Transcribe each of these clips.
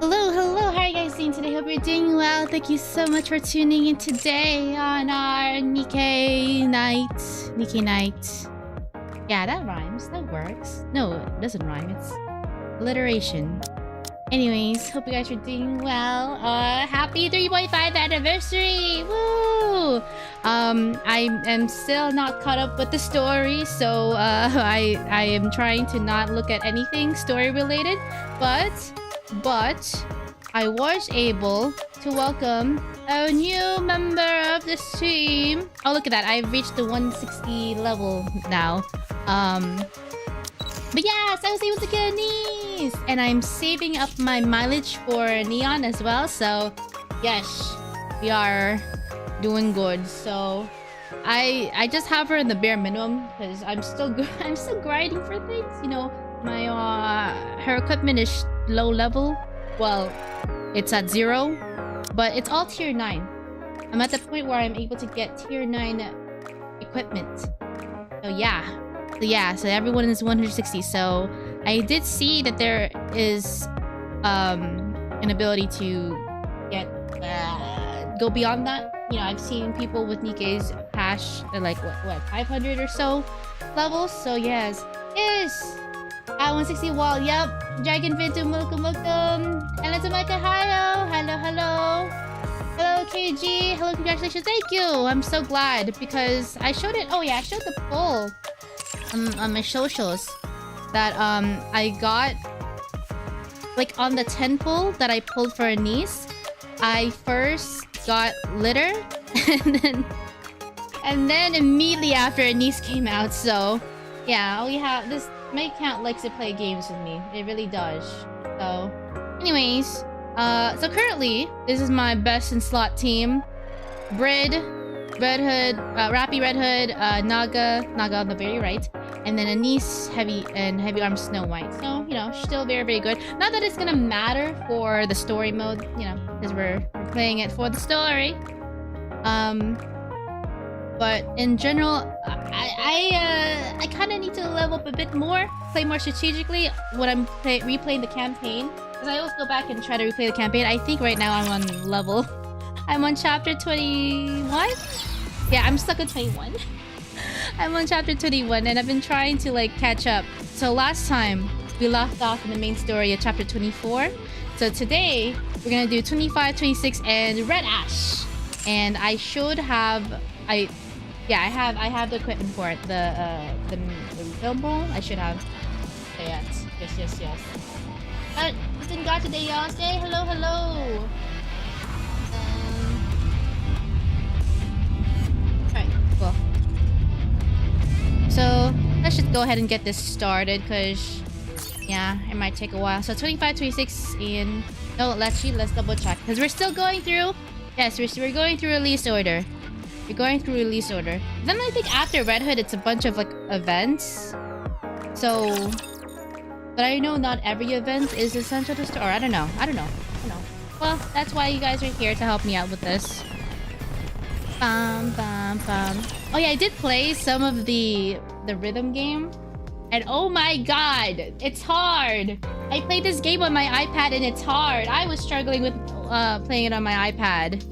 Hello, hello, how are you guys doing today? Hope you're doing well. Thank you so much for tuning in today on our Nikke night. Nikke night. Yeah, that rhymes. That works. No, it doesn't rhyme. It's alliteration. Anyways, hope you guys are doing well. Happy 3.5 anniversary! Woo! I am still not caught up with the story, so I am trying to not look at anything story related, but I was able to welcome a new member of the stream. Oh, look at that. I've reached the 160 level now. But yes, I was able to get a niece! And I'm saving up my mileage for Neon as well. So, yes, we are doing good. So, I just have her in the bare minimum because I'm still grinding for things. You know, my her equipment is low level. Well, it's at 0, but it's all tier 9. I'm at the point where I'm able to get tier 9 equipment. So yeah, so everyone is 160. So I did see that there is an ability to get go beyond that. You know, I've seen people with Nikke's hash like what 500 or so levels. So yes. At 160 wall, yep. Dragon Vintu welcome. Hello to Micah, hello. Hello KG, hello, congratulations, thank you. I'm so glad because I showed it. Oh yeah, I showed the poll on my socials that I got like on the 10 poll that I pulled for a niece. I first got litter and then immediately after a niece came out. So yeah, we have this. My account likes to play games with me. It really does. So, anyways, so currently, this is my best in slot team. Red Hood, Rappy Red Hood, Naga on the very right, and then Anise Heavy Arm Snow White. So, you know, still very good. Not that it's gonna matter for the story mode, you know, because we're playing it for the story. But in general, I kind of need to level up a bit more, play more strategically when I'm replaying the campaign. Because I always go back and try to replay the campaign. I think right now I'm on chapter 21? Yeah, I'm stuck at 21. I'm on chapter 21 and I've been trying to like catch up. So last time we left off in the main story at chapter 24. So today we're gonna do 25, 26, and Red Ash. And I should have I have the equipment for it. The film roll I should have. So yes. Listen, God today, y'all. Say hello. Alright, cool. So let's just go ahead and get this started, cause yeah, it might take a while. So 25, 26, and no, let's double check, cause we're still going through. Yes, we're going through release order. We're going through release order. Then I think after Red Hood, it's a bunch of like events. So, but I know not every event is essential to store. I don't know. Well, that's why you guys are here to help me out with this. Oh yeah, I did play some of the rhythm game, and oh my god, it's hard. I played this game on my iPad and it's hard. I was struggling with playing it on my iPad.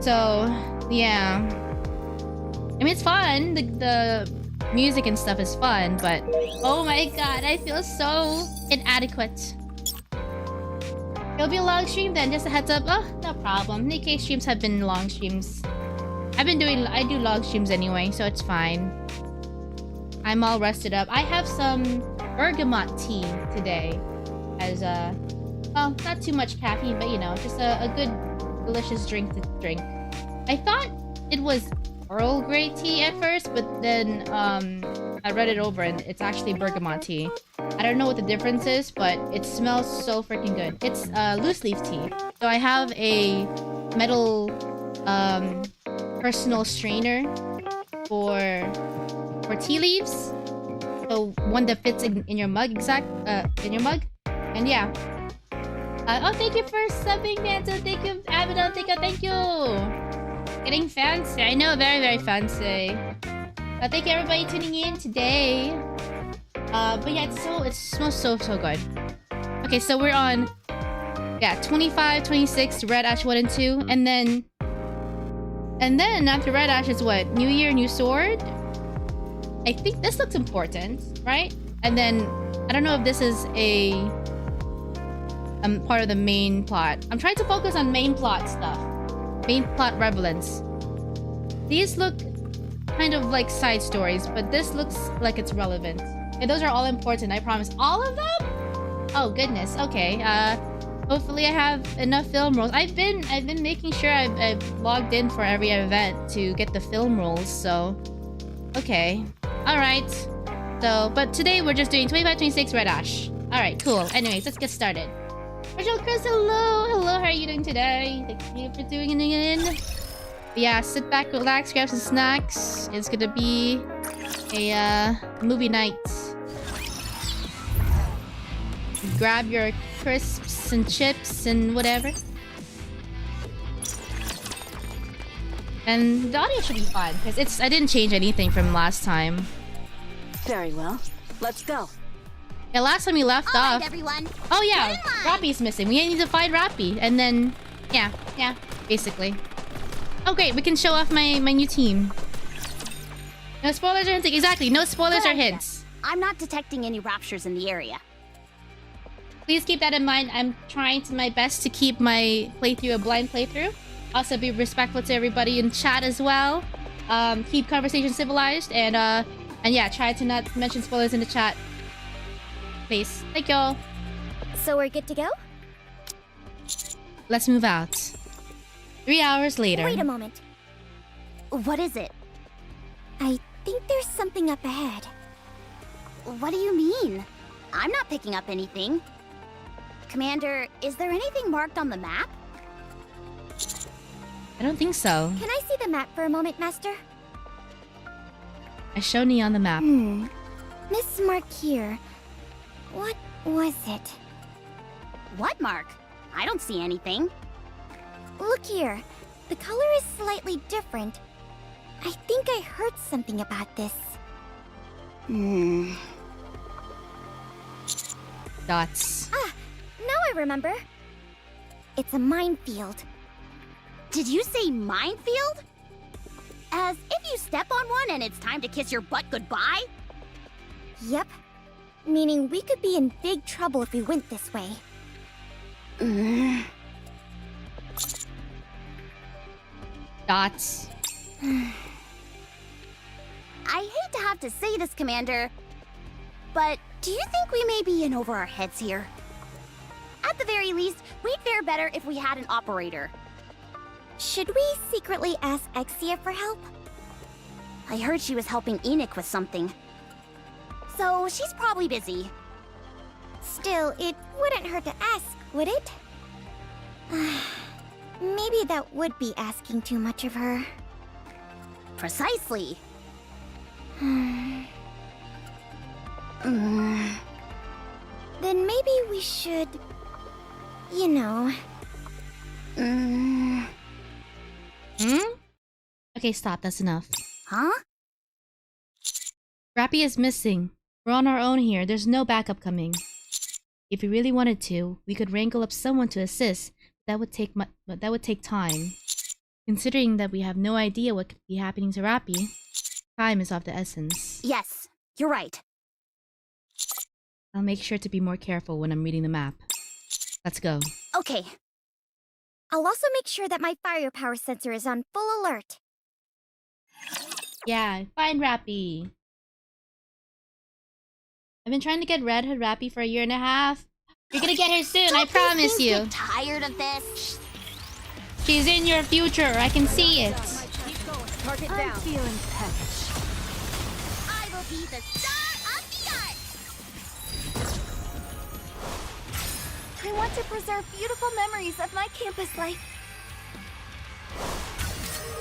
So yeah, I mean it's fun. The music and stuff is fun, but oh my god, I feel so inadequate. It'll be a long stream then, just a heads up. Oh, no problem. Nikke streams have been long streams. I do long streams anyway, so it's fine. I'm all rested up. I have some bergamot tea today as well, not too much caffeine, but you know, just a good delicious drink to drink. I thought it was Earl Grey tea at first, but then I read it over and it's actually bergamot tea. I don't know what the difference is, but it smells so freaking good. It's loose leaf tea. So I have a metal personal strainer for tea leaves. So one that fits in your mug, in your mug. And yeah. Oh, thank you for subbing, Nanto. Thank you, Abigail. Thank you. Getting fancy. I know, very, very fancy. Thank you everybody tuning in today. But yeah, it smells so good. Okay, so we're on Yeah, 25, 26, Red Ash 1 and 2. And then after Red Ash is what? New Year, New Sword? I think this looks important, right? And then, I don't know if this is a part of the main plot. I'm trying to focus on main plot stuff. Main plot relevance. These look kind of like side stories, but this looks like it's relevant. And those are all important, I promise. All of them? Oh goodness, okay. Hopefully I have enough film rolls. I've been making sure I've logged in for every event to get the film rolls, so... Okay. Alright. So, but today we're just doing 25, 26 Red Ash. Alright, cool. Anyways, let's get started. Rachel Chris, hello! Hello, how are you doing today? Thank you for doing it in. Yeah, sit back, relax, grab some snacks. It's gonna be a movie night. Grab your crisps and chips and whatever. And the audio should be fine because I didn't change anything from last time. Very well. Let's go. Yeah, last time we left off. Right, everyone. Oh yeah, Rappy's missing. We need to find Rappy, and then yeah, basically. Oh great, we can show off my new team. No spoilers or hints. Exactly, no spoilers or hints. I'm not detecting any raptures in the area. Please keep that in mind. I'm trying my best to keep my playthrough a blind playthrough. Also be respectful to everybody in chat as well. Keep conversation civilized and yeah, try to not mention spoilers in the chat. Please. Thank y'all. So we're good to go? Let's move out. 3 hours later. Wait a moment. What is it? I think there's something up ahead. What do you mean? I'm not picking up anything. Commander, is there anything marked on the map? I don't think so. Can I see the map for a moment, Master? I show me on the map. This mark here. What was it? What mark? I don't see anything. Look here. The color is slightly different. I think I heard something about this. Dots. Ah, now I remember. It's a minefield. Did you say minefield? As if you step on one and it's time to kiss your butt goodbye? Yep. Meaning we could be in big trouble if we went this way. Dots. I hate to have to say this, Commander, but do you think we may be in over our heads here? At the very least, we'd fare better if we had an operator. Should we secretly ask Exia for help? I heard she was helping Enoch with something. So she's probably busy. Still, it wouldn't hurt to ask, would it? Maybe that would be asking too much of her. Precisely. Then maybe we should... You know... Okay, stop. That's enough. Huh? Rappy is missing. We're on our own here. There's no backup coming. If we really wanted to, we could wrangle up someone to assist. That would take time. Considering that we have no idea what could be happening to Rappy, time is of the essence. Yes, you're right. I'll make sure to be more careful when I'm reading the map. Let's go. Okay. I'll also make sure that my firepower sensor is on full alert. Yeah, find Rappy. I've been trying to get Red Hood Rappy for 1.5 years. You're gonna get her soon, I promise you. Get tired of this? She's in your future, I can see it. Target down. I'm feeling peckish. I will be the star of the art! I want to preserve beautiful memories of my campus life.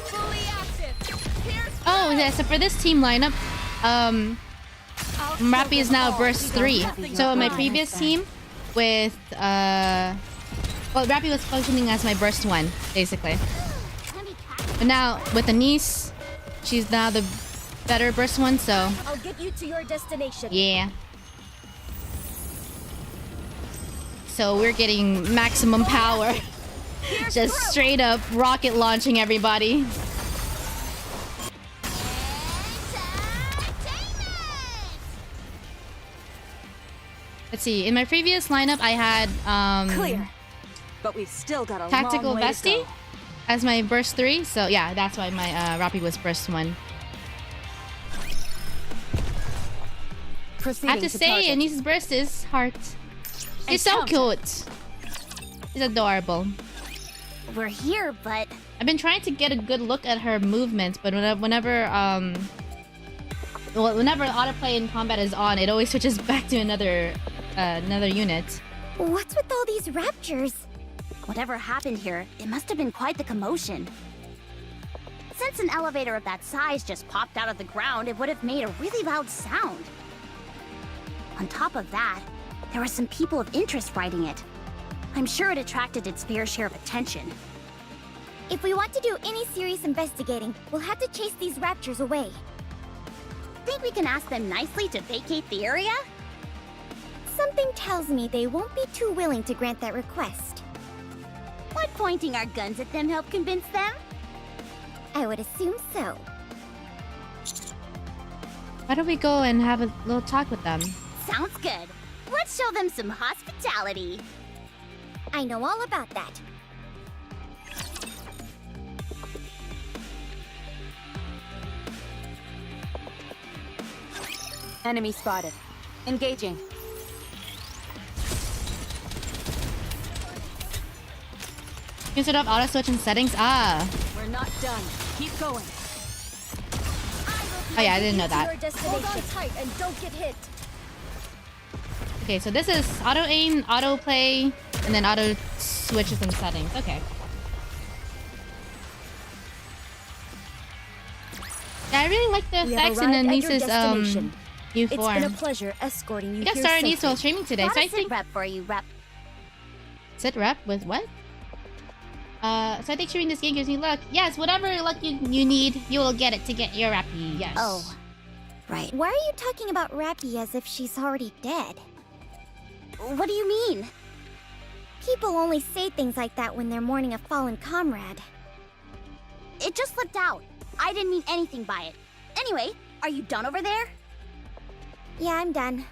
Fully active. Here's Oh, yeah, so for this team lineup, Rappy is now burst 3. So in my previous team, with, well, Rappy was functioning as my burst 1, basically. But now, with Anise, she's now the better burst 1, so... I'll get you to your destination. Yeah. so we're getting maximum power. Just straight up rocket launching everybody. Let's see. In my previous lineup, I had Clear. But we've still got a Tactical long way to Vestie go. as my burst 3. So yeah, that's why my Rappy was burst 1. I have to say, Anise's burst is heart. He's so cute. He's adorable. We're here, but I've been trying to get a good look at her movements, but whenever autoplay in combat is on, it always switches back to another unit. what's with all these raptures? Whatever happened here, it must have been quite the commotion. Since an elevator of that size just popped out of the ground, it would have made a really loud sound. On top of that, there were some people of interest riding it. I'm sure it attracted its fair share of attention. If we want to do any serious investigating, we'll have to chase these raptors away. Think we can ask them nicely to vacate the area? Something tells me they won't be too willing to grant that request. Would pointing our guns at them help convince them? I would assume so. Why don't we go and have a little talk with them? Sounds good. Let's show them some hospitality. I know all about that. Enemy spotted. Engaging. You can set up auto switch in settings. Ah. We're not done. Keep going. Oh yeah, I didn't know that. Hold on tight and don't get hit. Okay, so this is auto aim, auto play, and then auto switches and settings. Okay. Yeah, I really like the effects in Anise's new It's form. been a pleasure escorting you We got here started Anise safely. while streaming today, so I think rep for you, rep. sit rep with what? So I think streaming this game gives me luck. Yes, whatever luck you need, you will get it to get your Rappy. Yes. Oh, right. Why are you talking about Rappy as if she's already dead? What do you mean? People only say things like that when they're mourning a fallen comrade. It just slipped out. I didn't mean anything by it. Anyway, are you done over there? Yeah, I'm done.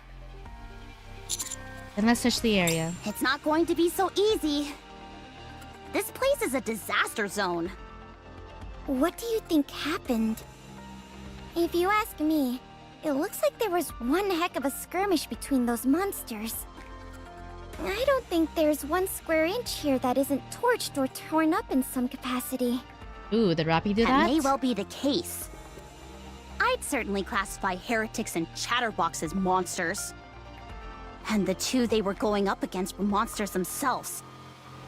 Then let's search the area. It's not going to be so easy. This place is a disaster zone. What do you think happened? If you ask me, it looks like there was one heck of a skirmish between those monsters. I don't think there's 1 square inch here that isn't torched or torn up in some capacity. Ooh, did Rappy do that? That may well be the case. I'd certainly classify heretics and chatterbox as monsters. And the two they were going up against were monsters themselves.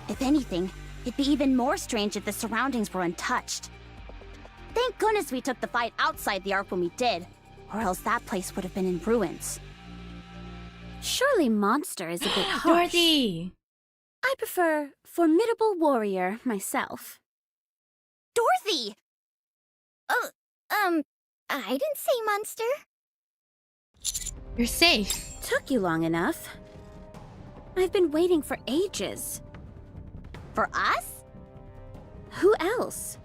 If anything, it'd be even more strange if the surroundings were untouched. Thank goodness we took the fight outside the Ark when we did, or else that place would have been in ruins. Surely monster is a bit harsh. Dorothy! I prefer formidable warrior myself. Dorothy! I didn't say monster. You're safe. Took you long enough. I've been waiting for ages. For us? Who else?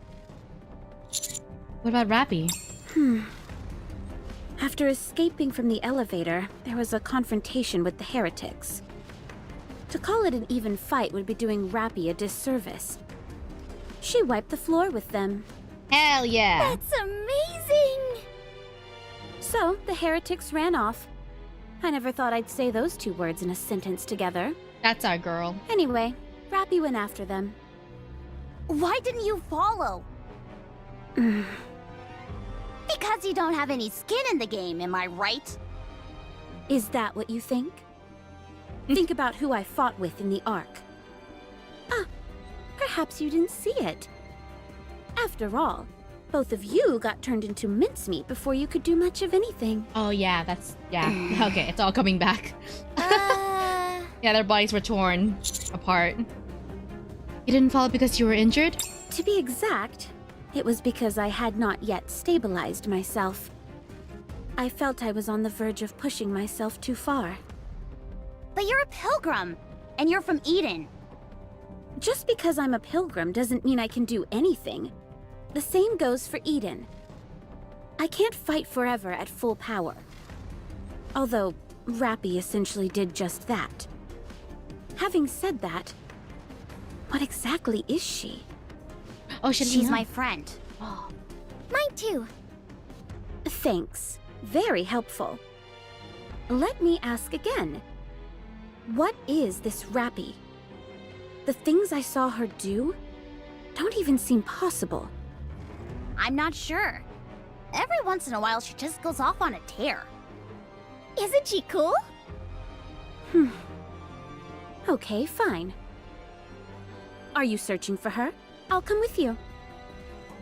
What about Rappy? After escaping from the elevator, there was a confrontation with the heretics. To call it an even fight would be doing Rappy a disservice. She wiped the floor with them. Hell yeah! That's amazing! So, the heretics ran off. I never thought I'd say those 2 words in a sentence together. That's our girl. Anyway, Rappy went after them. Why didn't you follow? Because you don't have any skin in the game, am I right? Is that what you think? Think about who I fought with in the Ark. Ah, perhaps you didn't see it. After all, both of you got turned into mincemeat before you could do much of anything. Oh yeah, yeah. Okay, it's all coming back. Yeah, their bodies were torn apart. You didn't fall because you were injured? To be exact, it was because I had not yet stabilized myself. I felt I was on the verge of pushing myself too far. But you're a pilgrim, and you're from Eden. Just because I'm a pilgrim doesn't mean I can do anything. The same goes for Eden. I can't fight forever at full power. Although, Rappy essentially did just that. Having said that, what exactly is she? Oh, She's my friend. Mine too. Thanks. Very helpful. Let me ask again. What is this Rappy? The things I saw her do don't even seem possible. I'm not sure. Every once in a while, she just goes off on a tear. Isn't she cool? Okay, fine. Are you searching for her? I'll come with you.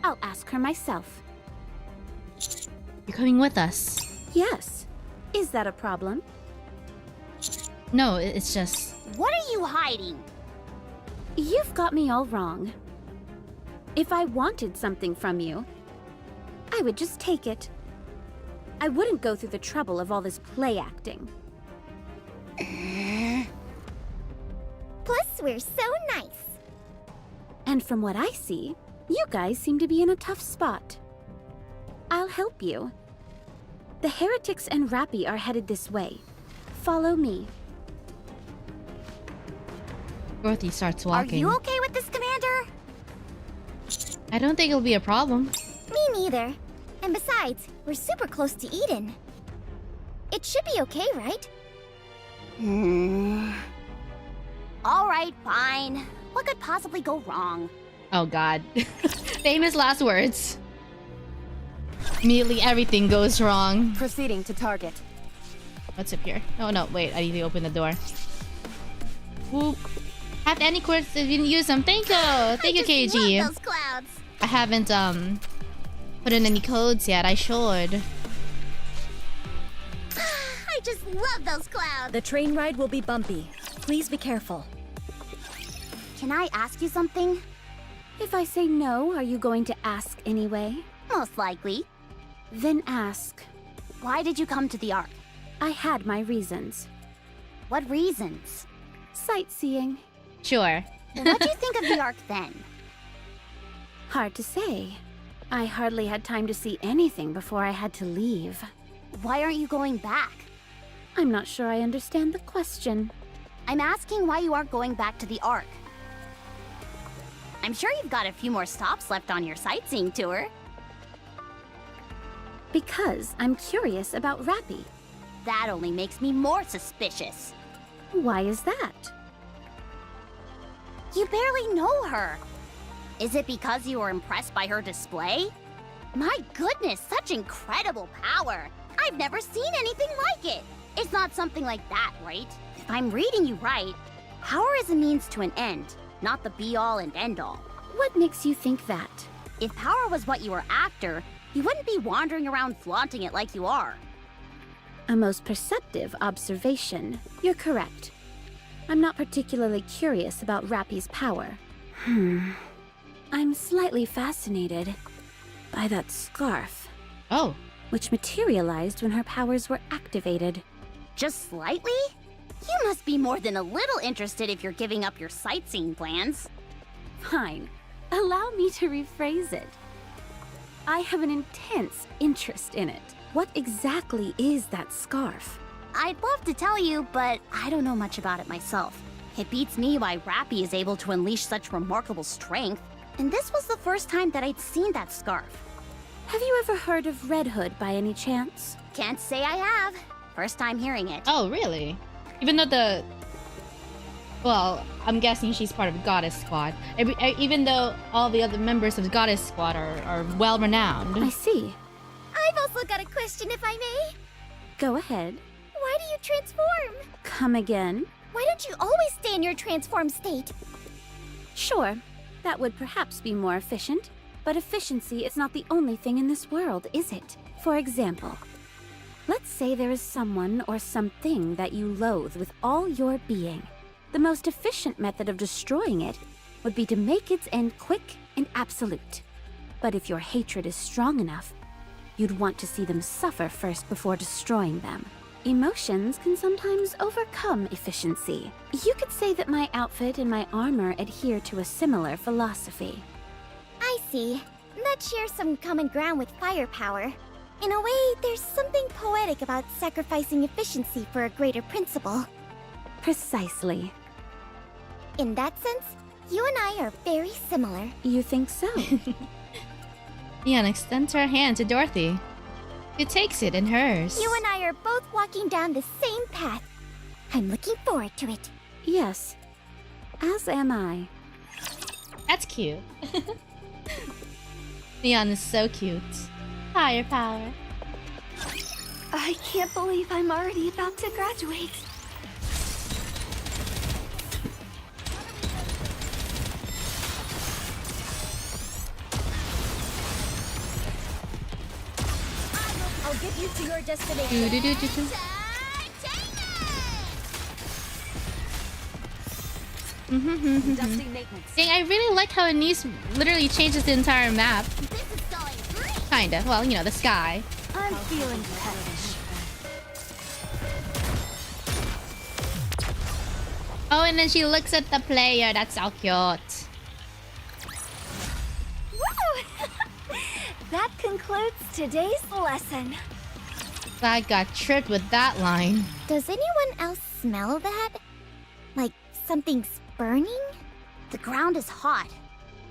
I'll ask her myself. You're coming with us. Yes. Is that a problem? No, it's just... What are you hiding? You've got me all wrong. If I wanted something from you, I would just take it. I wouldn't go through the trouble of all this play acting. Plus, we're so nice. And from what I see, you guys seem to be in a tough spot. I'll help you. The heretics and Rappy are headed this way. Follow me. Dorothy starts Are walking. you okay with this, Commander? I don't think it'll be a problem. Me neither. And besides, we're super close to Eden. It should be okay, right? All right, fine. What could possibly go wrong? Oh god. Famous last words. Immediately everything goes wrong. Proceeding to target. What's up here? Oh no, wait, I need to open the door. Whoop. Have any quirks if you didn't use them? Thank you! Thank you, I just KG. love those clouds. I haven't put in any codes yet. I should. I just love those clouds. The train ride will be bumpy. Please be careful. Can I ask you something? If I say no, are you going to ask anyway? Most likely. Then ask. Why did you come to the Ark? I had my reasons. What reasons? Sightseeing. Sure. What do you think of the Ark then? Hard to say. I hardly had time to see anything before I had to leave. Why aren't you going back? I'm not sure I understand the question. I'm asking why you aren't going back to the Ark. I'm sure you've got a few more stops left on your sightseeing tour. Because I'm curious about Rappy. That only makes me more suspicious. Why is that? You barely know her. Is it because you were impressed by her display? My goodness, such incredible power! I've never seen anything like it! It's not something like that, right? If I'm reading you right, power is a means to an end, not the be-all and end-all. What makes you think that? If power was what you were after, you wouldn't be wandering around flaunting it like you are. A most perceptive observation. You're correct. I'm not particularly curious about Rappy's power. I'm slightly fascinated by that scarf, Oh. which materialized when her powers were activated. Just slightly? You must be more than a little interested if you're giving up your sightseeing plans. Fine. Allow me to rephrase it. I have an intense interest in it. What exactly is that scarf? I'd love to tell you, but I don't know much about it myself. It beats me why Rappy is able to unleash such remarkable strength. And this was the first time that I'd seen that scarf. Have you ever heard of Red Hood by any chance? Can't say I have. First time hearing it. Oh, really? Even though the... Well, I'm guessing she's part of Goddess Squad. Even though all the other members of the Goddess Squad are well-renowned. I see. I've also got a question, if I may. Go ahead. Why do you transform? Come again? Why don't you always stay in your transformed state? Sure, that would perhaps be more efficient. But efficiency is not the only thing in this world, is it? For example, let's say there is someone or something that you loathe with all your being. The most efficient method of destroying it would be to make its end quick and absolute. But if your hatred is strong enough, you'd want to see them suffer first before destroying them. Emotions can sometimes overcome efficiency. You could say that my outfit and my armor adhere to a similar philosophy. I see. That shares some common ground with firepower. In a way, there's something poetic about sacrificing efficiency for a greater principle. Precisely. In that sense, you and I are very similar. You think so? Leon extends her hand to Dorothy, who takes it in hers. You and I are both walking down the same path. I'm looking forward to it. Yes. As am I. That's cute. Leon is so cute. Firepower. I can't believe I'm already about to graduate. I'll get you to your destination. Do-do-do-do-do. Conducting maintenance. Dang, I really like how Anise literally changes the entire map. This is going great. Kinda. Well, you know, the sky. I'm feeling peckish. Oh, and then she looks at the player. That's so cute. Woo! That concludes today's lesson. I got tripped with that line. Does anyone else smell that? Like something's burning? The ground is hot.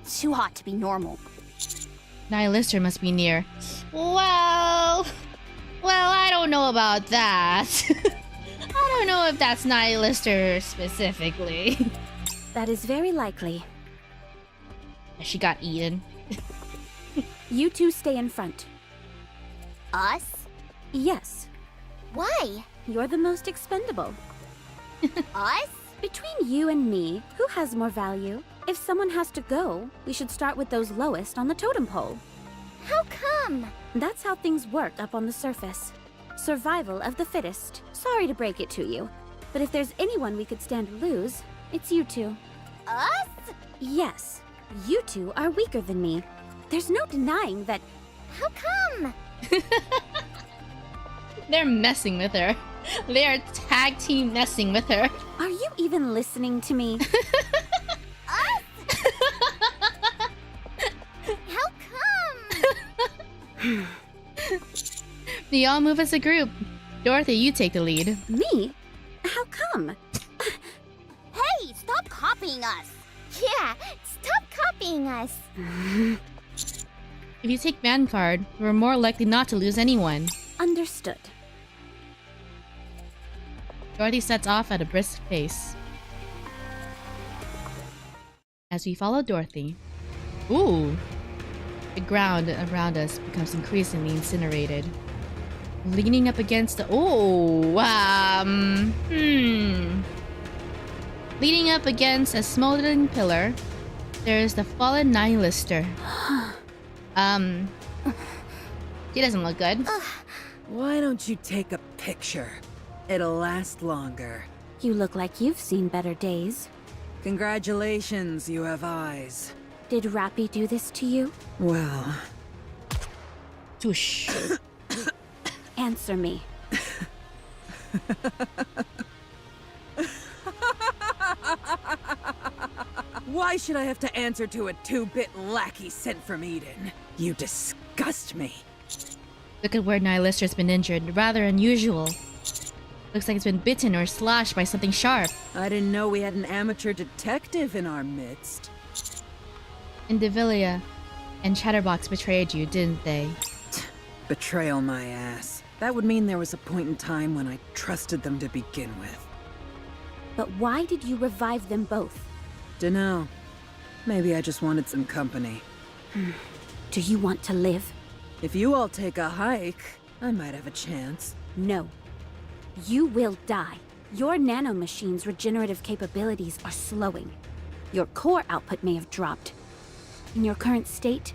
Too hot to be normal. Nihilister must be near. Well, I don't know about that. I don't know if that's Nihilister specifically. That is very likely. She got eaten. You two stay in front. Us? Yes, Why? you're the most expendable. Us? Between you and me, who has more value? If someone has to go, we should start with those lowest on the totem pole. How come? That's how things work up on the surface. Survival of the fittest. Sorry to break it to you, but if there's anyone we could stand to lose, it's you two. Us? Yes, you two are weaker than me. There's no denying that. How come? They're messing with her. They are tag team messing with her. Are you even listening to me? How come? They all move as a group. Dorothy, you take the lead. Me? How come? Hey, stop copying us. Yeah, stop copying us. If you take Vanguard, we're more likely not to lose anyone. Understood. Dorothy sets off at a brisk pace. As we follow Dorothy... Ooh! The ground around us becomes increasingly incinerated. Leaning up against the... Leaning up against a smoldering pillar, there is the fallen Nihilister. She doesn't look good. Why don't you take a picture? It'll last longer. You look like you've seen better days. Congratulations, you have eyes. Did Rappy do this to you? Well, Tush. Answer me. why should I have to answer to a 2-bit lackey sent from Eden? You disgust me. Look at where Nihilister's been injured. Rather unusual. Looks like it's been bitten or slashed by something sharp. I didn't know we had an amateur detective in our midst. Indivilia and Chatterbox betrayed you, didn't they? Betrayal my ass. That would mean there was a point in time when I trusted them to begin with. But why did you revive them both? Dunno. Maybe I just wanted some company. Do you want to live? If you all take a hike, I might have a chance. No. You will die. Your nanomachine's regenerative capabilities are slowing. Your core output may have dropped. In your current state,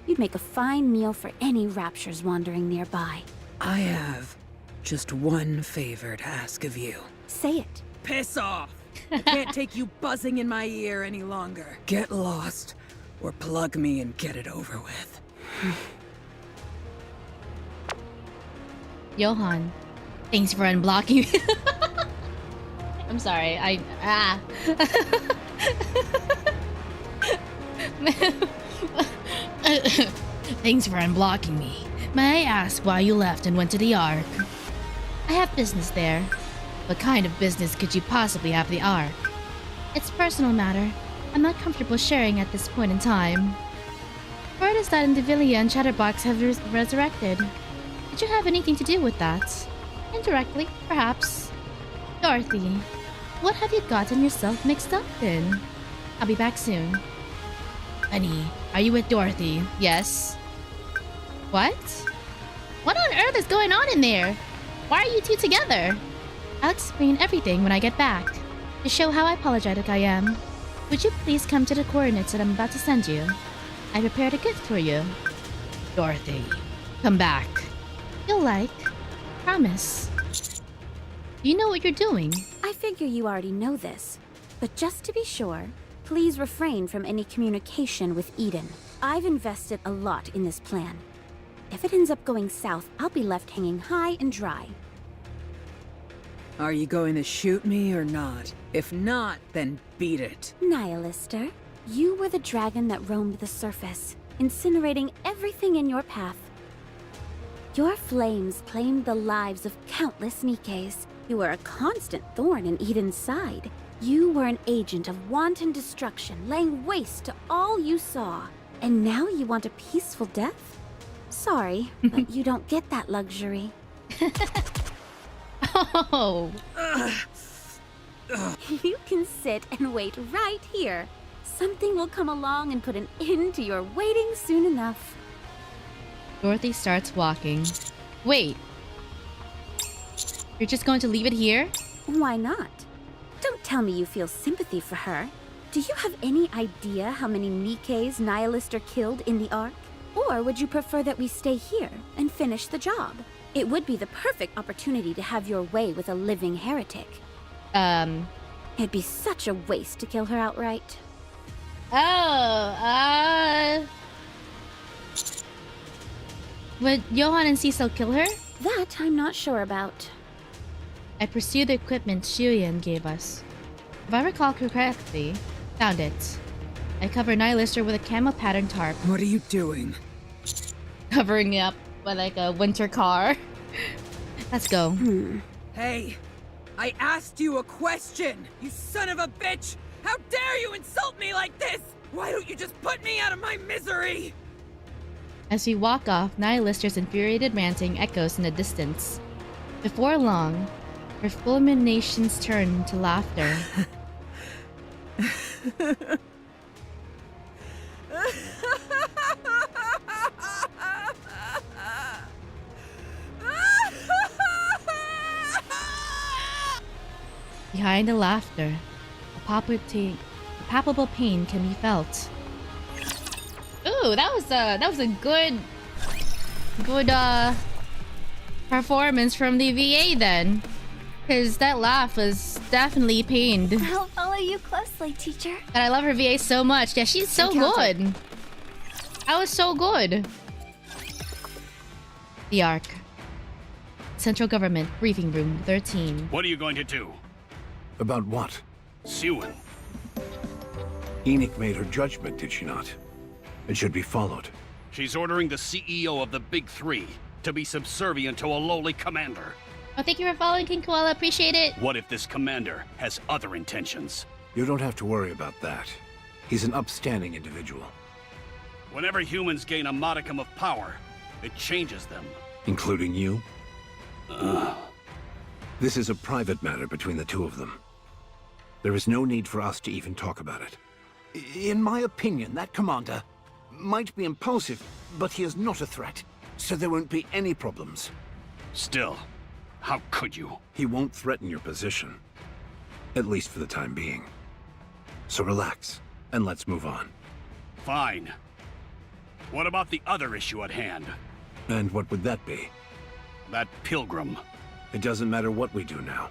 you'd make a fine meal for any raptures wandering nearby. I have just one favor to ask of you. Say it. Piss off! I can't take you buzzing in my ear any longer. Get lost, or plug me and get it over with. Johan, Thanks for unblocking me. I'm sorry. Thanks for unblocking me. May I ask why you left and went to the Ark? I have business there. What kind of business could you possibly have at the Ark? It's a personal matter. I'm not comfortable sharing at this point in time. Word is that Indivilia and Chatterbox have resurrected. Did you have anything to do with that? Indirectly, perhaps. Dorothy, what have you gotten yourself mixed up in? I'll be back soon. Honey, are you with Dorothy? Yes. What? What on earth is going on in there? Why are you two together? I'll explain everything when I get back. To show how apologetic I am, would you please come to the coordinates that I'm about to send you? I prepared a gift for you. Dorothy, come back. You'll like. Promise. You know what you're doing. I figure you already know this. But just to be sure, please refrain from any communication with Eden. I've invested a lot in this plan. If it ends up going south, I'll be left hanging high and dry. Are you going to shoot me or not? If not, then beat it. Nihilister, you were the dragon that roamed the surface, incinerating everything in your path. Your flames claimed the lives of countless Nikkes. You were a constant thorn in Eden's side. You were an agent of wanton destruction, laying waste to all you saw. And now you want a peaceful death? Sorry, but you don't get that luxury. Oh. You can sit and wait right here. Something will come along and put an end to your waiting soon enough. Dorothy starts walking. Wait. You're just going to leave it here? Why not? Don't tell me you feel sympathy for her. Do you have any idea how many Nikkes Nihilister killed in the Ark? Or would you prefer that we stay here and finish the job? It would be the perfect opportunity to have your way with a living heretic. It'd be such a waste to kill her outright. Would Johan and Cecil kill her? That I'm not sure about. I pursued the equipment Shuyan gave us. If I recall correctly, found it. I covered Nihilister with a camo pattern tarp, What are you doing? covering it up with like a winter car. Let's go. Hey, I asked you a question, you son of a bitch! How dare you insult me like this? Why don't you just put me out of my misery? As we walk off, Nihilister's infuriated ranting echoes in the distance. Before long, her fulminations turn to laughter. Behind the laughter, a palpable pain can be felt. Ooh, that was a good performance from the VA then. Cause that laugh was definitely pained. And I'll follow you closely, teacher. I love her VA so much. Yeah, she's so good. That was so good. The Ark. Central Government Briefing Room 13. What are you going to do? About what? Siwan. Enoch made her judgment, did she not? It should be followed. She's ordering the CEO of the Big Three to be subservient to a lowly commander. Oh, thank you for following, King Koala. Appreciate it. What if this commander has other intentions? You don't have to worry about that. He's an upstanding individual. Whenever humans gain a modicum of power, it changes them. Including you? This is a private matter between the two of them. There is no need for us to even talk about it. In my opinion, that commander might be impulsive, but he is not a threat, so there won't be any problems. Still, how could you? He won't threaten your position. At least for the time being. So relax, and let's move on. Fine. What about the other issue at hand? And what would that be? That pilgrim. It doesn't matter what we do now.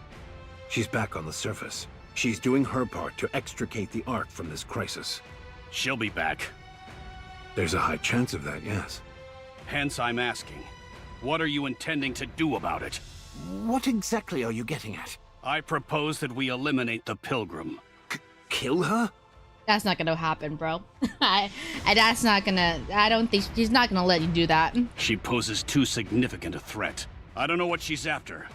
She's back on the surface. She's doing her part to extricate the Ark from this crisis. She'll be back. There's a high chance of that, yes. Hence I'm asking, what are you intending to do about it? What exactly are you getting at? I propose that we eliminate the Pilgrim. Kill her? That's not gonna happen, bro. That's not gonna... I don't think... She's not gonna let you do that. She poses too significant a threat. I don't know what she's after,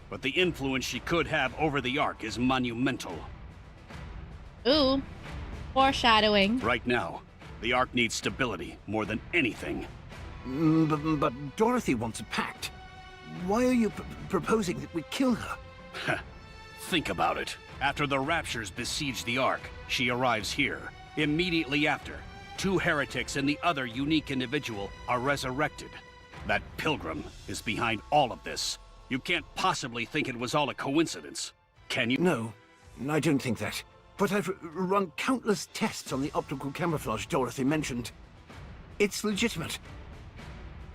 but the influence she could have over the Ark is monumental. Ooh. Foreshadowing. Right now, the Ark needs stability more than anything. But Dorothy wants a pact. Why are you proposing that we kill her? Think about it. After the Raptures besiege the Ark, she arrives here. Immediately after, 2 heretics and the other unique individual are resurrected. That Pilgrim is behind all of this. You can't possibly think it was all a coincidence, can you? No, I don't think that. But I've run countless tests on the optical camouflage Dorothy mentioned. It's legitimate.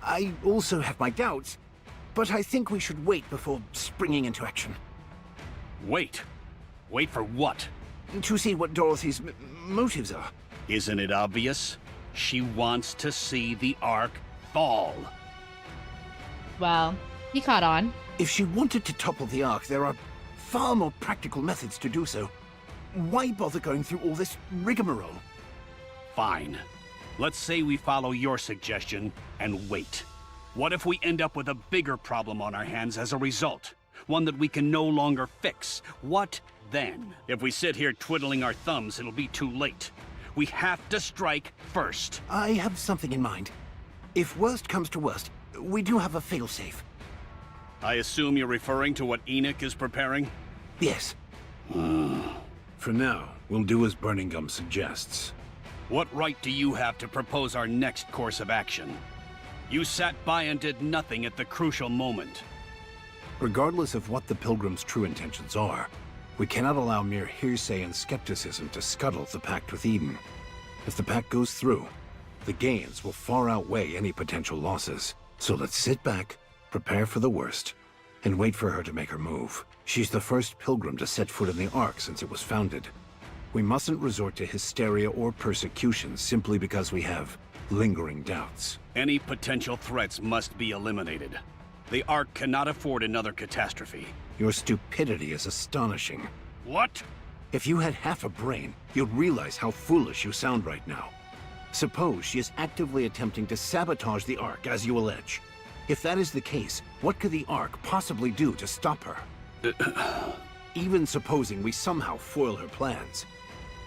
I also have my doubts, but I think we should wait before springing into action. Wait. Wait for what? To see what Dorothy's motives are. Isn't it obvious? She wants to see the Ark fall. Well, he caught on. If she wanted to topple the Ark, there are far more practical methods to do so. Why bother going through all this rigmarole? Fine. Let's say we follow your suggestion and wait. What if we end up with a bigger problem on our hands as a result? One that we can no longer fix? What then? If we sit here twiddling our thumbs, it'll be too late. We have to strike first. I have something in mind. If worst comes to worst, we do have a failsafe. I assume you're referring to what Enoch is preparing? Yes. For now, we'll do as Burning Gum suggests. What right do you have to propose our next course of action? You sat by and did nothing at the crucial moment. Regardless of what the Pilgrim's true intentions are, we cannot allow mere hearsay and skepticism to scuttle the pact with Eden. If the pact goes through, the gains will far outweigh any potential losses. So let's sit back, prepare for the worst, and wait for her to make her move. She's the first Pilgrim to set foot in the Ark since it was founded. We mustn't resort to hysteria or persecution simply because we have lingering doubts. Any potential threats must be eliminated. The Ark cannot afford another catastrophe. Your stupidity is astonishing. What? If you had half a brain, you'd realize how foolish you sound right now. Suppose she is actively attempting to sabotage the Ark, as you allege. If that is the case, what could the Ark possibly do to stop her? Even supposing we somehow foil her plans,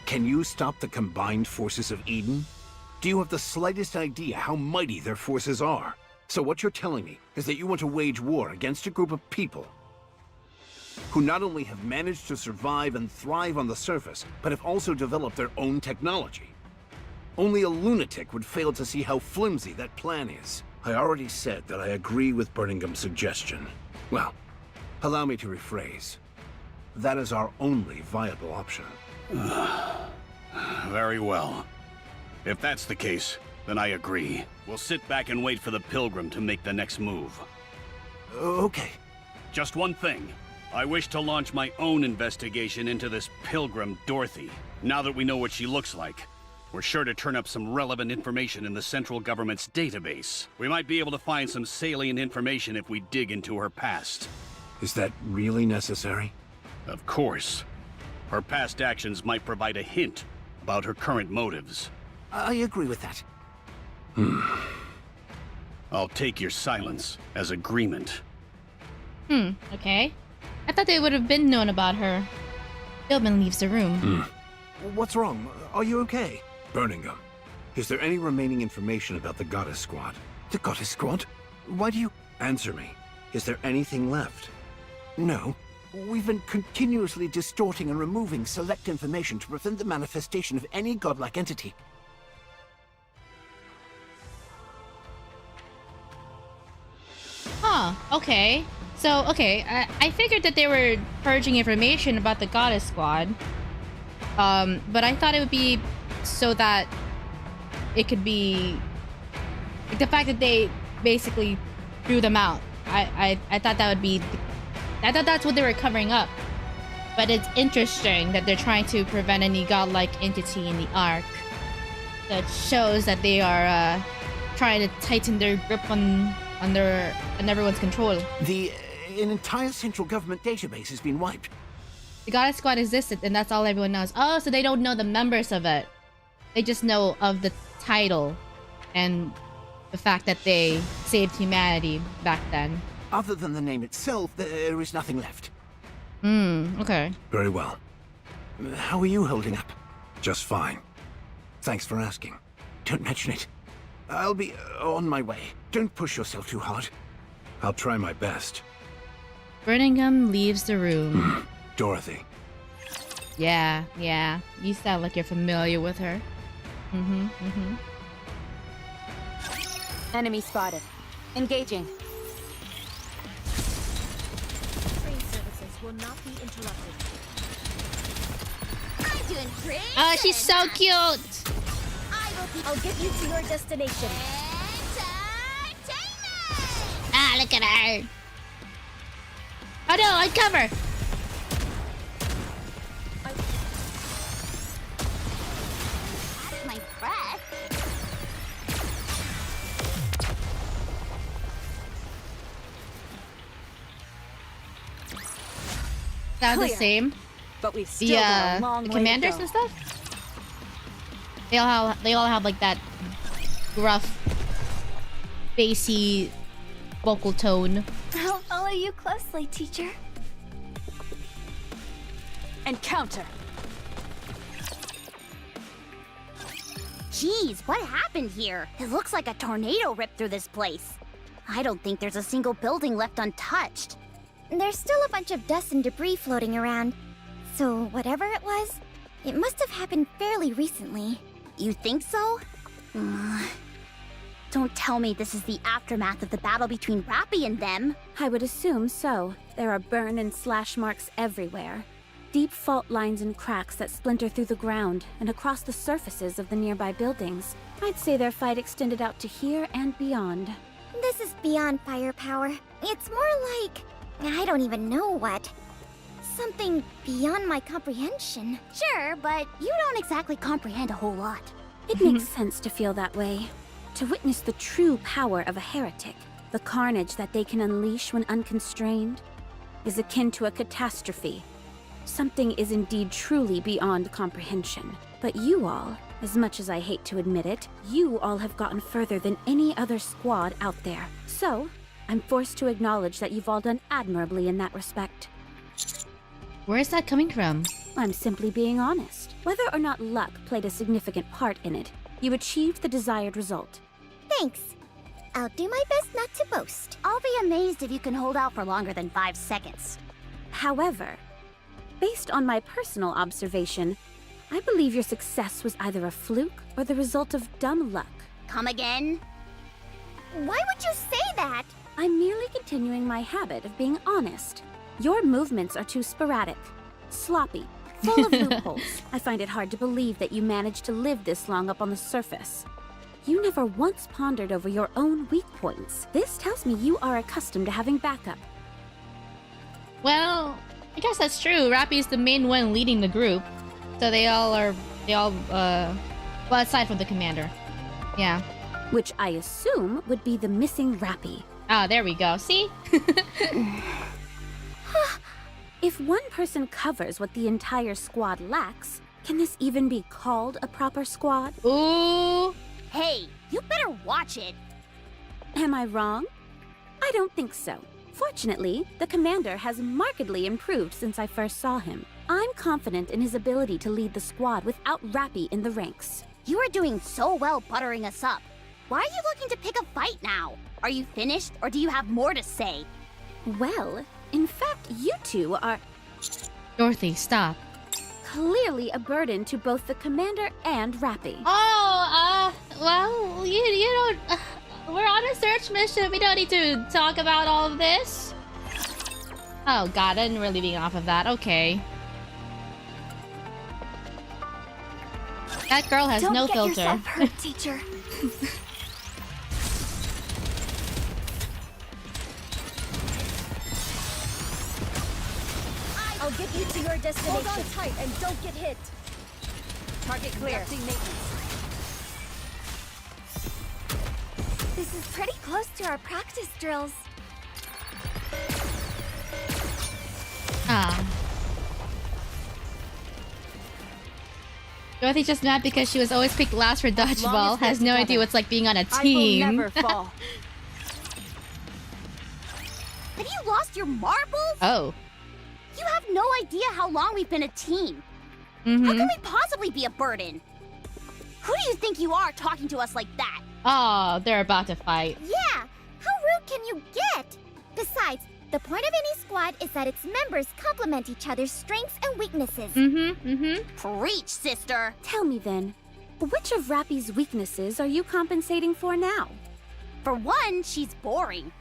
can you stop the combined forces of Eden? Do you have the slightest idea how mighty their forces are? So what you're telling me is that you want to wage war against a group of people who not only have managed to survive and thrive on the surface, but have also developed their own technology. Only a lunatic would fail to see how flimsy that plan is. I already said that I agree with Burning Gum's suggestion. Well, allow me to rephrase. That is our only viable option. Very well. If that's the case, then I agree. We'll sit back and wait for the Pilgrim to make the next move. Okay. Just one thing. I wish to launch my own investigation into this Pilgrim Dorothy. Now that we know what she looks like, we're sure to turn up some relevant information in the central government's database. We might be able to find some salient information if we dig into her past. Is that really necessary? Of course. Her past actions might provide a hint about her current motives. I agree with that. I'll take your silence as agreement. Okay. I thought they would have been known about her. Philbin leaves the room. What's wrong? Are you okay? Burning Gum, is there any remaining information about the Goddess Squad? The Goddess Squad? Why do you... Answer me. Is there anything left? No. We've been continuously distorting and removing select information to prevent the manifestation of any godlike entity. Huh, okay. So, okay, I figured that they were purging information about the Goddess Squad. But I thought it would be so that it could be... like, the fact that they basically threw them out. I thought that would be... I thought that's what they were covering up. But it's interesting that they're trying to prevent any godlike entity in the Ark. That shows that they are trying to tighten their grip on everyone's control. The An entire central government database has been wiped. The Goddess Squad existed, and that's all everyone knows. Oh, so they don't know the members of it. They just know of the title and the fact that they saved humanity back then. Other than the name itself, there is nothing left. Okay. Very well. How are you holding up? Just fine. Thanks for asking. Don't mention it. I'll be on my way. Don't push yourself too hard. I'll try my best. Birmingham leaves the room. Dorothy. Yeah. You sound like you're familiar with her. Enemy spotted. Engaging. Train services will not be interrupted. I'm doing great. Oh, she's so cute. I'll get you to your destination. Ah, look at her. Oh no, uncover. That's my breath. Sound the Clear. same. But we've still got a long The way commanders to go. and stuff. They all have like that gruff, bassy vocal tone. I'll follow you closely, teacher. Encounter. Jeez, what happened here? It looks like a tornado ripped through this place. I don't think there's a single building left untouched. There's still a bunch of dust and debris floating around. So whatever it was, it must have happened fairly recently. You think so? Don't tell me this is the aftermath of the battle between Rappy and them. I would assume so. There are burn and slash marks everywhere. Deep fault lines and cracks that splinter through the ground and across the surfaces of the nearby buildings. I'd say their fight extended out to here and beyond. This is beyond firepower. It's more like... I don't even know what. Something beyond my comprehension. Sure, but you don't exactly comprehend a whole lot. It makes sense to feel that way. To witness the true power of a heretic, the carnage that they can unleash when unconstrained, is akin to a catastrophe. Something is indeed truly beyond comprehension. But you all, as much as I hate to admit it, you all have gotten further than any other squad out there. So, I'm forced to acknowledge that you've all done admirably in that respect. Where is that coming from? I'm simply being honest. Whether or not luck played a significant part in it, you achieved the desired result. Thanks. I'll do my best not to boast. I'll be amazed if you can hold out for longer than 5 seconds. However, based on my personal observation, I believe your success was either a fluke or the result of dumb luck. Come again? Why would you say that? I'm merely continuing my habit of being honest. Your movements are too sporadic, sloppy, full of loopholes. I find it hard to believe that you managed to live this long up on the surface. You never once pondered over your own weak points. This tells me you are accustomed to having backup. Well, I guess that's true. Rappy's the main one leading the group. So well, aside from the commander. Yeah. Which I assume would be the missing Rappy. Ah, there we go. See? If one person covers what the entire squad lacks, can this even be called a proper squad? Ooh. Hey, you better watch it. Am I wrong? I don't think so. Fortunately, the commander has markedly improved since I first saw him. I'm confident in his ability to lead the squad without Rappy in the ranks. You are doing so well buttering us up. Why are you looking to pick a fight now? Are you finished, or do you have more to say? Well, in fact, you two are Dorothy, stop. clearly a burden to both the commander and Rappy. Oh, well, you don't... we're on a search mission. We don't need to talk about all of this. Oh god, I didn't really leading off of that. Okay. That girl has Don't no get filter. yourself hurt, teacher. I'll get you to your destination. Hold on tight and don't get hit. Target clear. This is pretty close to our practice drills. Ah. Dorothy's just mad because she was always picked last for dodgeball. Has no idea what's like being on a team. I will never fall. Have you lost your marbles? Oh. You have no idea how long we've been a team. Mm-hmm. How can we possibly be a burden? Who do you think you are talking to us like that? Oh, they're about to fight. Yeah, how rude can you get? Besides, the point of any squad is that its members complement each other's strengths and weaknesses. Preach, sister. Tell me then, which of Rappy's weaknesses are you compensating for now? For one, she's boring.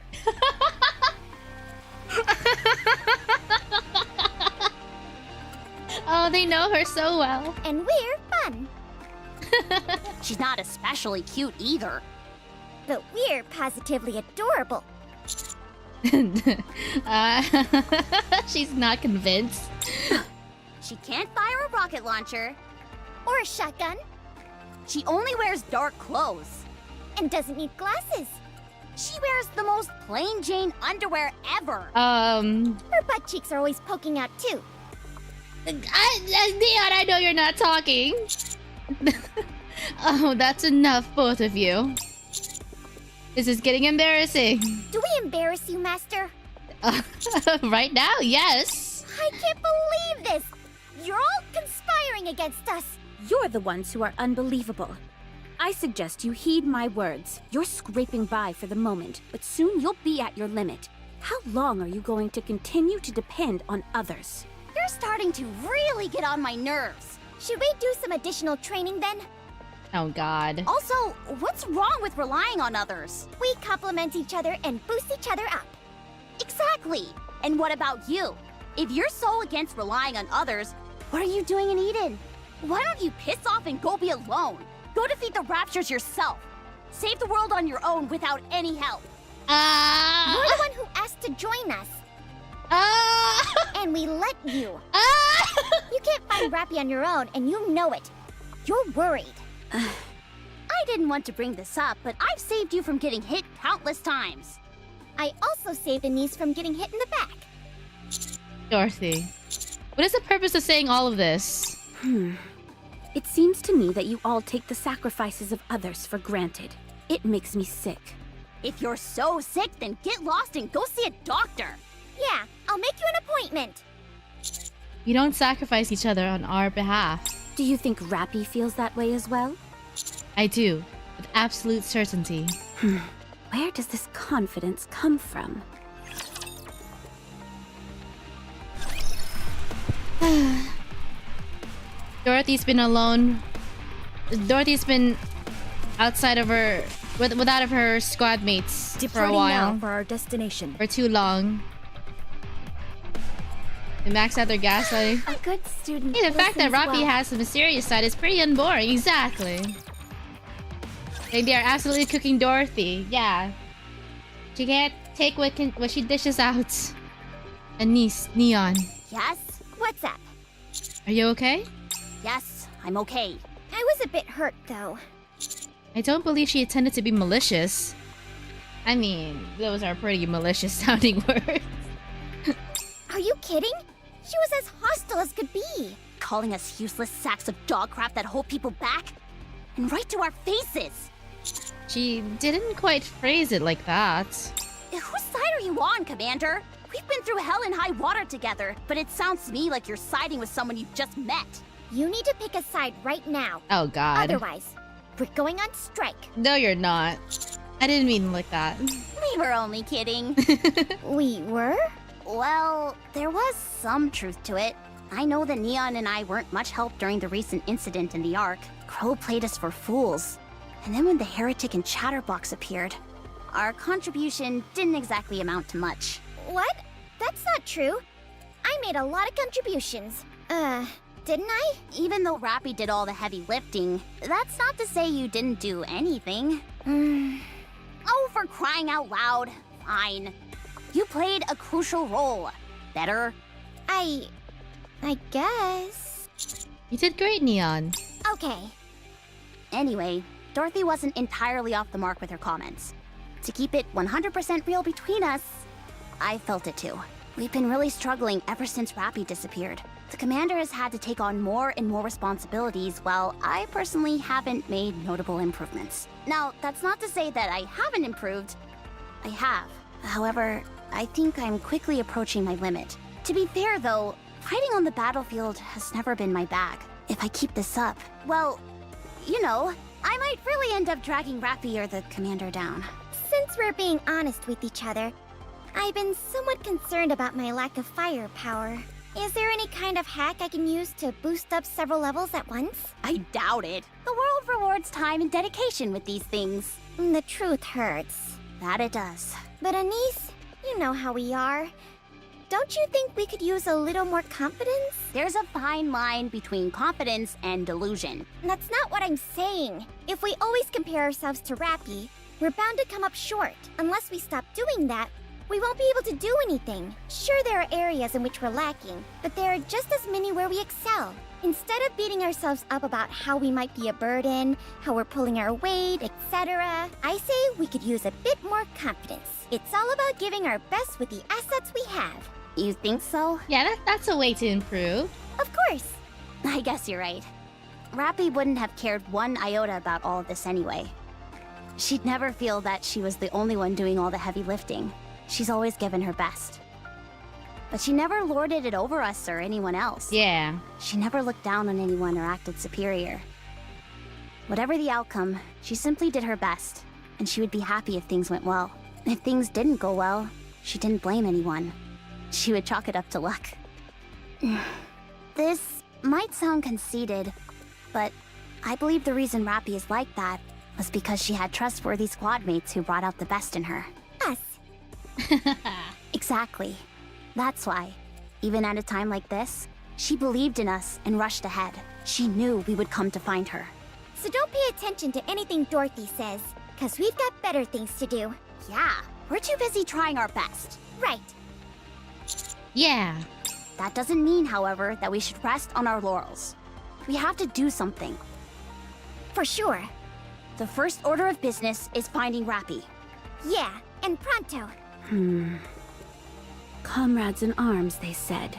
Oh, they know her so well. And we're fun. She's not especially cute either. But we're positively adorable. She's not convinced. She can't fire a rocket launcher. Or a shotgun. She only wears dark clothes. And doesn't need glasses. She wears the most plain Jane underwear ever. Her butt cheeks are always poking out too. Neon, I know you're not talking. Oh, that's enough, both of you. This is getting embarrassing. Do we embarrass you, Master? Right now, yes. I can't believe this! You're all conspiring against us! You're the ones who are unbelievable. I suggest you heed my words. You're scraping by for the moment, but soon you'll be at your limit. How long are you going to continue to depend on others? You're starting to really get on my nerves. Should we do some additional training then? Oh, God. Also, what's wrong with relying on others? We complement each other and boost each other up. Exactly. And what about you? If you're so against relying on others, what are you doing in Eden? Why don't you piss off and go be alone? Go defeat the Raptures yourself. Save the world on your own without any help. You're the one who asked to join us. And we let you. You can't find Rappy on your own, and you know it. You're worried. I didn't want to bring this up, but I've saved you from getting hit countless times. I also saved Anise from getting hit in the back. Dorothy, what is the purpose of saying all of this? It seems to me that you all take the sacrifices of others for granted. It makes me sick. If you're so sick, then get lost and go see a doctor. Yeah, I'll make you an appointment. We don't sacrifice each other on our behalf. Do you think Rappy feels that way as well? I do, with absolute certainty. Where does this confidence come from? Dorothy's been alone. Dorothy's been outside of her, without of her squad mates for a Departing while. now for our destination. For too long. They max out their gaslighting. A good student. Hey, the fact that listens Rappy well. has a mysterious side is pretty unboring. Exactly. They are absolutely cooking Dorothy. Yeah. She can't take what she dishes out. Anise, Neon. Yes? What's up? Are you okay? Yes, I'm okay. I was a bit hurt, though. I don't believe she intended to be malicious. I mean, those are pretty malicious sounding words. Are you kidding? She was as hostile as could be. Calling us useless sacks of dog crap that hold people back? And right to our faces! She didn't quite phrase it like that. Whose side are you on, Commander? We've been through hell and high water together, but it sounds to me like you're siding with someone you've just met. You need to pick a side right now. Oh, God. Otherwise, we're going on strike. No, you're not. I didn't mean it like that. We were only kidding. We were? Well, there was some truth to it. I know that Neon and I weren't much help during the recent incident in the Ark. Crow played us for fools. And then when the Heretic and Chatterbox appeared, our contribution didn't exactly amount to much. What? That's not true. I made a lot of contributions. Didn't I? Even though Rappy did all the heavy lifting, that's not to say you didn't do anything. Oh, for crying out loud. Fine. You played a crucial role. Better? I guess. You did great, Neon. Okay. Anyway, Dorothy wasn't entirely off the mark with her comments. To keep it 100% real between us, I felt it too. We've been really struggling ever since Rappy disappeared. The commander has had to take on more and more responsibilities, while I personally haven't made notable improvements. Now, that's not to say that I haven't improved. I have. However, I think I'm quickly approaching my limit. To be fair, though, fighting on the battlefield has never been my bag. If I keep this up, well, you know, I might really end up dragging Rappy or the commander down. Since we're being honest with each other, I've been somewhat concerned about my lack of firepower. Is there any kind of hack I can use to boost up several levels at once? I doubt it. The world rewards time and dedication with these things. The truth hurts. That it does. But Anise, you know how we are. Don't you think we could use a little more confidence? There's a fine line between confidence and delusion. That's not what I'm saying. If we always compare ourselves to Rappy, we're bound to come up short. Unless we stop doing that, we won't be able to do anything. Sure, there are areas in which we're lacking, but there are just as many where we excel. Instead of beating ourselves up about how we might be a burden, how we're pulling our weight, etc., I say we could use a bit more confidence. It's all about giving our best with the assets we have. You think so? Yeah, that's a way to improve. Of course. I guess you're right. Rappy wouldn't have cared one iota about all of this anyway. She'd never feel that she was the only one doing all the heavy lifting. She's always given her best. But she never lorded it over us or anyone else. Yeah. She never looked down on anyone or acted superior. Whatever the outcome, she simply did her best, and she would be happy if things went well. If things didn't go well, she didn't blame anyone. She would chalk it up to luck. This might sound conceited, but I believe the reason Rappy is like that was because she had trustworthy squad mates who brought out the best in her. Us. Exactly. That's why, even at a time like this, she believed in us and rushed ahead. She knew we would come to find her. So don't pay attention to anything Dorothy says, because we've got better things to do. Yeah, we're too busy trying our best. Right. Yeah. That doesn't mean, however, that we should rest on our laurels. We have to do something. For sure. The first order of business is finding Rappy. Yeah, and pronto. Comrades in arms, they said.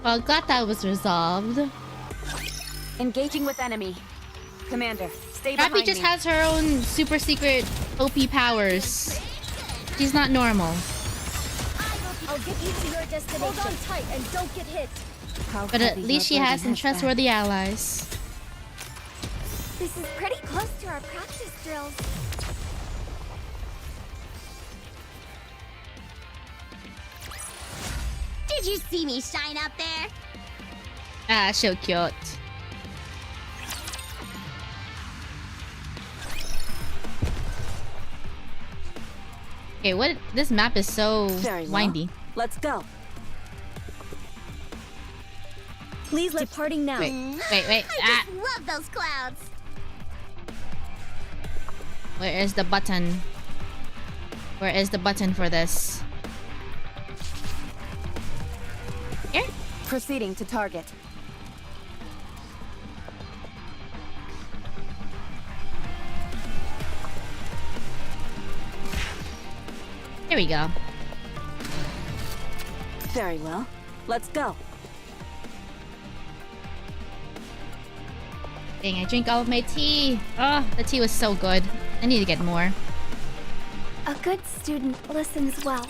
Well, glad that was resolved. Engaging with enemy. Commander, stay behind Rappy just me. has her own super secret OP powers. She's not normal. I'll get you to your destination. Hold on tight and don't get hit. But at least she has some trustworthy allies. This is pretty close to our practice drills. Did you see me shine up there? Ah, so cute. Okay, what? This map is so Very well. windy. Let's go. Please departing now. Wait. I just love those clouds. Where is the button? Where is the button for this? Here? Proceeding to target. Here we go. Very well. Let's go. Dang, I drink all of my tea. Oh, the tea was so good. I need to get more. A good student listens well.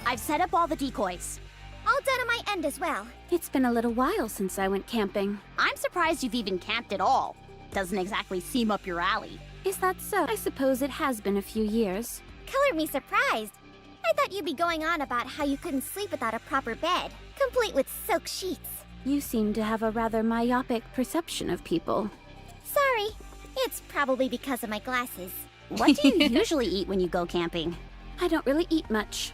I've set up all the decoys. All done on my end as well. It's been a little while since I went camping. I'm surprised you've even camped at all. Doesn't exactly seem up your alley. Is that so? I suppose it has been a few years. Color me surprised. I thought you'd be going on about how you couldn't sleep without a proper bed, complete with silk sheets. You seem to have a rather myopic perception of people. Sorry. It's probably because of my glasses. What do you usually eat when you go camping? I don't really eat much.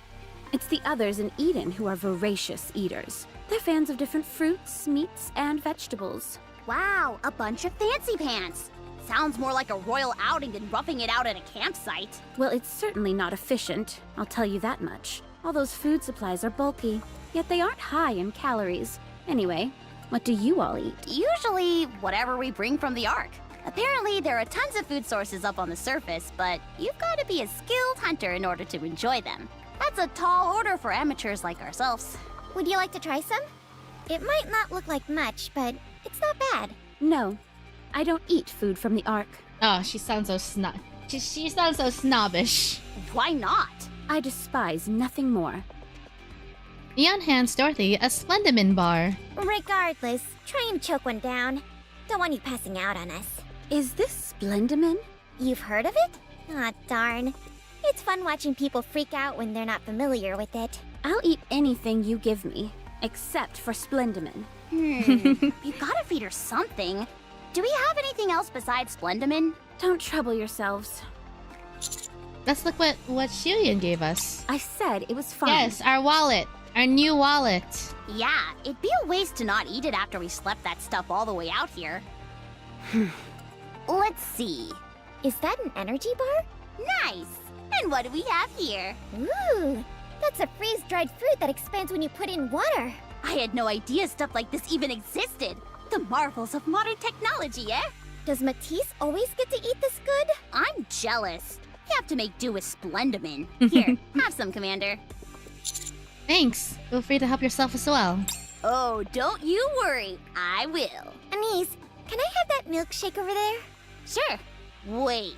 It's the others in Eden who are voracious eaters. They're fans of different fruits, meats, and vegetables. Wow, a bunch of fancy pants. Sounds more like a royal outing than roughing it out at a campsite. Well, it's certainly not efficient, I'll tell you that much. All those food supplies are bulky, yet they aren't high in calories. Anyway, what do you all eat? Usually, whatever we bring from the Ark. Apparently, there are tons of food sources up on the surface, but you've got to be a skilled hunter in order to enjoy them. That's a tall order for amateurs like ourselves. Would you like to try some? It might not look like much, but it's not bad. No, I don't eat food from the Ark. Oh, she sounds so she sounds so snobbish. Why not? I despise nothing more. Neon hands Dorothy a Splendimin bar. Regardless, try and choke one down. Don't want you passing out on us. Is this Splendimin? You've heard of it? Aw, darn. It's fun watching people freak out when they're not familiar with it. I'll eat anything you give me, except for Splendimin. You gotta feed her something. Do we have anything else besides Splendimin? Don't trouble yourselves. Let's look what Shillian gave us. I said it was fine. Yes, our wallet. Our new wallet. Yeah, it'd be a waste to not eat it after we slept that stuff all the way out here. Let's see. Is that an energy bar? Nice! And what do we have here? Ooh, that's a freeze-dried fruit that expands when you put in water. I had no idea stuff like this even existed. The marvels of modern technology, eh? Does Matisse always get to eat this good? I'm jealous. You have to make do with Splendimin. Here, have some, Commander. Thanks. Feel free to help yourself as well. Oh, don't you worry. I will. Anise, can I have that milkshake over there? Sure. Wait.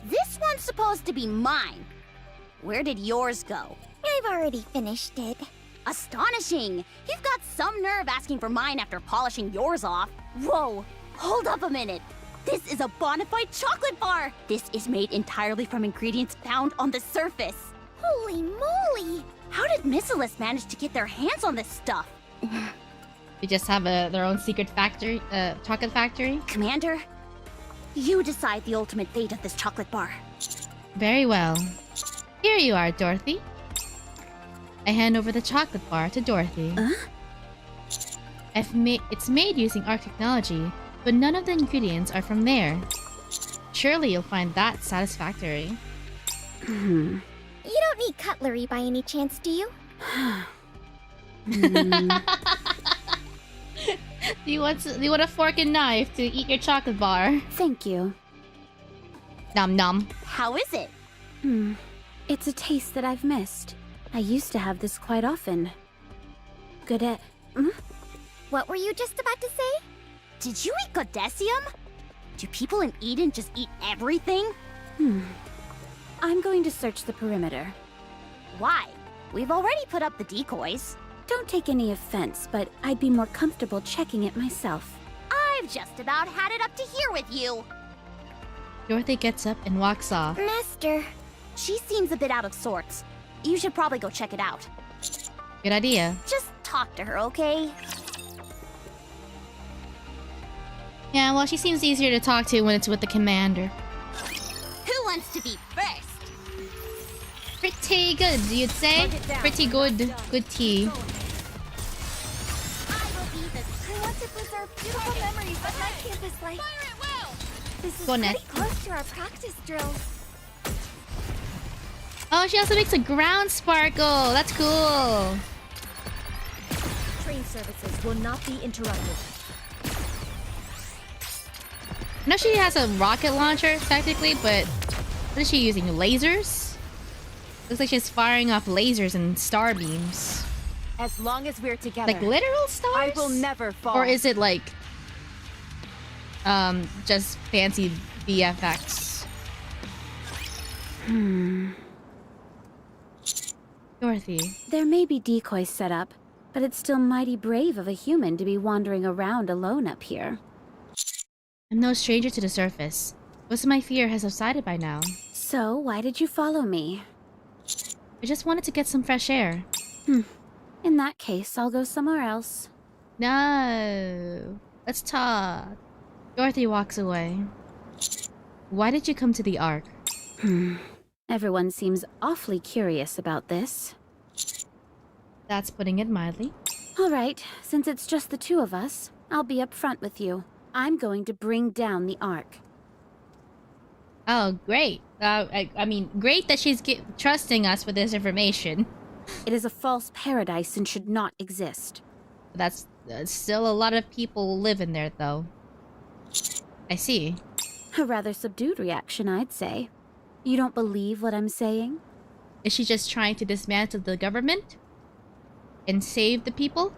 This one's supposed to be mine. Where did yours go? I've already finished it. Astonishing! You've got some nerve asking for mine after polishing yours off. Whoa! Hold up a minute. This is a bona fide chocolate bar! This is made entirely from ingredients found on the surface. Holy moly! How did Missilus manage to get their hands on this stuff? We just have their own secret factory, chocolate factory. Commander, you decide the ultimate fate of this chocolate bar. Very well. Here you are, Dorothy. I hand over the chocolate bar to Dorothy. It's made using Arc technology, but none of the ingredients are from there. Surely you'll find that satisfactory. You don't need cutlery by any chance, do you? Do you want a fork and knife to eat your chocolate bar? Thank you. Nom nom. How is it? It's a taste that I've missed. I used to have this quite often. Good at... What were you just about to say? Did you eat Godesium? Do people in Eden just eat everything? I'm going to search the perimeter. Why? We've already put up the decoys. Don't take any offense, but I'd be more comfortable checking it myself. I've just about had it up to here with you. Dorothy gets up and walks off. Master. She seems a bit out of sorts. You should probably go check it out. Good idea. Just talk to her, okay? Yeah, well, she seems easier to talk to when it's with the commander. Who wants to be first? Pretty good, you'd say? Pretty good. Good tea. I will be the... I want to preserve beautiful memories of my campus life. Fire at will! This is Go, pretty Ned. close to our practice drills. Oh, she also makes a ground sparkle. That's cool. Train services will not be interrupted. I know she has a rocket launcher, technically, but what is she using? Lasers? Looks like she's firing off lasers and star beams. As long as we're together, Like literal stars? I will never fall. Or is it like... just fancy VFX? Dorothy. There may be decoys set up, but it's still mighty brave of a human to be wandering around alone up here. I'm no stranger to the surface. Most of my fear has subsided by now. So, why did you follow me? I just wanted to get some fresh air. In that case, I'll go somewhere else. No. Let's talk. Dorothy walks away. Why did you come to the Ark? Everyone seems awfully curious about this. That's putting it mildly. All right, since it's just the two of us, I'll be upfront with you. I'm going to bring down the Ark. Oh, great. I mean, great that she's trusting us with this information. It is a false paradise and should not exist. That's still a lot of people live in there, though. I see. A rather subdued reaction, I'd say. You don't believe what I'm saying? Is she just trying to dismantle the government? And save the people?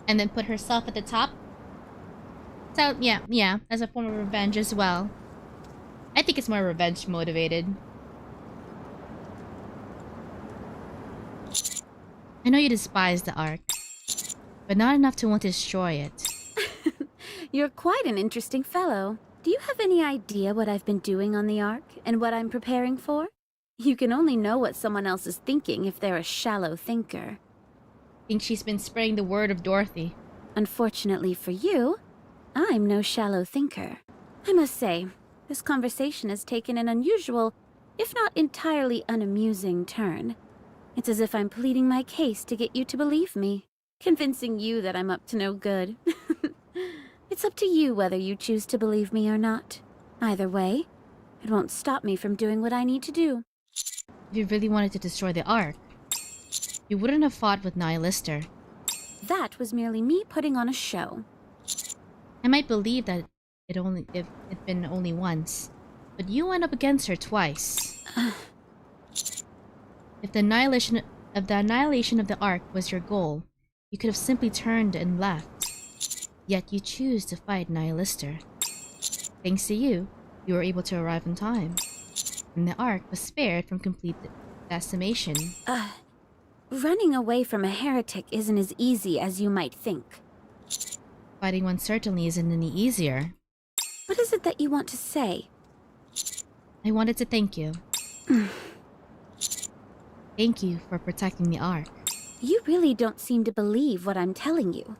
And then put herself at the top? So, yeah, as a form of revenge as well. I think it's more revenge motivated. I know you despise the Ark, but not enough to want to destroy it. You're quite an interesting fellow. Do you have any idea what I've been doing on the Ark, and what I'm preparing for? You can only know what someone else is thinking if they're a shallow thinker. Think she's been spreading the word of Dorothy. Unfortunately for you, I'm no shallow thinker. I must say, this conversation has taken an unusual, if not entirely unamusing turn. It's as if I'm pleading my case to get you to believe me, convincing you that I'm up to no good. It's up to you whether you choose to believe me or not. Either way, it won't stop me from doing what I need to do. If you really wanted to destroy the Ark, you wouldn't have fought with Nihilister. That was merely me putting on a show. I might believe that if it'd been only once, but you went up against her twice. If the annihilation of the Ark was your goal, you could have simply turned and left. Yet you choose to fight Nihilister. Thanks to you, you were able to arrive in time, and the Ark was spared from complete decimation. Running away from a heretic isn't as easy as you might think. Fighting one certainly isn't any easier. What is it that you want to say? I wanted to thank you. Thank you for protecting the Ark. You really don't seem to believe what I'm telling you.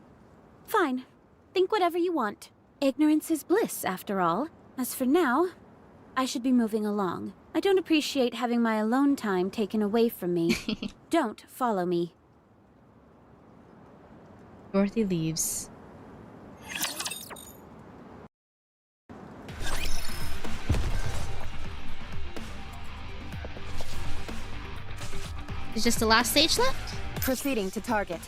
Fine. Think whatever you want. Ignorance is bliss, after all. As for now, I should be moving along. I don't appreciate having my alone time taken away from me. Don't follow me. Dorothy leaves. Is just the last stage left? Proceeding to target.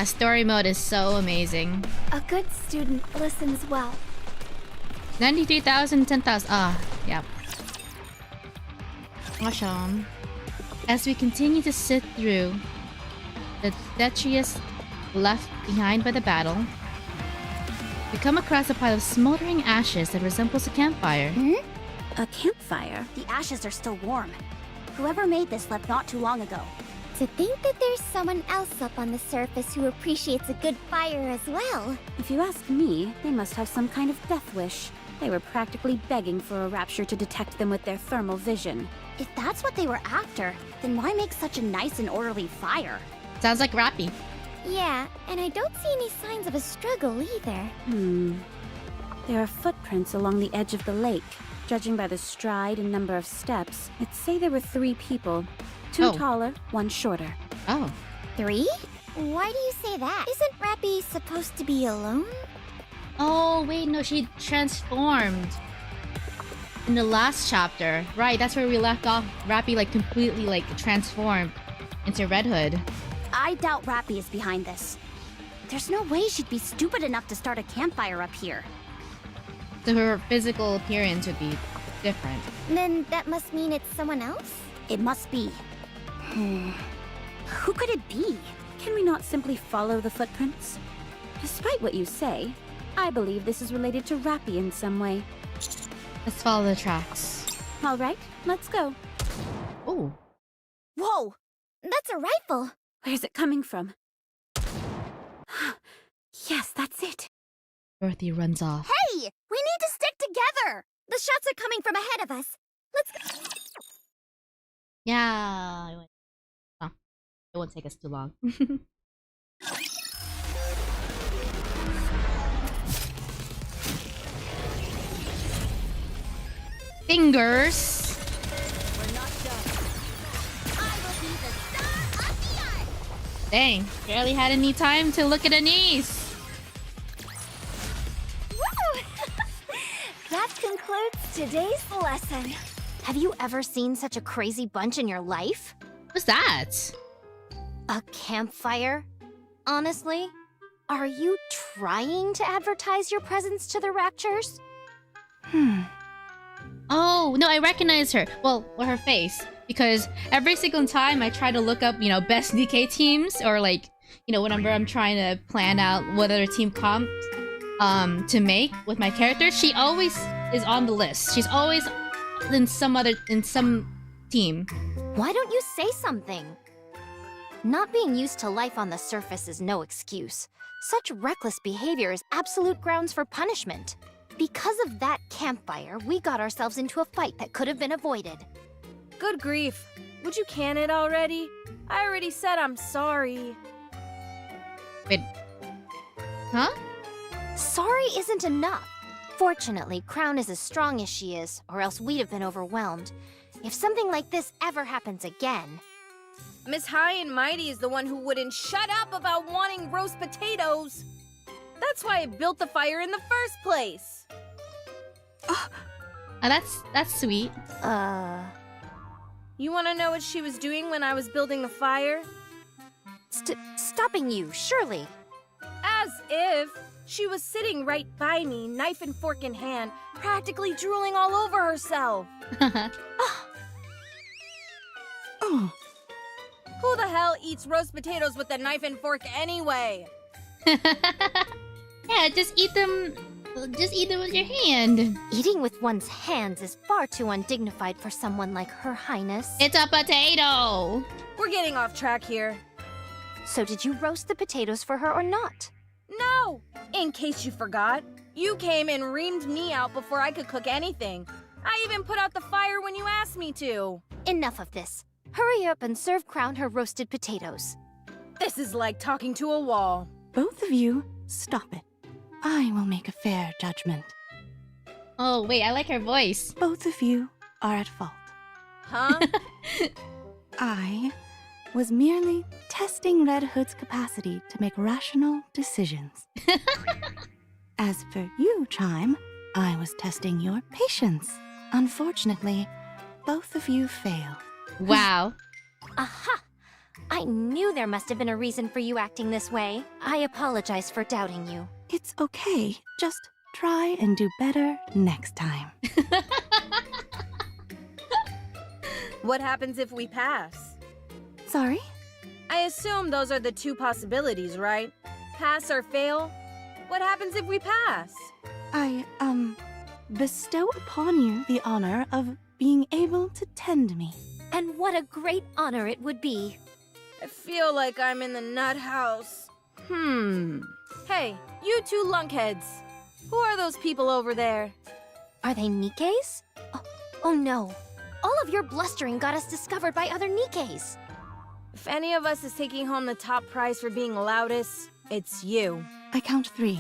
Story mode is so amazing. A good student listens well. 93,000, 10,000. Yep. Awesome. As we continue to sit through the detritus left behind by the battle, we come across a pile of smoldering ashes that resembles a campfire. A campfire? The ashes are still warm. Whoever made this left not too long ago. To think that there's someone else up on the surface who appreciates a good fire as well. If you ask me, they must have some kind of death wish. They were practically begging for a rapture to detect them with their thermal vision. If that's what they were after, then why make such a nice and orderly fire? Sounds like Rappy. Yeah, and I don't see any signs of a struggle either. There are footprints along the edge of the lake. Judging by the stride and number of steps, I'd say there were 3 people. 2 taller, 1 shorter. Oh. 3? Why do you say that? Isn't Rappy supposed to be alone? Oh, wait, no, she transformed. In the last chapter. Right, that's where we left off. Rappy, completely, transformed into Red Hood. I doubt Rappy is behind this. There's no way she'd be stupid enough to start a campfire up here. So her physical appearance would be different. Then that must mean it's someone else? It must be. Who could it be? Can we not simply follow the footprints? Despite what you say, I believe this is related to Rappy in some way. Let's follow the tracks. All right, let's go. Oh. Whoa! That's a rifle! Where's it coming from? Yes, that's it. Dorothy runs off. Hey! We need to stick together! The shots are coming from ahead of us. Let's go. Yeah. Oh, it won't take us too long. Fingers. We're not done. I will be the star of the art! Dang, barely had any time to look at Anise. Woo! That concludes today's lesson. Have you ever seen such a crazy bunch in your life? What's that? A campfire? Honestly? Are you trying to advertise your presence to the Raptures? Oh, no, I recognize her. Well, her face. Because every single time I try to look up, best Nikke teams, or like, whenever I'm trying to plan out what other team comp to make with my character, she always is on the list. She's always in some team. Why don't you say something? Not being used to life on the surface is no excuse. Such reckless behavior is absolute grounds for punishment. Because of that campfire, we got ourselves into a fight that could have been avoided. Good grief. Would you can it already? I already said I'm sorry. Wait. Huh? Sorry isn't enough. Fortunately, Crown is as strong as she is, or else we'd have been overwhelmed. If something like this ever happens again... Miss High and Mighty is the one who wouldn't shut up about wanting roast potatoes. That's why I built the fire in the first place. Oh, that's sweet. You want to know what she was doing when I was building the fire? Stopping you, surely. As if. She was sitting right by me, knife and fork in hand, practically drooling all over herself. Who the hell eats roast potatoes with a knife and fork anyway? Yeah, just eat them with your hand. Eating with one's hands is far too undignified for someone like Her Highness. It's a potato! We're getting off track here. So did you roast the potatoes for her or not? No! In case you forgot, you came and reamed me out before I could cook anything. I even put out the fire when you asked me to. Enough of this. Hurry up and serve Crown her roasted potatoes. This is like talking to a wall. Both of you, stop it. I will make a fair judgment. Oh, wait, I like her voice. Both of you are at fault. Huh? I was merely testing Red Hood's capacity to make rational decisions. As for you, Chime, I was testing your patience. Unfortunately, both of you failed. Wow. Aha! I knew there must have been a reason for you acting this way. I apologize for doubting you. It's okay. Just try and do better next time. What happens if we pass? Sorry? I assume those are the two possibilities, right? Pass or fail? What happens if we pass? I, bestow upon you the honor of being able to tend me. And what a great honor it would be. I feel like I'm in the nut house. Hey, you two lunkheads. Who are those people over there? Are they Nikkes? Oh no. All of your blustering got us discovered by other Nikkes. If any of us is taking home the top prize for being loudest, it's you. I count 3.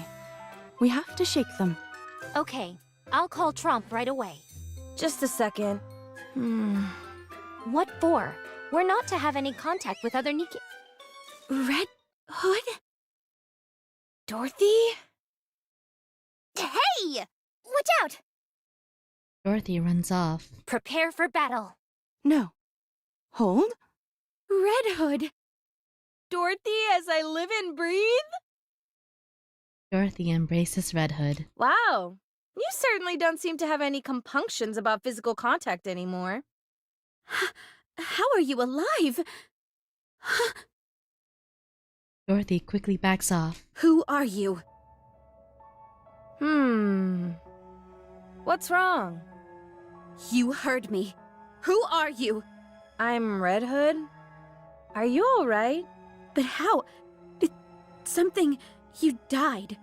We have to shake them. Okay, I'll call Trump right away. Just a second. What for? We're not to have any contact with other Nikke... Red Hood? Dorothy? Hey! Watch out! Dorothy runs off. Prepare for battle. No. Hold. Red Hood! Dorothy as I live and breathe? Dorothy embraces Red Hood. Wow. You certainly don't seem to have any compunctions about physical contact anymore. How are you alive? Dorothy quickly backs off. Who are you? What's wrong? You heard me. Who are you? I'm Red Hood. Are you alright? But how? Something... You died.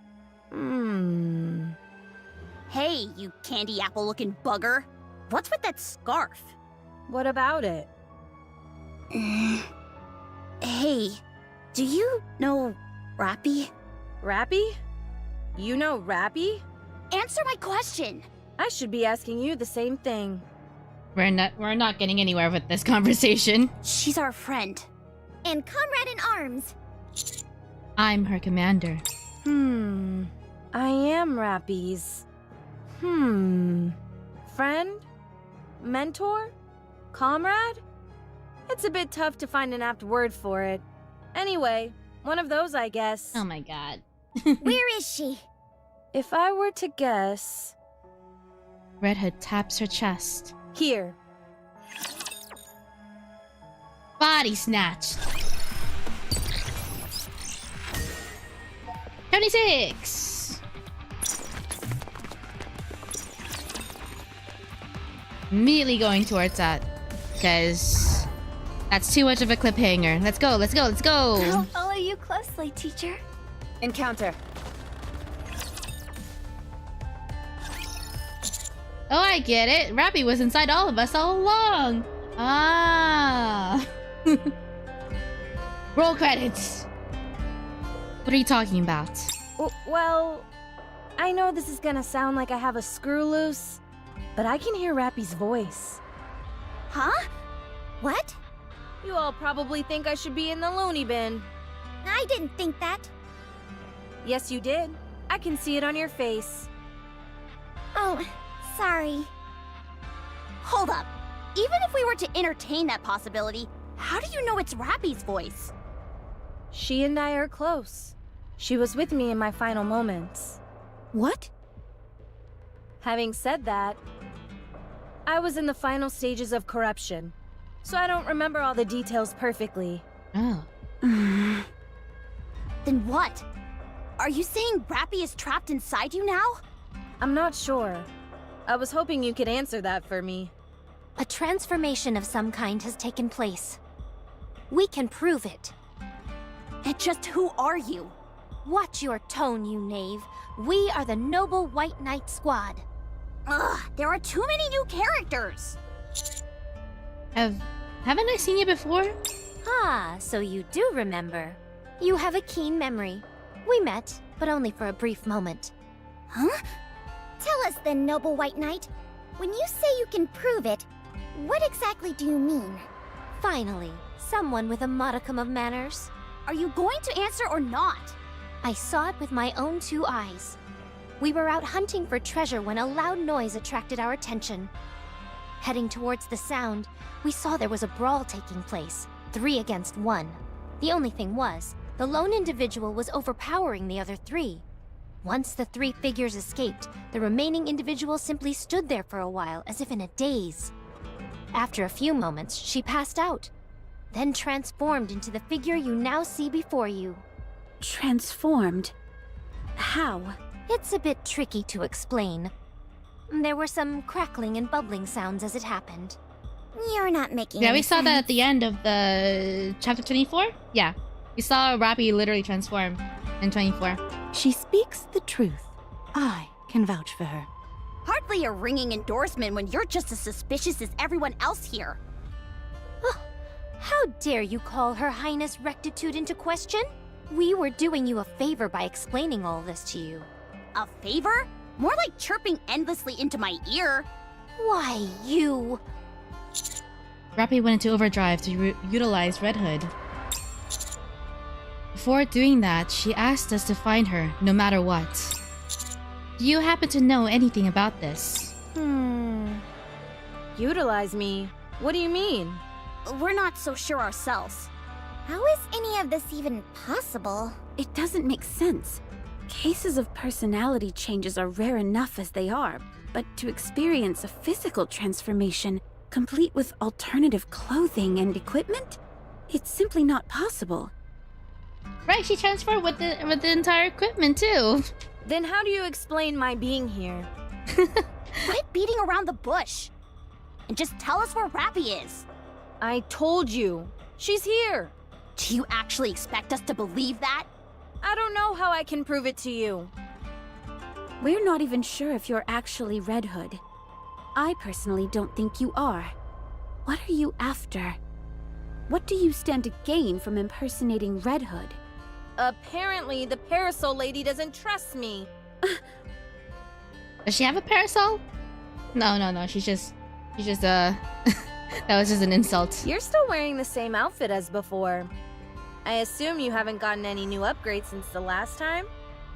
Hey, you candy apple-looking bugger. What's with that scarf? What about it? Hey, do you know Rappy? Rappy? You know Rappy? Answer my question! I should be asking you the same thing. We're not getting anywhere with this conversation. She's our friend. And comrade in arms. I'm her commander. I am Rappy's. Friend? Mentor? Comrade? It's a bit tough to find an apt word for it. Anyway, one of those, I guess. Oh my god. Where is she? If I were to guess... Red Hood taps her chest. Here. Body snatched. 76. Immediately going towards that, because that's too much of a cliffhanger. Let's go, let's go, let's go. I'll follow you closely, teacher. Encounter. Oh, I get it. Rappy was inside all of us all along. Ah. Roll credits. What are you talking about? Well, I know this is gonna sound like I have a screw loose, but I can hear Rappy's voice. Huh? What? You all probably think I should be in the loony bin. I didn't think that. Yes, you did. I can see it on your face. Oh, sorry. Hold up. Even if we were to entertain that possibility, how do you know it's Rappy's voice? She and I are close. She was with me in my final moments. What? Having said that, I was in the final stages of corruption, so I don't remember all the details perfectly. Oh. Then what? Are you saying Rappy is trapped inside you now? I'm not sure. I was hoping you could answer that for me. A transformation of some kind has taken place. We can prove it. And just who are you? Watch your tone, you knave. We are the Noble White Knight Squad. Ugh, there are too many new characters. Haven't I seen you before? Ah, so you do remember. You have a keen memory. We met, but only for a brief moment. Huh? Tell us then, Noble White Knight. When you say you can prove it, what exactly do you mean? Finally, someone with a modicum of manners. Are you going to answer or not? I saw it with my own 2 eyes. We were out hunting for treasure when a loud noise attracted our attention. Heading towards the sound, we saw there was a brawl taking place, 3 against 1. The only thing was, the lone individual was overpowering the other 3. Once the 3 figures escaped, the remaining individual simply stood there for a while, as if in a daze. After a few moments, she passed out, then transformed into the figure you now see before you. Transformed? How? It's a bit tricky to explain. There were some crackling and bubbling sounds as it happened. You're not making Yeah, we saw that at the end of the chapter 24? Yeah. We saw Rappy literally transform in 24. She speaks the truth. I can vouch for her. Hardly a ringing endorsement when you're just as suspicious as everyone else here. How dare you call Her Highness Rectitude into question? We were doing you a favor by explaining all this to you. A favor? More like chirping endlessly into my ear. Why, you... Rappy went into overdrive to utilize Red Hood. Before doing that, she asked us to find her, no matter what. Do you happen to know anything about this? Utilize me? What do you mean? We're not so sure ourselves. How is any of this even possible? It doesn't make sense. Cases of personality changes are rare enough as they are, but to experience a physical transformation, complete with alternative clothing and equipment? It's simply not possible. Right, she transformed with the entire equipment too. Then how do you explain my being here? Quit beating around the bush. And just tell us where Rappy is. I told you. She's here. Do you actually expect us to believe that? I don't know how I can prove it to you. We're not even sure if you're actually Red Hood. I personally don't think you are. What are you after? What do you stand to gain from impersonating Red Hood? Apparently, the parasol lady doesn't trust me. Does she have a parasol? No. She's just that was just an insult. You're still wearing the same outfit as before. I assume you haven't gotten any new upgrades since the last time?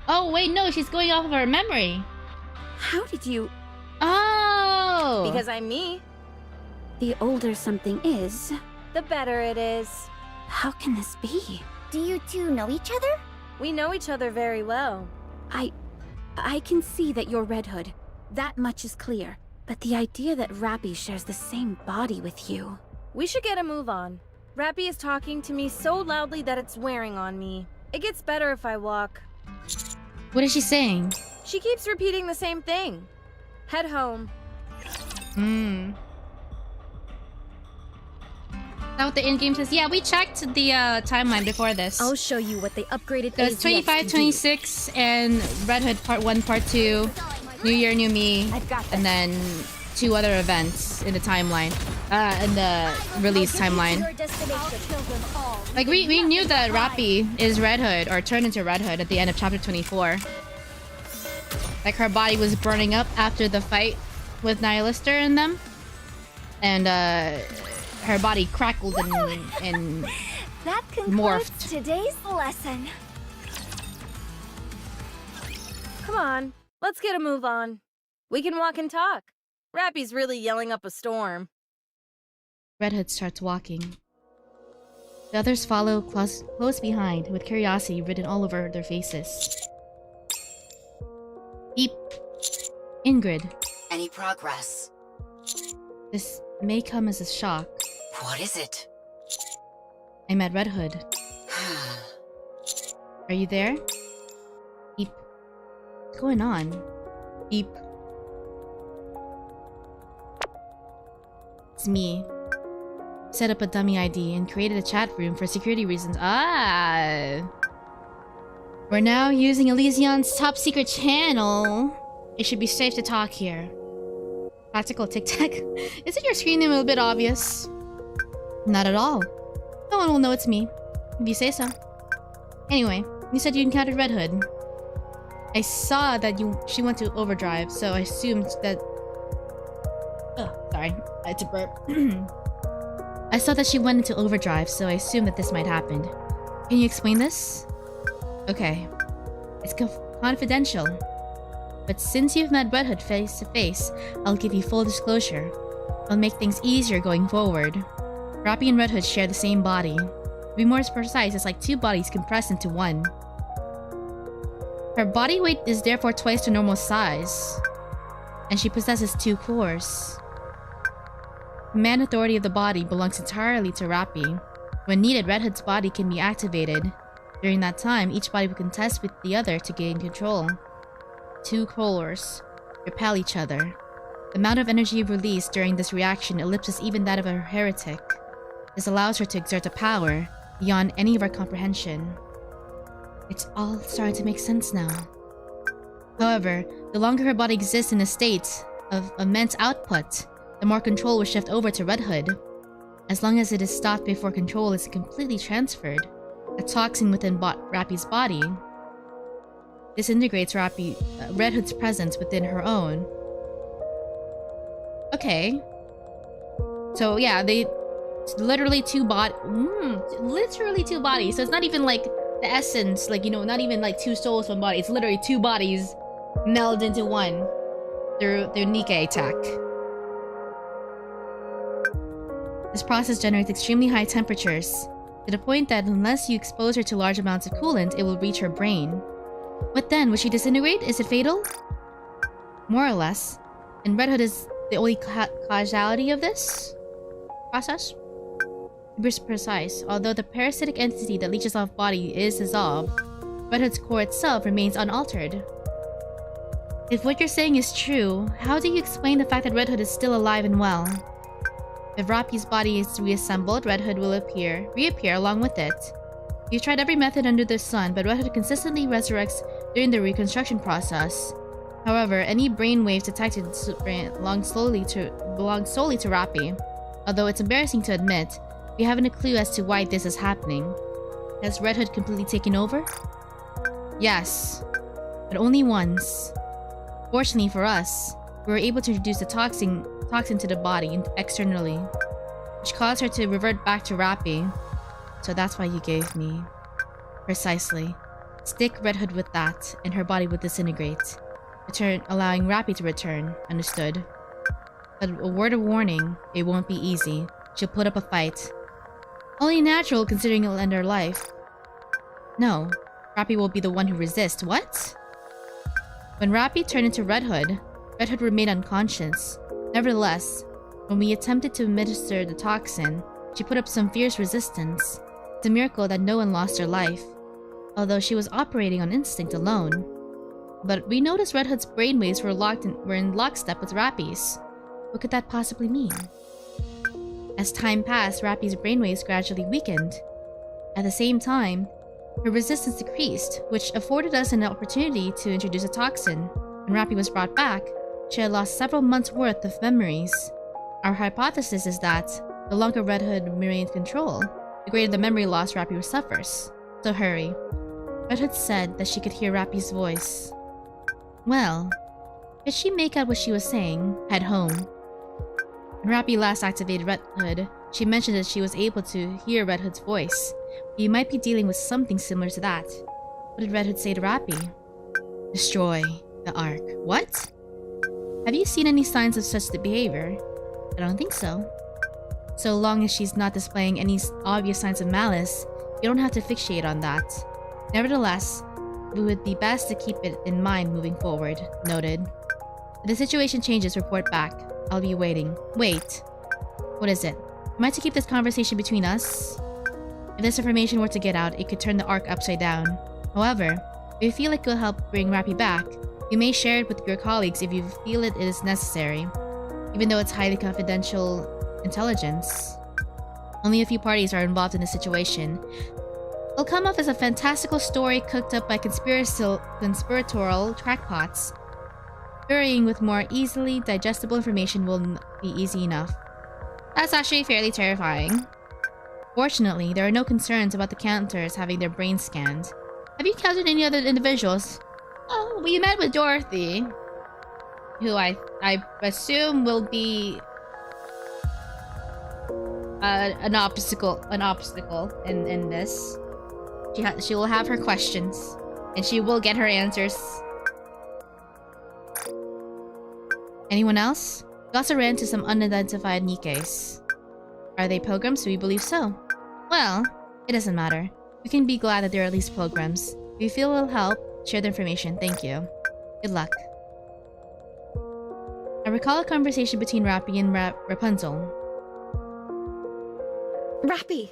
Oh, wait, no, she's going off of her memory. How did you... Oh! Because I'm me. The older something is, The better it is. how can this be? Do you two know each other? We know each other very well. I can see that you're Red Hood. That much is clear. But the idea that Rappy shares the same body with you... We should get a move on. Rappy is talking to me so loudly that it's wearing on me. It gets better if I walk. What is she saying? She keeps repeating the same thing. Head home. Is that what the in-game says? Yeah, we checked the timeline before this. I'll show you what they upgraded. So it's 25, 26, and Red Hood Part 1, Part 2, New Year, New Me, and then 2 other events in the timeline. In the release timeline. Like, we knew that Rappy is Red Hood, or turned into Red Hood at the end of Chapter 24. Like, her body was burning up after the fight with Nihilister and them. And, her body crackled and That morphed. Today's lesson. Come on, let's get a move on. We can walk and talk. Rappy's really yelling up a storm. Red Hood starts walking. The others follow close behind, with curiosity written all over their faces. Beep. Ingrid. Any progress? This may come as a shock. What is it? I'm at Red Hood. Are you there? Beep. What's going on? Beep. It's me. Set up a dummy ID and created a chat room for security reasons. Ah! We're now using Elysion's top secret channel. It should be safe to talk here. Practical tic-tac. Isn't your screen name a little bit obvious? Not at all. No one will know it's me, if you say so. Anyway, you said you encountered Red Hood. I saw that she went to overdrive, so I assumed that... Oh, sorry. I had to burp. I saw that she went into overdrive, so I assumed that this might happen. Can you explain this? Okay. It's confidential. But since you've met Red Hood face to face, I'll give you full disclosure. I'll make things easier going forward. Rappy and Red Hood share the same body. To be more precise, it's like 2 bodies compressed into one. Her body weight is therefore twice the normal size. And she possesses 2 cores. Command authority of the body belongs entirely to Rappy. When needed, Red Hood's body can be activated. During that time, each body will contest with the other to gain control. 2 cores repel each other. The amount of energy released during this reaction eclipses even that of a heretic. This allows her to exert a power beyond any of our comprehension. It's all starting to make sense now. However, the longer her body exists in a state of immense output, the more control will shift over to Red Hood. As long as it is stopped before control is completely transferred, a toxin within Rappy's body disintegrates Red Hood's presence within her own. Okay. So yeah, literally 2 bodies. So it's not even like the essence, like, you know, not even like 2 souls from body. It's literally 2 bodies melded into one through Nikke attack. This process generates extremely high temperatures, to the point that unless you expose her to large amounts of coolant, it will reach her brain. What then? Would she disintegrate? Is it fatal? More or less. And Red Hood is the only causality of this process? To be precise, although the parasitic entity that leeches off body is dissolved, Red Hood's core itself remains unaltered. If what you're saying is true, how do you explain the fact that Red Hood is still alive and well? If Rappy's body is reassembled, Red Hood will reappear along with it. You've tried every method under the sun, but Red Hood consistently resurrects during the reconstruction process. However, any brainwaves detected belong solely to Rappy. Although it's embarrassing to admit, we haven't a clue as to why this is happening. Has Red Hood completely taken over? Yes, but only once. Fortunately for us, we were able to introduce the toxin to the body externally, which caused her to revert back to Rappy. So that's why you gave me. Precisely. Stick Red Hood with that, and her body would disintegrate. Allowing Rappy to return. Understood. But a word of warning, it won't be easy. She'll put up a fight. Only natural considering it'll end her life. No, Rappy will be the one who resists. What? When Rappy turned into Red Hood remained unconscious. Nevertheless, when we attempted to administer the toxin, she put up some fierce resistance. It's a miracle that no one lost their life, although she was operating on instinct alone. But we noticed Red Hood's brainwaves were in lockstep with Rappy's. What could that possibly mean? As time passed, Rappy's brainwaves gradually weakened. At the same time, her resistance decreased, which afforded us an opportunity to introduce a toxin. When Rappy was brought back, she had lost several months' worth of memories. Our hypothesis is that the longer Red Hood remained in control, the greater the memory loss Rappy suffers. So hurry. Red Hood said that she could hear Rappy's voice. Well, could she make out what she was saying? Head home. When Rappy last activated Red Hood, she mentioned that she was able to hear Red Hood's voice. You might be dealing with something similar to that. What did Red Hood say to Rappy? Destroy the Ark. What? Have you seen any signs of such behavior? I don't think so. So long as she's not displaying any obvious signs of malice, you don't have to fixate on that. Nevertheless, it would be best to keep it in mind moving forward. Noted. If the situation changes, report back. I'll be waiting. Wait. What is it? Am I to keep this conversation between us? If this information were to get out, it could turn the Ark upside down. However, if you feel it will help bring Rappy back, you may share it with your colleagues if you feel it is necessary, even though it's highly confidential intelligence. Only a few parties are involved in the situation. It'll come off as a fantastical story cooked up by conspiratorial crackpots. Burying with more easily digestible information will be easy enough. That's actually fairly terrifying. Fortunately, there are no concerns about the counters having their brains scanned. Have you counted any other individuals? Oh, we met with Dorothy, who I assume will be an obstacle in this. She will have her questions, and she will get her answers. Anyone else? We also ran into some unidentified Nikkes. Are they pilgrims? We believe so. Well, it doesn't matter. We can be glad that they're at least pilgrims. If you feel it'll help, share the information. Thank you. Good luck. I recall a conversation between Rappy and Rapunzel. Rappy,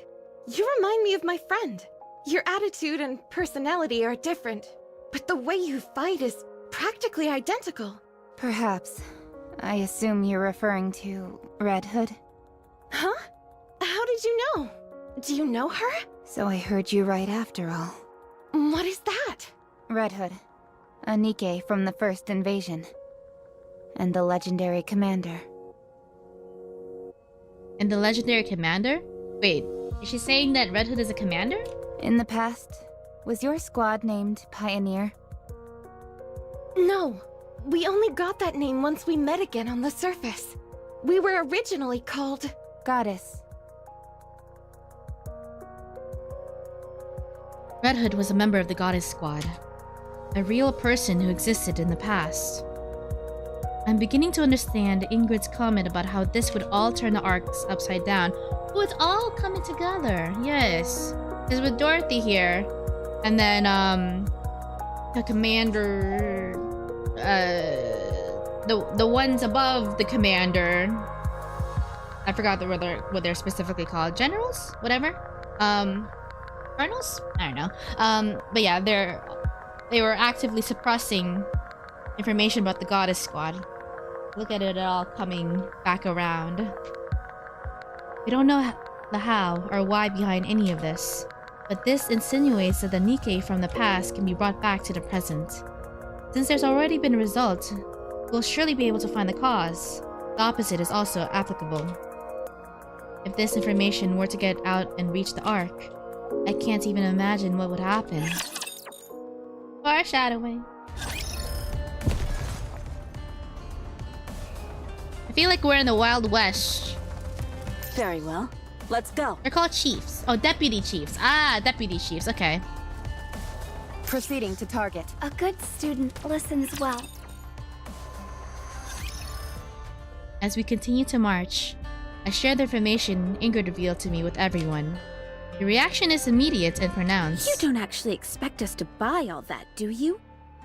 you remind me of my friend. Your attitude and personality are different, but the way you fight is practically identical. Perhaps. I assume you're referring to Red Hood? Huh? How did you know? Do you know her? So I heard you right after all. What is that? Red Hood. A Nikke from the first invasion. And the legendary commander. And the legendary commander? Wait, is she saying that Red Hood is a commander? In the past, was your squad named Pioneer? No. We only got that name once we met again on the surface. We were originally called... Goddess. Red Hood was a member of the Goddess Squad. A real person who existed in the past. I'm beginning to understand Ingrid's comment about how this would all turn the arcs upside down. Oh, it's all coming together. Yes. Because with Dorothy here, and then, the commander... the ones above the commander, I forgot what they're specifically called. Generals? Whatever? Colonels? I don't know. But yeah, they were actively suppressing information about the Goddess Squad. Look at it all coming back around. We don't know the how or why behind any of this, but this insinuates that the Nikke from the past can be brought back to the present. Since there's already been a result, we'll surely be able to find the cause. The opposite is also applicable. If this information were to get out and reach the Ark, I can't even imagine what would happen. Foreshadowing. I feel like we're in the Wild West. Very well. Let's go. They're called chiefs. Oh, deputy chiefs. Ah, deputy chiefs. Okay. Proceeding to target. A good student listens well. As we continue to march, I share the information Ingrid revealed to me with everyone. The reaction is immediate and pronounced. You don't actually expect us to buy all that, do you?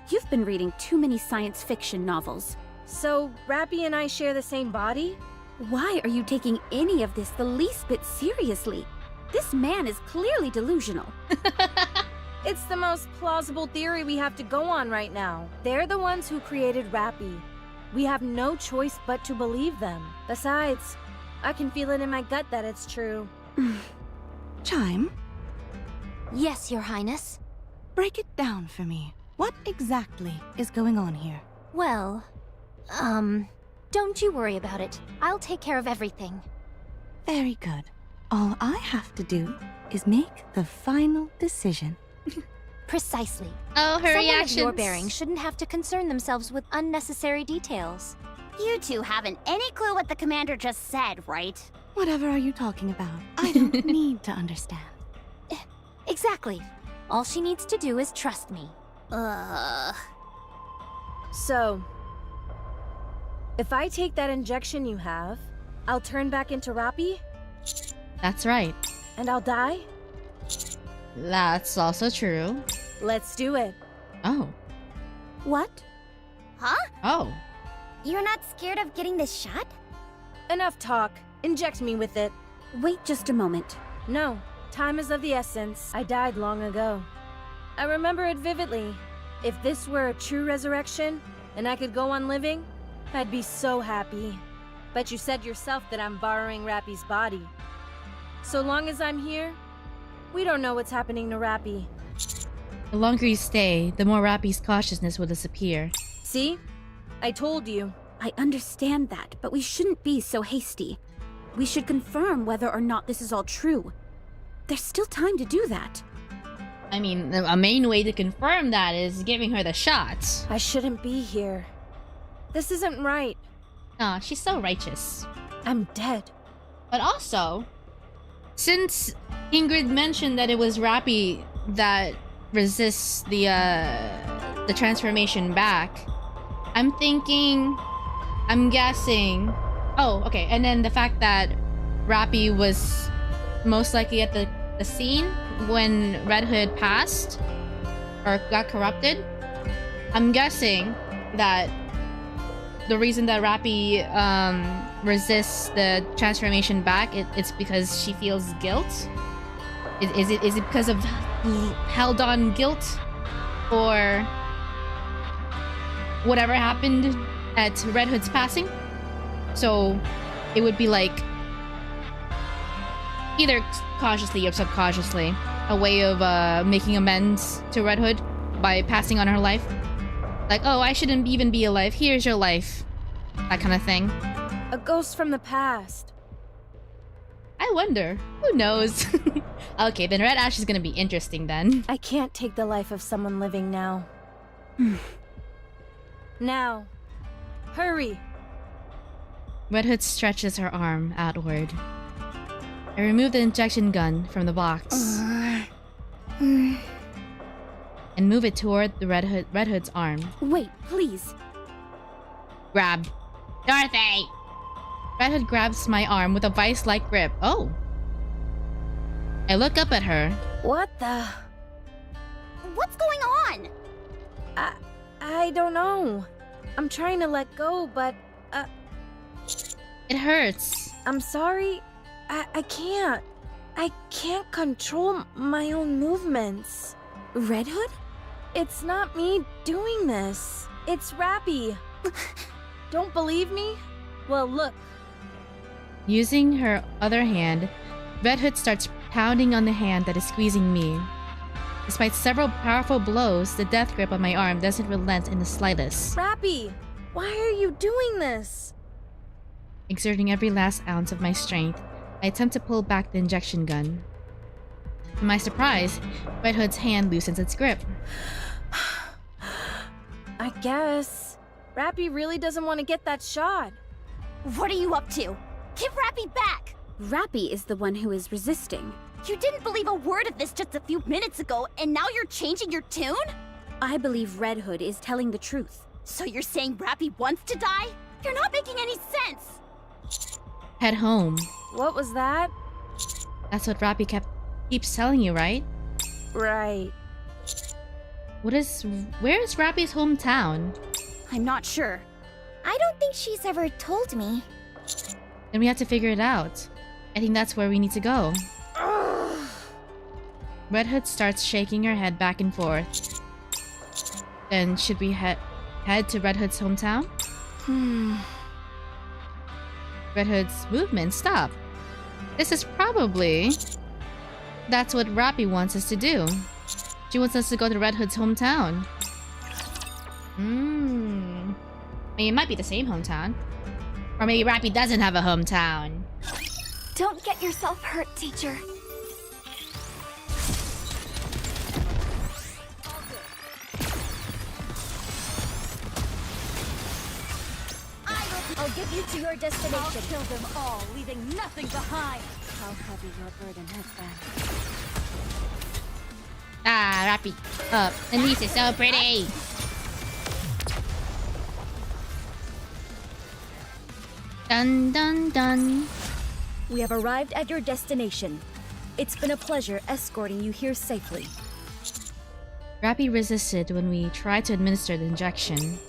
You've been reading too many science fiction novels. So, Rappy and I share the same body? Why are you taking any of this the least bit seriously? This man is clearly delusional. It's the most plausible theory we have to go on right now. They're the ones who created Rappy. We have no choice but to believe them. Besides, I can feel it in my gut that it's true. Chime, Yes, Your Highness. break it down for me. What exactly is going on here? Well, don't you worry about it. I'll take care of everything. Very good. All I have to do is make the final decision. Precisely. Oh, her Someone reactions. of your bearing shouldn't have to concern themselves with unnecessary details. You two haven't any clue what the commander just said, right? Whatever are you talking about? I don't need to understand. Exactly. All she needs to do is trust me. So, if I take that injection you have, I'll turn back into Rappy? That's right. And I'll die? That's also true. Let's do it. Oh. What? Huh? Oh. You're not scared of getting this shot? Enough talk. Inject me with it. Wait just a moment. No, time is of the essence. I died long ago. I remember it vividly. If this were a true resurrection, and I could go on living, I'd be so happy. But you said yourself that I'm borrowing Rappy's body. So long as I'm here, we don't know what's happening to Rappy. The longer you stay, the more Rappy's cautiousness will disappear. See? I told you. I understand that, but we shouldn't be so hasty. We should confirm whether or not this is all true. There's still time to do that. I mean, a main way to confirm that is giving her the shots. I shouldn't be here. This isn't right. Aw, she's so righteous. I'm dead. But also, since Ingrid mentioned that it was Rappy that resists the transformation back, I'm guessing... Oh, okay, and then the fact that Rappy was most likely at the scene when Red Hood passed or got corrupted. I'm guessing that the reason that Rappy resists the transformation back, it's because she feels guilt. Is it because of held on guilt or whatever happened at Red Hood's passing? So it would be like either consciously or subconsciously a way of making amends to Red Hood by passing on her life. Like, oh, I shouldn't even be alive. Here's your life. That kind of thing. A ghost from the past. I wonder. Who knows? Okay, then Red Ash is gonna be interesting then. I can't take the life of someone living now. Now. Hurry. Red Hood stretches her arm outward. I remove the injection gun from the box. And move it toward the Red Hood's arm. Wait, please. Grab. Dorothy! Red Hood grabs my arm with a vice-like grip. Oh. I look up at her. What the... What's going on? I don't know. I'm trying to let go, but... It hurts. I'm sorry. I can't. I can't control my own movements. Red Hood? It's not me doing this. It's Rappy. Don't believe me? Well, look. Using her other hand, Red Hood starts pounding on the hand that is squeezing me. Despite several powerful blows, the death grip on my arm doesn't relent in the slightest. Rappy, why are you doing this? Exerting every last ounce of my strength, I attempt to pull back the injection gun. To my surprise, Red Hood's hand loosens its grip. I guess. Rappy really doesn't want to get that shot. What are you up to? Give Rappy back! Rappy is the one who is resisting. You didn't believe a word of this just a few minutes ago, and now you're changing your tune? I believe Red Hood is telling the truth. So you're saying Rappy wants to die? You're not making any sense! Head home. What was that? That's what Rappy kept keeps telling you, right? Right. Where is Rappy's hometown? I'm not sure. I don't think she's ever told me. Then we have to figure it out. I think that's where we need to go. Red Hood starts shaking her head back and forth. Then should we head to Red Hood's hometown? Red Hood's movement stop. This is probably... That's what Rappy wants us to do. She wants us to go to Red Hood's hometown. I mean, it might be the same hometown. Or maybe Rappy doesn't have a hometown. Don't get yourself hurt, teacher. I'll get you to your destination. I'll kill them all, leaving nothing behind. How heavy your burden has been. Ah, Rappy. Oh, Elise is so pretty. Dun dun dun. We have arrived at your destination. It's been a pleasure escorting you here safely. Rappy resisted when we tried to administer the injection.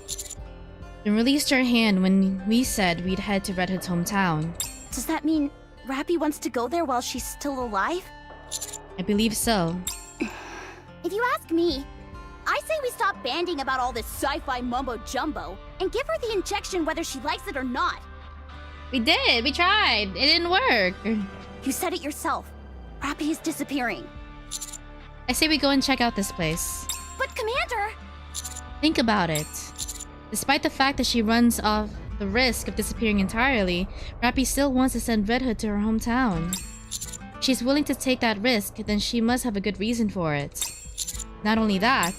Then released her hand when we said we'd head to Red Hood's hometown. Does that mean Rappy wants to go there while she's still alive? I believe so. If you ask me, I say we stop banding about all this sci-fi mumbo-jumbo and give her the injection whether she likes it or not. We did! We tried! It didn't work! You said it yourself. Rappy is disappearing. I say we go and check out this place. But Commander! Think about it. Despite the fact that she runs off the risk of disappearing entirely, Rappy still wants to send Red Hood to her hometown. If she's willing to take that risk, then she must have a good reason for it. Not only that,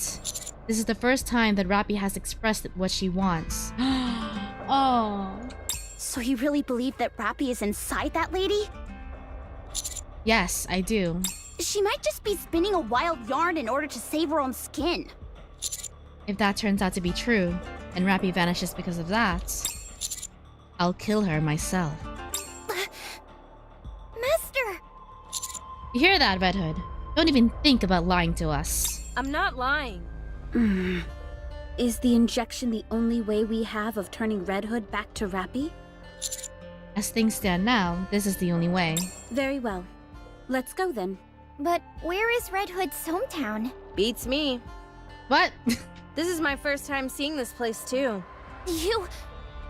this is the first time that Rappy has expressed what she wants. Oh. So you really believe that Rappy is inside that lady? Yes, I do. She might just be spinning a wild yarn in order to save her own skin. If that turns out to be true, and Rappy vanishes because of that, I'll kill her myself. Master! You hear that, Red Hood? Don't even think about lying to us. I'm not lying. Is the injection the only way we have of turning Red Hood back to Rappy? As things stand now, this is the only way. Very well. Let's go then. But where is Red Hood's hometown? Beats me. What? This is my first time seeing this place too. You...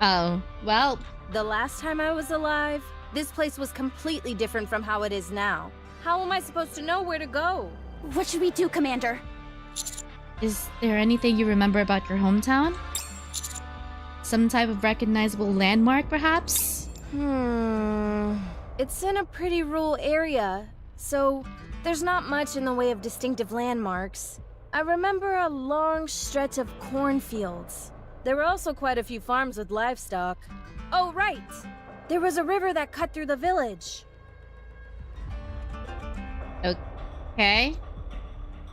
Oh, well... The last time I was alive, this place was completely different from how it is now. How am I supposed to know where to go? What should we do, Commander? Is there anything you remember about your hometown? Some type of recognizable landmark, perhaps? It's in a pretty rural area, so there's not much in the way of distinctive landmarks. I remember a long stretch of cornfields. There were also quite a few farms with livestock. Oh, right! There was a river that cut through the village. Okay.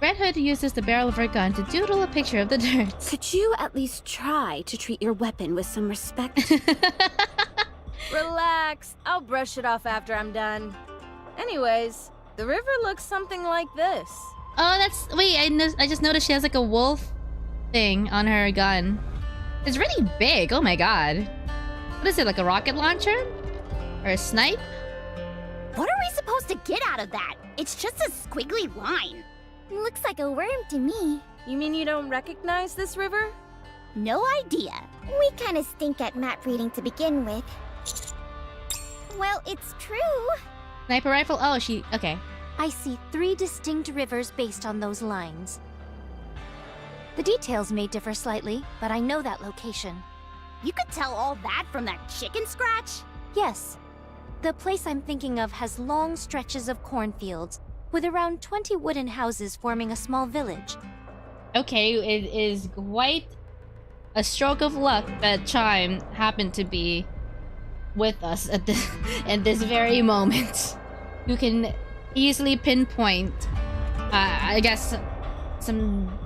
Red Hood uses the barrel of her gun to doodle a picture of the dirt. Could you at least try to treat your weapon with some respect? Relax, I'll brush it off after I'm done. Anyways, the river looks something like this. Oh, that's... Wait, I just noticed she has like a wolf thing on her gun. It's really big, oh my god. What is it, like a rocket launcher? Or a snipe? What are we supposed to get out of that? It's just a squiggly line. Looks like a worm to me. You mean you don't recognize this river? No idea. We kinda stink at map reading to begin with. Well, it's true. Sniper rifle? Oh, she... Okay. I see 3 distinct rivers based on those lines. The details may differ slightly, but I know that location. You could tell all that from that chicken scratch? Yes. The place I'm thinking of has long stretches of cornfields, with around 20 wooden houses forming a small village. Okay, it is quite a stroke of luck that Chime happened to be with us at this very moment. You can easily pinpoint, I guess, some...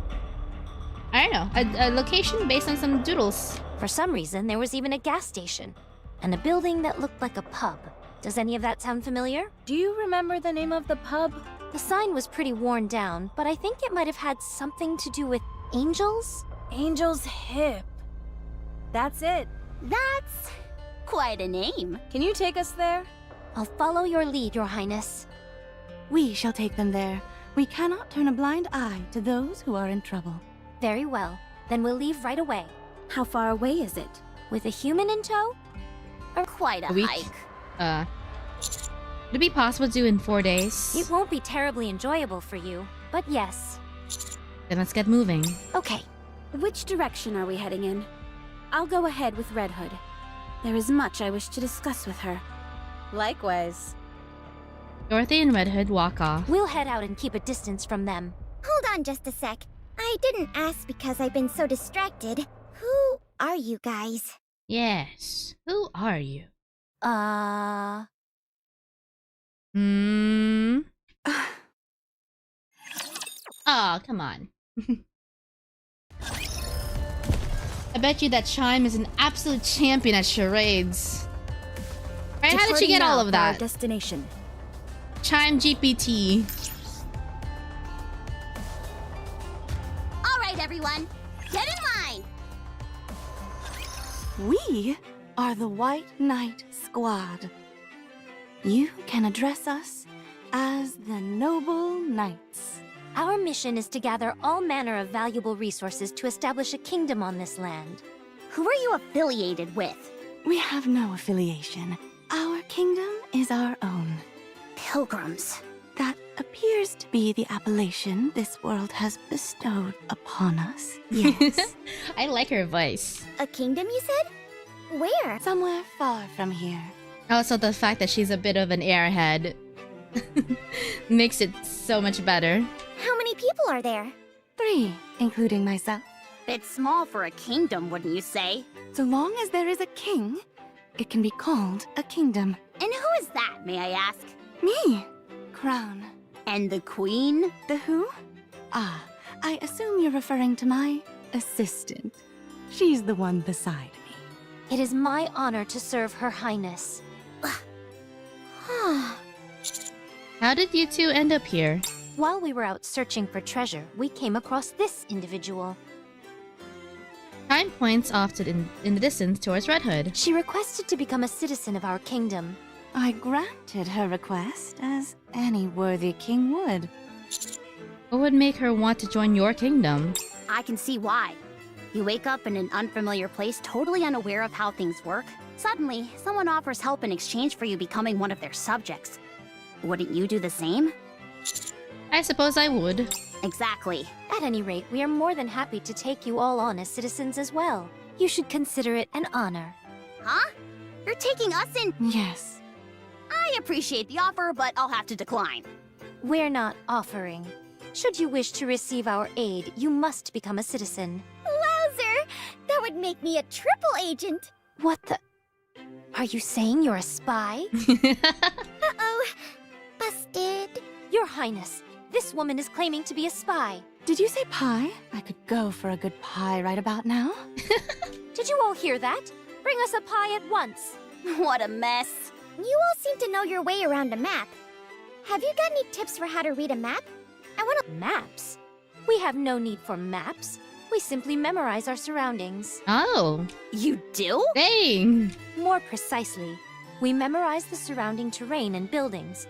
I don't know, a location based on some doodles. For some reason, there was even a gas station, and a building that looked like a pub. Does any of that sound familiar? Do you remember the name of the pub? The sign was pretty worn down, but I think it might have had something to do with angels? Angel's Hip. That's it. That's quite a name. Can you take us there? I'll follow your lead, Your Highness. We shall take them there. We cannot turn a blind eye to those who are in trouble. Very well. Then we'll leave right away. How far away is it? With a human in tow? Or quite a week? hike. Would it be possible to do in 4 days? It won't be terribly enjoyable for you, but yes. Then let's get moving. Okay. Which direction are we heading in? I'll go ahead with Red Hood. There is much I wish to discuss with her. Likewise. Dorothy and Red Hood walk off. We'll head out and keep a distance from them. Hold on just a sec. I didn't ask because I've been so distracted. Who are you guys? Yes. Who are you? Oh, come on. I bet you that Chime is an absolute champion at charades. Right? How did she get all of that? Destination. Chime GPT. All right, everyone. Get in line. We are the White Knight Squad. You can address us as the Noble Knights. Our mission is to gather all manner of valuable resources to establish a kingdom on this land. Who are you affiliated with? We have no affiliation. Our kingdom is our own. Pilgrims. That appears to be the appellation this world has bestowed upon us. Yes. I like her voice. A kingdom, you said? Where? Somewhere far from here. Also, the fact that she's a bit of an airhead makes it so much better. How many people are there? 3, including myself. Bit small for a kingdom, wouldn't you say? So long as there is a king, it can be called a kingdom. And who is that, may I ask? Me. Crown. And the queen? The who? Ah, I assume you're referring to my assistant. She's the one beside me. It is my honor to serve Her Highness. How did you two end up here? While we were out searching for treasure, we came across this individual. Chime points off to in the distance towards Red Hood. She requested to become a citizen of our kingdom. I granted her request, as any worthy king would. What would make her want to join your kingdom? I can see why. You wake up in an unfamiliar place, totally unaware of how things work. Suddenly, someone offers help in exchange for you becoming one of their subjects. Wouldn't you do the same? I suppose I would. Exactly. At any rate, we are more than happy to take you all on as citizens as well. You should consider it an honor. Huh? You're taking us in? Yes. I appreciate the offer, but I'll have to decline. We're not offering. Should you wish to receive our aid, you must become a citizen. Wowzer! That would make me a triple agent! What the... Are you saying you're a spy? Uh-oh. Busted. Your Highness, this woman is claiming to be a spy. Did you say pie? I could go for a good pie right about now. Did you all hear that? Bring us a pie at once. What a mess. You all seem to know your way around a map. Have you got any tips for how to read a map? I want to... Maps? We have no need for maps. We simply memorize our surroundings. Oh. You do? Dang. More precisely, we memorize the surrounding terrain and buildings.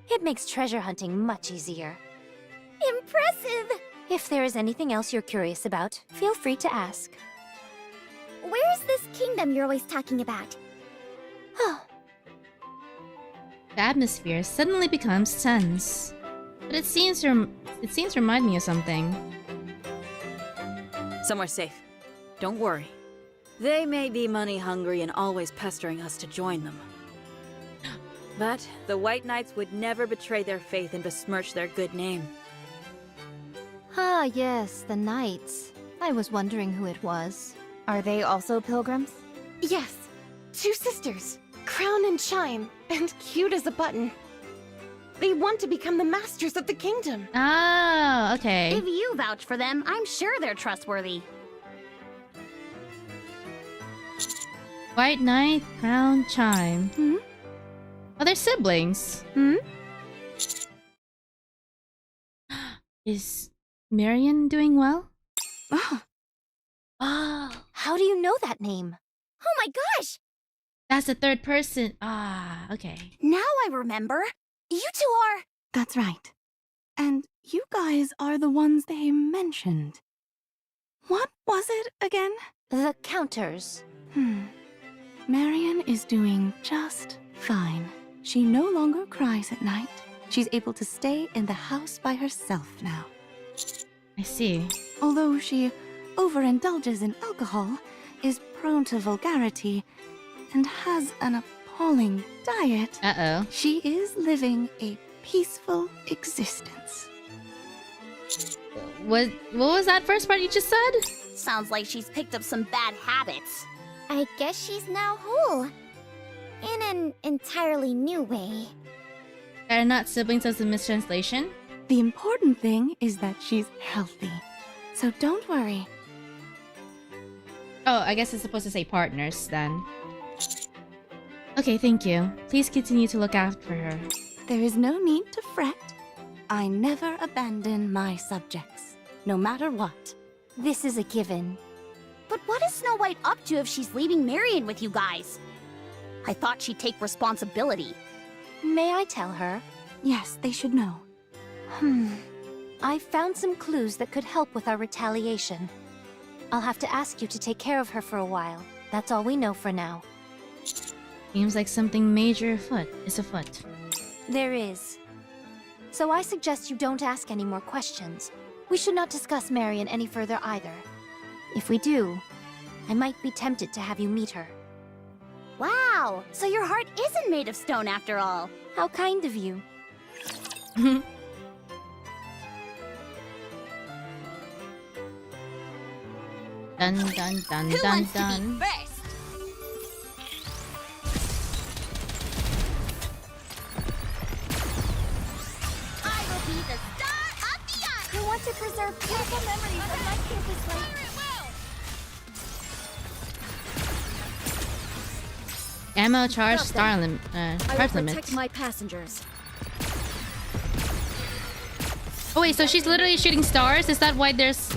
It makes treasure hunting much easier. Impressive! If there is anything else you're curious about, feel free to ask. Where's this kingdom you're always talking about? The atmosphere suddenly becomes tense. But it seems to remind me of something. Somewhere safe. Don't worry. They may be money hungry and always pestering us to join them. But the White Knights would never betray their faith and besmirch their good name. Ah, yes, the Knights. I was wondering who it was. Are they also pilgrims? Yes. 2 sisters. Crown and Chime. And cute as a button. They want to become the masters of the kingdom. Ah, okay. If you vouch for them, I'm sure they're trustworthy. White Knight, Crown, Chime. Hmm? Oh, they're siblings. Hmm? Is Marion doing well? Oh. How do you know that name? Oh my gosh! That's the third person. Okay. Now I remember. You two are... That's right. And you guys are the ones they mentioned. What was it again? The Counters. Marion is doing just fine. She no longer cries at night. She's able to stay in the house by herself now. I see. Although she overindulges in alcohol, is prone to vulgarity, and has an appalling diet, she is living a peaceful existence. What was that first part you just said? Sounds like she's picked up some bad habits. I guess she's now whole. In an entirely new way. They're not siblings as a mistranslation? The important thing is that she's healthy. So don't worry. Oh, I guess it's supposed to say partners then. Okay, thank you. Please continue to look after her. There is no need to fret. I never abandon my subjects, no matter what. This is a given. But what is Snow White up to if she's leaving Marion with you guys? I thought she'd take responsibility. May I tell her? Yes, they should know. I found some clues that could help with our retaliation. I'll have to ask you to take care of her for a while. That's all we know for now. Seems like something major is afoot. There is. So I suggest you don't ask any more questions. We should not discuss Marion any further either. If we do, I might be tempted to have you meet her. Wow, so your heart isn't made of stone after all. How kind of you. Dun dun dun Who dun wants dun. to be first? I will be the star of the art. I want to preserve beautiful memories of my campus life. Ammo charge Stop star them. charge I will limit. protect my passengers. Oh wait, so she's literally shooting stars? Is that why there's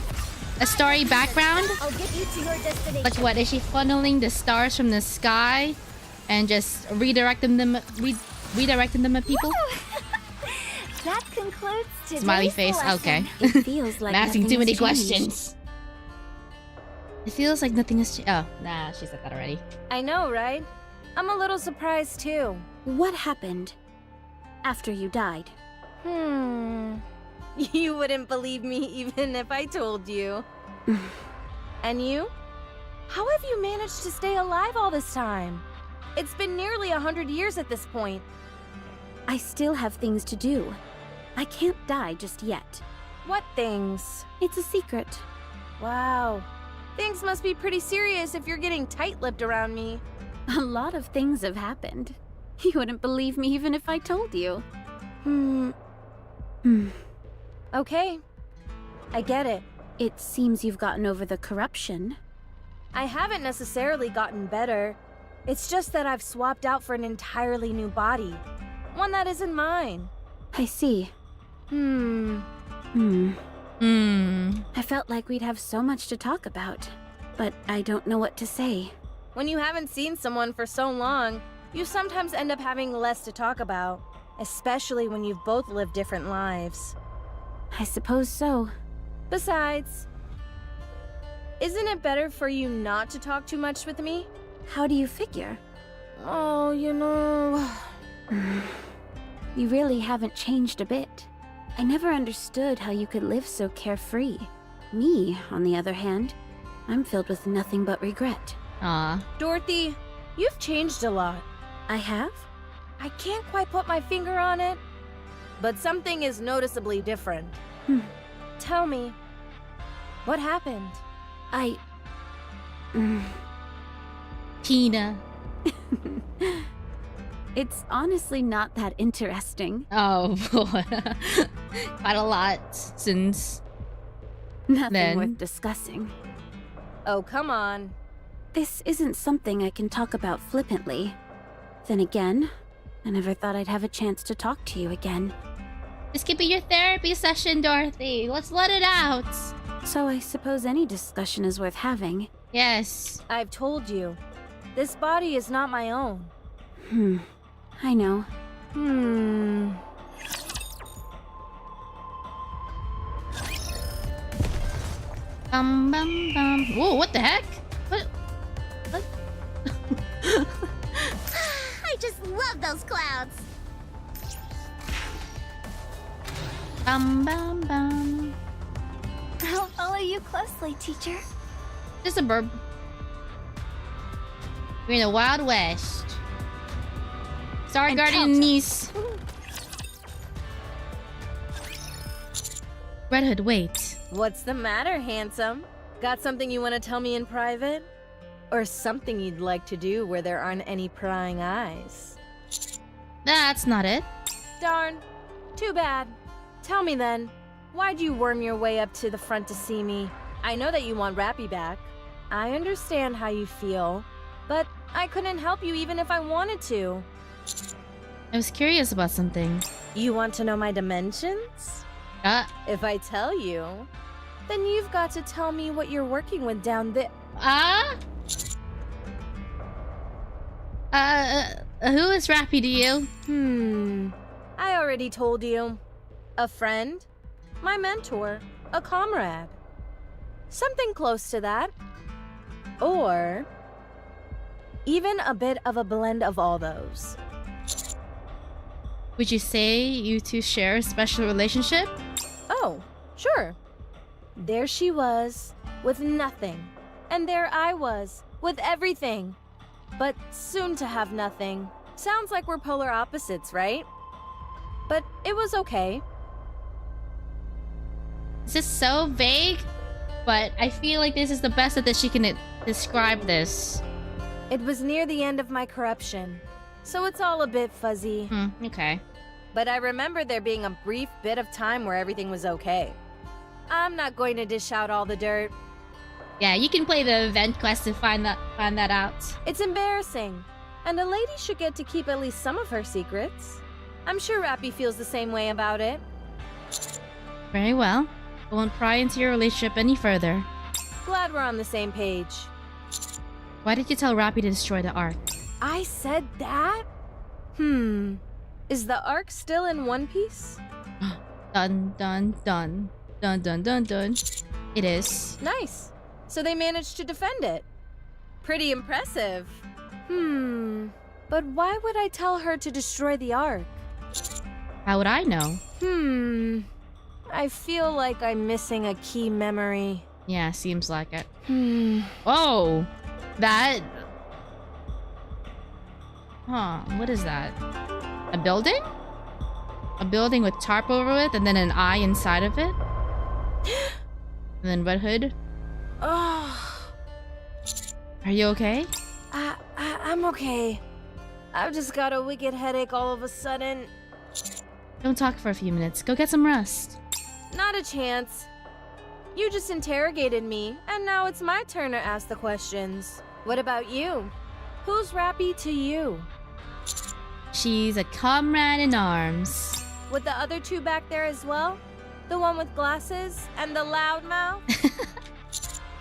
a starry background? I'll get you to your destination. Like what? Is she funneling the stars from the sky and just redirecting them at people? That concludes today's Smiley face. lesson. Okay. It feels like I'm asking nothing too many has changed. questions. It feels like nothing has changed. Oh, nah, she said that already. I know, right? I'm a little surprised too. What happened after you died? You wouldn't believe me even if I told you. And you? How have you managed to stay alive all this time? It's been nearly 100 years at this point. I still have things to do. I can't die just yet. What things? It's a secret. Wow. Things must be pretty serious if you're getting tight-lipped around me. A lot of things have happened. You wouldn't believe me even if I told you. Okay. I get it. It seems you've gotten over the corruption. I haven't necessarily gotten better. It's just that I've swapped out for an entirely new body. One that isn't mine. I see. I felt like we'd have so much to talk about, but I don't know what to say. When you haven't seen someone for so long, you sometimes end up having less to talk about, especially when you've both lived different lives. I suppose so. Besides, isn't it better for you not to talk too much with me? How do you figure? Oh, you know... You really haven't changed a bit. I never understood how you could live so carefree. Me, on the other hand, I'm filled with nothing but regret. Dorothy, you've changed a lot. I have? I can't quite put my finger on it, but something is noticeably different. Tell me, what happened? Tina. It's honestly not that interesting. Oh, boy. Quite a lot since Nothing then. worth discussing. Oh, come on. This isn't something I can talk about flippantly. Then again, I never thought I'd have a chance to talk to you again. This could be your therapy session, Dorothy. Let's let it out. So I suppose any discussion is worth having. Yes. I've told you. This body is not my own. I know. Bum bum bum. Whoa, what the heck? What? I just love those clouds. Bum bum bum. I'll follow you closely, teacher. Just a burb. We're in the Wild West. Sorry, Guardian niece. Red Hood, wait. What's the matter, handsome? Got something you want to tell me in private? Or something you'd like to do where there aren't any prying eyes? That's not it. Darn. Too bad. Tell me then, why'd you worm your way up to the front to see me? I know that you want Rappy back. I understand how you feel, but I couldn't help you even if I wanted to. I was curious about something. You want to know my dimensions? If I tell you, then you've got to tell me what you're working with down there. Who is Rappy to you? I already told you. A friend, my mentor, a comrade. Something close to that. Or even a bit of a blend of all those. Would you say you two share a special relationship? Oh, sure. There she was, with nothing. And there I was, with everything. But soon to have nothing. Sounds like we're polar opposites, right? But it was okay. This is so vague, but I feel like this is the best that she can describe this. It was near the end of my corruption, so it's all a bit fuzzy. Okay. But I remember there being a brief bit of time where everything was okay. I'm not going to dish out all the dirt. Yeah, you can play the event quest to find that out. It's embarrassing, and a lady should get to keep at least some of her secrets. I'm sure Rappy feels the same way about it. Very well. I won't pry into your relationship any further. Glad we're on the same page. Why did you tell Rappy to destroy the Ark? I said that? Is the Ark still in one piece? Dun dun dun. Dun dun dun dun. It is. Nice. So they managed to defend it. Pretty impressive. But why would I tell her to destroy the Ark? How would I know? I feel like I'm missing a key memory. Yeah, seems like it. Oh! That... what is that? A building? A building with tarp over it and then an eye inside of it? And then Red Hood? Are you okay? I'm okay. I've just got a wicked headache all of a sudden. Don't talk for a few minutes. Go get some rest. Not a chance. You just interrogated me, and now it's my turn to ask the questions. What about you? Who's Rappy to you? She's a comrade in arms. With the other two back there as well? The one with glasses and the loud mouth?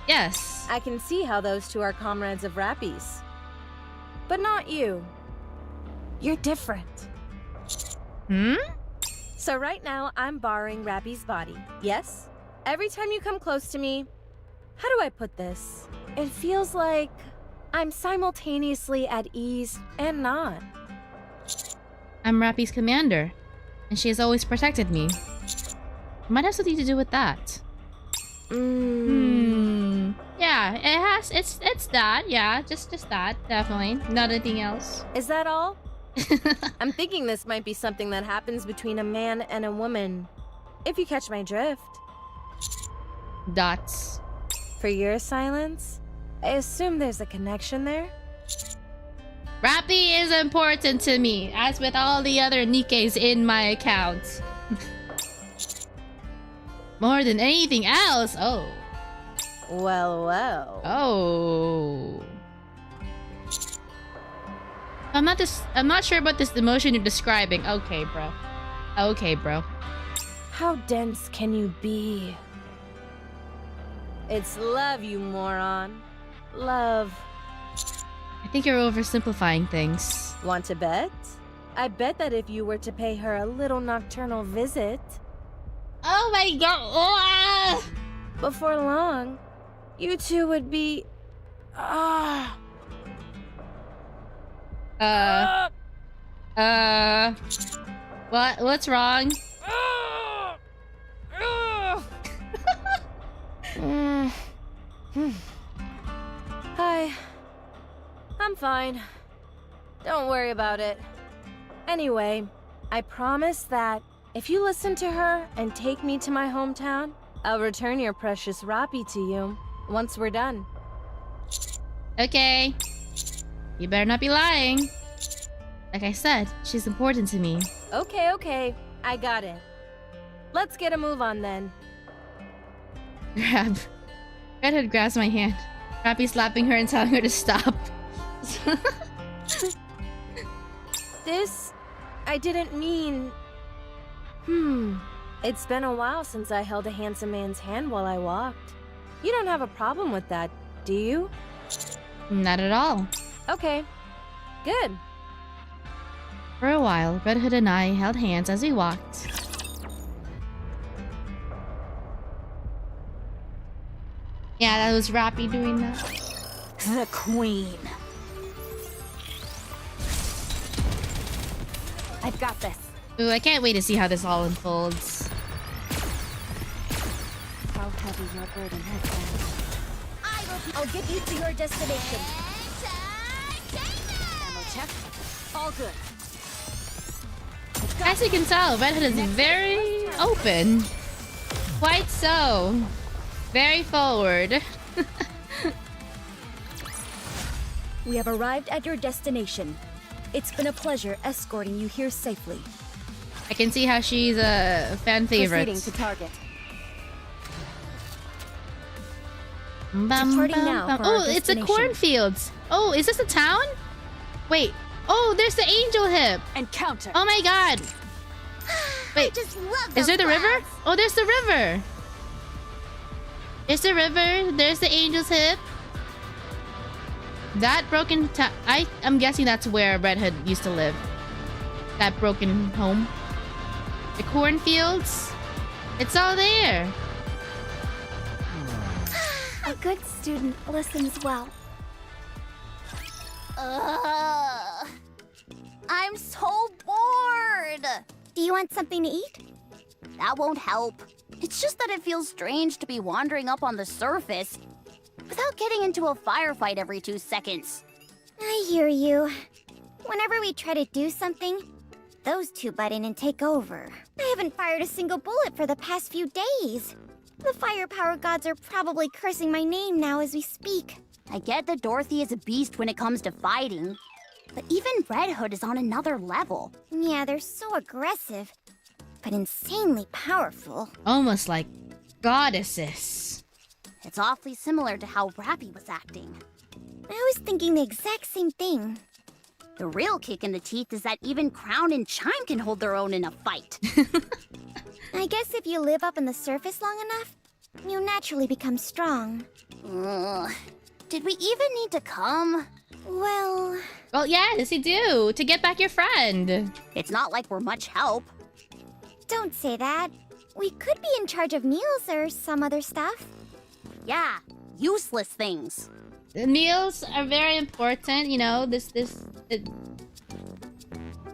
Yes. I can see how those two are comrades of Rappy's. But not you. You're different. So right now, I'm borrowing Rappy's body, yes? Every time you come close to me, how do I put this? It feels like I'm simultaneously at ease and not. I'm Rappy's commander, and she has always protected me. Might have something to do with that. Yeah, it has. It's that. Yeah, just that. Definitely. Not anything else. Is that all? I'm thinking this might be something that happens between a man and a woman. If you catch my drift. Dots. For your silence, I assume there's a connection there? Rappy is important to me, as with all the other Nikkes in my account. More than anything else. Oh. Well, well. Oh. I'm not sure about this emotion you're describing. Okay, bro. Okay, bro. How dense can you be? It's love, you moron. Love. I think you're oversimplifying things. Want to bet? I bet that if you were to pay her a little nocturnal visit... Oh my god! Ah! Before long, you two would be... What's wrong? Hi. I'm fine. Don't worry about it. Anyway, I promise that if you listen to her and take me to my hometown, I'll return your precious Rappy to you once we're done. Okay. You better not be lying. Like I said, she's important to me. Okay. I got it. Let's get a move on then. Grab. Redhead grabs my hand. Rappy slapping her and telling her to stop. This... I didn't mean... It's been a while since I held a handsome man's hand while I walked. You don't have a problem with that, do you? Not at all. Okay. Good. For a while, Redhead and I held hands as we walked. Yeah, that was Rappy doing that. The Queen. I've got this. Ooh, I can't wait to see how this all unfolds. How heavy your burden has been. I'll get you to your destination. Ammo check. All good. As you can tell, Redhead is very open. Quite so. Very forward. We have arrived at your destination. It's been a pleasure escorting you here safely. I can see how she's a fan favorite. Proceeding to target. Departing now for oh, our it's a destination. cornfields. Oh, is this a town? Wait. Oh, there's the angel hip. Encounter. Oh my god. Wait. I just love Is there those the river? clouds. Oh, there's the river. There's the river. There's the angel's hip. That broken town. I'm guessing that's where Redhead used to live. That broken home. The cornfields. It's all there. A good student listens well. I'm so bored. Do you want something to eat? That won't help. It's just that it feels strange to be wandering up on the surface without getting into a firefight every 2 seconds. I hear you. Whenever we try to do something, those two butt in and take over. I haven't fired a single bullet for the past few days. The firepower gods are probably cursing my name now as we speak. I get that Dorothy is a beast when it comes to fighting, but even Red Hood is on another level. Yeah, they're so aggressive, but insanely powerful. Almost like goddesses. It's awfully similar to how Rappy was acting. I was thinking the exact same thing. The real kick in the teeth is that even Crown and Chime can hold their own in a fight. I guess if you live up on the surface long enough, you naturally become strong. Did we even need to come? Well, yes, you do. To get back your friend. It's not like we're much help. don't say that. We could be in charge of meals or some other stuff. Yeah, useless things. The meals are very important, you know,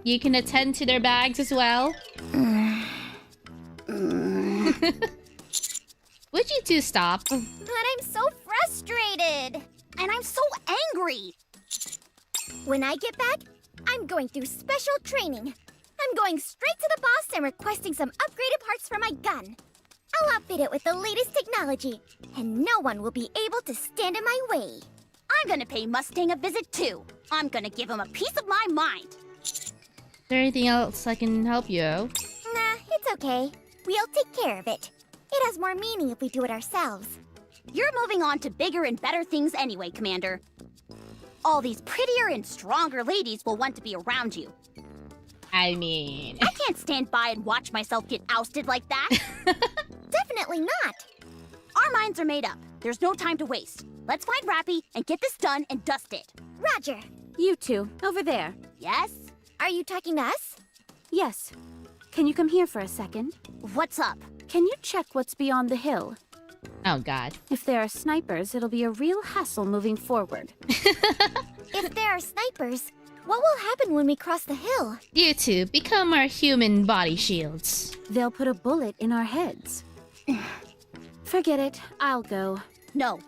you can attend to their bags as well. Would you two stop? But I'm so frustrated! And I'm so angry! When I get back, I'm going through special training. I'm going straight to the boss and requesting some upgraded parts for my gun. I'll outfit it with the latest technology, and no one will be able to stand in my way. I'm gonna pay Mustang a visit too. I'm gonna give him a piece of my mind. Is there anything else I can help you? Nah, it's okay. We'll take care of it. It has more meaning if we do it ourselves. You're moving on to bigger and better things anyway, Commander. All these prettier and stronger ladies will want to be around you. I mean... I can't stand by and watch myself get ousted like that. Definitely not. Our minds are made up. There's no time to waste. Let's find Rappy and get this done and dust it. Roger. You two, over there. Yes? Are you talking to us? Yes. Can you come here for a second? What's up? Can you check what's beyond the hill? Oh, God. If there are snipers, it'll be a real hassle moving forward. If there are snipers, what will happen when we cross the hill? You two, become our human body shields. They'll put a bullet in our heads. Forget it. I'll go. No.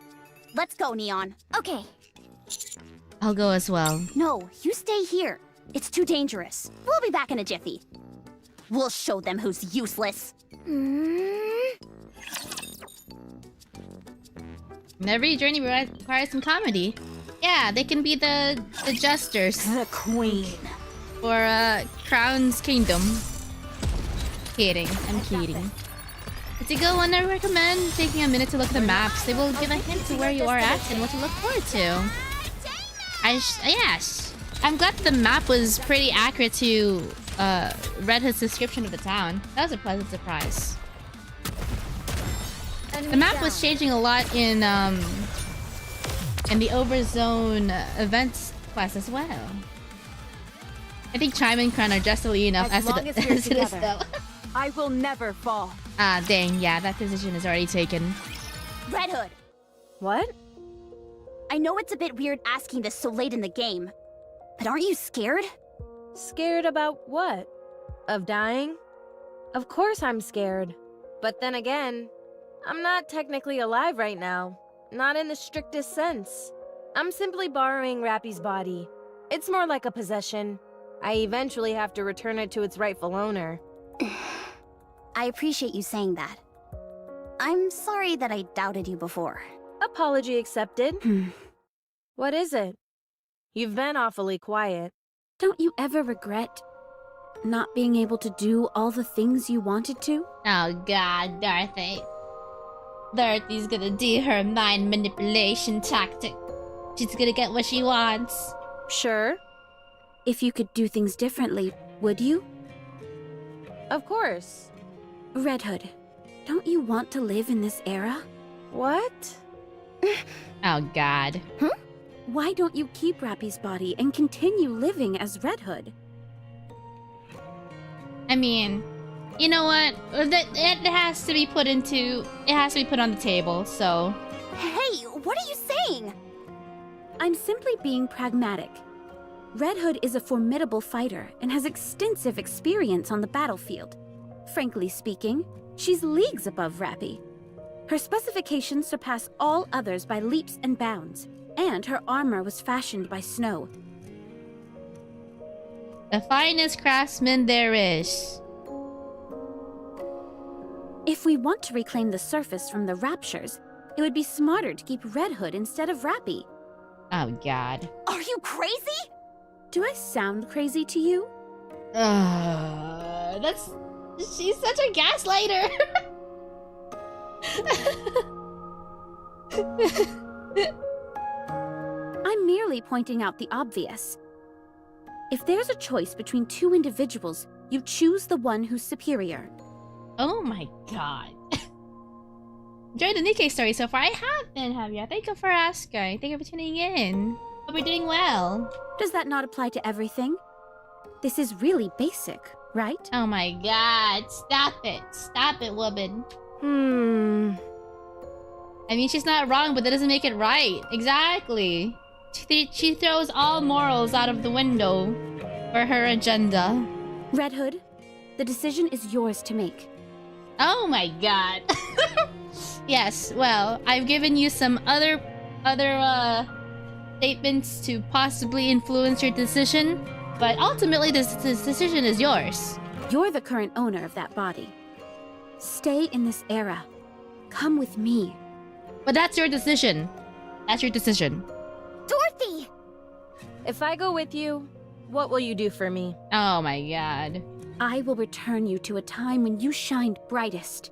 Let's go, Neon. Okay. I'll go as well. No, you stay here. It's too dangerous. We'll be back in a jiffy. We'll show them who's useless. Every journey requires some comedy. Yeah, they can be the jesters. The queen. For Crown's Kingdom. Kidding. I'm kidding. To go one, I recommend taking a minute to look at the maps. They will give a hint to where you are at and what to look forward to. Yes. I'm glad the map was pretty accurate to Red Hood's description of the town. That was a pleasant surprise. The map was changing a lot in the Overzone events quest as well. I think Chime and Crown are just elite enough as it is though. I will never fall. Ah, dang, yeah, that decision is already taken. Red Hood! What? I know it's a bit weird asking this so late in the game, but aren't you scared? Scared about what? Of dying? Of course I'm scared. But then again, I'm not technically alive right now. Not in the strictest sense. I'm simply borrowing Rappy's body. It's more like a possession. I eventually have to return it to its rightful owner. I appreciate you saying that. I'm sorry that I doubted you before. Apology accepted. What is it? You've been awfully quiet. Don't you ever regret not being able to do all the things you wanted to? Oh God, Dorothy. Dorothy's gonna do her mind manipulation tactic. She's gonna get what she wants. Sure. If you could do things differently, would you? Of course. Red Hood, don't you want to live in this era? What? Oh God. Why don't you keep Rappy's body and continue living as Red Hood? I mean, you know what? It has to be put on the table, so... Hey, what are you saying? I'm simply being pragmatic. Red Hood is a formidable fighter and has extensive experience on the battlefield. Frankly speaking, she's leagues above Rappy. Her specifications surpass all others by leaps and bounds, and her armor was fashioned by snow. The finest craftsman there is. If we want to reclaim the surface from the Raptures, it would be smarter to keep Red Hood instead of Rappy. Oh God. Are you crazy? Do I sound crazy to you? She's such a gaslighter. I'm merely pointing out the obvious. If there's a choice between two individuals, you choose the one who's superior. Oh my God. Enjoyed the Nikke story so far. I have been, Javier. Thank you for asking. Thank you for tuning in. Hope you're doing well. Does that not apply to everything? This is really basic, right? Oh my God. Stop it. Stop it, woman. I mean, she's not wrong, but that doesn't make it right. Exactly. She throws all morals out of the window for her agenda. Red Hood, the decision is yours to make. Oh my God. Yes, well, I've given you some other statements to possibly influence your decision, but ultimately this decision is yours. You're the current owner of that body. Stay in this era. Come with me. But that's your decision. That's your decision. Dorothy! If I go with you, what will you do for me? Oh my God. I will return you to a time when you shined brightest.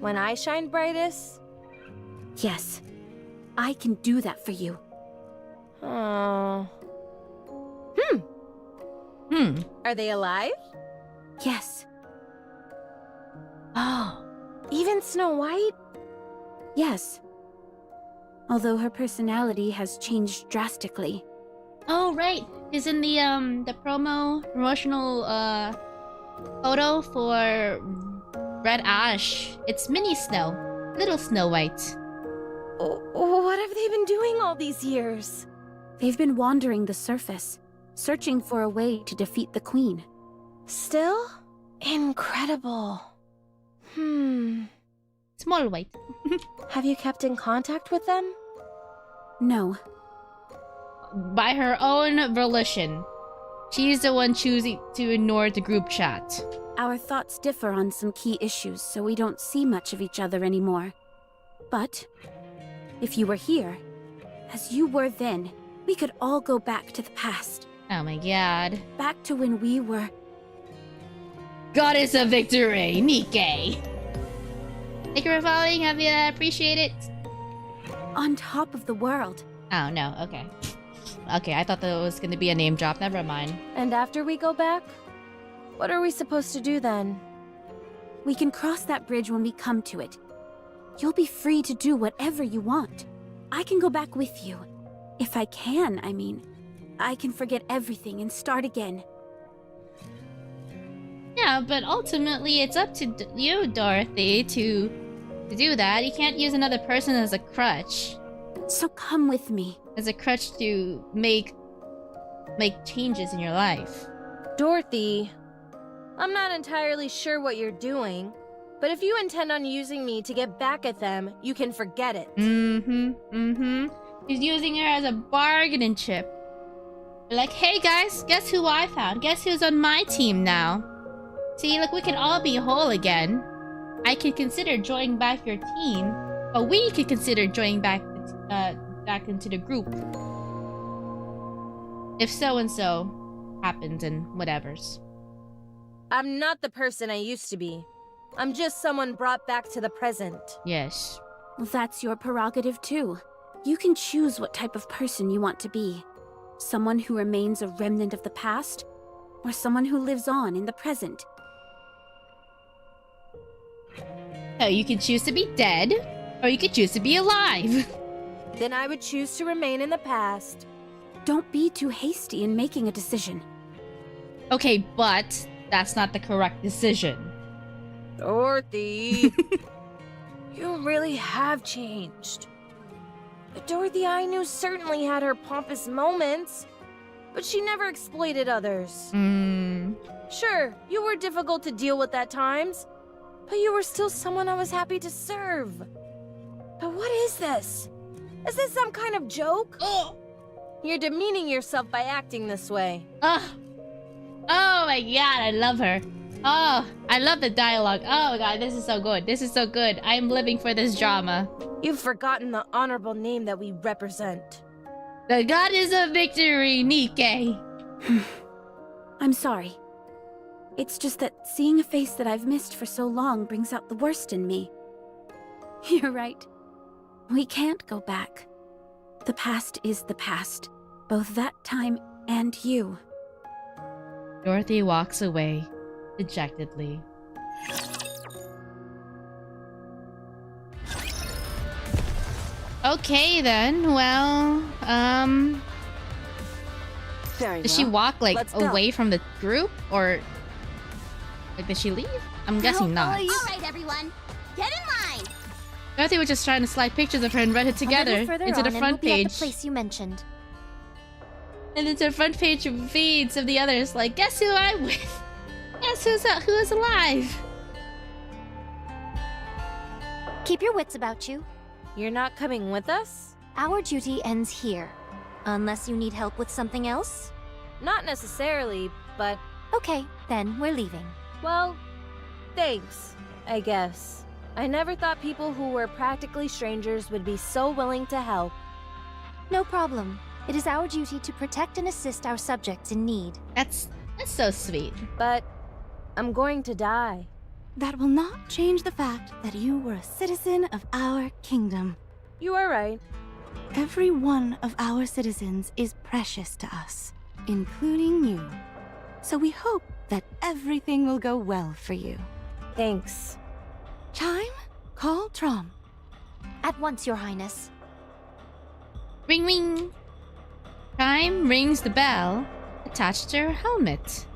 When I shine brightest? Yes. I can do that for you. Oh. Are they alive? Yes. Oh. Even Snow White? Yes. Although her personality has changed drastically. Oh, right. Is in the promotional photo for Red Ash. It's Mini Snow, little Snow White. What have they been doing all these years? They've been wandering the surface, searching for a way to defeat the Queen. Still? Incredible. Small White. Have you kept in contact with them? No. By her own volition. She's the one choosing to ignore the group chat. Our thoughts differ on some key issues, so we don't see much of each other anymore. But if you were here, as you were then, we could all go back to the past. Oh my god. Back to when we were... Goddess of Victory, Nikke. Thank you for following, have you appreciate it? On top of the world. Oh no, okay. Okay, I thought that was gonna be a name drop, never mind. And after we go back? What are we supposed to do then? We can cross that bridge when we come to it. You'll be free to do whatever you want. I can go back with you. If I can, I mean. I can forget everything and start again. Yeah, but ultimately it's up to you, Dorothy, to do that. You can't use another person as a crutch. So come with me. As a crutch to make changes in your life. Dorothy, I'm not entirely sure what you're doing, but if you intend on using me to get back at them, you can forget it. He's using her as a bargaining chip. Like, hey guys, guess who I found? Guess who's on my team now? See, look, we can all be whole again. I could consider joining back your team, but we could consider joining back into the group. If so-and-so happens and whatevers. I'm not the person I used to be. I'm just someone brought back to the present. Yes. Well, that's your prerogative too. You can choose what type of person you want to be. Someone who remains a remnant of the past, or someone who lives on in the present. So you can choose to be dead, or you could choose to be alive. Then I would choose to remain in the past. Don't be too hasty in making a decision. Okay, but that's not the correct decision. Dorothy! You really have changed. The Dorothy I knew certainly had her pompous moments, but she never exploited others. Sure, you were difficult to deal with at times, but you were still someone I was happy to serve. But what is this? Is this some kind of joke? You're demeaning yourself by acting this way. Oh my god, I love her. Oh, I love the dialogue. Oh my god, this is so good. This is so good. I'm living for this drama. You've forgotten the honorable name that we represent. The Goddess of Victory, Nikke. I'm sorry. It's just that seeing a face that I've missed for so long brings out the worst in me. You're right. We can't go back. The past is the past. Both that time and you. Dorothy walks away, dejectedly. Okay then, well, does she walk like away from the group, or like did she leave? I'm guessing not. All right, everyone, get in line. Dorothy was just trying to slide pictures of her and read it together into the front page. The place you mentioned. And into the front page feeds of the others, like, guess who I'm with? Guess who is alive? Keep your wits about you. You're not coming with us? Our duty ends here. Unless you need help with something else? Not necessarily, but... Okay, then we're leaving. Well, thanks, I guess. I never thought people who were practically strangers would be so willing to help. No problem. It is our duty to protect and assist our subjects in need. That's so sweet. But I'm going to die. That will not change the fact that you were a citizen of our kingdom. You are right. Every one of our citizens is precious to us, including you. so we hope that everything will go well for you. Thanks. Chime, call Trom. At once, Your Highness. Ring ring. Chime rings the bell attached to her helmet.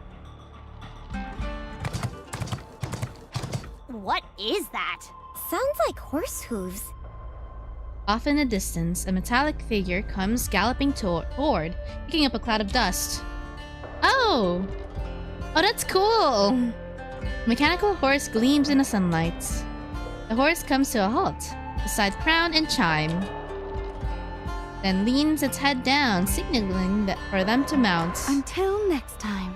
What is that? Sounds like horse hooves. Off in the distance, a metallic figure comes galloping toward, kicking up a cloud of dust. Oh! Oh, that's cool! A mechanical horse gleams in the sunlight. The horse comes to a halt, beside Crown and Chime. Then leans its head down, signaling for them to mount. Until next time.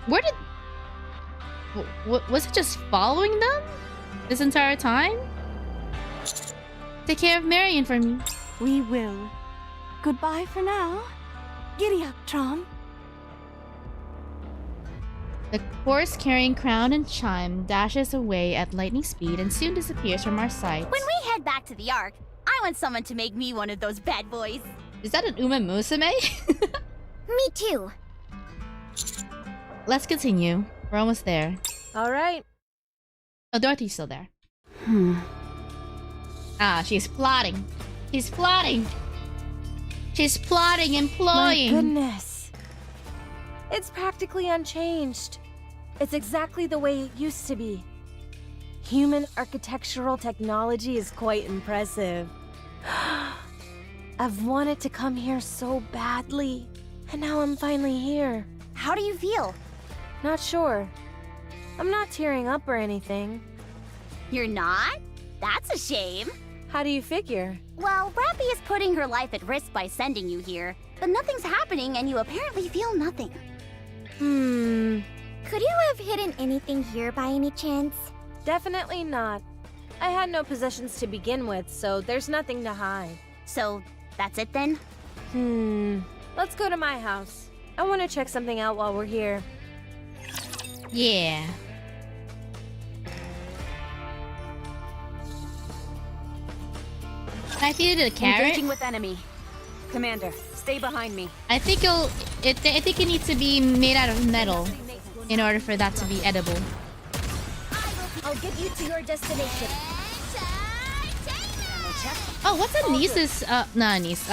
Where did... was it just following them? This entire time? Take care of Marion for me. We will. Goodbye for now. Giddy up, Trom. The horse carrying Crown and Chime dashes away at lightning speed and soon disappears from our sight. When we head back to the Ark, I want someone to make me one of those bad boys. Is that an Uma Musume? Me too. Let's continue. We're almost there. Alright. Oh, Dorothy's still there. Ah, she's plotting. She's plotting. She's plotting and ploying. My goodness. It's practically unchanged. It's exactly the way it used to be. Human architectural technology is quite impressive. I've wanted to come here so badly, and now I'm finally here. How do you feel? Not sure. I'm not tearing up or anything. You're not? That's a shame. How do you figure? Well, Rappy is putting her life at risk by sending you here, but nothing's happening and you apparently feel nothing. Could you have hidden anything here by any chance? Definitely not. I had no possessions to begin with, so there's nothing to hide. So, that's it then? Let's go to my house. I want to check something out while we're here. Yeah. Can I feed it a carrot? Engaging with enemy. Commander, stay behind me. I think I think it needs to be made out of metal in order for that to be edible. I'll get you to your destination. Oh, what's Anis's not Anis,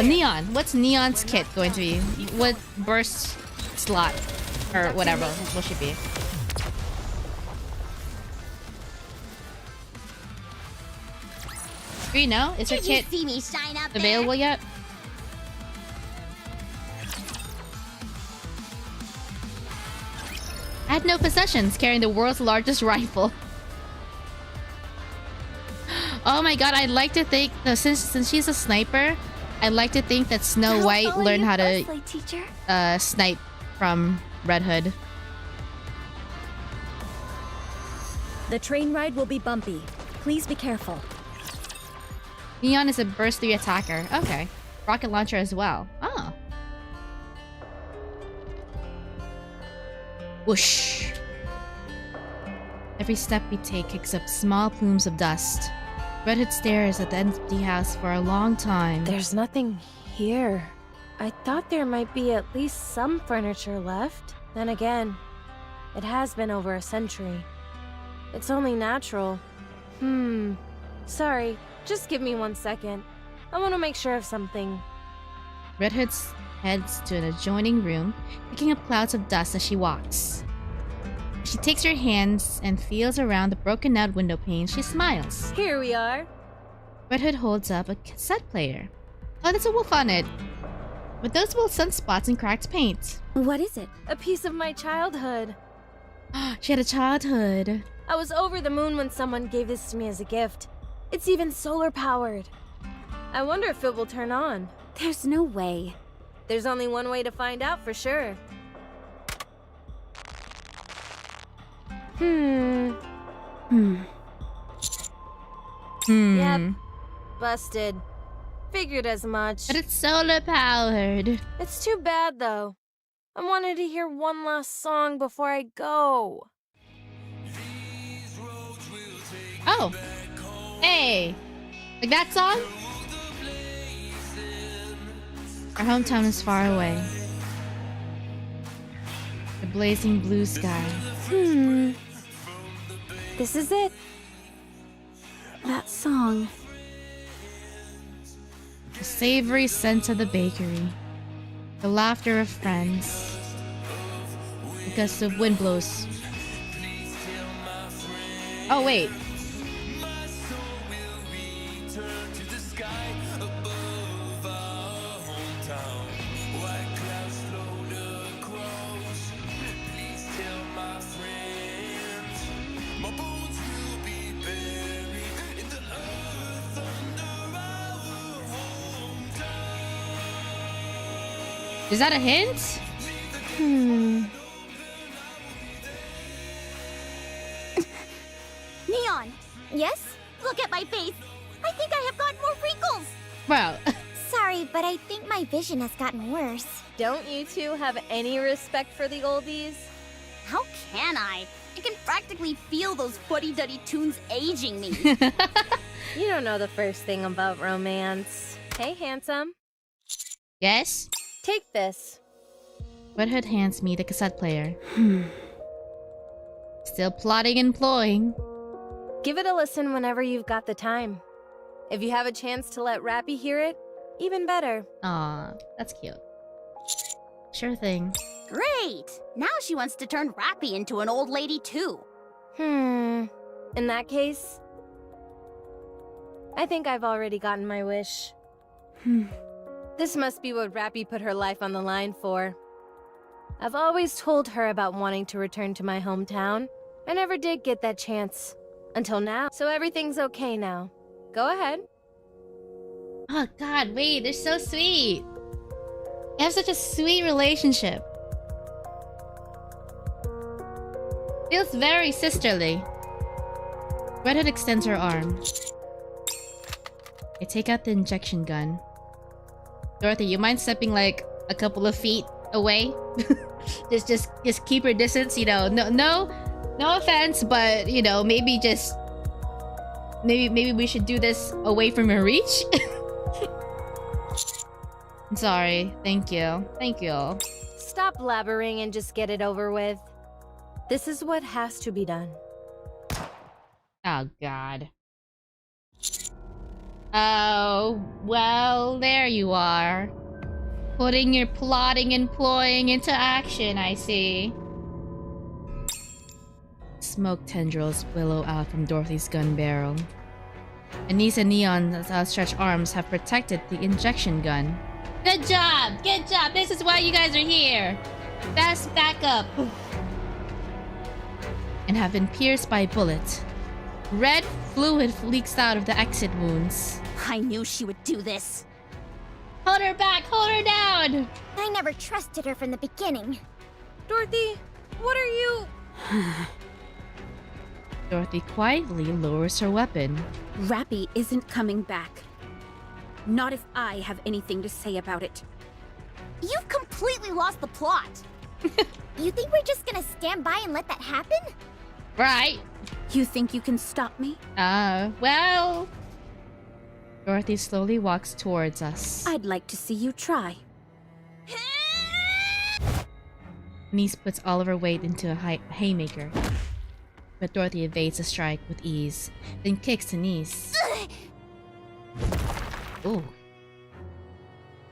Neon. What's Neon's kit going to be? What burst slot or whatever will she be? Do you know? Is her kit available yet? I had no possessions carrying the world's largest rifle. Oh my god, I'd like to think since she's a sniper, I'd like to think that Snow White learned how to snipe from Red Hood. The train ride will be bumpy. Please be careful. Neon is a burst 3 attacker. Okay. Rocket launcher as well. Oh. Whoosh. Every step we take kicks up small plumes of dust. Red Hood stares at the empty house for a long time. There's nothing here. I thought there might be at least some furniture left. Then again, it has been over a century. It's only natural. Sorry, just give me 1 second. I want to make sure of something. Red Hood heads to an adjoining room, picking up clouds of dust as she walks. She takes her hands and feels around the broken out window pane. She smiles. Here we are. Red Hood holds up a cassette player. Oh, there's a wolf on it. With noticeable sunspots and cracked paint. What is it? A piece of my childhood. She had a childhood. I was over the moon when someone gave this to me as a gift. It's even solar powered. I wonder if it will turn on. There's no way. There's only one way to find out for sure. Yep. Busted. Figured as much. But it's solar powered. It's too bad though. I wanted to hear one last song before I go. Oh. Hey. Like that song? Our hometown is far away. The blazing blue sky. This is it. That song. The savory scent of the bakery. The laughter of friends. The gust of wind blows. Oh, wait. Is that a hint? Neon! Yes? Look at my face! I think I have gotten more wrinkles! Well. Sorry, but I think my vision has gotten worse. Don't you two have any respect for the oldies? How can I? I can practically feel those fuddy-duddy tunes aging me. You don't know the first thing about romance. Hey, handsome. Yes? Take this. Red Hood hands me the cassette player. Still plotting and ploying. Give it a listen whenever you've got the time. If you have a chance to let Rappy hear it, even better. Aw, that's cute. Sure thing. Great! Now she wants to turn Rappy into an old lady too. In that case, I think I've already gotten my wish. This must be what Rappy put her life on the line for. I've always told her about wanting to return to my hometown. I never did get that chance. Until now. So everything's okay now. Go ahead. Oh god, wait, they're so sweet. They have such a sweet relationship. Feels very sisterly. Red Hood extends her arm. I take out the injection gun. Dorothy, you mind stepping like a couple of feet away? just keep your distance, you know. No offense, but you know, maybe we should do this away from your reach. I'm sorry. Thank you. Thank you. Stop blabbering and just get it over with. This is what has to be done. Oh god. Oh, well, there you are. Putting your plotting and ploying into action, I see. Smoke tendrils billow out from Dorothy's gun barrel. Anise and Neon's outstretched arms have protected the injection gun. Good job! Good job! This is why you guys are here! Best backup! And have been pierced by a bullet. Red fluid leaks out of the exit wounds. I knew she would do this. Hold her back! Hold her down! I never trusted her from the beginning. Dorothy, what are you... Dorothy quietly lowers her weapon. Rappy isn't coming back. Not if I have anything to say about it. You've completely lost the plot. You think we're just gonna stand by and let that happen? Right. You think you can stop me? Well... Dorothy slowly walks towards us. I'd like to see you try. Niece puts all of her weight into a haymaker. But Dorothy evades the strike with ease, then kicks Anise. Ooh.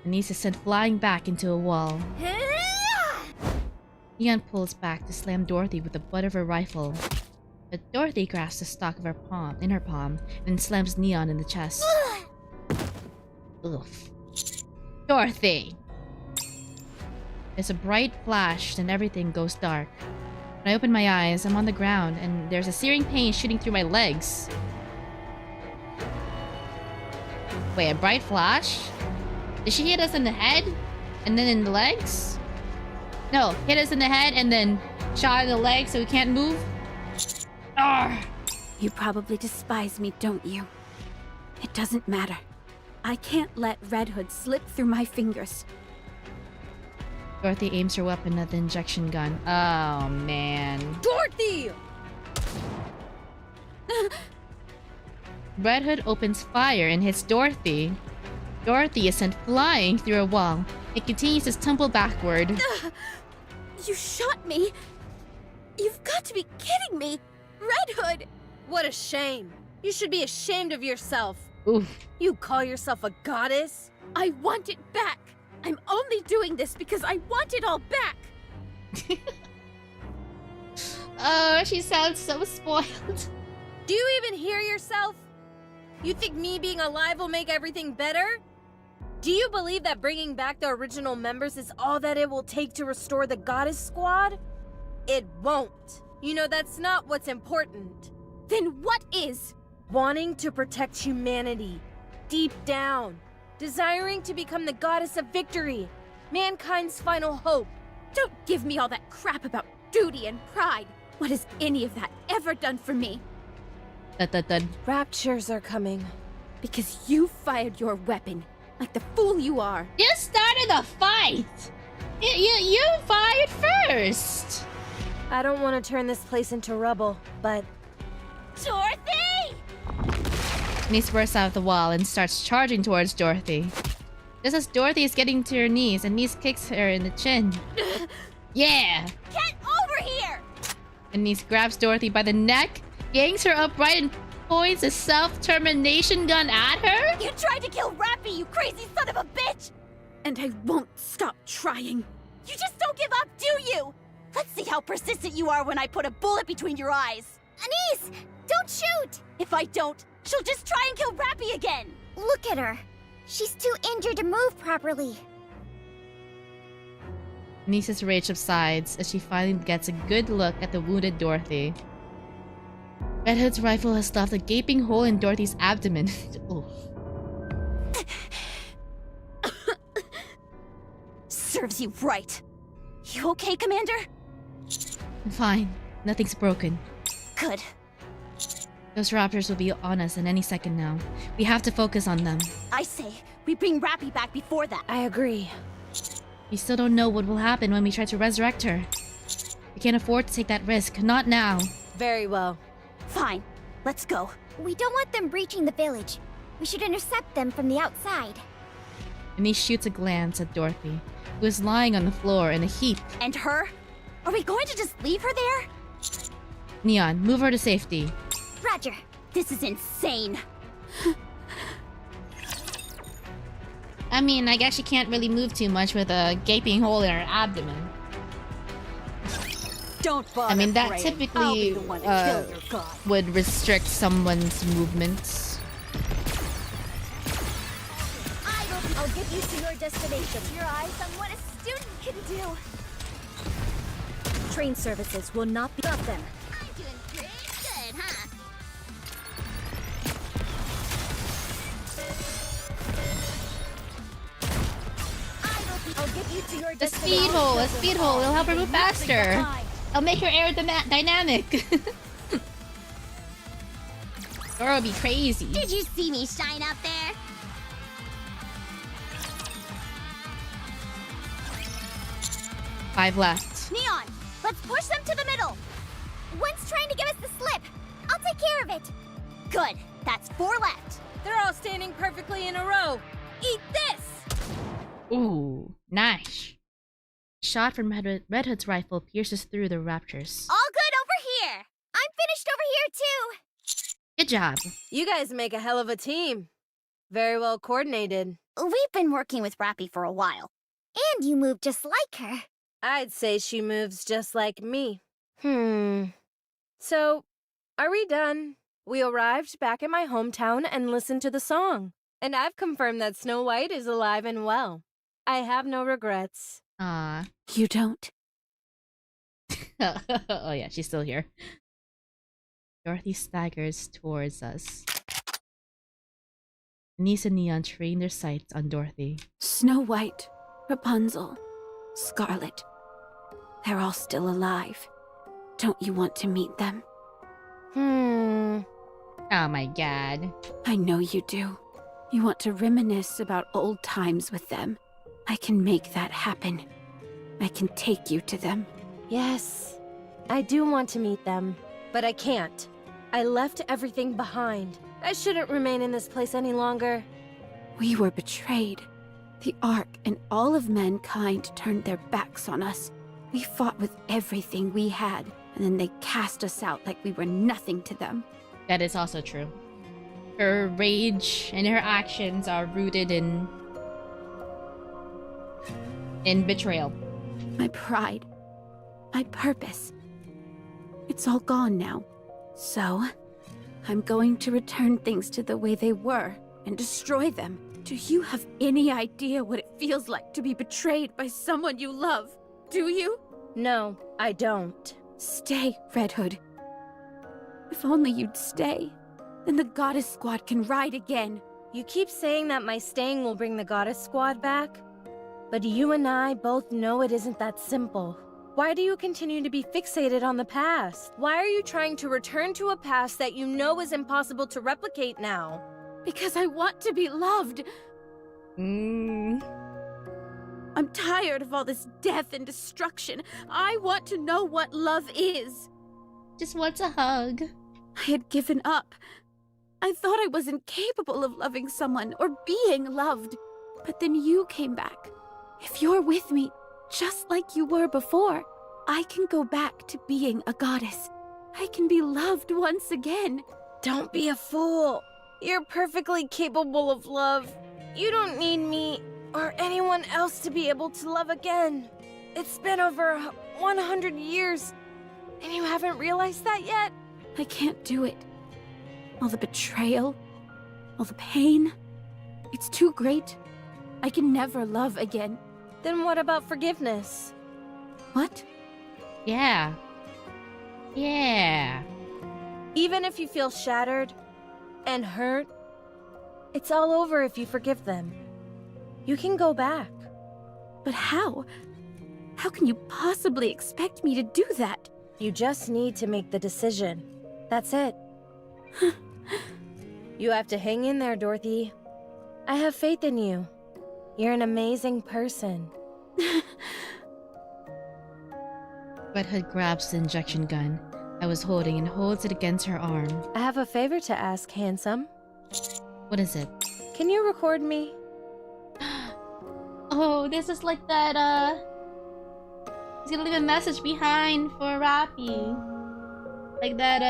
Anise is sent flying back into a wall. Neon pulls back to slam Dorothy with the butt of her rifle. But Dorothy grasps the stock of her palm in her palm and slams Neon in the chest. Oof. Dorothy! There's a bright flash, then everything goes dark. When I open my eyes, I'm on the ground, and there's a searing pain shooting through my legs. Wait, a bright flash? Did she hit us in the head? And then in the legs? No, hit us in the head and then shot in the legs so we can't move? Arrgh. You probably despise me, don't you? It doesn't matter. I can't let Red Hood slip through my fingers. Dorothy aims her weapon at the injection gun. Oh, man. Dorothy! Red Hood opens fire and hits Dorothy. Dorothy is sent flying through a wall. It continues to tumble backward. You shot me? You've got to be kidding me! Red Hood! What a shame. You should be ashamed of yourself. Oof. You call yourself a goddess? I want it back! I'm only doing this because I want it all back! Oh, she sounds so spoiled. Do you even hear yourself? You think me being alive will make everything better? Do you believe that bringing back the original members is all that it will take to restore the Goddess Squad? It won't. You know that's not what's important. Then what is? Wanting to protect humanity. Deep down. Desiring to become the Goddess of Victory. Mankind's final hope. Don't give me all that crap about duty and pride. What has any of that ever done for me? Raptures are coming. Because you fired your weapon. Like the fool you are. You started the fight! You fired first! I don't want to turn this place into rubble, but... Dorothy! Niece bursts out of the wall and starts charging towards Dorothy. Just as Dorothy is getting to her knees, and Niece kicks her in the chin. Yeah! Get over here! And Niece grabs Dorothy by the neck, yanks her upright, and points a self-termination gun at her? You tried to kill Rappy, you crazy son of a bitch! And I won't stop trying. You just don't give up, do you? Let's see how persistent you are when I put a bullet between your eyes. Anise! Don't shoot! If I don't, she'll just try and kill Rappy again. Look at her. She's too injured to move properly. Niece's rage subsides as she finally gets a good look at the wounded Dorothy. Red Hood's rifle has left a gaping hole in Dorothy's abdomen. Serves you right. You okay, Commander? I'm fine. Nothing's broken. Good. Those raptors will be on us in any second now. We have to focus on them. I say, we bring Rappy back before that. I agree. We still don't know what will happen when we try to resurrect her. We can't afford to take that risk. Not now. Very well. Fine. Let's go. We don't want them breaching the village. We should intercept them from the outside. And he shoots a glance at Dorothy, who is lying on the floor in a heap. And her? Are we going to just leave her there? Neon, move her to safety. Roger. This is insane. I mean, I guess she can't really move too much with a gaping hole in her abdomen. Don't bother. I mean, that praying. typically I'll be the one to kill your god. would restrict someone's movements. I'll get you to your destination. Your eyes on what a student can do. Train services will not be off them. I'm doing pretty good, huh? I'll get you to your A destination. speed hole! A speed hole! It'll help her move faster! It'll make her aerodynamic! Girl, be crazy. Did you see me shine up there? Five left. Neon, let's push them to the middle. One's trying to give us the slip. I'll take care of it. Good. That's 4 left. They're all standing perfectly in a row. Eat this! Ooh, nice. Shot from Red Hood's rifle pierces through the raptors. All good over here. I'm finished over here too. Good job. You guys make a hell of a team. Very well coordinated. We've been working with Rappy for a while. And you move just like her. I'd say she moves just like me. So, are we done? We arrived back at my hometown and listened to the song. And I've confirmed that Snow White is alive and well. I have no regrets. Ah. You don't? Oh yeah, she's still here. Dorothy staggers towards us. Niece and Neon train their sights on Dorothy. Snow White, Rapunzel, Scarlet. They're all still alive. Don't you want to meet them? Oh my god. I know you do. You want to reminisce about old times with them. I can make that happen. I can take you to them. Yes, I do want to meet them, but I can't. I left everything behind. I shouldn't remain in this place any longer. We were betrayed. The Ark and all of mankind turned their backs on us. We fought with everything we had, and then they cast us out like we were nothing to them. That is also true. Her rage and her actions are rooted in betrayal. My pride, my purpose, it's all gone now. So, I'm going to return things to the way they were and destroy them. Do you have any idea what it feels like to be betrayed by someone you love? Do you? No, I don't. Stay, Red Hood. If only you'd stay. Then the Goddess Squad can ride again. You keep saying that my staying will bring the Goddess Squad back, but you and I both know it isn't that simple. Why do you continue to be fixated on the past? Why are you trying to return to a past that you know is impossible to replicate now? Because I want to be loved. I'm tired of all this death and destruction. I want to know what love is. Just wants a hug. I had given up. I thought I was incapable of loving someone or being loved. But then you came back. If you're with me, just like you were before, I can go back to being a goddess. I can be loved once again. Don't be a fool. You're perfectly capable of love. You don't need me or anyone else to be able to love again. It's been over 100 years, and you haven't realized that yet? I can't do it. All the betrayal, all the pain, it's too great. I can never love again. Then what about forgiveness? What? Yeah. Yeah. Even if you feel shattered and hurt, it's all over if you forgive them. You can go back. But how? How can you possibly expect me to do that? You just need to make the decision. That's it. You have to hang in there, Dorothy. I have faith in you. You're an amazing person. Red Hood grabs the injection gun I was holding and holds it against her arm. I have a favor to ask, handsome. What is it? Can you record me? Oh, this is like that, he's gonna leave a message behind for Rappy. Like that,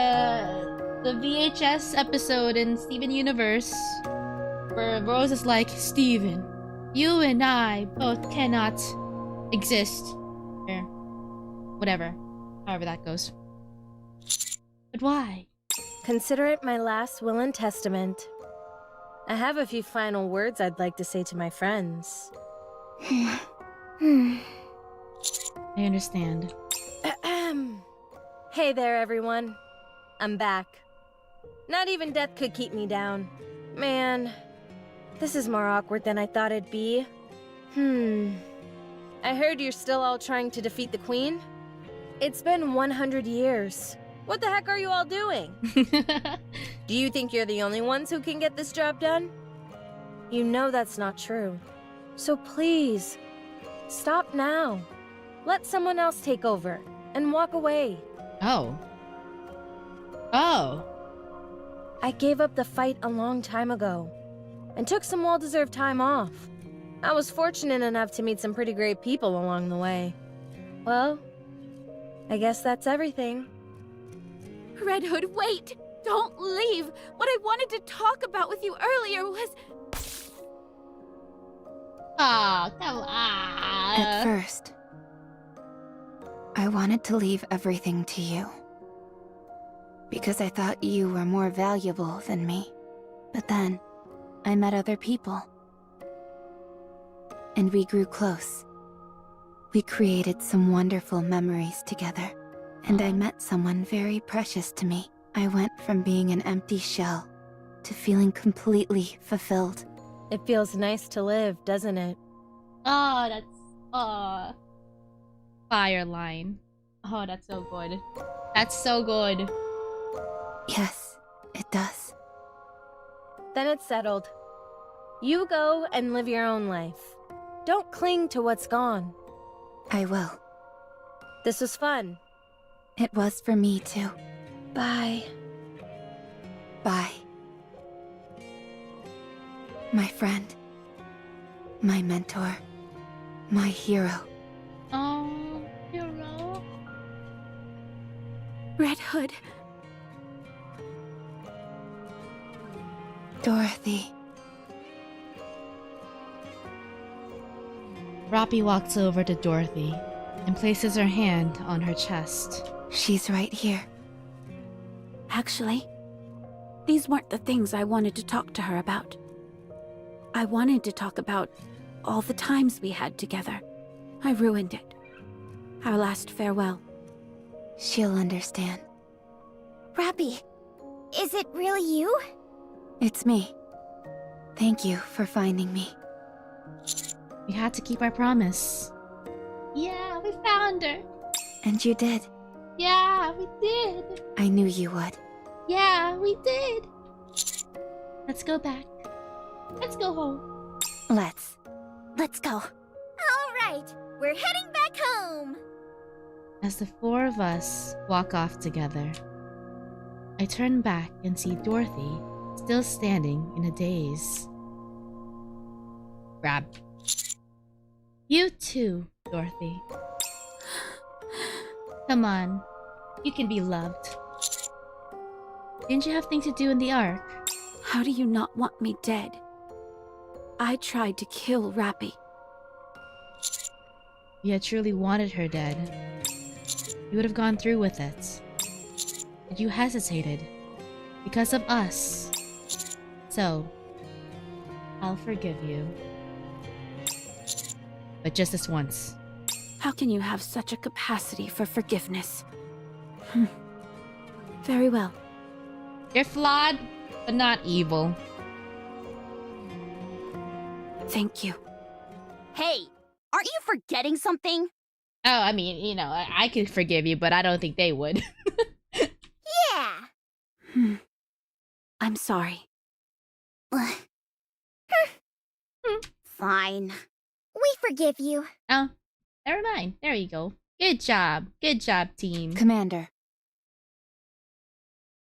the VHS episode in Steven Universe, where Rose is like, Steven, you and I both cannot exist. Or whatever. However that goes. But why? Consider it my last will and testament. I have a few final words I'd like to say to my friends. I understand. Hey there, everyone. I'm back. Not even death could keep me down. Man, this is more awkward than I thought it'd be. I heard you're still all trying to defeat the Queen? It's been 100 years. What the heck are you all doing? Do you think you're the only ones who can get this job done? You know that's not true. So please, stop now. Let someone else take over and walk away. Oh. Oh. I gave up the fight a long time ago and took some well-deserved time off. I was fortunate enough to meet some pretty great people along the way. Well, I guess that's everything. Red Hood, wait! Don't leave! What I wanted to talk about with you earlier was... Oh, come on. At first, I wanted to leave everything to you. Because I thought you were more valuable than me. But then, I met other people. And we grew close. We created some wonderful memories together. And I met someone very precious to me. I went from being an empty shell to feeling completely fulfilled. It feels nice to live, doesn't it? Oh, that's... Fire line. Oh, that's so good. That's so good. Yes, it does. Then it's settled. You go and live your own life. Don't cling to what's gone. I will. This was fun. It was for me too. Bye. Bye. My friend. My mentor. My hero. Oh, hero. Red Hood. Dorothy. Rappy walks over to Dorothy and places her hand on her chest. She's right here. Actually, these weren't the things I wanted to talk to her about. I wanted to talk about all the times we had together. I ruined it. Our last farewell. She'll understand. Rappy, is it really you? It's me. Thank you for finding me. We had to keep our promise. Yeah, we found her. And you did. Yeah, we did. I knew you would. Yeah, we did. Let's go back. Let's go home. Let's. Let's go. All right, we're heading back home. As the four of us walk off together, I turn back and see Dorothy still standing in a daze. Grab. You too, Dorothy. Come on, you can be loved. Didn't you have things to do in the Ark? How do you not want me dead? I tried to kill Rappy. You had truly wanted her dead. You would have gone through with it. But you hesitated. Because of us. So, I'll forgive you. But just this once. How can you have such a capacity for forgiveness? Very well. You're flawed, but not evil. Thank you. Hey, aren't you forgetting something? Oh, I mean, you know, I could forgive you, but I don't think they would. Yeah. I'm sorry. Fine. We forgive you. Oh, never mind. There you go. Good job. Good job, team. Commander.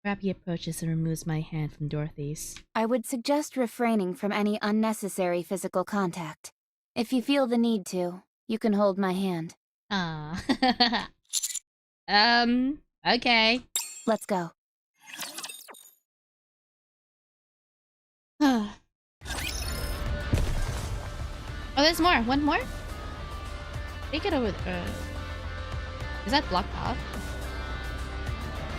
Rappy approaches and removes my hand from Dorothy's. I would suggest refraining from any unnecessary physical contact. If you feel the need to, you can hold my hand. Ah. Okay. Let's go. Oh, there's more. One more? Take it over. Is that blocked off?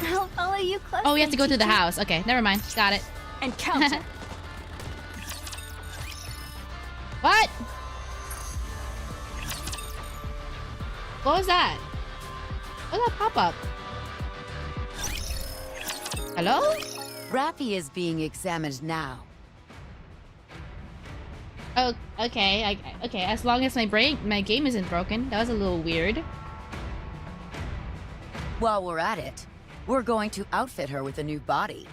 I'll follow you closely. Oh, we have to go to the house. Okay, never mind. Got it. And count it. What? What was that? What was that pop-up? Hello? Rappy is being examined now. Oh, okay. Okay, as long as my game isn't broken. That was a little weird. While we're at it, we're going to outfit her with a new body.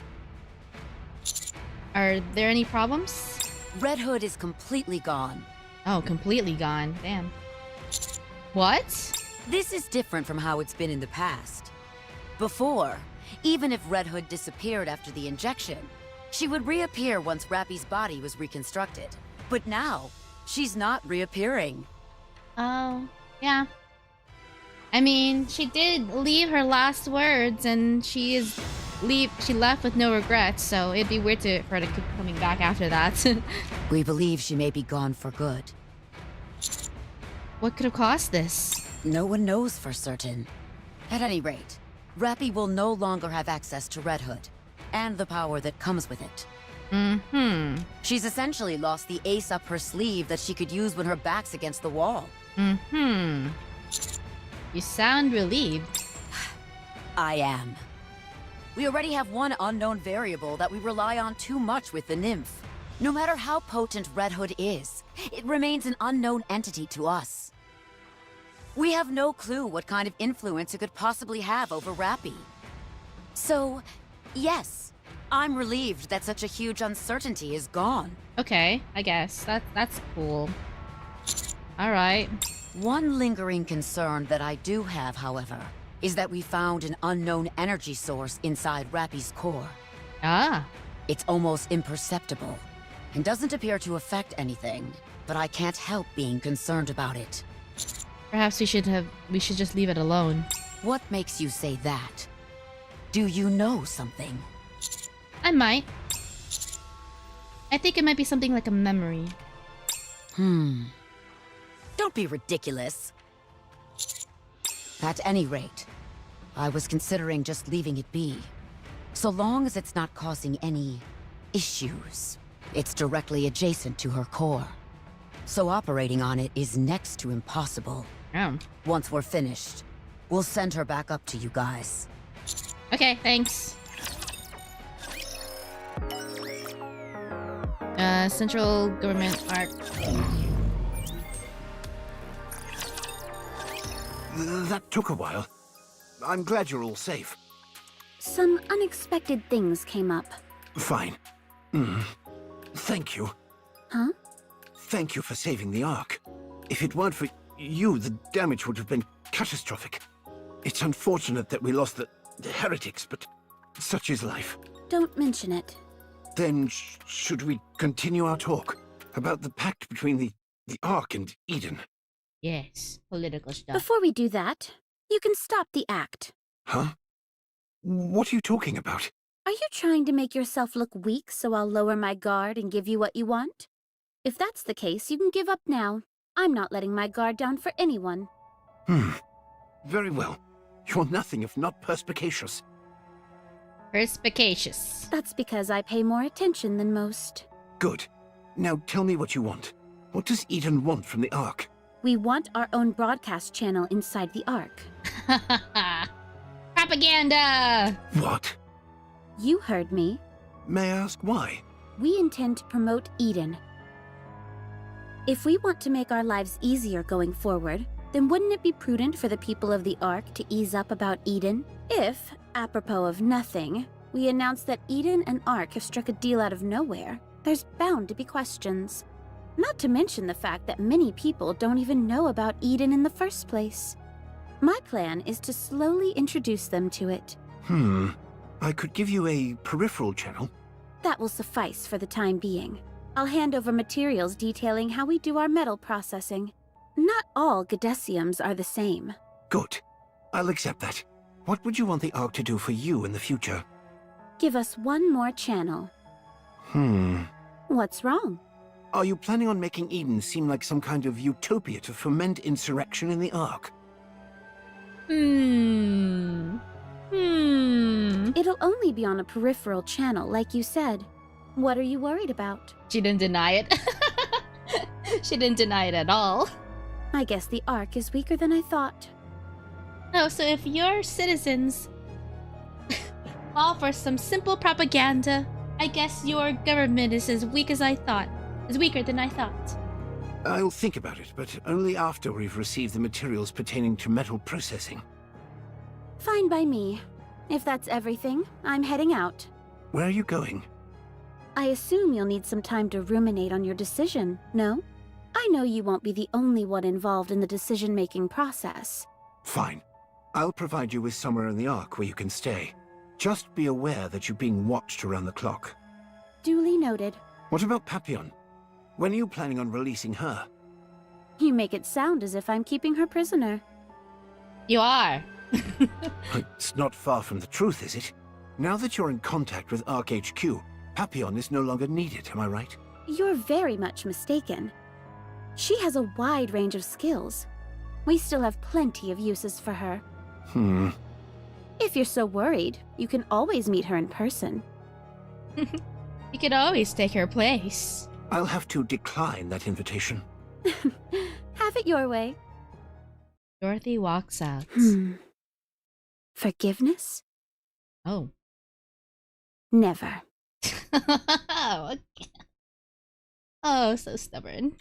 Are there any problems? Red Hood is completely gone. Oh, completely gone. Damn. What? This is different from how it's been in the past. Before, even if Red Hood disappeared after the injection, she would reappear once Rappy's body was reconstructed. But now, she's not reappearing. Oh, yeah. I mean, she did leave her last words, and she left with no regrets, so it'd be weird for her to keep coming back after that. We believe she may be gone for good. What could have caused this? No one knows for certain. At any rate, Rappy will no longer have access to Red Hood, and the power that comes with it. Mm-hmm. She's essentially lost the ace up her sleeve that she could use when her back's against the wall. Mm-hmm. You sound relieved. I am. We already have one unknown variable that we rely on too much with the nymph. No matter how potent Red Hood is, it remains an unknown entity to us. We have no clue what kind of influence it could possibly have over Rappy. So, yes, I'm relieved that such a huge uncertainty is gone. Okay, I guess. That's cool. Alright. One lingering concern that I do have, however, is that we found an unknown energy source inside Rappy's core. Ah. It's almost imperceptible, and doesn't appear to affect anything, but I can't help being concerned about it. Perhaps we should just leave it alone. What makes you say that? Do you know something? I might. I think it might be something like a memory. Don't be ridiculous. At any rate, I was considering just leaving it be. So long as it's not causing any issues. It's directly adjacent to her core. So operating on it is next to impossible. Oh. Once we're finished, we'll send her back up to you guys. Okay, thanks. Central government arc. That took a while. I'm glad you're all safe. Some unexpected things came up. Fine. Thank you. Huh? Thank you for saving the Ark. If it weren't for you, the damage would have been catastrophic. It's unfortunate that we lost the heretics, but such is life. Don't mention it. Then should we continue our talk about the pact between the Ark and Eden? Yes, political stuff. Before we do that, you can stop the act. Huh? What are you talking about? Are you trying to make yourself look weak so I'll lower my guard and give you what you want? If that's the case, you can give up now. I'm not letting my guard down for anyone. Very well. You're nothing if not perspicacious. Perspicacious. That's because I pay more attention than most. Good. Now tell me what you want. What does Eden want from the Ark? We want our own broadcast channel inside the Ark. Propaganda! What? You heard me. May I ask why? We intend to promote Eden. If we want to make our lives easier going forward, then wouldn't it be prudent for the people of the Ark to ease up about Eden? If, apropos of nothing, we announce that Eden and Ark have struck a deal out of nowhere, there's bound to be questions. Not to mention the fact that many people don't even know about Eden in the first place. My plan is to slowly introduce them to it. I could give you a peripheral channel. That will suffice for the time being. I'll hand over materials detailing how we do our metal processing. Not all Gadesiums are the same. Good. I'll accept that. What would you want the Ark to do for you in the future? Give us one more channel. What's wrong? Are you planning on making Eden seem like some kind of utopia to foment insurrection in the Ark? It'll only be on a peripheral channel, like you said. What are you worried about? She didn't deny it. She didn't deny it at all. I guess the Ark is weaker than I thought. No, so if your citizens fall for some simple propaganda, I guess your government is as weak as I thought. Is weaker than I thought. I'll think about it, but only after we've received the materials pertaining to metal processing. Fine by me. If that's everything, I'm heading out. Where are you going? I assume you'll need some time to ruminate on your decision, no? I know you won't be the only one involved in the decision-making process. Fine. I'll provide you with somewhere in the Ark where you can stay. Just be aware that you're being watched around the clock. Duly noted. What about Papillon? When are you planning on releasing her? You make it sound as if I'm keeping her prisoner. You are. It's not far from the truth, is it? Now that you're in contact with Ark HQ, Papillon is no longer needed, am I right? You're very much mistaken. She has a wide range of skills. We still have plenty of uses for her. If you're so worried, you can always meet her in person. You could always take her place. I'll have to decline that invitation. Have it your way. Dorothy walks out. Forgiveness? Oh. Never. Okay. Oh, so stubborn.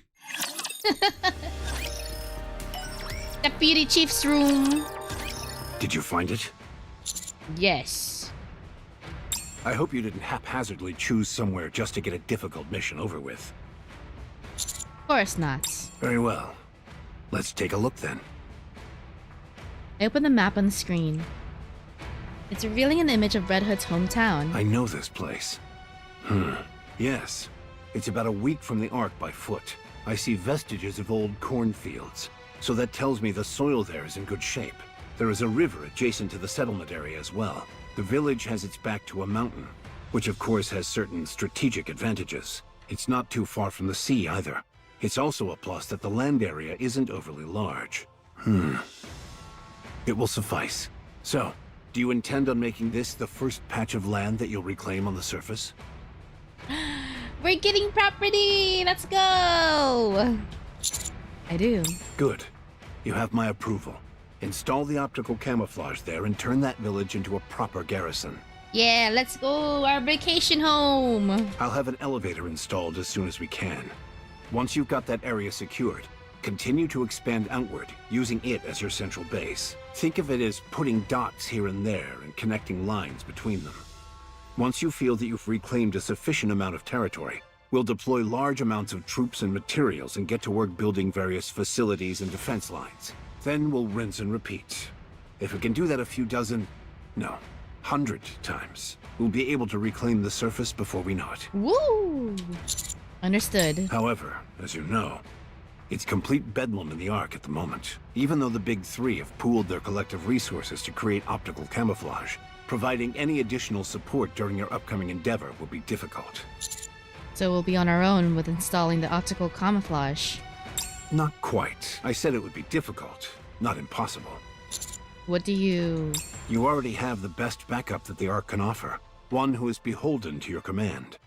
Deputy Chief's room. Did you find it? Yes. I hope you didn't haphazardly choose somewhere just to get a difficult mission over with. Of course not. Very well. Let's take a look then. I open the map on the screen. It's revealing an image of Red Hood's hometown. I know this place. Yes. It's about a week from the Ark by foot. I see vestiges of old cornfields. So that tells me the soil there is in good shape. There is a river adjacent to the settlement area as well. The village has its back to a mountain, which of course has certain strategic advantages. It's not too far from the sea either. It's also a plus that the land area isn't overly large. It will suffice. So, do you intend on making this the first patch of land that you'll reclaim on the surface? We're getting property! Let's go! I do. Good. You have my approval. Install the optical camouflage there and turn that village into a proper garrison. Yeah, let's go! Our vacation home! I'll have an elevator installed as soon as we can. Once you've got that area secured, continue to expand outward, using it as your central base. Think of it as putting dots here and there and connecting lines between them. Once you feel that you've reclaimed a sufficient amount of territory, we'll deploy large amounts of troops and materials and get to work building various facilities and defense lines. Then we'll rinse and repeat. If we can do that a few dozen, no, 100 times, we'll be able to reclaim the surface before we know it. Woo! Understood. However, as you know, it's complete bedlam in the Ark at the moment. Even though the Big Three have pooled their collective resources to create optical camouflage, providing any additional support during your upcoming endeavor will be difficult. So we'll be on our own with installing the optical camouflage. Not quite. I said it would be difficult, not impossible. What do you... You already have the best backup that the Ark can offer. One who is beholden to your command.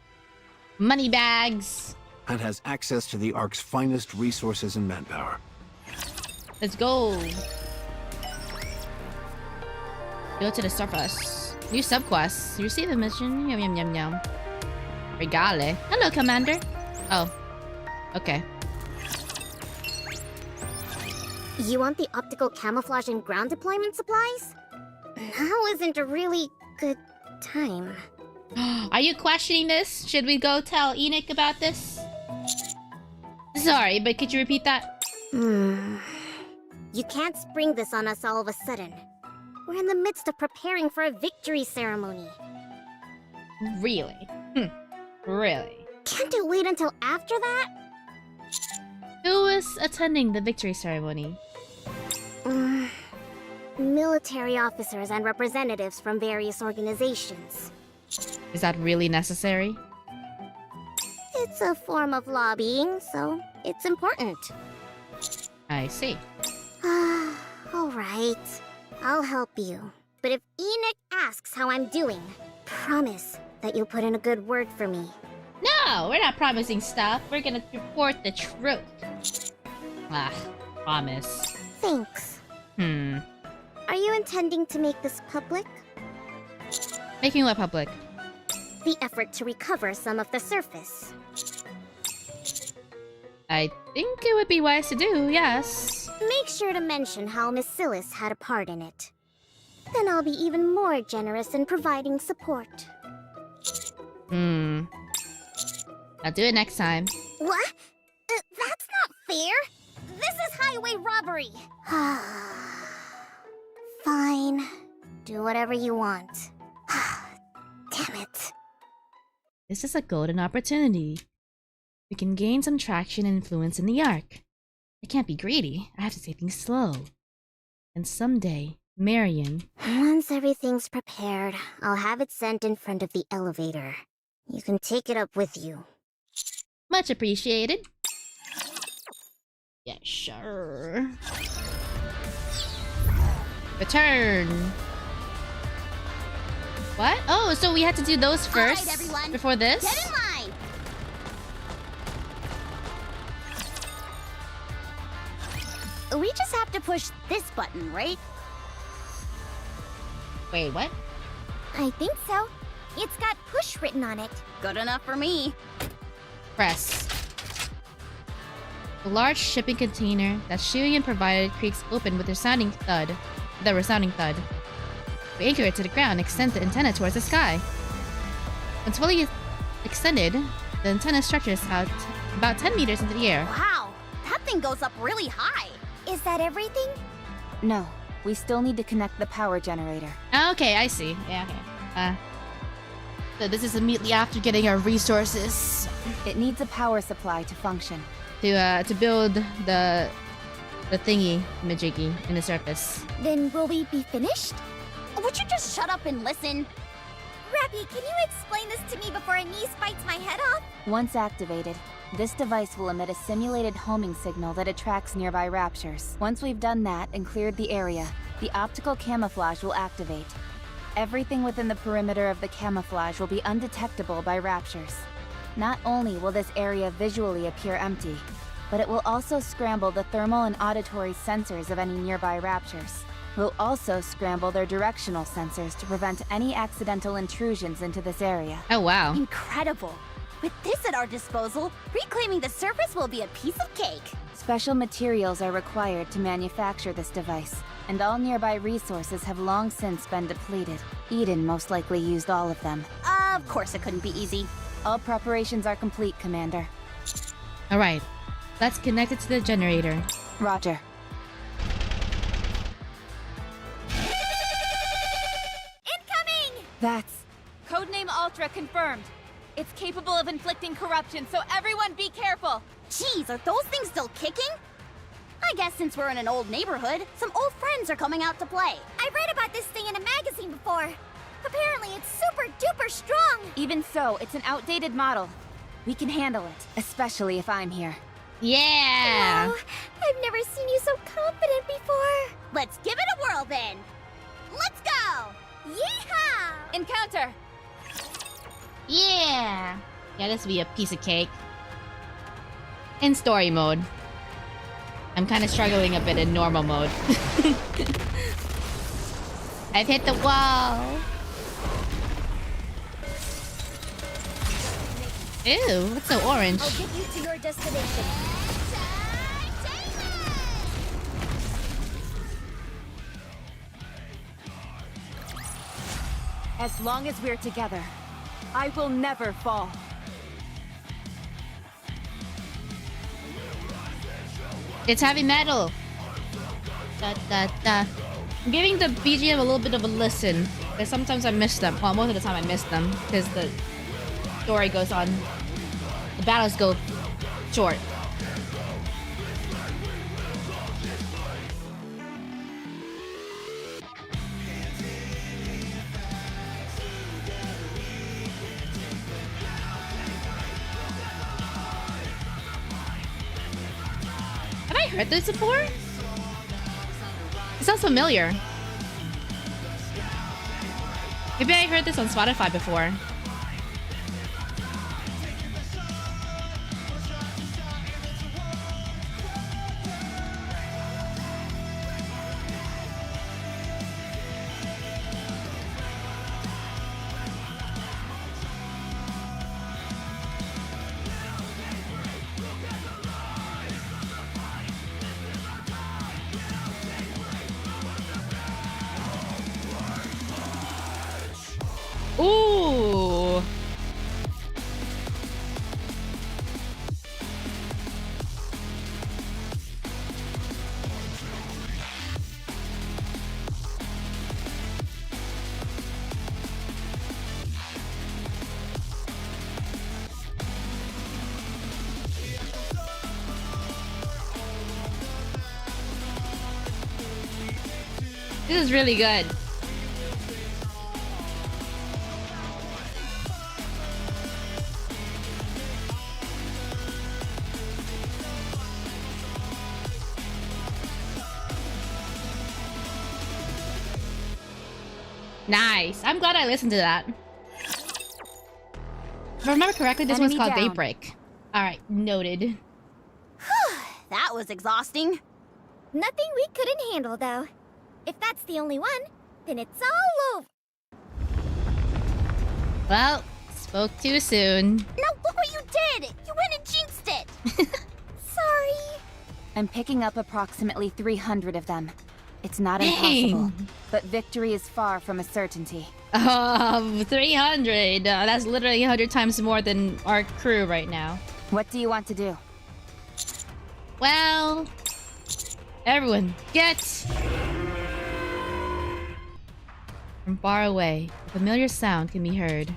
Money bags! And has access to the Ark's finest resources and manpower. Let's go! Go to the surface. New subquests. You receive a mission. Yum yum yum yum. Regale. Hello, Commander. Oh. Okay. You want the optical camouflage and ground deployment supplies? Now isn't a really good time. Are you questioning this? Should we go tell Enoch about this? Sorry, but could you repeat that? You can't spring this on us all of a sudden. We're in the midst of preparing for a victory ceremony. Really? Really? Can't it wait until after that? Who was attending the victory ceremony? Military officers and representatives from various organizations. Is that really necessary? It's a form of lobbying, so it's important. I see. Alright. I'll help you. But if Enoch asks how I'm doing, promise that you'll put in a good word for me. No, we're not promising stuff. We're gonna report the truth. Promise. Thanks. Are you intending to make this public? Making what public? The effort to recover some of the surface. I think it would be wise to do, yes. Make sure to mention how Miss Silas had a part in it. Then I'll be even more generous in providing support. I'll do it next time. What? That's not fair! This is highway robbery! Fine. Do whatever you want. Damn it. This is a golden opportunity. We can gain some traction and influence in the Ark. I can't be greedy. I have to take things slow. And someday, Marion... Once everything's prepared, I'll have it sent in front of the elevator. You can take it up with you. Much appreciated. Yeah, sure. Return. What? Oh, so we had to do those first before this? Get in line. We just have to push this button, right? Wait, what? I think so. It's got push written on it. Good enough for me. Press. The large shipping container that Shurian provided creaks open with a resounding thud. We anchor it to the ground and extend the antenna towards the sky. Once fully extended, the antenna stretches out about 10 meters into the air. Wow, that thing goes up really high. Is that everything? No, we still need to connect the power generator. Okay, I see. Yeah, okay. So this is immediately after getting our resources. It needs a power supply to function. To build the thingy majiggy in the surface. Then will we be finished? Would you just shut up and listen? Rappy, can you explain this to me before Anise bites my head off? Once activated, this device will emit a simulated homing signal that attracts nearby raptures. Once we've done that and cleared the area, the optical camouflage will activate. Everything within the perimeter of the camouflage will be undetectable by raptures. Not only will this area visually appear empty, but it will also scramble the thermal and auditory sensors of any nearby raptures. We'll also scramble their directional sensors to prevent any accidental intrusions into this area. Oh, wow. Incredible. With this at our disposal, reclaiming the surface will be a piece of cake. Special materials are required to manufacture this device, and all nearby resources have long since been depleted. Eden most likely used all of them. Of course it couldn't be easy. All preparations are complete, Commander. Alright. Let's connect it to the generator. Roger. Incoming! That's... Codename Ultra confirmed. It's capable of inflicting corruption, so everyone be careful! Jeez, are those things still kicking? I guess since we're in an old neighborhood, some old friends are coming out to play. I read about this thing in a magazine before. Apparently it's super duper strong. Even so, it's an outdated model. We can handle it, especially if I'm here. Yeah! Wow, I've never seen you so confident before. Let's give it a whirl then. Let's go! Yeehaw! Encounter! Yeah! Yeah, this will be a piece of cake. In story mode. I'm kind of struggling a bit in normal mode. I've hit the wall! Ew, what's so orange? I'll get you to your destination. As long as we're together, I will never fall. It's heavy metal! Da da da. I'm giving the BGM a little bit of a listen, but sometimes I miss them. Well, most of the time I miss them, because the story goes on. The battles go short. Have I heard this before? It sounds familiar. Maybe I heard this on Spotify before. Ooh. This is really good. Nice. I'm glad I listened to that. If I remember correctly, this one's called Daybreak. Alright, noted. That was exhausting. Nothing we couldn't handle, though. If that's the only one, then it's all over. Well, spoke too soon. No, look what you did! You went and jinxed it! Sorry. I'm picking up approximately 300 of them. It's not impossible, but victory is far from a certainty. 300. That's literally 100 times more than our crew right now. What do you want to do? Well, everyone, get... From far away, a familiar sound can be heard.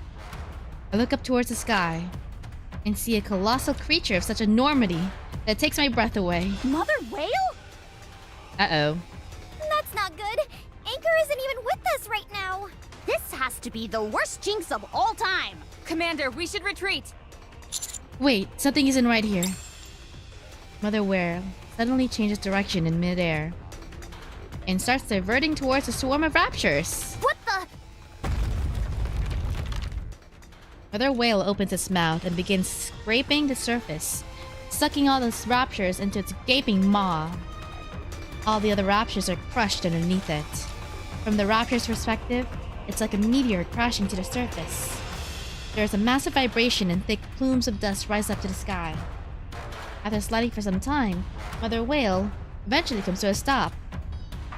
I look up towards the sky and see a colossal creature of such enormity that takes my breath away. Mother whale? Uh-oh. That's not good. Anchor isn't even with us right now. This has to be the worst jinx of all time. Commander, we should retreat. Wait, something isn't right here. Mother Whale suddenly changes direction in midair and starts diverting towards a swarm of raptures. What the? Mother Whale opens its mouth and begins scraping the surface, sucking all the raptures into its gaping maw. All the other raptures are crushed underneath it. From the raptor's perspective, it's like a meteor crashing to the surface. There's a massive vibration and thick plumes of dust rise up to the sky. After sliding for some time, Mother Whale eventually comes to a stop.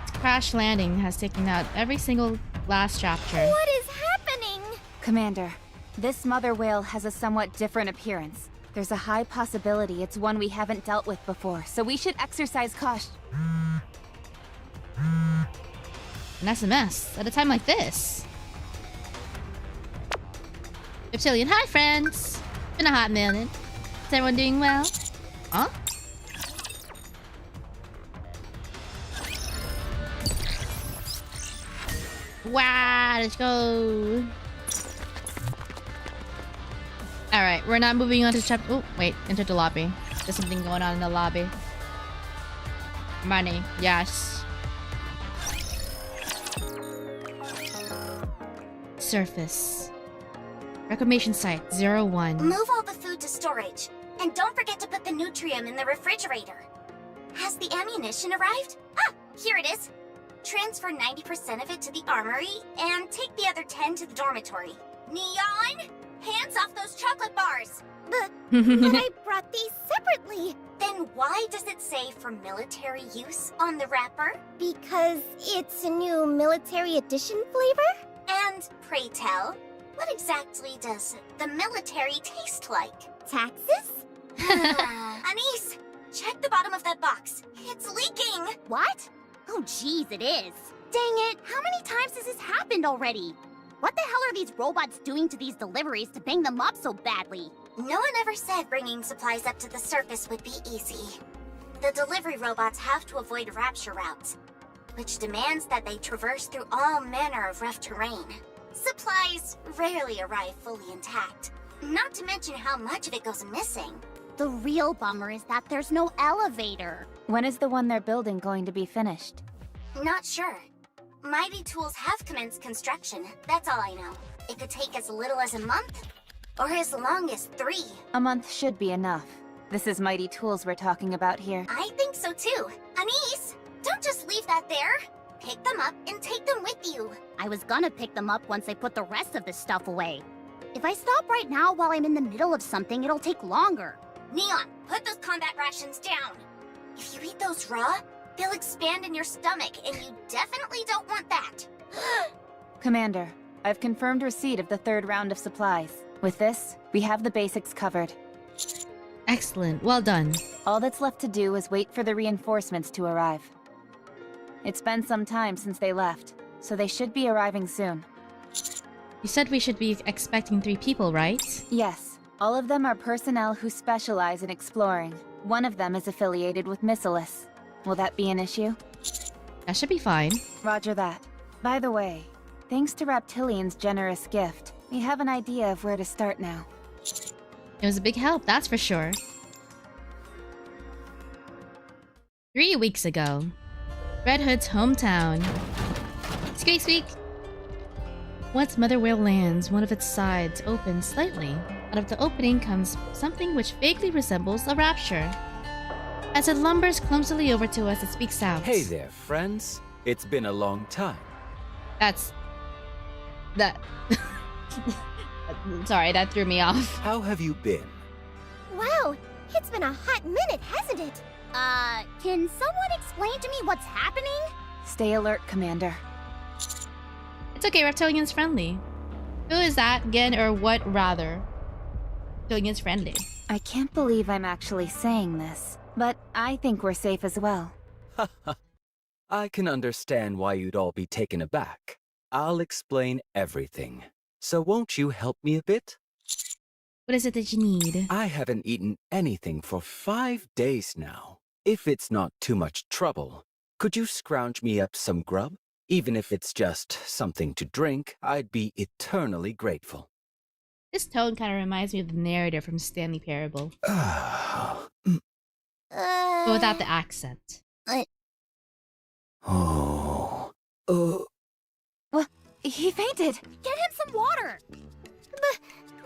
Its crash landing has taken out every single last rapture. What is happening? Commander, this mother whale has a somewhat different appearance. There's a high possibility it's one we haven't dealt with before, so we should exercise caution. And that's a mess at a time like this. Reptilian, hi friends! Been a hot minute. Is everyone doing well? Huh? Wow, let's go. Alright, we're not moving on to chapter. Oh, wait, enter the lobby. There's something going on in the lobby. Money, yes. Surface. Reclamation site 01. Move all the food to storage. And don't forget to put the Nutrium in the refrigerator. Has the ammunition arrived? Ah, here it is. Transfer 90% of it to the armory, and take the other 10 to the dormitory. Neon? Hands off those chocolate bars! But I brought these separately. Then why does it say for military use on the wrapper? Because it's a new military edition flavor? And pray tell, what exactly does the military taste like? Taxes? Anise, check the bottom of that box. It's leaking! What? Oh jeez, it is. Dang it, how many times has this happened already? What the hell are these robots doing to these deliveries to bang them up so badly? No one ever said bringing supplies up to the surface would be easy. The delivery robots have to avoid rapture routes, which demands that they traverse through all manner of rough terrain. Supplies rarely arrive fully intact, not to mention how much of it goes missing. The real bummer is that there's no elevator. When is the one they're building going to be finished? Not sure. Mighty Tools have commenced construction, that's all I know. It could take as little as a month, or as long as 3. A month should be enough. This is Mighty Tools we're talking about here. I think so too. Anise, don't just leave that there. Pick them up and take them with you. I was gonna pick them up once I put the rest of this stuff away. If I stop right now while I'm in the middle of something, it'll take longer. Neon, put those combat rations down. If you eat those raw, they'll expand in your stomach, and you definitely don't want that. Commander, I've confirmed receipt of the 3rd round of supplies. With this, we have the basics covered. Excellent, well done. All that's left to do is wait for the reinforcements to arrive. It's been some time since they left, so they should be arriving soon. You said we should be expecting 3 people, right? Yes. All of them are personnel who specialize in exploring. One of them is affiliated with Missilis. Will that be an issue? That should be fine. Roger that. By the way, thanks to Raptilian's generous gift, we have an idea of where to start now. It was a big help, that's for sure. 3 weeks ago. Red Hood's hometown. Squeak squeak! Once Mother Whale lands, one of its sides opens slightly. Out of the opening comes something which vaguely resembles a rapture. As it lumbers clumsily over to us, it speaks out. Hey there, friends. It's been a long time. Sorry, that threw me off. How have you been? Wow, it's been a hot minute, hasn't it? Can someone explain to me what's happening? Stay alert, Commander. It's okay, Reptilian's friendly. Who is that again, or what rather? Reptilian's friendly. I can't believe I'm actually saying this, but I think we're safe as well. I can understand why you'd all be taken aback. I'll explain everything. So won't you help me a bit? What is it that you need? I haven't eaten anything for 5 days now. If it's not too much trouble, could you scrounge me up some grub? Even if it's just something to drink, I'd be eternally grateful. This tone kind of reminds me of the narrator from Stanley Parable. But without the accent. Oh. Well, he fainted. Get him some water. But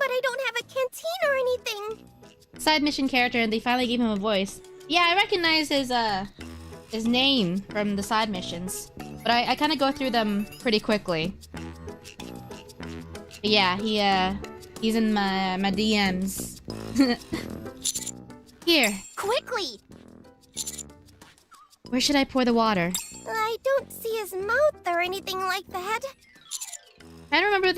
I don't have a canteen or anything. Side mission character, and they finally gave him a voice. Yeah, I recognize his name from the side missions, but I kind of go through them pretty quickly. But yeah, he's in my DMs. Here. Quickly. Where should I pour the water? I don't see his mouth or anything like that. Try to remember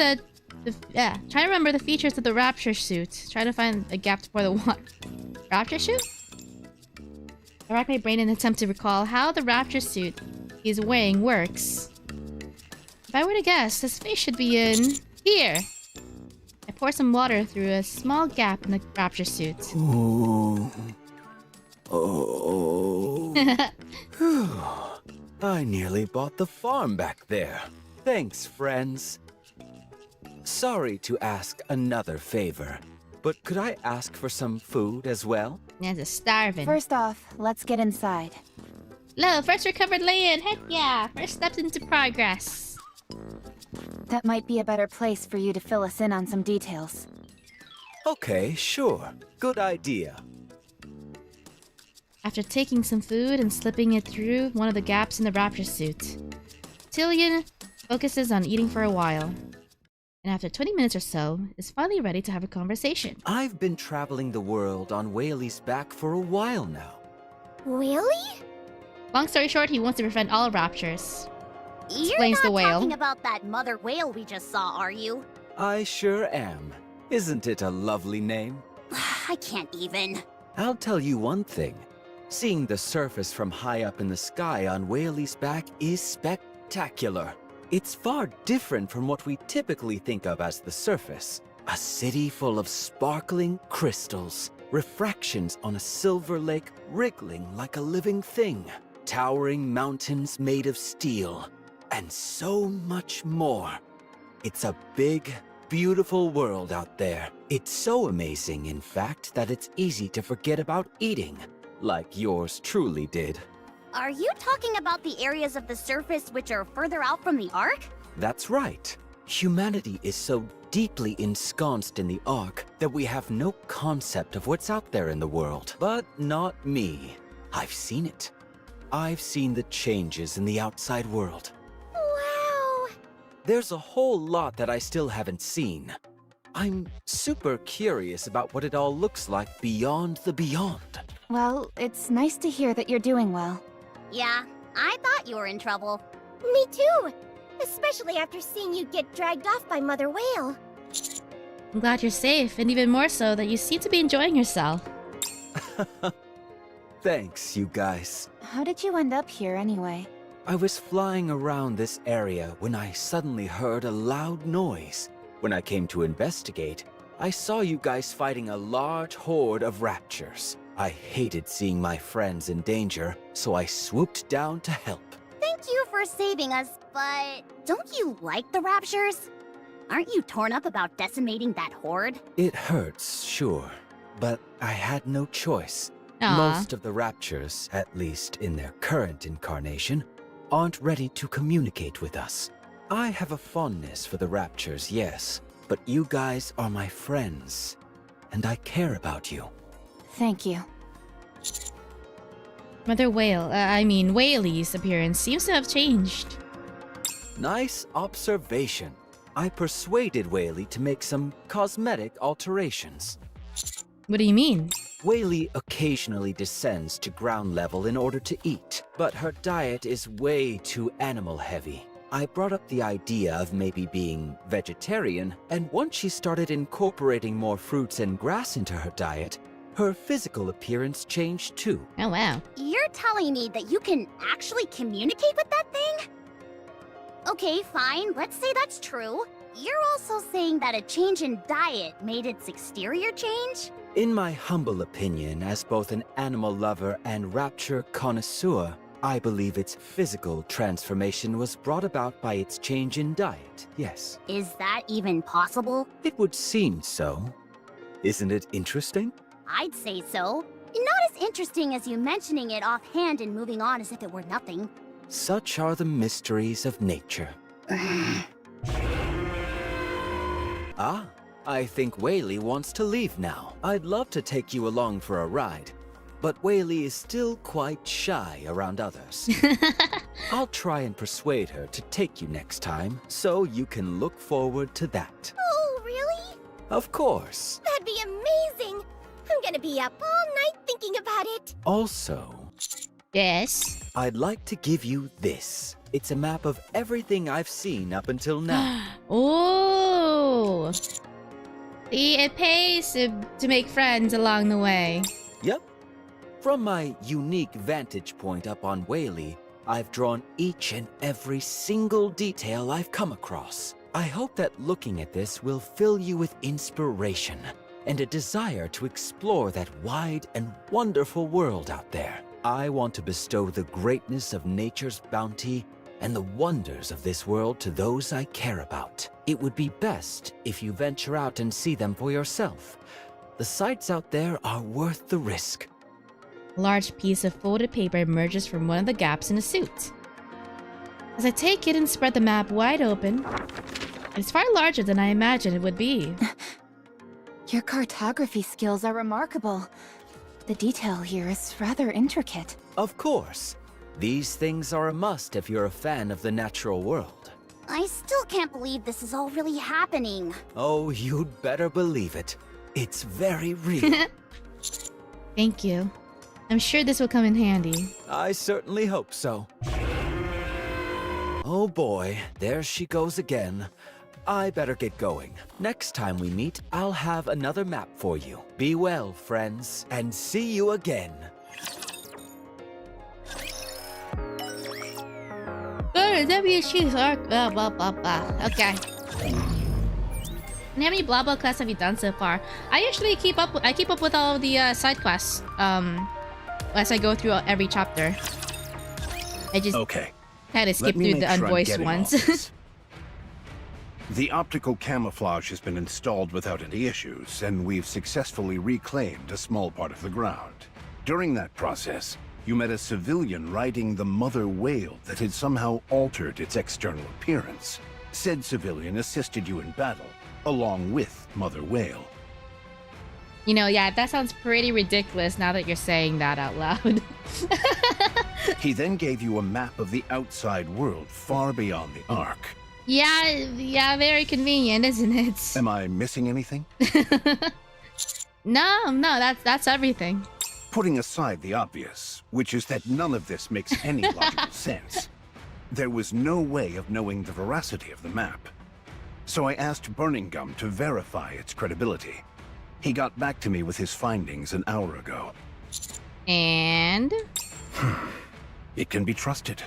try to remember the features of the rapture suit. Try to find a gap to pour the water. Rapture suit? I rack my brain in an attempt to recall how the rapture suit he's wearing works. If I were to guess, his face should be in here. I pour some water through a small gap in the rapture suit. Ooh. Oh. I nearly bought the farm back there. Thanks, friends. Sorry to ask another favor, but could I ask for some food as well? Yeah, it's starving. First off, let's get inside. Hello, first recovered land. Heck yeah, first steps into progress. That might be a better place for you to fill us in on some details. Okay, sure. Good idea. After taking some food and slipping it through one of the gaps in the rapture suit, Tillian focuses on eating for a while. And after 20 minutes or so, is finally ready to have a conversation. I've been traveling the world on Whaley's back for a while now. Really? Long story short, he wants to prevent all raptures. You're not the whale. talking about that mother whale we just saw, are you? I sure am. Isn't it a lovely name? I can't even. I'll tell you one thing. Seeing the surface from high up in the sky on Whaley's back is spectacular. It's far different from what we typically think of as the surface. A city full of sparkling crystals, refractions on a silver lake wriggling like a living thing, towering mountains made of steel, and so much more. It's a big, beautiful world out there. It's so amazing, in fact, that it's easy to forget about eating, like yours truly did. Are you talking about the areas of the surface which are further out from the Ark? That's right. Humanity is so deeply ensconced in the Ark that we have no concept of what's out there in the world. But not me. I've seen it. I've seen the changes in the outside world. Wow! There's a whole lot that I still haven't seen. I'm super curious about what it all looks like beyond the beyond. Well, it's nice to hear that you're doing well. Yeah, I thought you were in trouble. Me too! Especially after seeing you get dragged off by Mother Whale. I'm glad you're safe, and even more so that you seem to be enjoying yourself. Thanks, you guys. How did you end up here anyway? I was flying around this area when I suddenly heard a loud noise. When I came to investigate, I saw you guys fighting a large horde of raptures. I hated seeing my friends in danger, so I swooped down to help. Thank you for saving us, but don't you like the raptures? Aren't you torn up about decimating that horde? It hurts, sure, but I had no choice. Aww. Most of the raptures, at least in their current incarnation, aren't ready to communicate with us. I have a fondness for the raptures, yes, but you guys are my friends, and I care about you. Thank you. Whaley's appearance seems to have changed. Nice observation. I persuaded Whaley to make some cosmetic alterations. What do you mean? Whaley occasionally descends to ground level in order to eat, but her diet is way too animal-heavy. I brought up the idea of maybe being vegetarian, and once she started incorporating more fruits and grass into her diet, her physical appearance changed too. Oh wow. You're telling me that you can actually communicate with that thing? Okay, fine, let's say that's true. You're also saying that a change in diet made its exterior change? In my humble opinion, as both an animal lover and rapture connoisseur, I believe its physical transformation was brought about by its change in diet, yes. Is that even possible? It would seem so. Isn't it interesting? I'd say so. Not as interesting as you mentioning it offhand and moving on as if it were nothing. Such are the mysteries of nature. Ah, I think Whaley wants to leave now. I'd love to take you along for a ride, but Whaley is still quite shy around others. I'll try and persuade her to take you next time, so you can look forward to that. Oh, really? Of course. That'd be amazing! I'm gonna be up all night thinking about it. Also... Yes? I'd like to give you this. It's a map of everything I've seen up until now. Ooh! See, it pays to make friends along the way. Yep. From my unique vantage point up on Whaley, I've drawn each and every single detail I've come across. I hope that looking at this will fill you with inspiration and a desire to explore that wide and wonderful world out there. I want to bestow the greatness of nature's bounty and the wonders of this world to those I care about. It would be best if you venture out and see them for yourself. The sights out there are worth the risk. A large piece of folded paper emerges from one of the gaps in the suit. As I take it and spread the map wide open, it's far larger than I imagined it would be. Your cartography skills are remarkable. The detail here is rather intricate. Of course. These things are a must if you're a fan of the natural world. I still can't believe this is all really happening. Oh, you'd better believe it. It's very real. Thank you. I'm sure this will come in handy. I certainly hope so. Oh boy, there she goes again. I better get going. Next time we meet, I'll have another map for you. Be well, friends, and see you again. Good, WHQ's arc, blah blah blah blah. Okay. And how many blah blah quests have you done so far? I usually keep up with all of the side quests as I go through every chapter. I just kind of skip through the unvoiced ones. The optical camouflage has been installed without any issues, and we've successfully reclaimed a small part of the ground. During that process, you met a civilian riding the mother whale that had somehow altered its external appearance. Said civilian assisted you in battle, along with Mother Whale. You know, yeah, that sounds pretty ridiculous now that you're saying that out loud. He then gave you a map of the outside world far beyond the Ark. Yeah, very convenient, isn't it? Am I missing anything? No, that's everything. Putting aside the obvious, which is that none of this makes any logical sense, there was no way of knowing the veracity of the map. So I asked Burning Gum to verify its credibility. He got back to me with his findings an hour ago. And? It can be trusted.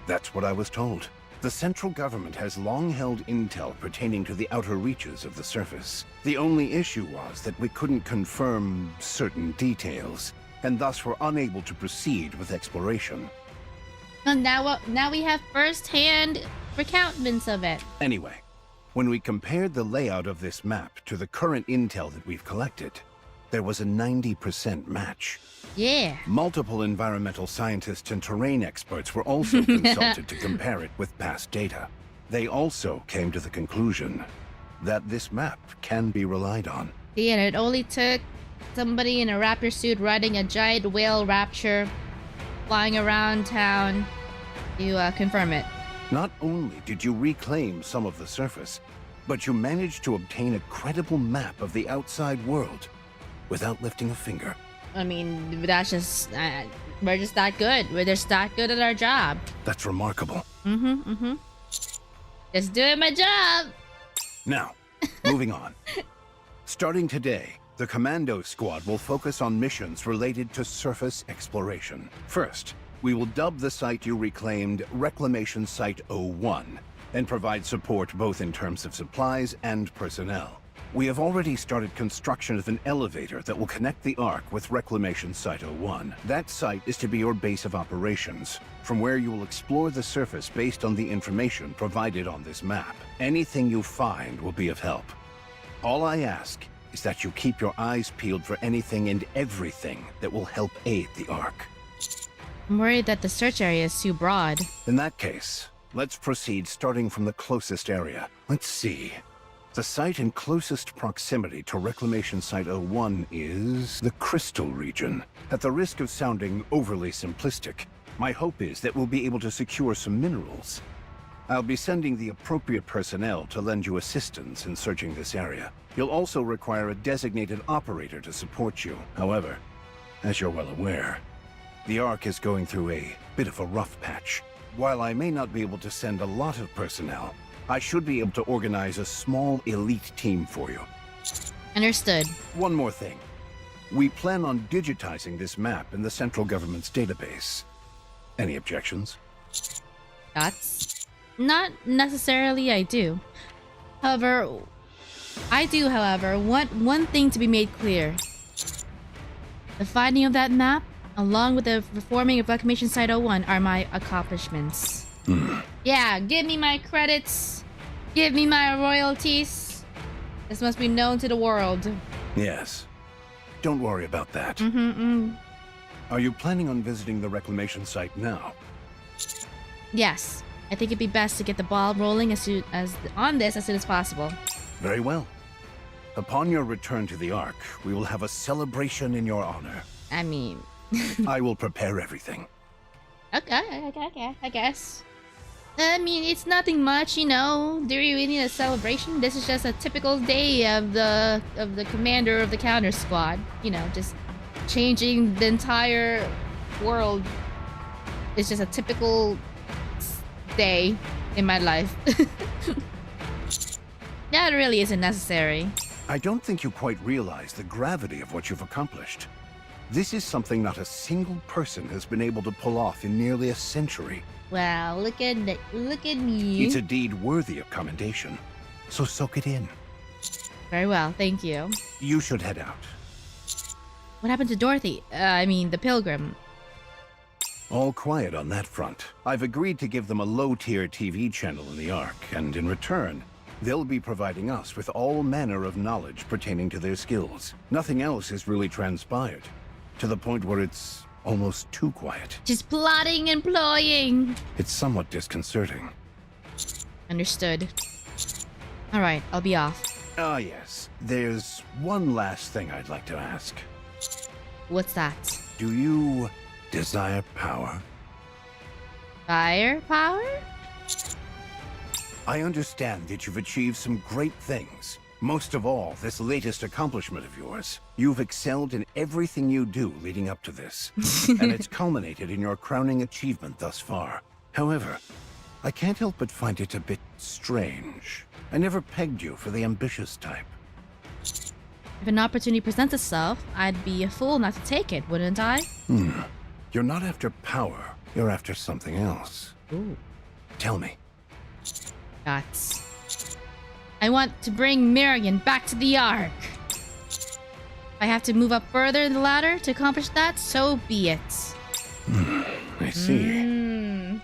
That's what I was told. The central government has long held intel pertaining to the outer reaches of the surface. The only issue was that we couldn't confirm certain details, and thus were unable to proceed with exploration. And now we have first-hand recounts of it. Anyway, when we compared the layout of this map to the current intel that we've collected, there was a 90% match. Yeah. Multiple environmental scientists and terrain experts were also consulted to compare it with past data. They also came to the conclusion that this map can be relied on. Yeah, and it only took somebody in a raptor suit riding a giant whale rapture flying around town to confirm it. Not only did you reclaim some of the surface, but you managed to obtain a credible map of the outside world without lifting a finger. I mean, that's just... we're just that good. We're just that good at our job. That's remarkable. Just doing my job! Now, moving on. Starting today, the Commando Squad will focus on missions related to surface exploration. First, we will dub the site you reclaimed Reclamation Site 01 and provide support both in terms of supplies and personnel. We have already started construction of an elevator that will connect the Ark with Reclamation Site 01. That site is to be your base of operations, from where you will explore the surface based on the information provided on this map. Anything you find will be of help. All I ask is that you keep your eyes peeled for anything and everything that will help aid the Ark. I'm worried that the search area is too broad. In that case, let's proceed starting from the closest area. Let's see. The site in closest proximity to Reclamation Site 01 is the Crystal region. At the risk of sounding overly simplistic, my hope is that we'll be able to secure some minerals. I'll be sending the appropriate personnel to lend you assistance in searching this area. You'll also require a designated operator to support you. However, as you're well aware, the Ark is going through a bit of a rough patch. While I may not be able to send a lot of personnel, I should be able to organize a small elite team for you. Understood. One more thing. We plan on digitizing this map in the central government's database. Any objections? That's not necessarily I do. However, want one thing to be made clear. The finding of that map, along with the reforming of Reclamation Site 01, are my accomplishments. Yeah, give me my credits. Give me my royalties. This must be known to the world. Yes. Don't worry about that. Are you planning on visiting the reclamation site now? Yes. I think it'd be best to get the ball rolling as soon as possible. Very well. Upon your return to the Ark, we will have a celebration in your honor. I mean... I will prepare everything. Okay, I guess. I mean, it's nothing much, you know. Do we really need a celebration? This is just a typical day of the commander of the counter squad. You know, just changing the entire world. It's just a typical day in my life. That really isn't necessary. I don't think you quite realize the gravity of what you've accomplished. This is something not a single person has been able to pull off in nearly a century. Wow, look at me. It's a deed worthy of commendation, so soak it in. Very well, thank you. You should head out. What happened to Dorothy? The pilgrim. All quiet on that front. I've agreed to give them a low-tier TV channel in the Ark, and in return, they'll be providing us with all manner of knowledge pertaining to their skills. Nothing else has really transpired, to the point where it's almost too quiet. Just plotting and ploying. It's somewhat disconcerting. Understood. Alright, I'll be off. Ah, yes. There's one last thing I'd like to ask. What's that? Do you desire power? Fire power? I understand that you've achieved some great things. Most of all, this latest accomplishment of yours. You've excelled in everything you do leading up to this. And it's culminated in your crowning achievement thus far. However, I can't help but find it a bit strange. I never pegged you for the ambitious type. If an opportunity presents itself, I'd be a fool not to take it, wouldn't I? You're not after power. You're after something else. Ooh. Tell me. Guts. I want to bring Marion back to the Ark. If I have to move up further in the ladder to accomplish that, so be it. I see.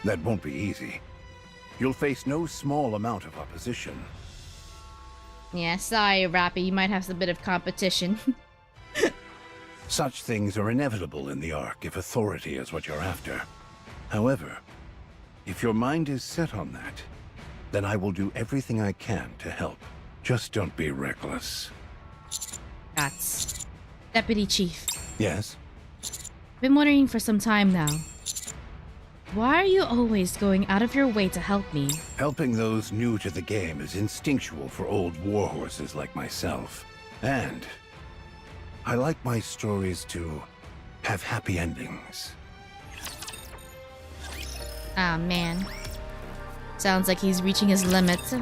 That won't be easy. You'll face no small amount of opposition. Yeah, sorry, Rappy. You might have a bit of competition. Such things are inevitable in the Ark if authority is what you're after. However, if your mind is set on that, then I will do everything I can to help. Just don't be reckless. That's Deputy Chief. Yes? I've been wondering for some time now. Why are you always going out of your way to help me? Helping those new to the game is instinctual for old warhorses like myself. And I like my stories to have happy endings. Ah, man. Sounds like he's reaching his limits.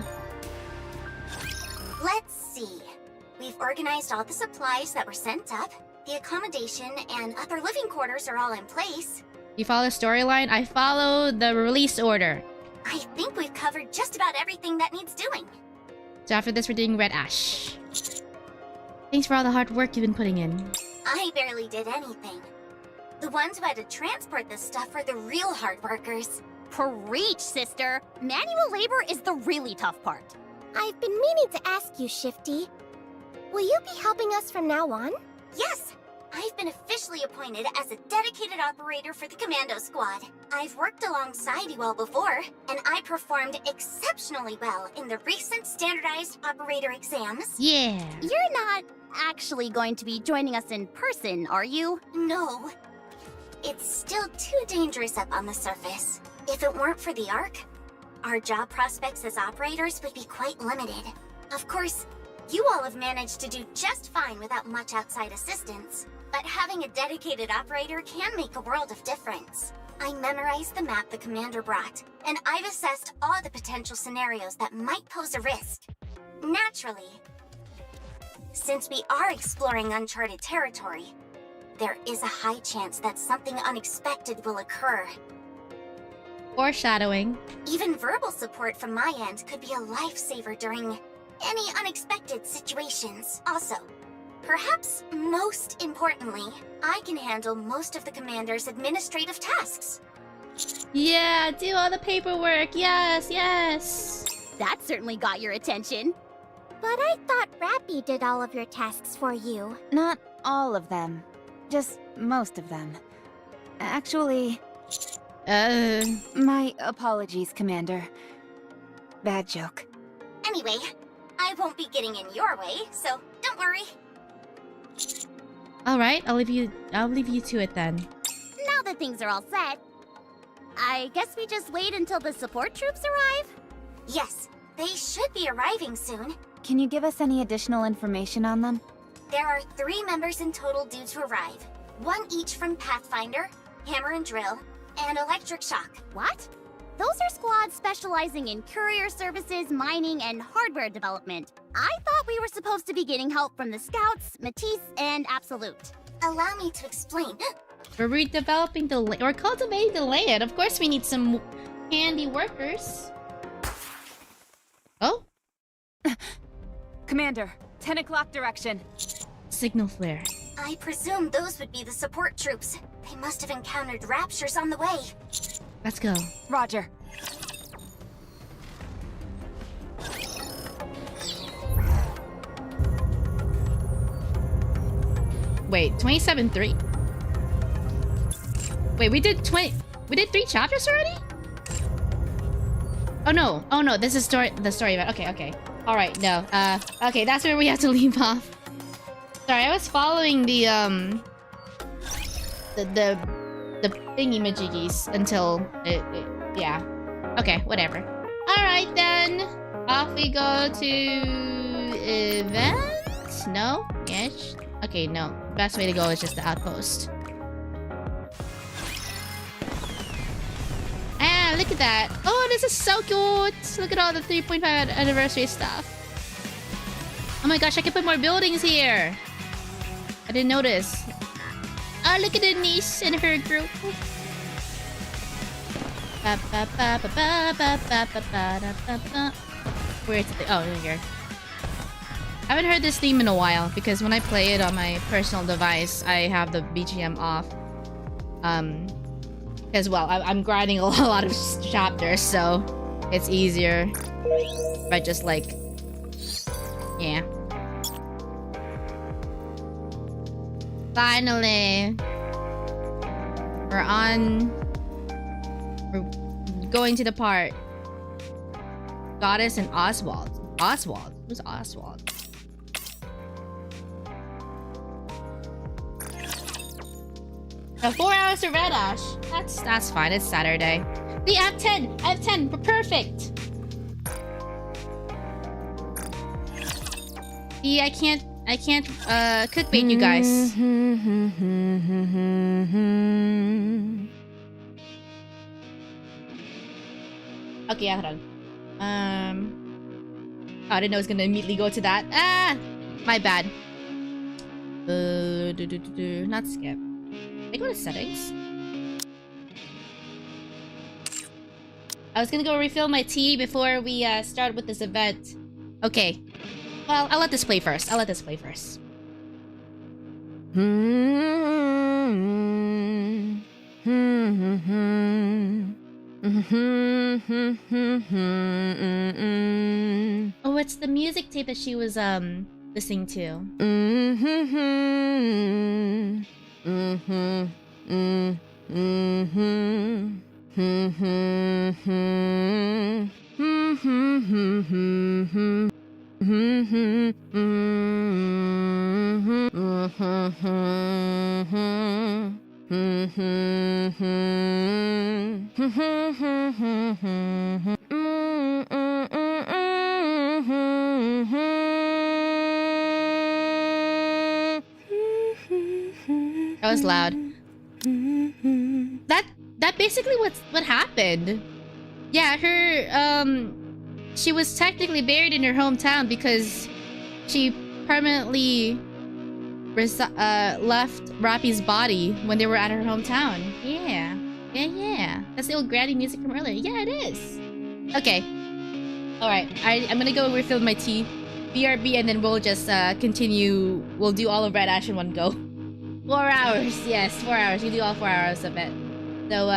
Let's see. We've organized all the supplies that were sent up. The accommodation and other living quarters are all in place. You follow storyline? I follow the release order. I think we've covered just about everything that needs doing. So after this, we're doing Red Ash. Thanks for all the hard work you've been putting in. I barely did anything. The ones who had to transport this stuff were the real hard workers. Preach, sister! Manual labor is the really tough part. I've been meaning to ask you, Shifty. Will you be helping us from now on? Yes! I've been officially appointed as a dedicated operator for the Commando Squad. I've worked alongside you all before, and I performed exceptionally well in the recent standardized operator exams. Yeah! You're not actually going to be joining us in person, are you? No. It's still too dangerous up on the surface. If it weren't for the Ark, our job prospects as operators would be quite limited. Of course, you all have managed to do just fine without much outside assistance. But having a dedicated operator can make a world of difference. I memorized the map the commander brought, and I've assessed all the potential scenarios that might pose a risk. Naturally, since we are exploring uncharted territory, there is a high chance that something unexpected will occur. Foreshadowing. Even verbal support from my end could be a lifesaver during any unexpected situations. Also, perhaps most importantly, I can handle most of the commander's administrative tasks. Yeah, do all the paperwork. Yes, yes. That certainly got your attention. But I thought Rappy did all of your tasks for you. Not all of them. Just most of them. Actually... My apologies, Commander. Bad joke. Anyway, I won't be getting in your way, so don't worry. Alright, I'll leave you to it then. Now that things are all set, I guess we just wait until the support troops arrive? Yes, they should be arriving soon. Can you give us any additional information on them? There are 3 members in total due to arrive. 1 each from Pathfinder, Hammer and Drill, and Electric Shock. What? Those are squads specializing in courier services, mining, and hardware development. I thought we were supposed to be getting help from the Scouts, Matisse, and Absolute. Allow me to explain. We're redeveloping the land. We're cultivating the land. Of course we need some handy workers. Oh? Commander, 10 o'clock direction. Signal flare. I presume those would be the support troops. They must have encountered raptures on the way. Let's go. Roger. Wait, 27-3. Wait, we did 3 chapters already? Oh no, this is the story about. Okay. Alright, no. Okay, that's where we have to leave off. Sorry, I was following the thingy-majiggies until yeah. Okay, whatever. Alright then. Off we go to event? No? Yes? Okay, no. Best way to go is just the outpost. Ah, look at that. Oh, this is so cute. Look at all the 3.5 anniversary stuff. Oh my gosh, I can put more buildings here. I didn't notice. Oh, look at the niece and her group. Where's the... Oh, here. I haven't heard this theme in a while because when I play it on my personal device, I have the BGM off. As well, I'm grinding a lot of chapters, so it's easier if I just like... Yeah. Finally! We're going to the part. Goddess and Oswald. Oswald? Who's Oswald? So 4 hours to Red Ash. That's fine. It's Saturday. I have 10. I have 10. We're perfect. Yeah, I can't clickbait you guys. Okay, hold on. Oh, I didn't know it was gonna immediately go to that. Ah! My bad. Not skip. I go to settings. I was gonna go refill my tea before we start with this event. Okay. Well, I'll let this play first. Oh, it's the music tape that she was listening to. That was loud. That basically what happened. Yeah, her she was technically buried in her hometown because she permanently left Rappy's body when they were at her hometown. Yeah. That's the old granny music from earlier. Yeah, it is. Okay. Alright, I'm gonna go refill my tea. BRB, and then we'll just continue. We'll do all of Red Ash in one go. 4 hours. Yes, 4 hours. We do all 4 hours of it. So,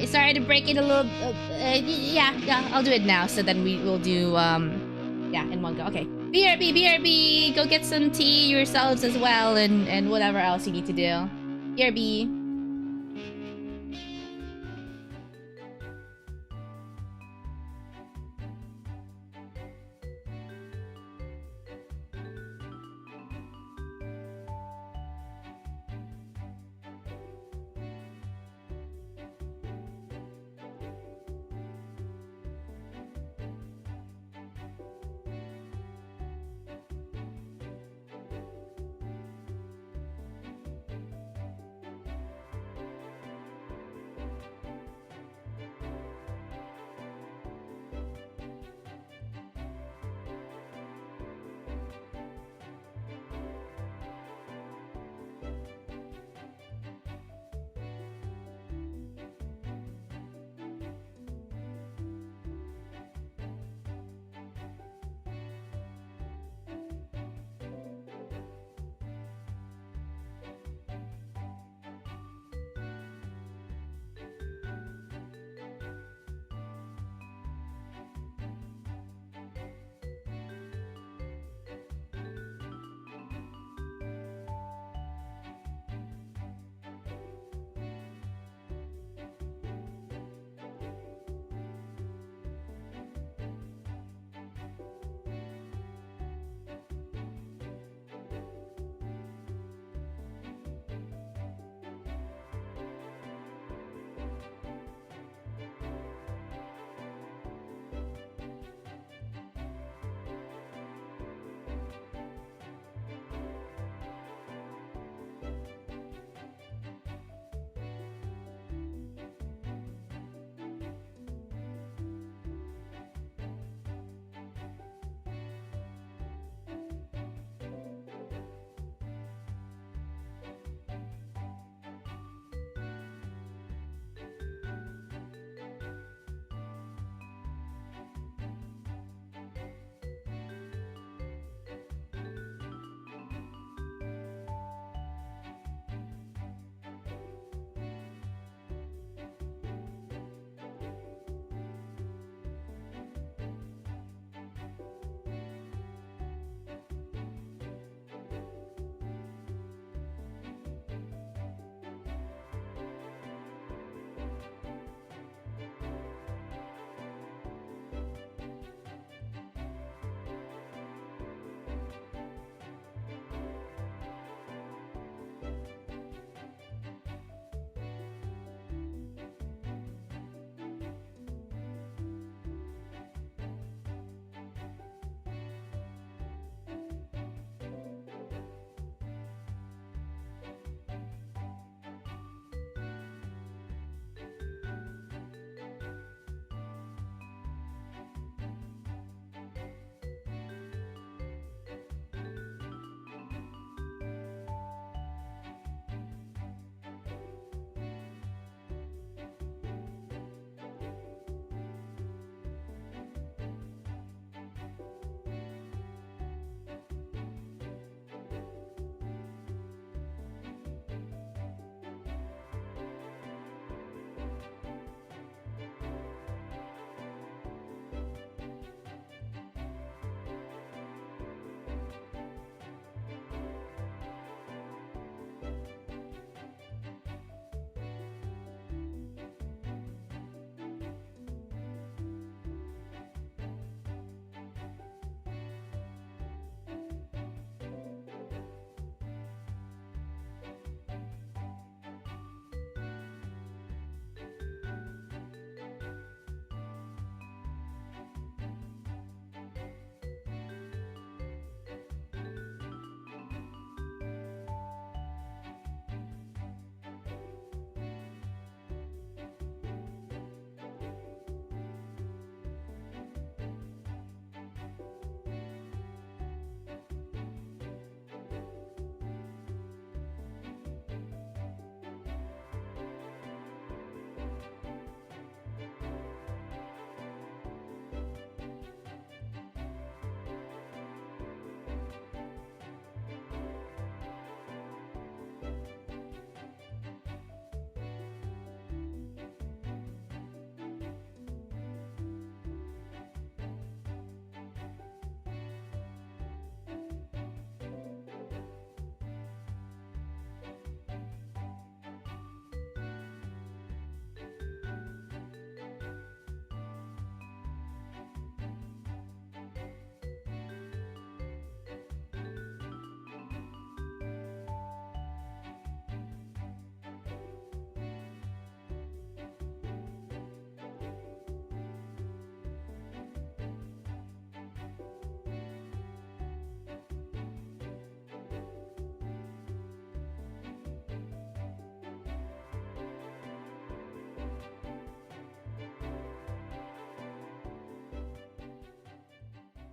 sorry to break it a little. Yeah, I'll do it now. So then we will do, yeah, in one go. Okay. BRB, go get some tea yourselves as well, and whatever else you need to do. BRB.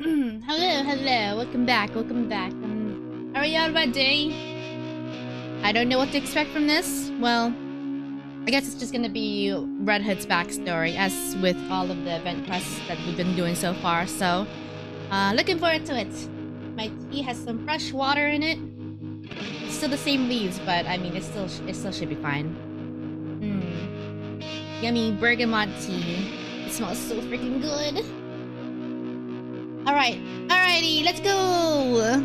Hello. Welcome back. Are we all ready? I don't know what to expect from this. Well, I guess it's just gonna be Red Hood's backstory, as with all of the event quests that we've been doing so far. So, looking forward to it. My tea has some fresh water in it. It's still the same leaves, but I mean, it still should be fine. Yummy bergamot tea. It smells so freaking good. Alrighty, let's go.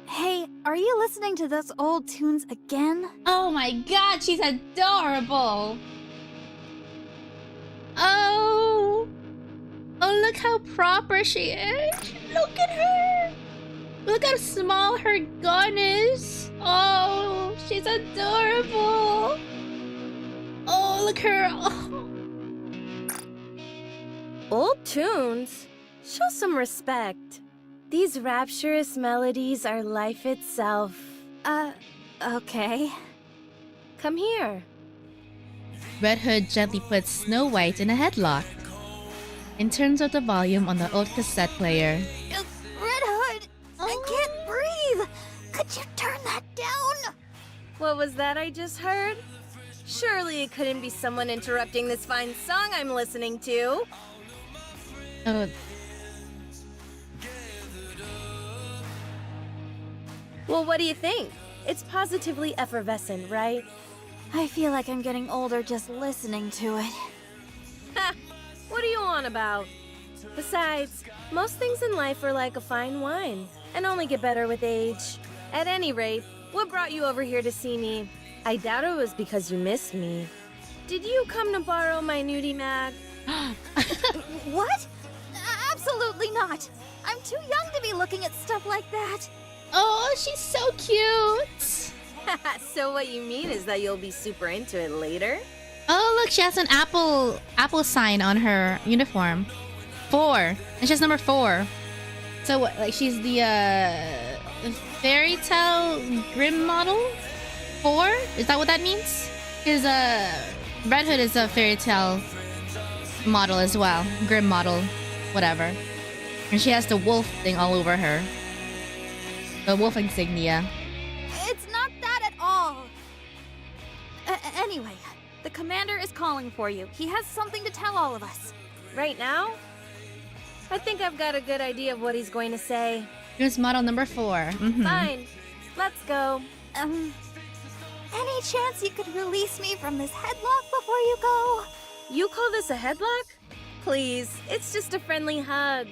Hey, are you listening to those old tunes again? Oh my god, she's adorable. Oh, look how proper she is. Look at her. Look how small her gun is. Oh, she's adorable. Oh, look her. Oh. Old tunes? Show some respect. These rapturous melodies are life itself. Okay. Come here. Red Hood gently puts Snow White in a headlock and turns up the volume on the old cassette player. Red Hood! I can't breathe! Could you turn that down? What was that I just heard? Surely it couldn't be someone interrupting this fine song I'm listening to. Oh. Well, what do you think? It's positively effervescent, right? I feel like I'm getting older just listening to it. Ha! What are you on about? Besides, most things in life are like a fine wine, and only get better with age. At any rate, what brought you over here to see me? I doubt it was because you missed me. Did you come to borrow my nudie mag? What? Absolutely not! I'm too young to be looking at stuff like that. Oh, she's so cute. So what you mean is that you'll be super into it later? Oh, look, she has an apple sign on her uniform. 4. And she has number 4. So what, like she's the fairy tale grim model? 4? Is that what that means? Because Red Hood is a fairy tale model as well. Grim model. Whatever. And she has the wolf thing all over her. The wolf insignia. It's not that at all. Anyway, the commander is calling for you. He has something to tell all of us. Right now? I think I've got a good idea of what he's going to say. Here's model number 4. Fine. Let's go. Any chance you could release me from this headlock before you go? You call this a headlock? Please, it's just a friendly hug.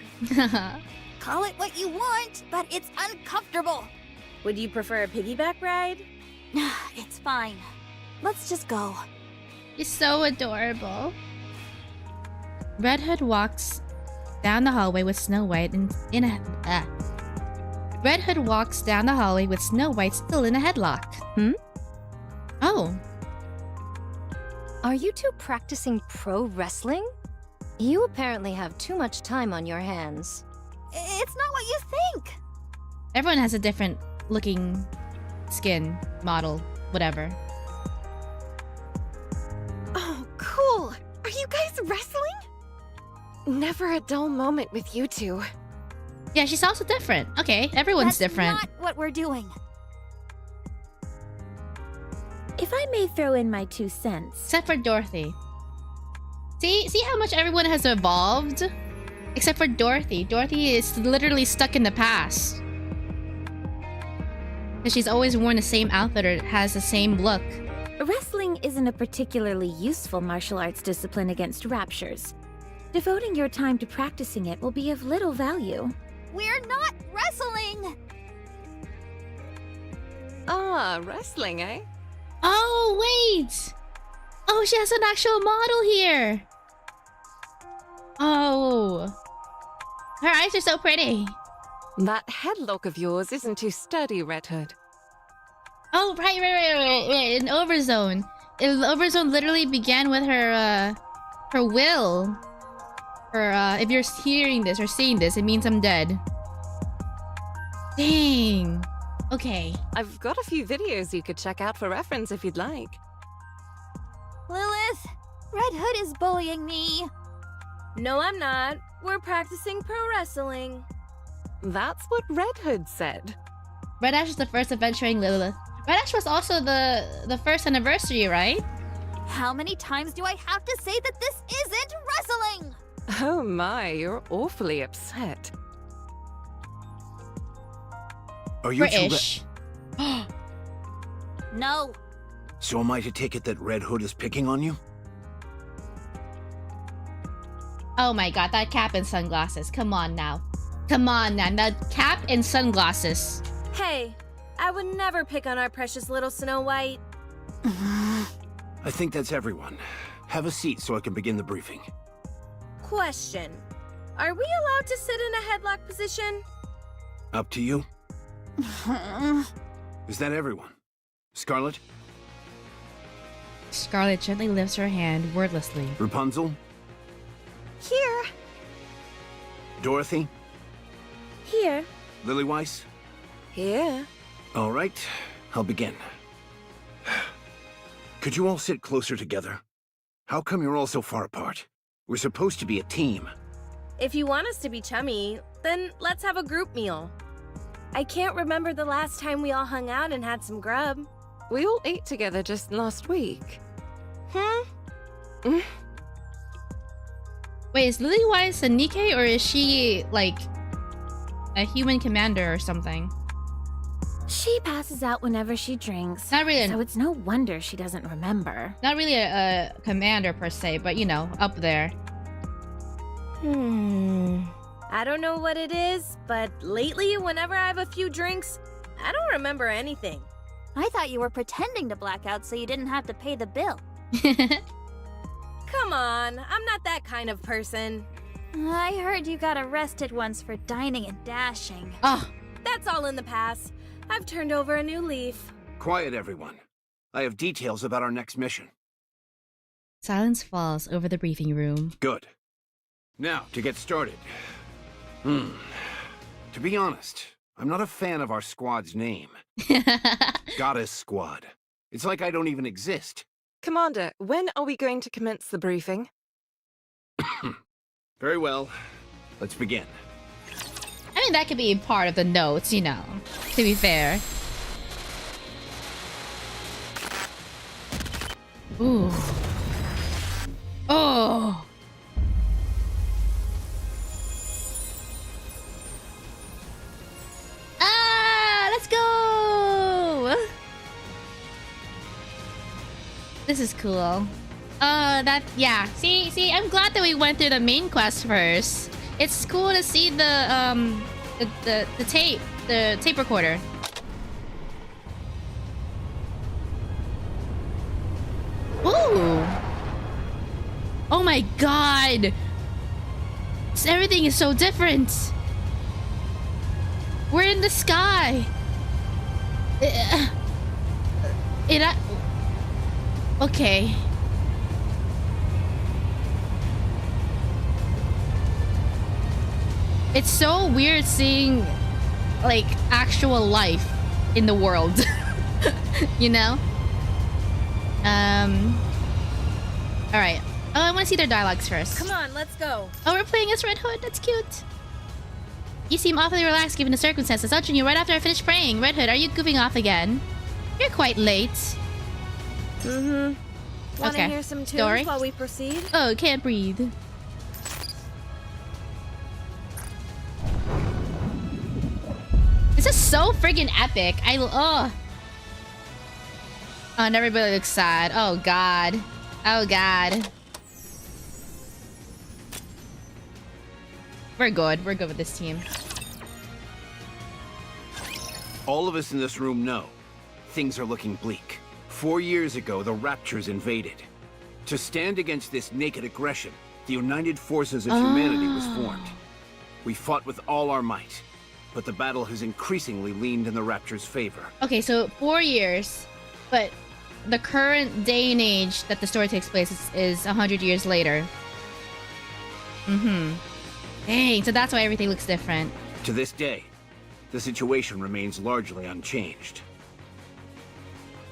Call it what you want, but it's uncomfortable. Would you prefer a piggyback ride? It's fine. Let's just go. She's so adorable. Red Hood walks down the hallway with Snow White Red Hood walks down the hallway with Snow White still in a headlock. Oh. Are you two practicing pro wrestling? You apparently have too much time on your hands. It's not what you think. Everyone has a different looking skin model, whatever. Oh, cool. Are you guys wrestling? Never a dull moment with you two. Yeah, she's also different. Okay, everyone's different. That's not what we're doing. If I may throw in my 2 cents. Except for Dorothy. See how much everyone has evolved? Except for Dorothy. Dorothy is literally stuck in the past. Because she's always worn the same outfit or has the same look. Wrestling isn't a particularly useful martial arts discipline against raptures. Devoting your time to practicing it will be of little value. We're not wrestling! Ah, wrestling, eh? Oh, wait! Oh, she has an actual model here! Oh. Her eyes are so pretty. That headlock of yours isn't too sturdy, Red Hood. Oh, right. In Overzone. Overzone literally began with her will. If you're hearing this or seeing this, it means I'm dead. Dang. Okay. I've got a few videos you could check out for reference if you'd like. Lilith, Red Hood is bullying me. No, I'm not. We're practicing pro wrestling. That's what Red Hood said. Red Ash is the first adventuring Lilith. Red Ash was also the first anniversary, right? How many times do I have to say that this isn't wrestling? Oh my, you're awfully upset. Are you British. No. So am I to take it that Red Hood is picking on you? Oh my god, that cap and sunglasses. Come on now. Come on now. That cap and sunglasses. Hey, I would never pick on our precious little Snow White. I think that's everyone. Have a seat so I can begin the briefing. Question. Are we allowed to sit in a headlock position? Up to you. Is that everyone? Scarlet? Scarlet gently lifts her hand wordlessly. Rapunzel? Here. Dorothy? Here. Lilyweiss? Here. All right, I'll begin. Could you all sit closer together? How come you're all so far apart? We're supposed to be a team. If you want us to be chummy, then let's have a group meal. I can't remember the last time we all hung out and had some grub. We all ate together just last week. Wait, is Lilyweiss a Nikke, or is she, like, a human commander or something? She passes out whenever she drinks. Not really. So it's no wonder she doesn't remember. Not really a commander per se, but you know, up there. I don't know what it is, but lately, whenever I have a few drinks, I don't remember anything. I thought you were pretending to black out so you didn't have to pay the bill. Come on, I'm not that kind of person. I heard you got arrested once for dining and dashing. Oh. That's all in the past. I've turned over a new leaf. Quiet, everyone. I have details about our next mission. Silence falls over the briefing room. Good. Now, to get started. To be honest, I'm not a fan of our squad's name. Goddess Squad. It's like I don't even exist. Commander, when are we going to commence the briefing? Very well. Let's begin. I mean, that could be part of the notes, you know, to be fair. Ooh. Oh. Ah, let's go. This is cool. Yeah. See, I'm glad that we went through the main quest first. It's cool to see the tape recorder. Ooh. Oh my god. Everything is so different. We're in the sky. Okay. It's so weird seeing, like, actual life in the world. You know? Alright. Oh, I want to see their dialogues first. Come on, let's go. Oh, we're playing as Red Hood. That's cute. You seem awfully relaxed given the circumstances. I'll join you right after I finish praying. Red Hood, are you goofing off again? You're quite late. Want to hear some tunes Story? while we proceed? Oh, can't breathe. This is so friggin' epic. Oh, and everybody looks sad. Oh god. Oh god. We're good. We're good with this team. All of us in this room know things are looking bleak. 4 years ago, the Raptures invaded. To stand against this naked aggression, the United Forces of Humanity was formed. We fought with all our might, but the battle has increasingly leaned in the Rapture's favor. Okay, so 4 years, but the current day and age that the story takes place is 100 years later. Dang, so that's why everything looks different. To this day, the situation remains largely unchanged.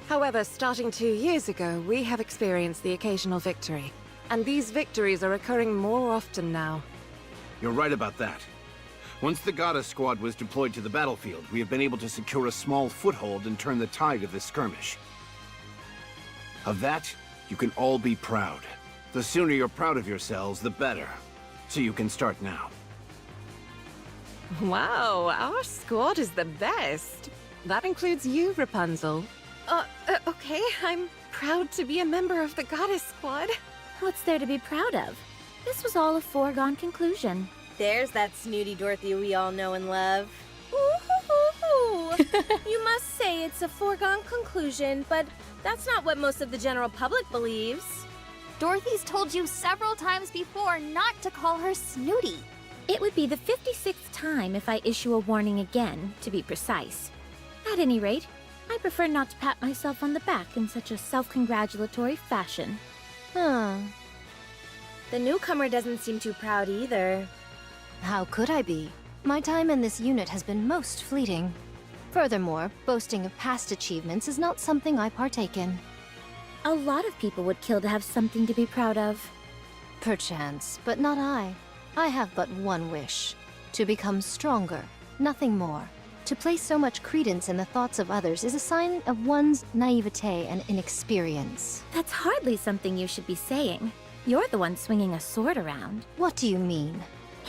However, starting 2 years ago, we have experienced the occasional victory. And these victories are occurring more often now. You're right about that. Once the Goddess Squad was deployed to the battlefield, we have been able to secure a small foothold and turn the tide of this skirmish. Of that, you can all be proud. The sooner you're proud of yourselves, the better. So you can start now. Wow, our squad is the best. That includes you, Rapunzel. Okay, I'm proud to be a member of the Goddess Squad. What's there to be proud of? This was all a foregone conclusion. There's that snooty Dorothy we all know and love. Ooh, you must say it's a foregone conclusion, but that's not what most of the general public believes. Dorothy's told you several times before not to call her snooty. It would be the 56th time if I issue a warning again, to be precise. At any rate, I prefer not to pat myself on the back in such a self-congratulatory fashion. Huh. The newcomer doesn't seem too proud either. How could I be? My time in this unit has been most fleeting. Furthermore, boasting of past achievements is not something I partake in. A lot of people would kill to have something to be proud of. Perchance, but not I. I have but one wish. To become stronger, nothing more. To place so much credence in the thoughts of others is a sign of one's naivete and inexperience. That's hardly something you should be saying. You're the one swinging a sword around. What do you mean?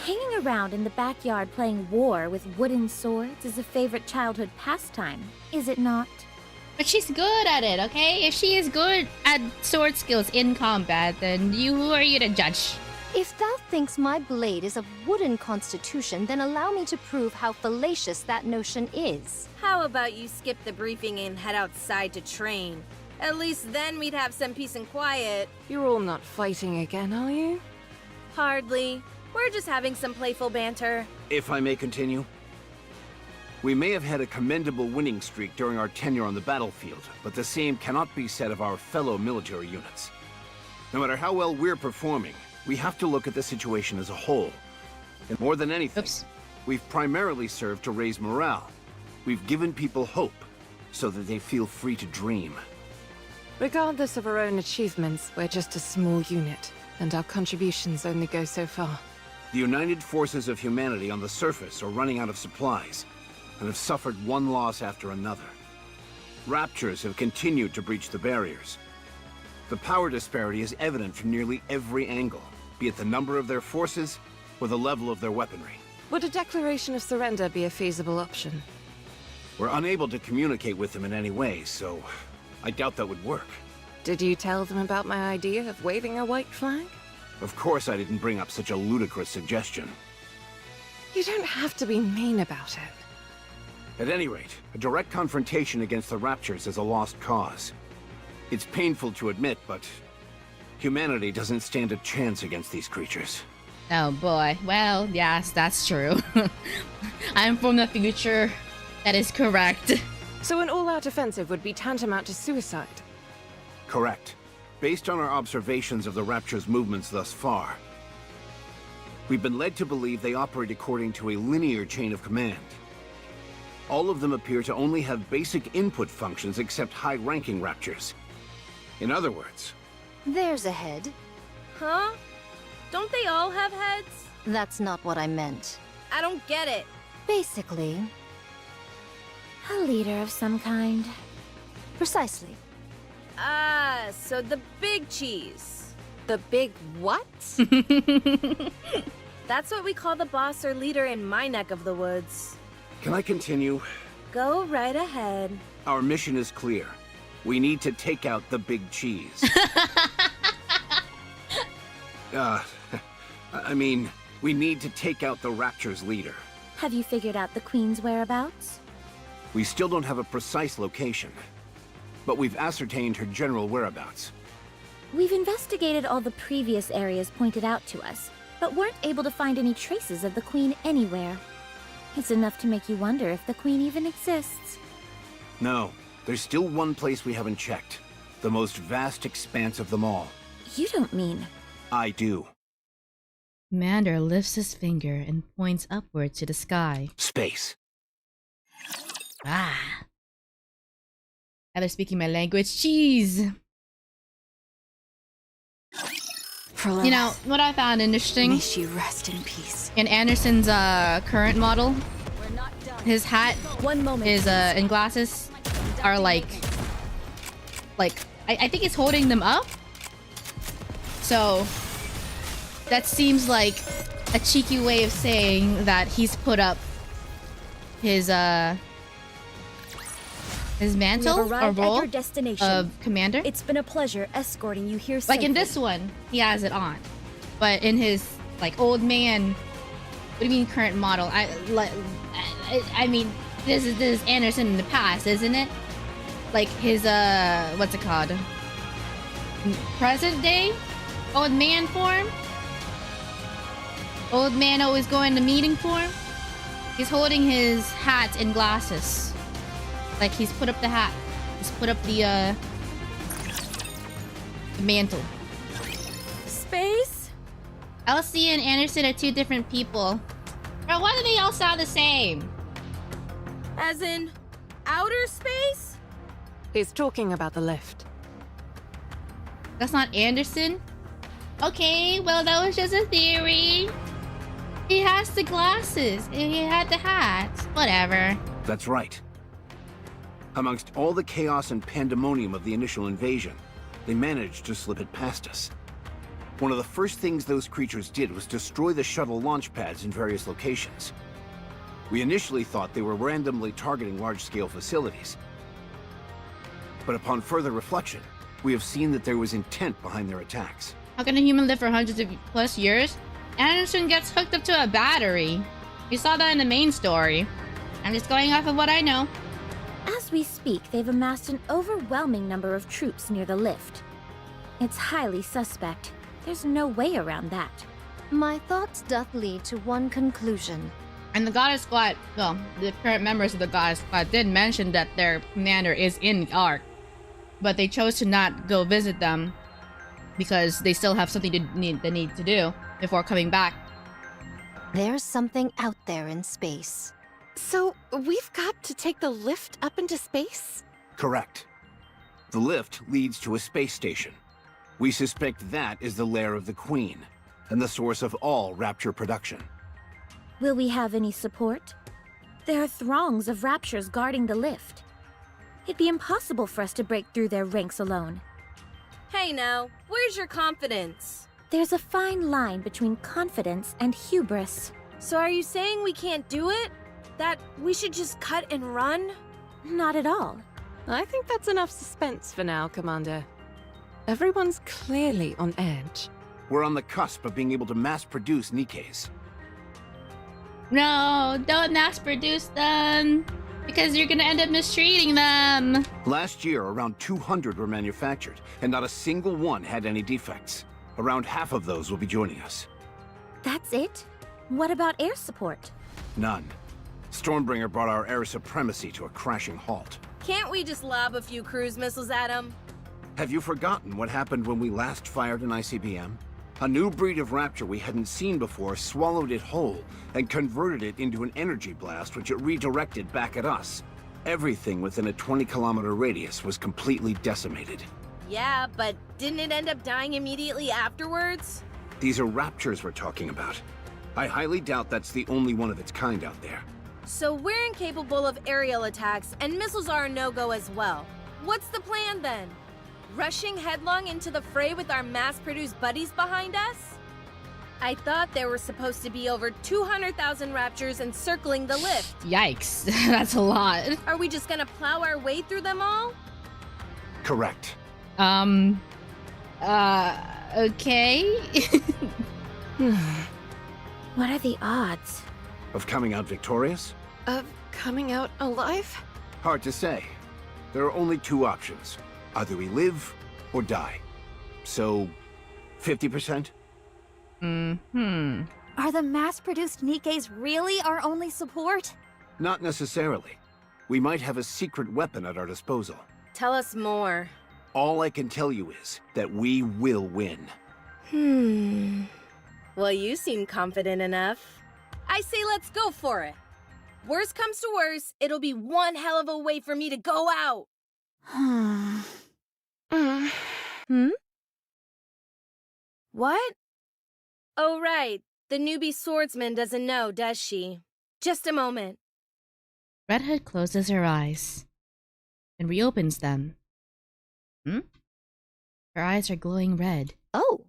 Hanging around in the backyard playing war with wooden swords is a favorite childhood pastime, is it not? But she's good at it, okay? If she is good at sword skills in combat, then who are you to judge? If thou thinks my blade is of wooden constitution, then allow me to prove how fallacious that notion is. How about you skip the briefing and head outside to train? At least then we'd have some peace and quiet. You're all not fighting again, are you? Hardly. We're just having some playful banter. If I may continue. We may have had a commendable winning streak during our tenure on the battlefield, but the same cannot be said of our fellow military units. No matter how well we're performing, we have to look at the situation as a whole. And more than anything, we've primarily served to raise morale. We've given people hope, so that they feel free to dream. Regardless of our own achievements, we're just a small unit, and our contributions only go so far. The united forces of humanity on the surface are running out of supplies, and have suffered one loss after another. Raptures have continued to breach the barriers. The power disparity is evident from nearly every angle, be it the number of their forces or the level of their weaponry. Would a declaration of surrender be a feasible option? We're unable to communicate with them in any way, so I doubt that would work. Did you tell them about my idea of waving a white flag? Of course I didn't bring up such a ludicrous suggestion. You don't have to be mean about it. At any rate, a direct confrontation against the Raptures is a lost cause. It's painful to admit, but humanity doesn't stand a chance against these creatures. Oh boy. Well, yes, that's true. I'm from the future. That is correct. So an all-out offensive would be tantamount to suicide? Correct. Based on our observations of the Rapture's movements thus far, we've been led to believe they operate according to a linear chain of command. All of them appear to only have basic input functions except high-ranking Raptures. In other words... There's a head. Huh? Don't they all have heads? That's not what I meant. I don't get it. Basically... a leader of some kind. Precisely. Ah, so the big cheese. The big what? That's what we call the boss or leader in my neck of the woods. Can I continue? Go right ahead. Our mission is clear. We need to take out the big cheese. I mean, we need to take out the Rapture's leader. Have you figured out the Queen's whereabouts? We still don't have a precise location, but we've ascertained her general whereabouts. We've investigated all the previous areas pointed out to us, but weren't able to find any traces of the Queen anywhere. It's enough to make you wonder if the Queen even exists. No, there's still one place we haven't checked. The most vast expanse of them all. You don't mean... I do. Commander lifts his finger and points upward to the sky. Space. Ah. Now they're speaking my language. Cheese! You know, what I found interesting... May she rest in peace. In Anderson's current model, his hat, his and glasses are like I think he's holding them up. So that seems like a cheeky way of saying that he's put up his mantle or role of commander. It's been a pleasure escorting you here Like safely. in this one, he has it on, but in his like old man, what do you mean current model? I mean this is Anderson in the past, isn't it? Like his what's it called? Present day old man form. Old man always going to meeting form. He's holding his hat and glasses. Like he's put up the hat. He's put up the mantle. Space? Elsie and Anderson are two different people. Bro, why do they all sound the same? As in outer space? He's talking about the lift. That's not Anderson? Okay, well that was just a theory. He has the glasses. He had the hat. Whatever. That's right. Amongst all the chaos and pandemonium of the initial invasion, they managed to slip it past us. One of the first things those creatures did was destroy the shuttle launch pads in various locations. We initially thought they were randomly targeting large-scale facilities. But upon further reflection, we have seen that there was intent behind their attacks. How can a human live for hundreds of plus years? Anderson gets hooked up to a battery. We saw that in the main story. I'm just going off of what I know. As we speak, they've amassed an overwhelming number of troops near the lift. It's highly suspect. There's no way around that. My thoughts doth lead to one conclusion. And the Goddess Squad, well, the current members of the Goddess Squad did mention that their commander is in the Ark. But they chose to not go visit them because they still have something they need to do before coming back. There's something out there in space. So, we've got to take the lift up into space? Correct. The lift leads to a space station. We suspect that is the lair of the Queen, and the source of all Rapture production. Will we have any support? There are throngs of Raptures guarding the lift. It'd be impossible for us to break through their ranks alone. Hey now, where's your confidence? There's a fine line between confidence and hubris. So are you saying we can't do it? That we should just cut and run? Not at all. I think that's enough suspense for now, Commander. Everyone's clearly on edge. We're on the cusp of being able to mass-produce Nikkes. No, don't mass produce them. Because you're gonna end up mistreating them. Last year, around 200 were manufactured, and not a single one had any defects. Around half of those will be joining us. That's it? What about air support? None. Stormbringer brought our air supremacy to a crashing halt. Can't we just lob a few cruise missiles at them? Have you forgotten what happened when we last fired an ICBM? A new breed of Rapture we hadn't seen before swallowed it whole and converted it into an energy blast which it redirected back at us. Everything within a 20-kilometer radius was completely decimated. Yeah, but didn't it end up dying immediately afterwards? These are Raptures we're talking about. I highly doubt that's the only one of its kind out there. So we're incapable of aerial attacks, and missiles are a no-go as well. What's the plan then? Rushing headlong into the fray with our mass-produced buddies behind us? I thought there were supposed to be over 200,000 Raptures encircling the lift. Yikes, that's a lot. Are we just gonna plow our way through them all? Correct. Okay. What are the odds? Of coming out victorious? Of coming out alive? Hard to say. There are only two options. Either we live or die. So, 50%? Are the mass-produced Nikkes really our only support? Not necessarily. We might have a secret weapon at our disposal. Tell us more. All I can tell you is that we will win. Well, you seem confident enough. I say let's go for it. Worst comes to worst, it'll be one hell of a way for me to go out. What? Oh, right. The newbie swordsman doesn't know, does she? Just a moment. Red Hood closes her eyes and reopens them. Her eyes are glowing red. Oh.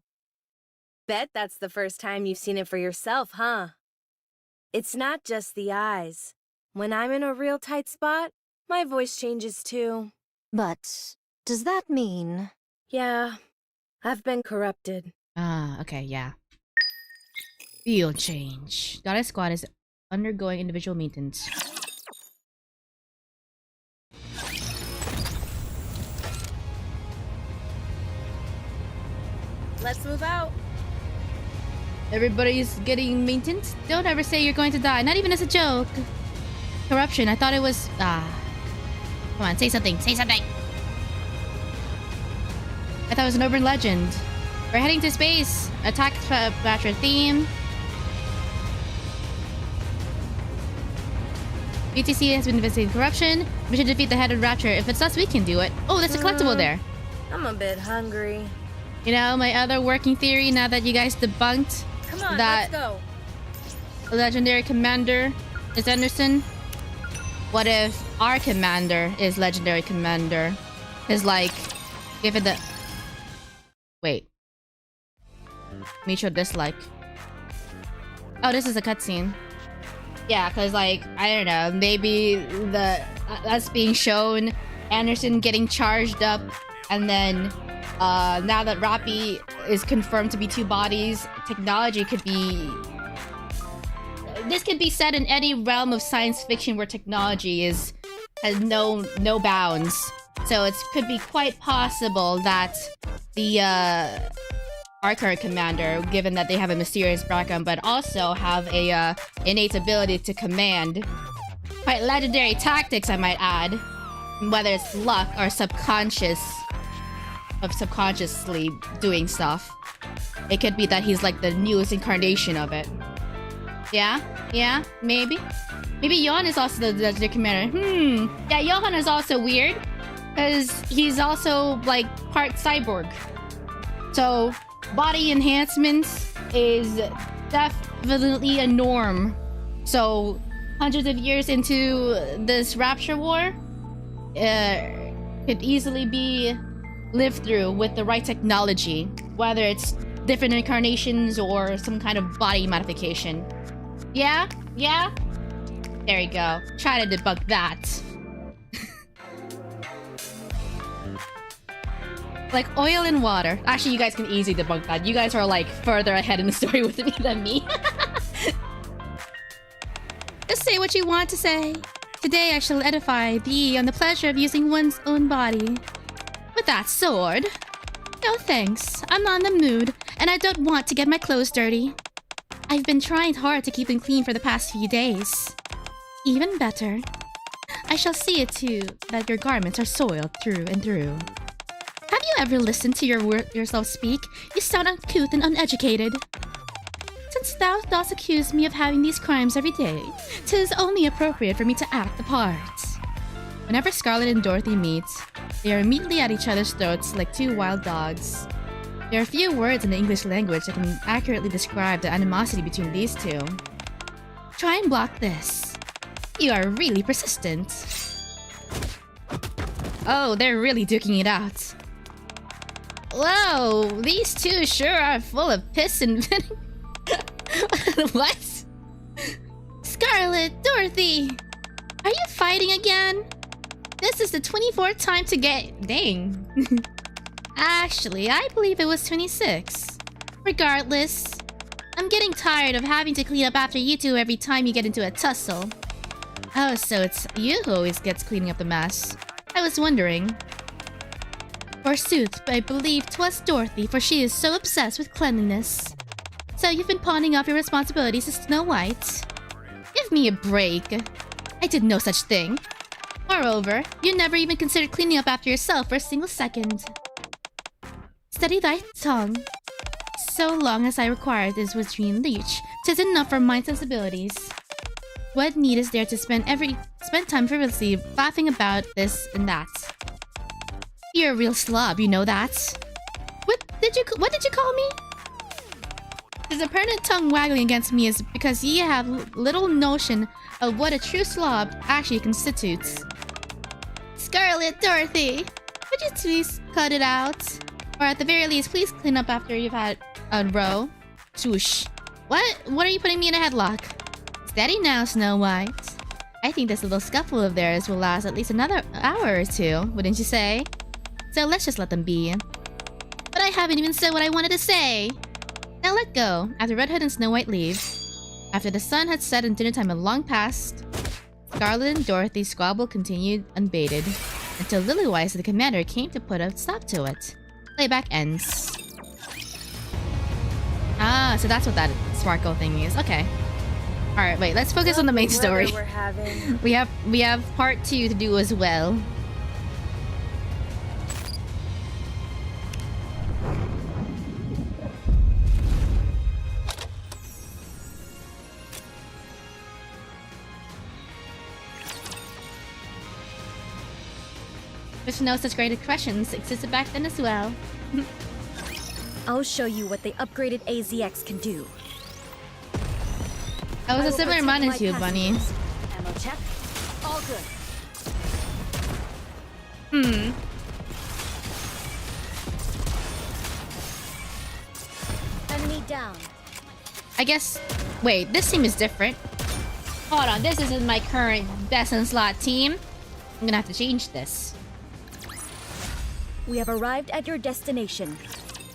Bet that's the first time you've seen it for yourself, huh? It's not just the eyes. When I'm in a real tight spot, my voice changes too. But does that mean... Yeah, I've been corrupted. Ah, okay, yeah. Field change. Goddess Squad is undergoing individual maintenance. Let's move out. Everybody's getting maintenance? Don't ever say you're going to die, not even as a joke. Corruption, I thought it was... Come on, say something, say something! I thought it was an urban legend. We're heading to space. Attack Ratchet theme. BTC has been investigating corruption. We should defeat the head of Rapture. If it's us, we can do it. Oh, there's a collectible there. I'm a bit hungry. You know, my other working theory, now that you guys debunked Come on, that let's go. the legendary commander is Anderson. What if our commander is legendary commander? Is like, give it the... Wait. Mutual dislike. Oh, this is a cutscene. Yeah, because like, I don't know, maybe us being shown Anderson getting charged up, and then now that Rappy is confirmed to be two bodies, technology could be... This could be set in any realm of science fiction where technology has no bounds. So it could be quite possible that the our current commander, given that they have a mysterious background, but also have a innate ability to command quite legendary tactics, I might add, whether it's luck or subconsciously doing stuff. It could be that he's like the newest incarnation of it. Yeah, maybe Johan is also the commander. Yeah, Johan is also weird because he's also like part cyborg, so body enhancements is definitely a norm. So hundreds of years into this Rapture War, could easily be lived through with the right technology, whether it's different incarnations or some kind of body modification. Yeah? There you go. Try to debunk that. Like oil and water. Actually, you guys can easily debunk that. You guys are like further ahead in the story with me than me. Just say what you want to say. Today I shall edify thee on the pleasure of using one's own body. With that sword. No thanks. I'm not in the mood, and I don't want to get my clothes dirty. I've been trying hard to keep them clean for the past few days. Even better. I shall see it too that your garments are soiled through and through. Have you ever listened to yourself speak? You sound uncouth and uneducated. Since thou dost accuse me of having these crimes every day, 'tis only appropriate for me to act the part. Whenever Scarlet and Dorothy meet, they are immediately at each other's throats like two wild dogs. There are few words in the English language that can accurately describe the animosity between these two. Try and block this. You are really persistent. Oh, they're really duking it out. Whoa, these two sure are full of piss and venom. What? Scarlet, Dorothy! Are you fighting again? This is the 24th time to get... Dang. Actually, I believe it was 26. Regardless, I'm getting tired of having to clean up after you two every time you get into a tussle. Oh, so it's you who always gets cleaning up the mess. I was wondering. Forsooth, I believe 'twas Dorothy, for she is so obsessed with cleanliness. So you've been pawning off your responsibilities to Snow White? Give me a break. I did no such thing. Moreover, you never even considered cleaning up after yourself for a single second. Steady thy tongue. So long as I require this within reach, 'tis enough for my sensibilities. What need is there to spend time frivolously laughing about this and that? You're a real slob, you know that. What did you call me? His apparent tongue waggling against me is because ye have little notion of what a true slob actually constitutes. Scarlet Dorothy, would you please cut it out? Or at the very least, please clean up after you've had a row. Swoosh. What? What are you putting me in a headlock? Steady now, Snow White. I think this little scuffle of theirs will last at least another hour or two, wouldn't you say? So let's just let them be. But I haven't even said what I wanted to say. Now let go, after Red Hood and Snow White leave. After the sun had set and dinner time had long passed, Scarlet and Dorothy's squabble continued unabated, until Lilywise, the commander, came to put a stop to it. Playback ends. Ah, so that's what that sparkle thing is. Okay. Alright, wait, let's focus on the main story. We're having. we have part 2 to do as well. There's no such great questions existed back then as well. I'll show you what the upgraded AZX can do. That was a similar run as you, Bunny. Ammo check. All good. Enemy down. I guess... Wait, this team is different. Hold on, this isn't my current best in slot team. I'm gonna have to change this. We have arrived at your destination.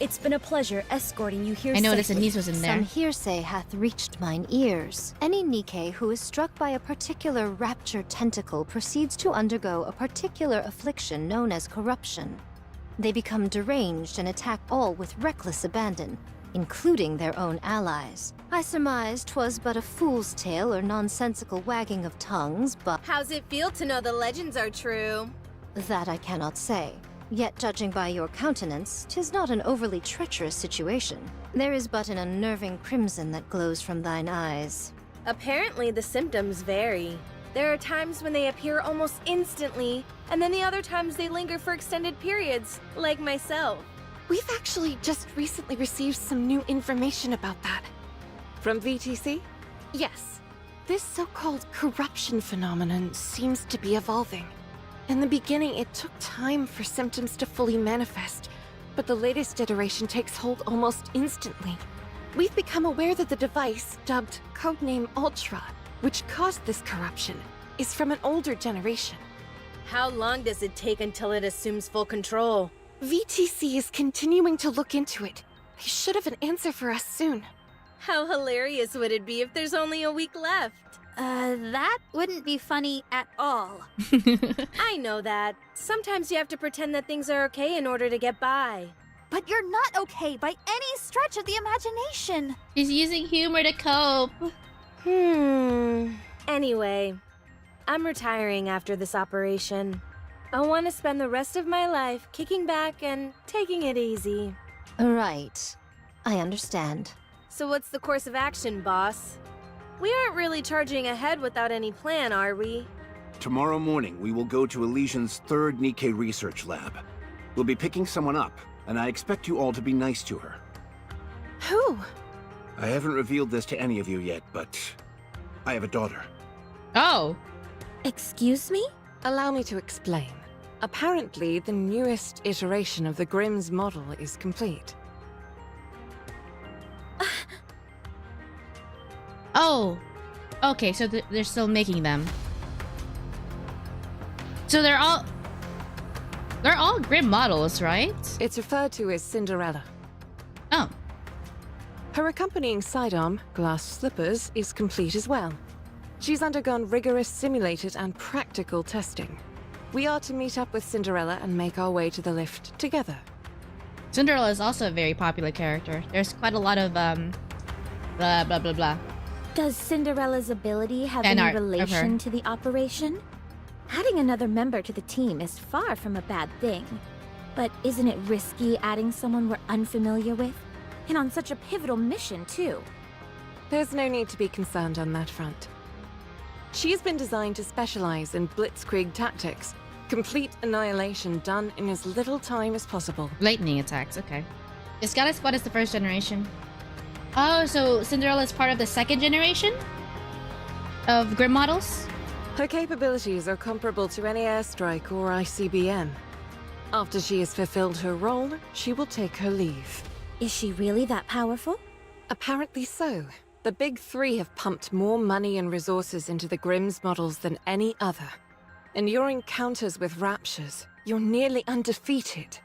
It's been a pleasure escorting you here. I noticed safely. Denise was in there. Some hearsay hath reached mine ears. Any Nikke who is struck by a particular rapture tentacle proceeds to undergo a particular affliction known as corruption. They become deranged and attack all with reckless abandon, including their own allies. I surmise 'twas but a fool's tale or nonsensical wagging of tongues, but How's it feel to know the legends are true? that I cannot say. Yet judging by your countenance, 'tis not an overly treacherous situation. There is but an unnerving crimson that glows from thine eyes. Apparently, the symptoms vary. There are times when they appear almost instantly, and then the other times they linger for extended periods, like myself. We've actually just recently received some new information about that. From VTC? Yes. This so-called corruption phenomenon seems to be evolving. In the beginning, it took time for symptoms to fully manifest, but the latest iteration takes hold almost instantly. We've become aware that the device, dubbed Codename Ultra, which caused this corruption, is from an older generation. How long does it take until it assumes full control? VTC is continuing to look into it. They should have an answer for us soon. How hilarious would it be if there's only a week left? That wouldn't be funny at all. I know that. Sometimes you have to pretend that things are okay in order to get by. But you're not okay by any stretch of the imagination. She's using humor to cope. Anyway, I'm retiring after this operation. I want to spend the rest of my life kicking back and taking it easy. Right. I understand. So what's the course of action, boss? We aren't really charging ahead without any plan, are we? Tomorrow morning, we will go to Elysian's 3rd Nikke research lab. We'll be picking someone up, and I expect you all to be nice to her. Who? I haven't revealed this to any of you yet, but I have a daughter. Oh. Excuse me? Allow me to explain. Apparently, the newest iteration of the Grimm's model is complete. Oh. Okay, so they're still making them. So they're all Grimm models, right? It's referred to as Cinderella. Oh. Her accompanying sidearm, glass slippers, is complete as well. She's undergone rigorous simulated and practical testing. We are to meet up with Cinderella and make our way to the lift together. Cinderella is also a very popular character. There's quite a lot of blah blah blah blah. Does Cinderella's ability have Fan any art of her. relation to the operation? Adding another member to the team is far from a bad thing. But isn't it risky adding someone we're unfamiliar with? And on such a pivotal mission, too. There's no need to be concerned on that front. She's been designed to specialize in blitzkrieg tactics. Complete annihilation done in as little time as possible. Lightning attacks, okay. Is Scout Squad is the 1st generation? Oh, so Cinderella is part of the second generation of Grim models? Her capabilities are comparable to any airstrike or ICBM. After she has fulfilled her role, she will take her leave. Is she really that powerful? Apparently so. The Big Three have pumped more money and resources into the Grimm's models than any other. In your encounters with Raptures, you're nearly undefeated.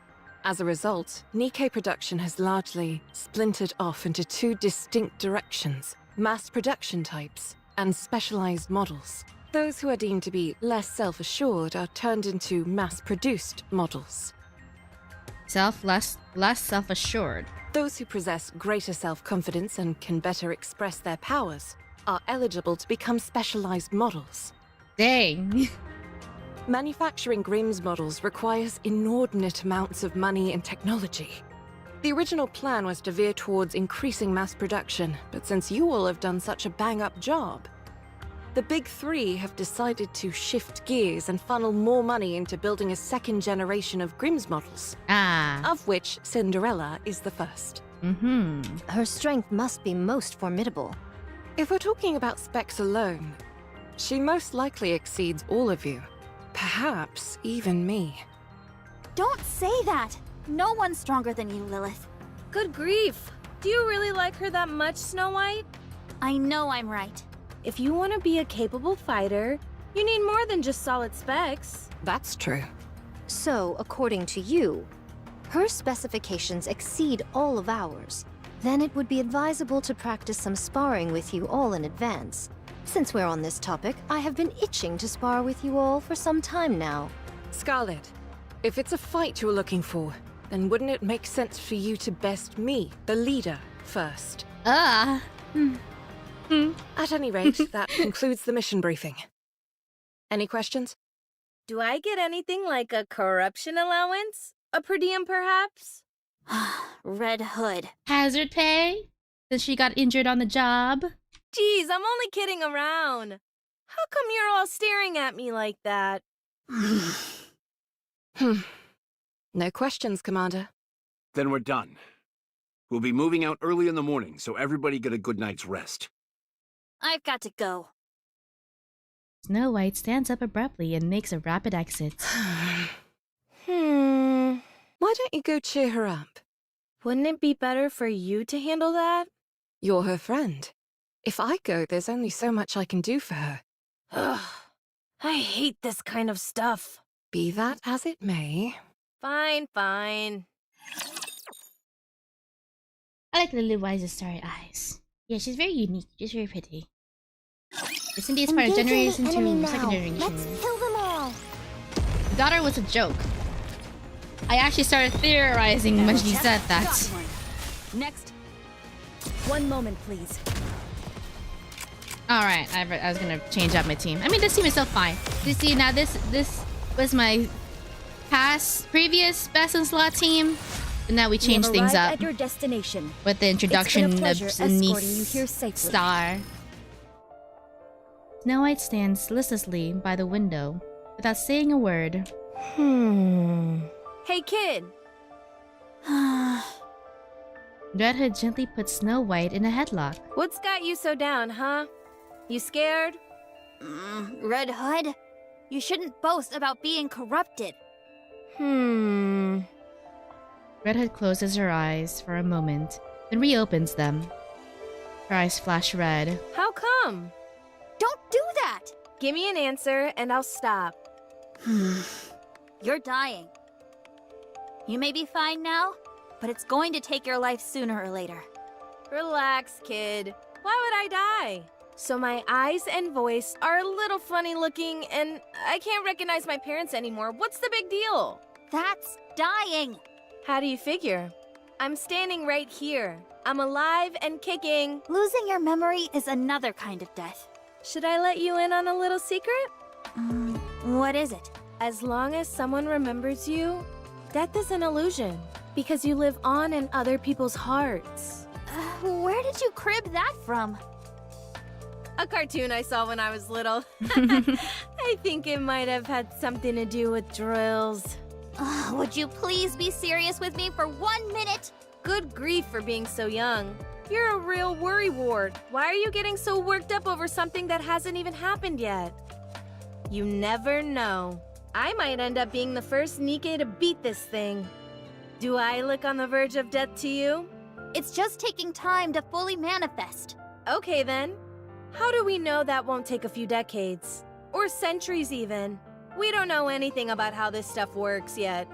As a result, Nikke production has largely splintered off into two distinct directions: mass production types and specialized models. Those who are deemed to be less self-assured are turned into mass-produced models. Less self-assured. Those who possess greater self-confidence and can better express their powers are eligible to become specialized models. Dang. Manufacturing Grimm's models requires inordinate amounts of money and technology. The original plan was to veer towards increasing mass production, but since you all have done such a bang-up job, the Big Three have decided to shift gears and funnel more money into building a second generation of Grimm's models. Of which Cinderella is the first. Her strength must be most formidable. If we're talking about specs alone, she most likely exceeds all of you. Perhaps even me. Don't say that! No one's stronger than you, Lilith. Good grief! Do you really like her that much, Snow White? I know I'm right. If you want to be a capable fighter, you need more than just solid specs. That's true. So, according to you, her specifications exceed all of ours. Then it would be advisable to practice some sparring with you all in advance. Since we're on this topic, I have been itching to spar with you all for some time now. Scarlet, if it's a fight you're looking for, then wouldn't it make sense for you to best me, the leader, first? At any rate, that concludes the mission briefing. Any questions? Do I get anything like a corruption allowance? A per diem, perhaps? Red Hood. Hazard pay? Since she got injured on the job? Geez, I'm only kidding around. How come you're all staring at me like that? No questions, Commander. Then we're done. We'll be moving out early in the morning, so everybody get a good night's rest. I've got to go. Snow White stands up abruptly and makes a rapid exit. Why don't you go cheer her up? Wouldn't it be better for you to handle that? You're her friend. If I go, there's only so much I can do for her. Ugh, I hate this kind of stuff. Be that as it may. Fine. I like Lily Wise's starry eyes. Yeah, she's very unique. She's very pretty. Cindy is part of Generation 2, second generation. Let's kill them all. The daughter was a joke. I actually started theorizing when she said that. Next. 1 moment, please. Alright, I was gonna change up my team. I mean, this team is still fine. You see, now this was my previous Best in Slot team. But now we changed things up at your destination. With the introduction of Nice Star. Snow White stands listlessly by the window without saying a word. Hey, kid. Red Hood gently puts Snow White in a headlock. What's got you so down, huh? You scared? Red Hood, you shouldn't boast about being corrupted. Red Hood closes her eyes for a moment, then reopens them. Her eyes flash red. How come? Don't do that! Give me an answer and I'll stop. You're dying. You may be fine now, but it's going to take your life sooner or later. Relax, kid. Why would I die? So my eyes and voice are a little funny looking and I can't recognize my parents anymore. What's the big deal? That's dying! How do you figure? I'm standing right here. I'm alive and kicking. Losing your memory is another kind of death. Should I let you in on a little secret? What is it? As long as someone remembers you, death is an illusion. Because you live on in other people's hearts. Where did you crib that from? A cartoon I saw when I was little. I think it might have had something to do with drills. Would you please be serious with me for 1 minute? Good grief for being so young. You're a real worrywart. Why are you getting so worked up over something that hasn't even happened yet? You never know. I might end up being the first Nikke to beat this thing. Do I look on the verge of death to you? It's just taking time to fully manifest. Okay then. How do we know that won't take a few decades? Or centuries even? We don't know anything about how this stuff works yet.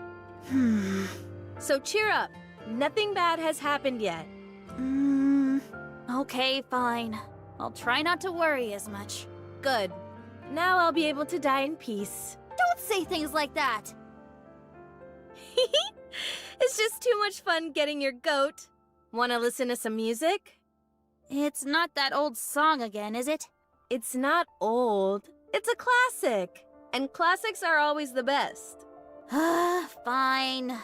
So cheer up. Nothing bad has happened yet. Okay, fine. I'll try not to worry as much. Good. Now I'll be able to die in peace. Don't say things like that! It's just too much fun getting your goat. Wanna listen to some music? It's not that old song again, is it? It's not old. It's a classic. And classics are always the best. Fine.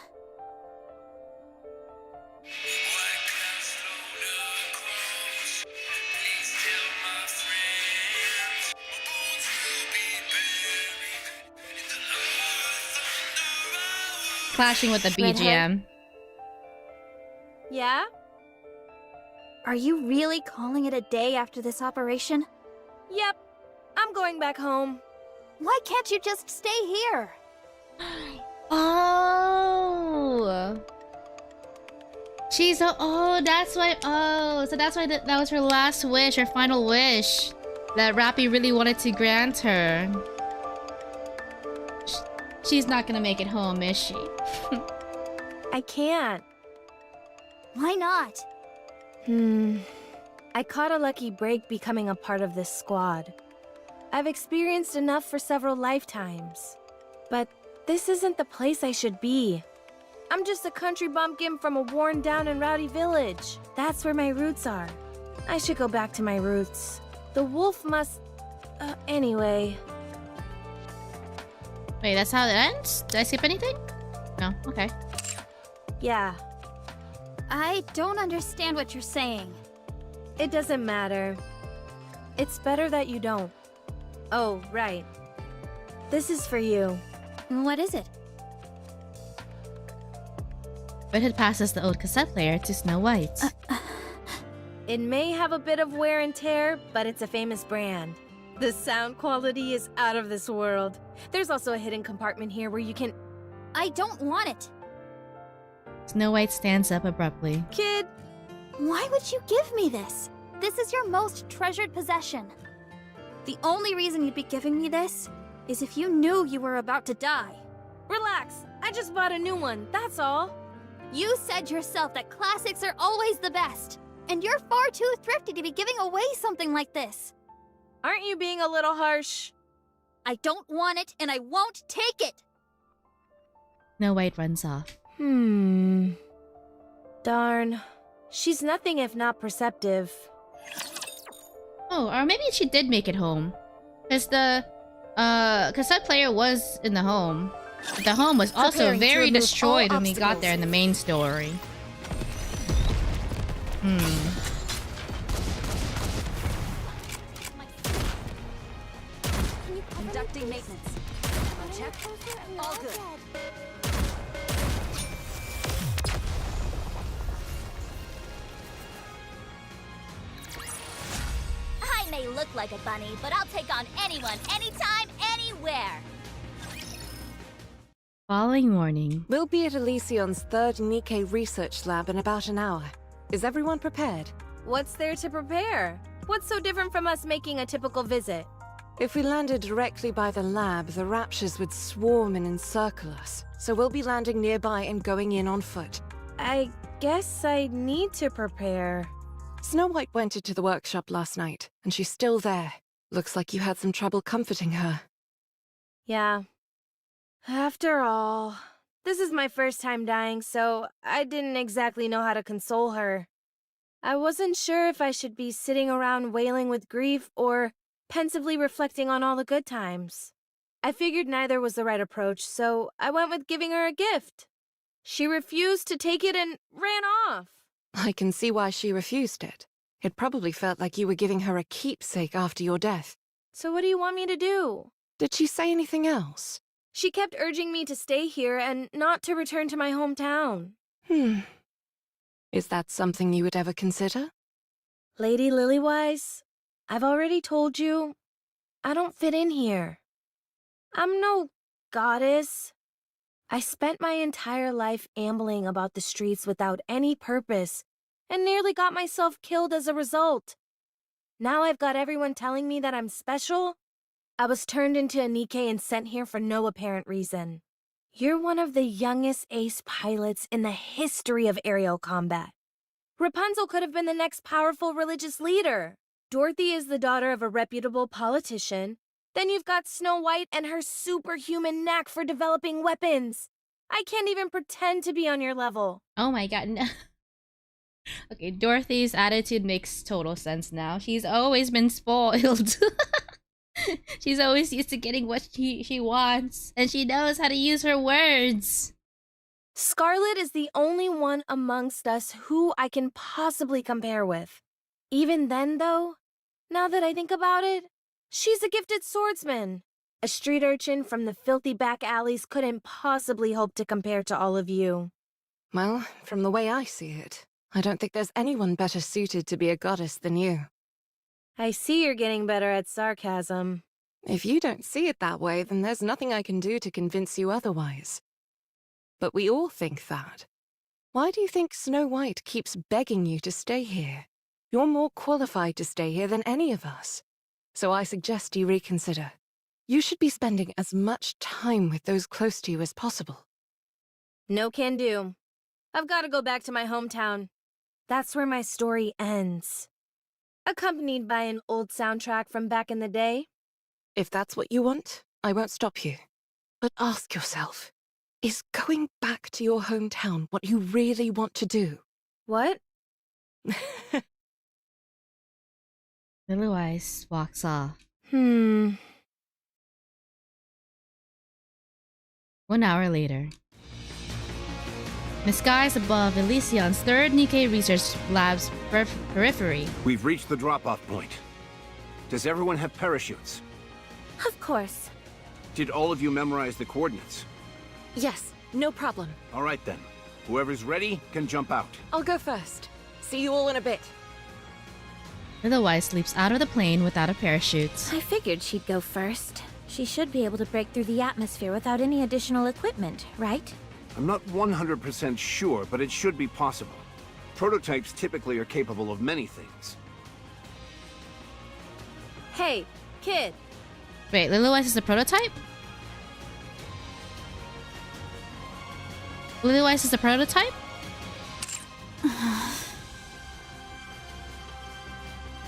Clashing with the BGM. Yeah? Are you really calling it a day after this operation? Yep. I'm going back home. Why can't you just stay here? Oh. She's that's why. Oh, so that's why that was her last wish, her final wish that Rappy really wanted to grant her. She's not gonna make it home, is she? I can't. Why not? I caught a lucky break becoming a part of this squad. I've experienced enough for several lifetimes. But this isn't the place I should be. I'm just a country bumpkin from a worn down and rowdy village. That's where my roots are. I should go back to my roots. The wolf must... anyway. Wait, that's how it ends? Did I skip anything? No, okay. Yeah. I don't understand what you're saying. It doesn't matter. It's better that you don't. Oh, right. This is for you. What is it? Red Hood passes the old cassette player to Snow White. It may have a bit of wear and tear, but it's a famous brand. The sound quality is out of this world. There's also a hidden compartment here where you can... I don't want it. Snow White stands up abruptly. Kid! Why would you give me this? This is your most treasured possession. The only reason you'd be giving me this is if you knew you were about to die. Relax, I just bought a new one, that's all. You said yourself that classics are always the best, and you're far too thrifty to be giving away something like this. Aren't you being a little harsh? I don't want it, and I won't take it! Snow White runs off. Darn. She's nothing if not perceptive. Oh, or maybe she did make it home. Because the cassette player was in the home. But the home was also very destroyed when we got there in the main story. Conducting maintenance. Check. All good. I may look like a bunny, but I'll take on anyone, anytime, anywhere! Following morning. We'll be at Elysion's third Nikke research lab in about an hour. Is everyone prepared? What's there to prepare? What's so different from us making a typical visit? If we landed directly by the lab, the raptures would swarm and encircle us. So we'll be landing nearby and going in on foot. I guess I need to prepare. Snow White went into the workshop last night, and she's still there. Looks like you had some trouble comforting her. Yeah. After all, this is my first time dying, so I didn't exactly know how to console her. I wasn't sure if I should be sitting around wailing with grief or pensively reflecting on all the good times. I figured neither was the right approach, so I went with giving her a gift. She refused to take it and ran off. I can see why she refused it. It probably felt like you were giving her a keepsake after your death. So what do you want me to do? Did she say anything else? She kept urging me to stay here and not to return to my hometown. Is that something you would ever consider? Lady Lilywise, I've already told you, I don't fit in here. I'm no goddess. I spent my entire life ambling about the streets without any purpose, and nearly got myself killed as a result. Now I've got everyone telling me that I'm special. I was turned into a Nikke and sent here for no apparent reason. You're one of the youngest ace pilots in the history of aerial combat. Rapunzel could have been the next powerful religious leader. Dorothy is the daughter of a reputable politician. Then you've got Snow White and her superhuman knack for developing weapons. I can't even pretend to be on your level. Oh my god, no. Okay, Dorothy's attitude makes total sense now. She's always been spoiled. She's always used to getting what she wants, and she knows how to use her words. Scarlet is the only one amongst us who I can possibly compare with. Even then, though, now that I think about it, she's a gifted swordsman. A street urchin from the filthy back alleys couldn't possibly hope to compare to all of you. Well, from the way I see it, I don't think there's anyone better suited to be a goddess than you. I see you're getting better at sarcasm. If you don't see it that way, then there's nothing I can do to convince you otherwise. But we all think that. Why do you think Snow White keeps begging you to stay here? You're more qualified to stay here than any of us. So I suggest you reconsider. You should be spending as much time with those close to you as possible. No can do. I've got to go back to my hometown. That's where my story ends. Accompanied by an old soundtrack from back in the day. If that's what you want, I won't stop you. But ask yourself, is going back to your hometown what you really want to do? What? Lilywise walks off. 1 hour later. In the skies above Elysion's 3rd Nikke Research Lab's periphery. We've reached the drop-off point. Does everyone have parachutes? Of course. Did all of you memorize the coordinates? Yes, no problem. All right then. Whoever's ready can jump out. I'll go first. See you all in a bit. Lilywise leaps out of the plane without a parachute. I figured she'd go first. She should be able to break through the atmosphere without any additional equipment, right? I'm not 100% sure, but it should be possible. Prototypes typically are capable of many things. Hey, kid. Wait, Lilywise is a prototype? Lilywise is a prototype?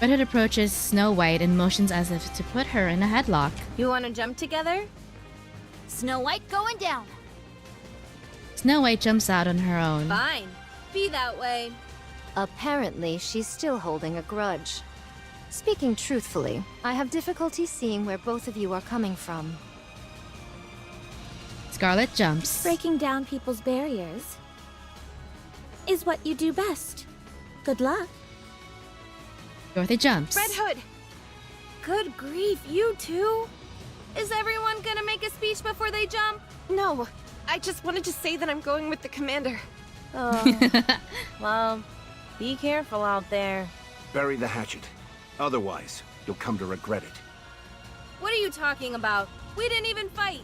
Red Hood approaches Snow White and motions as if to put her in a headlock. You want to jump together? Snow White going down. Snow White jumps out on her own. Fine. Be that way. Apparently, she's still holding a grudge. Speaking truthfully, I have difficulty seeing where both of you are coming from. Scarlet jumps. Breaking down people's barriers is what you do best. Good luck. Dorothy jumps. Red Hood! Good grief, you too? Is everyone gonna make a speech before they jump? No, I just wanted to say that I'm going with the commander. Oh, well, be careful out there. Bury the hatchet. Otherwise, you'll come to regret it. What are you talking about? We didn't even fight.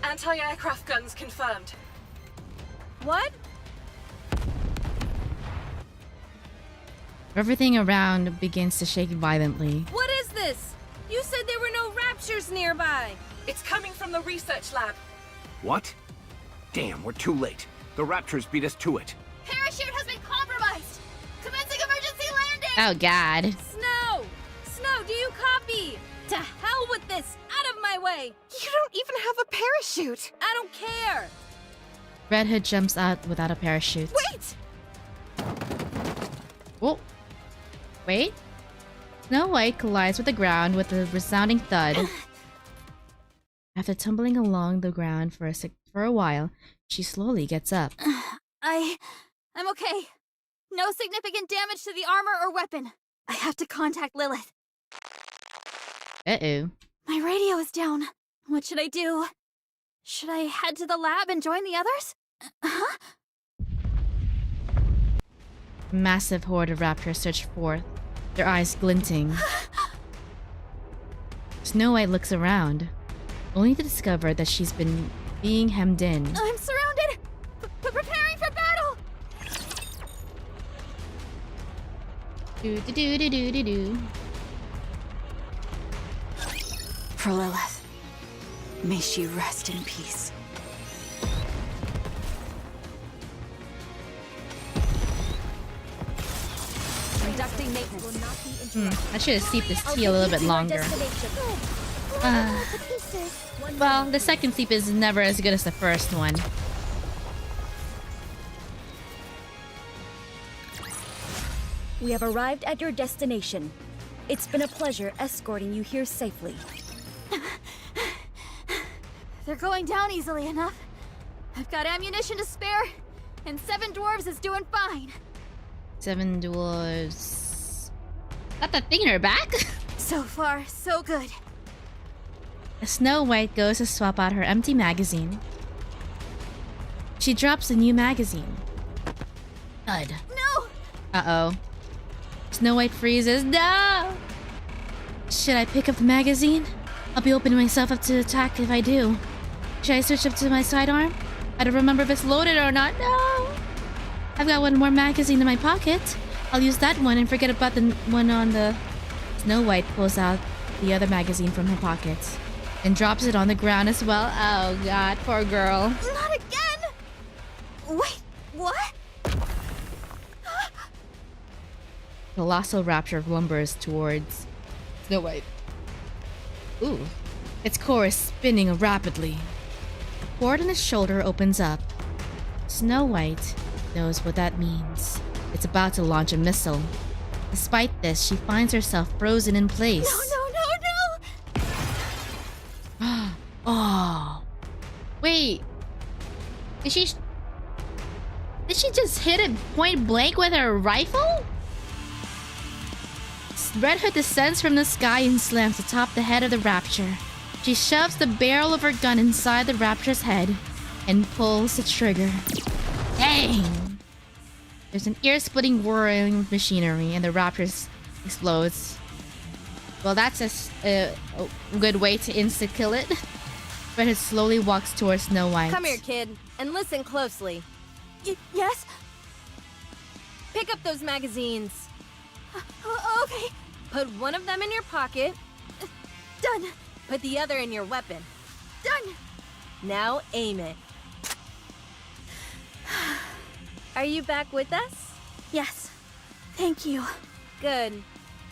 Anti-aircraft guns confirmed. What? Everything around begins to shake violently. What is this? You said there were no raptures nearby. It's coming from the research lab. What? Damn, we're too late. The Raptors beat us to it. Parachute has been compromised. Commencing emergency landing. Oh god. Snow! Snow, do you copy? To hell with this! Out of my way! You don't even have a parachute! I don't care! Red Hood jumps out without a parachute. Wait! Oh. Wait. Snow White collides with the ground with a resounding thud. After tumbling along the ground for a while, she slowly gets up. I'm okay. No significant damage to the armor or weapon. I have to contact Lilith. Uh-oh. My radio is down. What should I do? Should I head to the lab and join the others? Huh? A massive horde of raptors surge forth, their eyes glinting. Snow White looks around, only to discover that she's been being hemmed in. I'm surrounded! Preparing for battle! Do do do do do do do. For Lilith, may she rest in peace. Conducting maintenance will not be interrupted. I should have steeped this tea a little bit longer. Well, the second sleep is never as good as the first one. We have arrived at your destination. It's been a pleasure escorting you here safely. They're going down easily enough. I've got ammunition to spare, and 7 dwarves is doing fine. 7 dwarves. Got that thing in her back? So far, so good. Snow White goes to swap out her empty magazine. She drops the new magazine. Thud. No! Uh-oh. Snow White freezes. No! Should I pick up the magazine? I'll be opening myself up to attack if I do. Should I switch up to my sidearm? I don't remember if it's loaded or not. No! I've got one more magazine in my pocket. I'll use that one and forget about the one on the... Snow White pulls out the other magazine from her pocket and drops it on the ground as well. Oh god, poor girl. Not again! Wait, what? Colossal rapture lumbers towards Snow White. Ooh. Its core is spinning rapidly. The port on its shoulder opens up. Snow White knows what that means. It's about to launch a missile. Despite this, she finds herself frozen in place. No! Oh. Wait. Did she just hit it point blank with her rifle? Red Hood descends from the sky and slams atop the head of the Rapture. She shoves the barrel of her gun inside the Rapture's head and pulls the trigger. Dang! There's an ear-splitting whirring of machinery and the Rapture explodes. Well, that's a good way to insta-kill it. Red Hood slowly walks towards Snow White. Come here, kid, and listen closely. Yes? Pick up those magazines. Okay. Put one of them in your pocket. Done. Put the other in your weapon. Done. Now aim it. Are you back with us? Yes. Thank you. Good.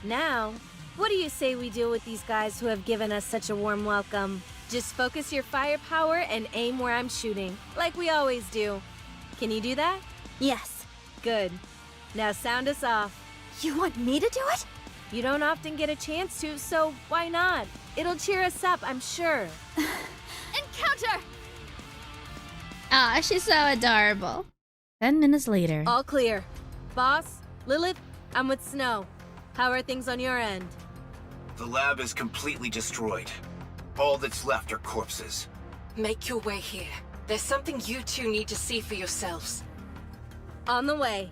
Now, what do you say we deal with these guys who have given us such a warm welcome? Just focus your firepower and aim where I'm shooting, like we always do. Can you do that? Yes. Good. Now sound us off. You want me to do it? You don't often get a chance to, so why not? It'll cheer us up, I'm sure. Encounter! Ah, she's so adorable. 10 minutes later. All clear. Boss, Lilith, I'm with Snow. How are things on your end? The lab is completely destroyed. All that's left are corpses. Make your way here. There's something you two need to see for yourselves. On the way.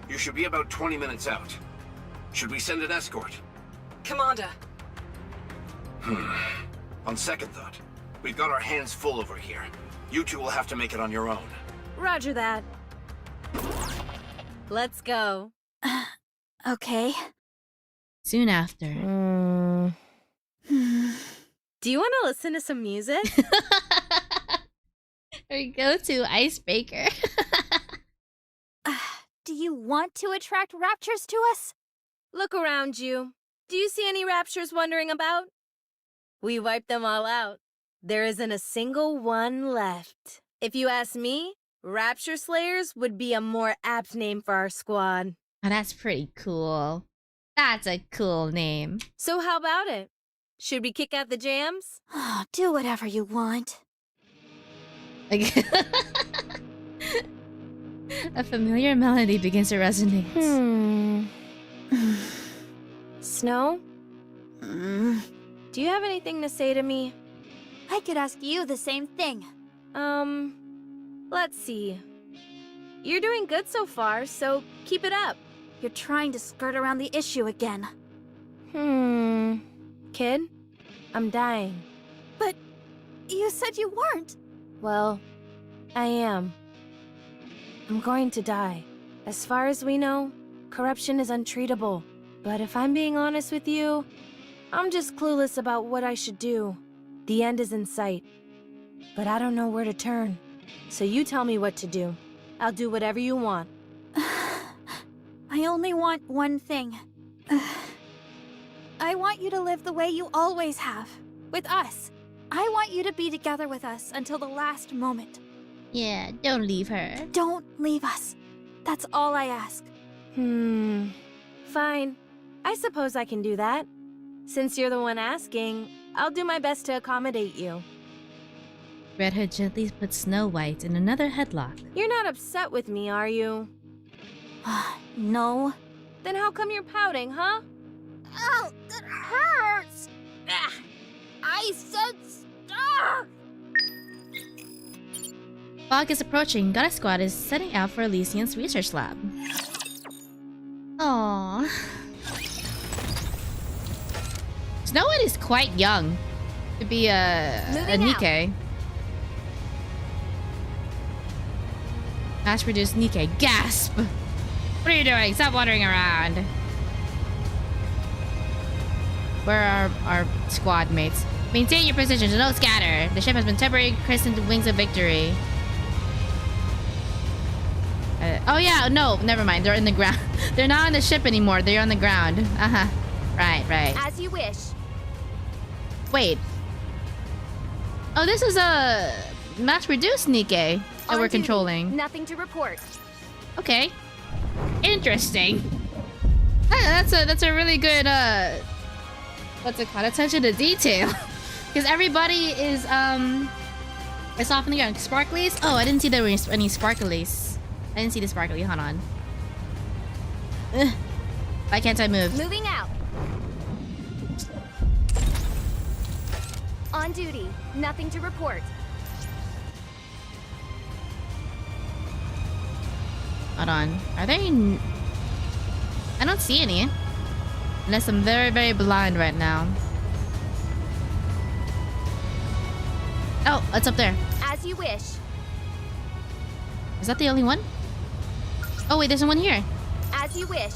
You should be about 20 minutes out. Should we send an escort? Commander. On second thought, we've got our hands full over here. You two will have to make it on your own. Roger that. Let's go. Okay. Soon after. Do you want to listen to some music? There you go to icebreaker. Do you want to attract raptures to us? Look around you. Do you see any raptures wandering about? We wiped them all out. There isn't a single one left. If you ask me, Rapture Slayers would be a more apt name for our squad. Oh, that's pretty cool. That's a cool name. So how about it? Should we kick out the jams? Do whatever you want. A familiar melody begins to resonate. Snow? Do you have anything to say to me? I could ask you the same thing. Let's see. You're doing good so far, so keep it up. You're trying to skirt around the issue again. Kid? I'm dying. But you said you weren't. Well, I am. I'm going to die. As far as we know, corruption is untreatable. But if I'm being honest with you, I'm just clueless about what I should do. The end is in sight. But I don't know where to turn. So you tell me what to do. I'll do whatever you want. I only want one thing. I want you to live the way you always have. With us. I want you to be together with us until the last moment. Yeah, don't leave her. Don't leave us. That's all I ask. Fine. I suppose I can do that. Since you're the one asking, I'll do my best to accommodate you. Red Hood gently puts Snow White in another headlock. You're not upset with me, are you? No. Then how come you're pouting, huh? Ow, that hurts! I said stop! Fog is approaching. Goddess Squad is setting out for Elysian's research lab. Aww. Snow White is quite young to be a Nikke. Mass-produced Nikke. Gasp! What are you doing? Stop wandering around. Where are our squad mates? Maintain your positions. Don't scatter. The ship has been temporarily christened Wings of Victory. Oh yeah, no, never mind. They're in the ground. They're not on the ship anymore. They're on the ground. Right. As you wish. Wait. Oh, this is a mass-produced Nikke that we're controlling. Nothing to report. Okay. Interesting. That's a really good what's it called? Attention to detail. Because everybody is off in the ground. Sparklies? Oh, I didn't see there were any sparklies. I didn't see the sparkly. Hold on. Ugh. Why can't I move? Moving out. On duty. Nothing to report. Hold on. Are there any... I don't see any. Unless I'm very, very blind right now. Oh, it's up there. As you wish. Is that the only one? Oh wait, there's one here. As you wish.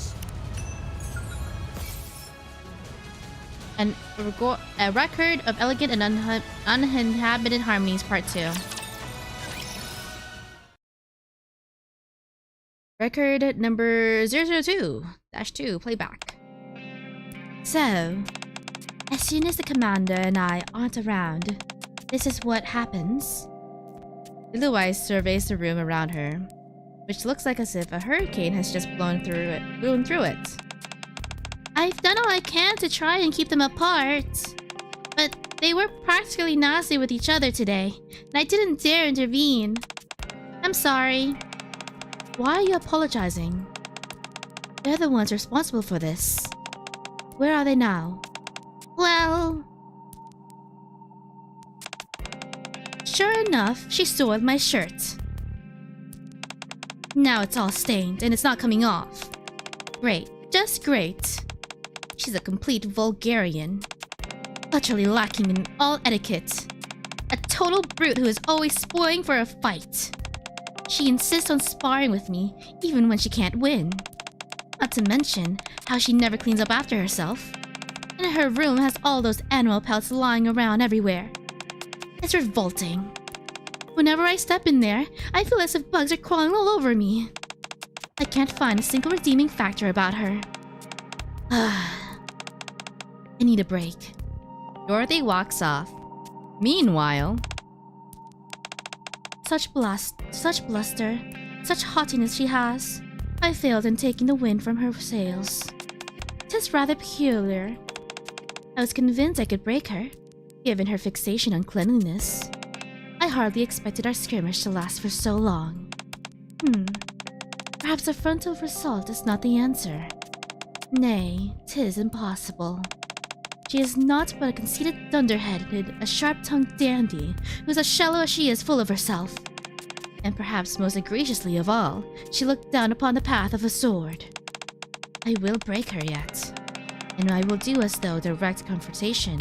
And a record of elegant and uninhabited harmonies, part 2. Record number 002-2, playback. So, as soon as the commander and I aren't around, this is what happens. Blue Eyes surveys the room around her, which looks like as if a hurricane has just blown through it. I've done all I can to try and keep them apart, but they were practically nasty with each other today, and I didn't dare intervene. I'm sorry. Why are you apologizing? They're the ones responsible for this. Where are they now? Well... Sure enough, she soiled my shirt. Now it's all stained and it's not coming off. Great, just great. She's a complete vulgarian. Utterly lacking in all etiquette. A total brute who is always spoiling for a fight. She insists on sparring with me, even when she can't win. Not to mention how she never cleans up after herself. And her room has all those animal pelts lying around everywhere. It's revolting. Whenever I step in there, I feel as if bugs are crawling all over me. I can't find a single redeeming factor about her. I need a break. Dorothy walks off. Meanwhile... Such bluster, such haughtiness she has. I failed in taking the wind from her sails. 'Tis rather peculiar. I was convinced I could break her, given her fixation on cleanliness. I hardly expected our skirmish to last for so long. Perhaps a frontal assault is not the answer. Nay, 'tis impossible. She is naught but a conceited dunderheaded, a sharp-tongued dandy, who's as shallow as she is full of herself. And perhaps most egregiously of all, she looked down upon the path of a sword. I will break her yet. And I will do as though direct confrontation.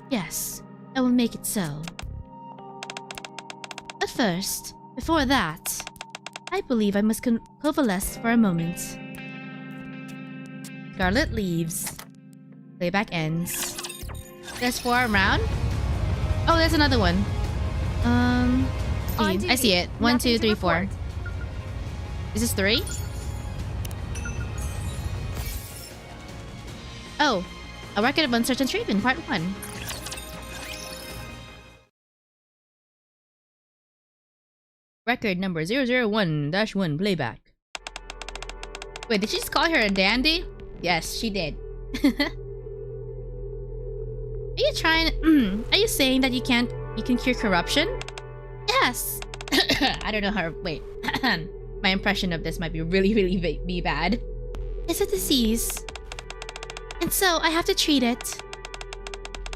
Yes, I will make it so. But first, before that, I believe I must coalesce for a moment. Scarlet leaves. Playback ends. There's 4 around? Oh, there's another one. I see it. 1, 2, 3, 4. Is this 3? Oh, a record of uncertain treatment, part 1. Record number 001-1 playback. Wait, did she just call her a dandy? Yes, she did. Are you trying? Are you saying that you can cure corruption? Yes. I don't know how. Wait, my impression of this might be really be bad. It's a disease, and so I have to treat it.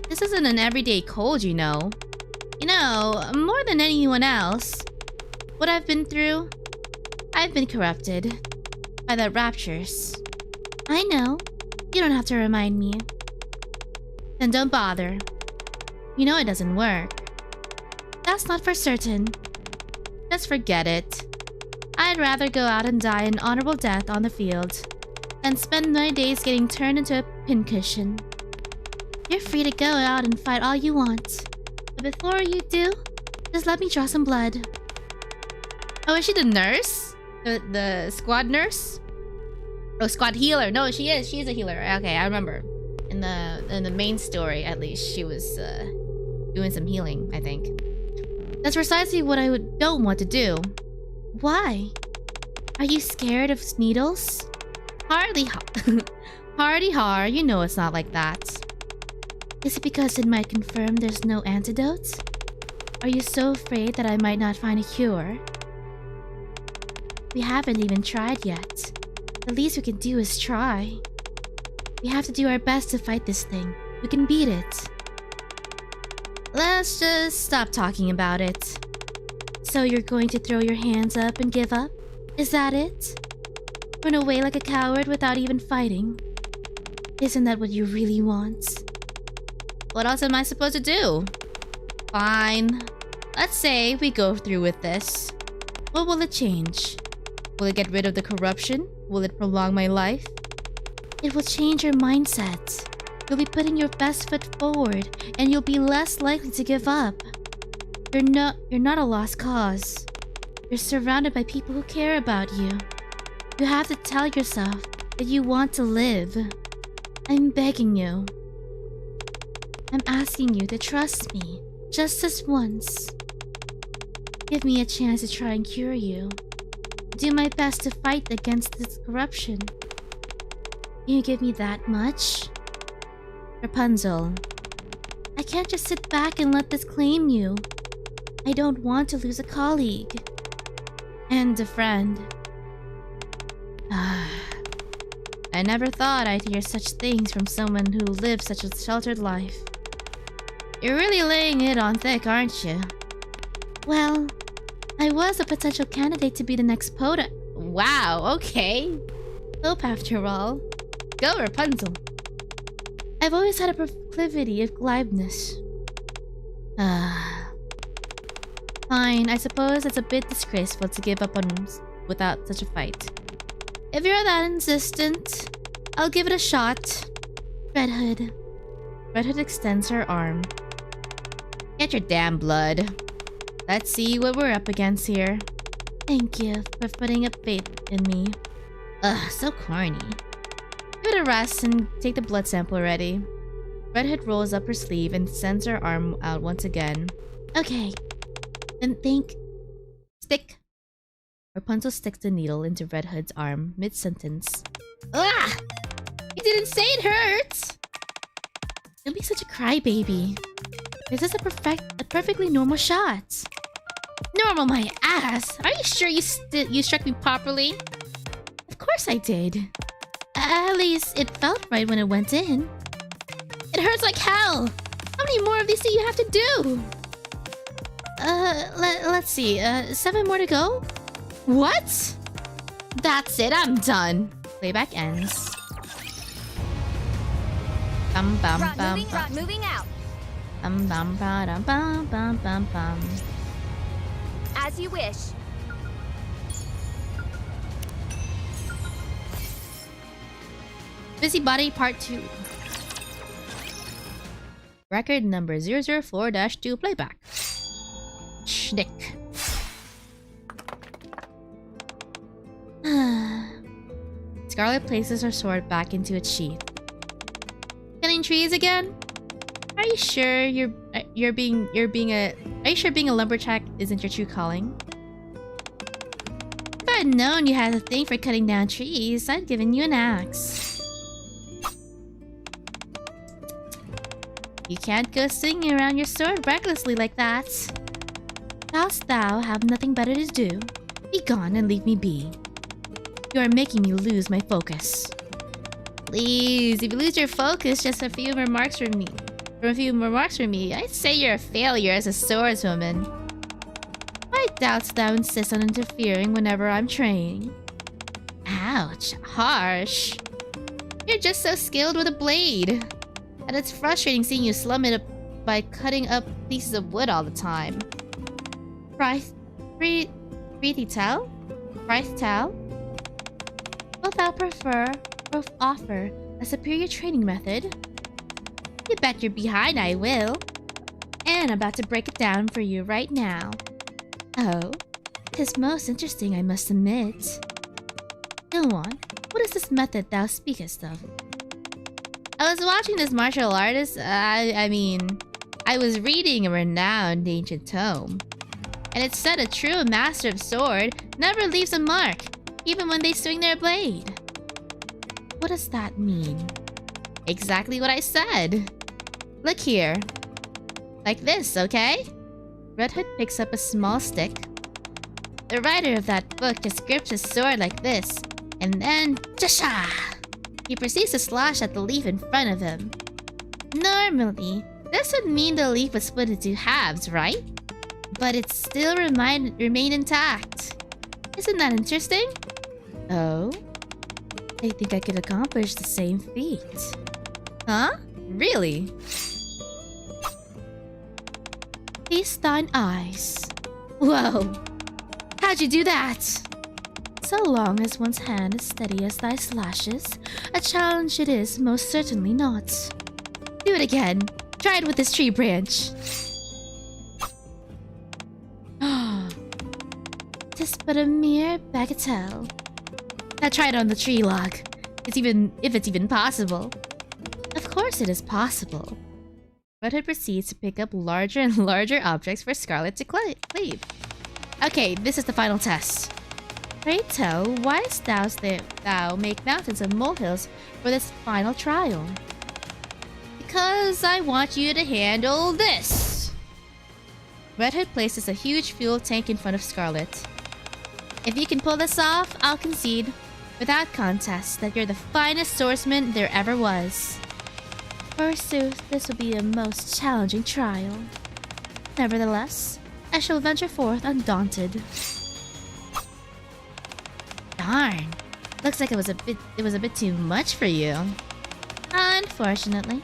This isn't an everyday cold, you know. You know, more than anyone else, what I've been through, I've been corrupted by the raptures. I know. You don't have to remind me. Then don't bother. You know it doesn't work. That's not for certain. Just forget it. I'd rather go out and die an honorable death on the field than spend my days getting turned into a pincushion. You're free to go out and fight all you want. But before you do, just let me draw some blood. Oh, is she the nurse? The squad nurse? Oh, squad healer. No, she is. She's a healer. Okay, I remember. In the main story, at least, she was doing some healing, I think. That's precisely what I don't want to do. Why? Are you scared of needles? Hardy har, you know it's not like that. Is it because it might confirm there's no antidote? Are you so afraid that I might not find a cure? We haven't even tried yet. The least we can do is try. We have to do our best to fight this thing. We can beat it. Let's just stop talking about it. So you're going to throw your hands up and give up? Is that it? Run away like a coward without even fighting? Isn't that what you really want? What else am I supposed to do? Fine. Let's say we go through with this. What will it change? Will it get rid of the corruption? Will it prolong my life? It will change your mindset. You'll be putting your best foot forward, and you'll be less likely to give up. You're not a lost cause. You're surrounded by people who care about you. You have to tell yourself that you want to live. I'm begging you. I'm asking you to trust me, just this once. Give me a chance to try and cure you. Do my best to fight against this corruption. Can you give me that much? Rapunzel, I can't just sit back and let this claim you. I don't want to lose a colleague. And a friend. I never thought I'd hear such things from someone who lives such a sheltered life. You're really laying it on thick, aren't you? Well, I was a potential candidate to be the next Pope. Wow, okay. Pope after all. Go, Rapunzel. I've always had a proclivity of glibness. Fine, I suppose it's a bit disgraceful to give up on without such a fight. If you're that insistent, I'll give it a shot. Red Hood. Red Hood extends her arm. Get your damn blood. Let's see what we're up against here. Thank you for putting up faith in me. Ugh, so corny. Give it a rest and take the blood sample already. Red Hood rolls up her sleeve and sends her arm out once again. Okay. Then stick. Rapunzel sticks the needle into Red Hood's arm mid-sentence. Ah! You didn't say it hurts! Don't be such a crybaby. This is a perfectly normal shot. Normal my ass! Are you sure you struck me properly? Of course I did. At least it felt right when it went in. It hurts like hell! How many more of these do you have to do? Let's see. 7 more to go? What? That's it, I'm done. Playback ends. Bum bum bum bum. Moving out. Bum bum bum bum bum bum bum. As you wish. Busybody Part 2. Record number 004-2 playback. Nikke. Scarlet places her sword back into its sheath. Cutting trees again? Are you sure being a lumberjack isn't your true calling? If I'd known you had a thing for cutting down trees, I'd given you an axe. You can't go swinging around your sword recklessly like that. Whilst thou have nothing better to do, be gone and leave me be. You are making me lose my focus. Please, if you lose your focus, just a few remarks from me, I'd say you're a failure as a swordswoman. Why doubts thou insist on interfering whenever I'm training? Ouch, harsh. You're just so skilled with a blade. And it's frustrating seeing you slum it up by cutting up pieces of wood all the time. Tell? Will thou prefer or offer a superior training method? You bet you're behind I will. And I'm about to break it down for you right now. Oh, 'tis most interesting, I must admit. Go on, what is this method thou speakest of? I was watching this martial artist, I was reading a renowned ancient tome. And it said a true master of sword never leaves a mark, even when they swing their blade. What does that mean? Exactly what I said. Look here. Like this, okay? Red Hood picks up a small stick. The writer of that book just grips his sword like this, and then Jasha! He proceeds to slash at the leaf in front of him. Normally, this would mean the leaf would split into halves, right? But it still remained intact. Isn't that interesting? Oh? I think I could accomplish the same feat. Huh? Really? These thine eyes. Whoa! How'd you do that? So long as one's hand is steady as thy slashes, a challenge it is most certainly not. Do it again. Try it with this tree branch. 'Tis but a mere bagatelle. Now try it on the tree log. If it's even possible. Of course it is possible. Red Hood proceeds to pick up larger and larger objects for Scarlet to cleave. Okay, this is the final test. Pray tell, why dost thou make mountains and molehills for this final trial? Because I want you to handle this! Red Hood places a huge fuel tank in front of Scarlet. If you can pull this off, I'll concede, without contest, that you're the finest swordsman there ever was. Forsooth, this will be a most challenging trial. Nevertheless, I shall venture forth undaunted. Darn. Looks like it was a bit too much for you. Unfortunately,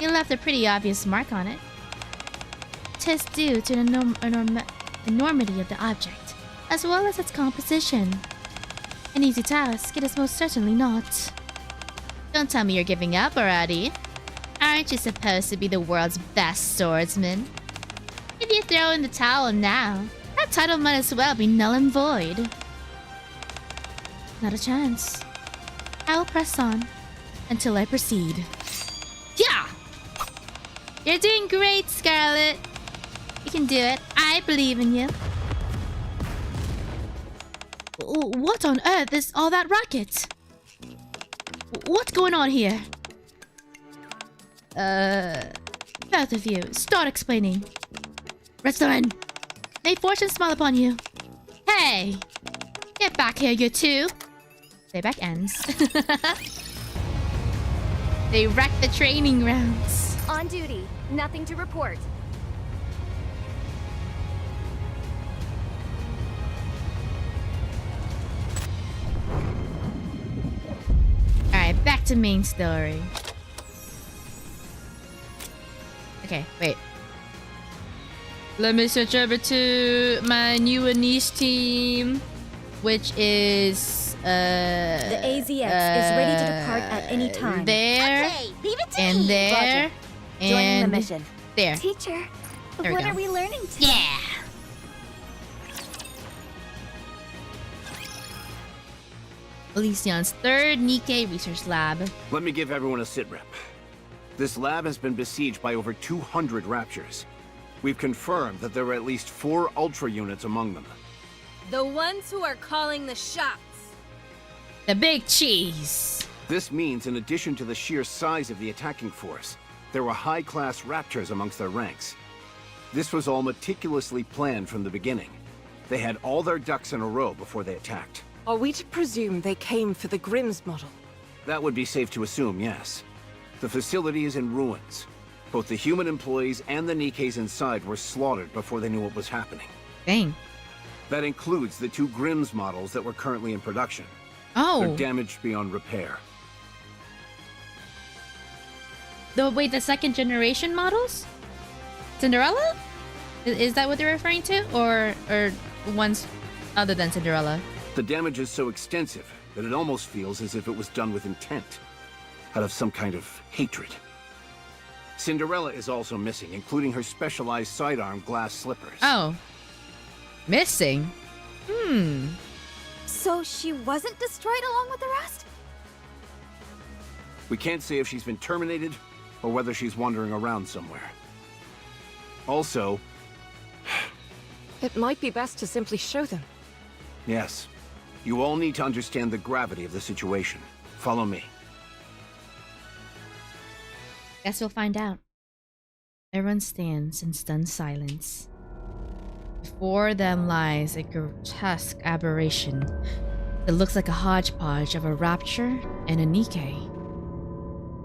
you left a pretty obvious mark on it. 'Tis due to the enormity of the object, as well as its composition. An easy task, it is most certainly not. Don't tell me you're giving up already. Aren't you supposed to be the world's best swordsman? If you throw in the towel now, that title might as well be null and void. Not a chance. I will press on until I proceed. Yeah! You're doing great, Scarlet. You can do it. I believe in you. What on earth is all that racket? What's going on here? Both of you, start explaining. Redstone! May fortune smile upon you. Hey! Get back here, you two! Playback ends. They wrecked the training grounds. On duty. Nothing to report. the main story? Okay, wait. Let me switch over to my new niche team, which is the AZX is ready to depart at any time. There, Okay, leave it to and me. there, Roger. Joining and the mission. there. Teacher, There we what go. are we learning today? Yeah. Elysion's third Nikke research lab. Let me give everyone a sit rep. This lab has been besieged by over 200 Raptures. We've confirmed that there are at least 4 Ultra units among them. The ones who are calling the shots. The big cheese. This means, in addition to the sheer size of the attacking force, there were high-class Raptors amongst their ranks. This was all meticulously planned from the beginning. They had all their ducks in a row before they attacked. Are we to presume they came for the Grimm's model? That would be safe to assume, yes. The facility is in ruins. Both the human employees and the Nikkes inside were slaughtered before they knew what was happening. Dang. That includes the 2 Grimm's models that were currently in production. Oh. They're damaged beyond repair. Wait, the second generation models? Cinderella? Is that what they're referring to? Or ones other than Cinderella? The damage is so extensive that it almost feels as if it was done with intent, out of some kind of hatred. Cinderella is also missing, including her specialized sidearm glass slippers. Oh. Missing? So she wasn't destroyed along with the rest? We can't say if she's been terminated or whether she's wandering around somewhere. Also... It might be best to simply show them. Yes. You all need to understand the gravity of the situation. Follow me. Guess we'll find out. Everyone stands in stunned silence. Before them lies a grotesque aberration that looks like a hodgepodge of a Rapture and a Nikke.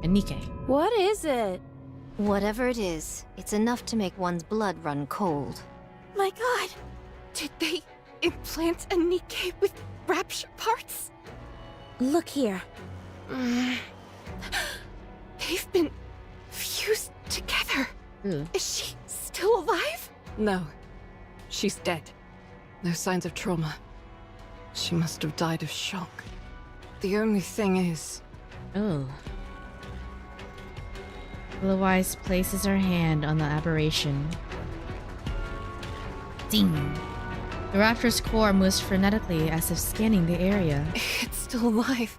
A Nikke. What is it? Whatever it is, it's enough to make one's blood run cold. My god! Did they implant a Nikke with Rapture parts? Look here. They've been fused together. Ooh. Is she still alive? No. She's dead. No signs of trauma. She must have died of shock. The only thing is... Oh. Otherwise places her hand on the aberration. Ding! The Raptor's core moves frenetically as if scanning the area. It's still alive.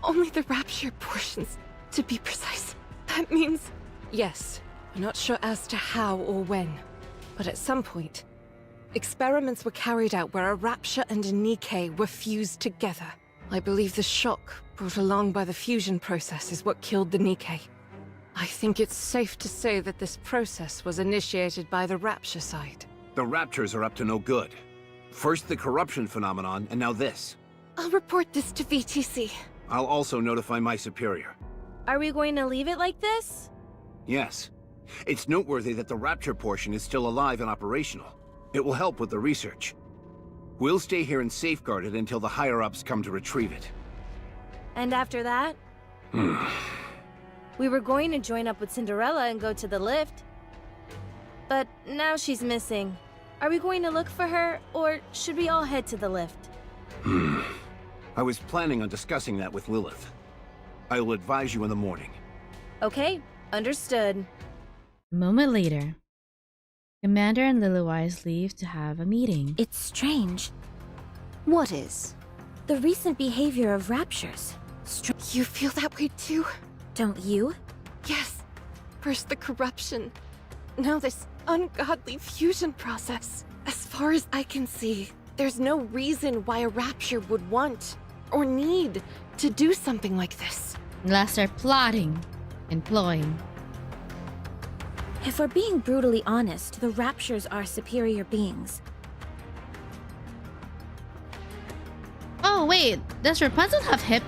Only the Rapture portions, to be precise. That means... Yes, we're not sure as to how or when. But at some point, experiments were carried out where a Rapture and a Nikke were fused together. I believe the shock brought along by the fusion process is what killed the Nikke. I think it's safe to say that this process was initiated by the Rapture side. The Raptors are up to no good. First the corruption phenomenon, and now this. I'll report this to VTC. I'll also notify my superior. Are we going to leave it like this? Yes. It's noteworthy that the Rapture portion is still alive and operational. It will help with the research. We'll stay here and safeguard it until the higher-ups come to retrieve it. And after that? We were going to join up with Cinderella and go to the lift. But now she's missing. Are we going to look for her, or should we all head to the lift? I was planning on discussing that with Lilith. I will advise you in the morning. Okay, understood. A moment later, Commander and Lilywise leave to have a meeting. It's strange. What is? The recent behavior of Raptures. You feel that way too? Don't you? Yes. First the corruption. Now this ungodly fusion process. As far as I can see, there's no reason why a Rapture would want or need to do something like this. Unless they're plotting and ploying. If we're being brutally honest, the Raptures are superior beings. Oh wait, does Rapunzel have hip...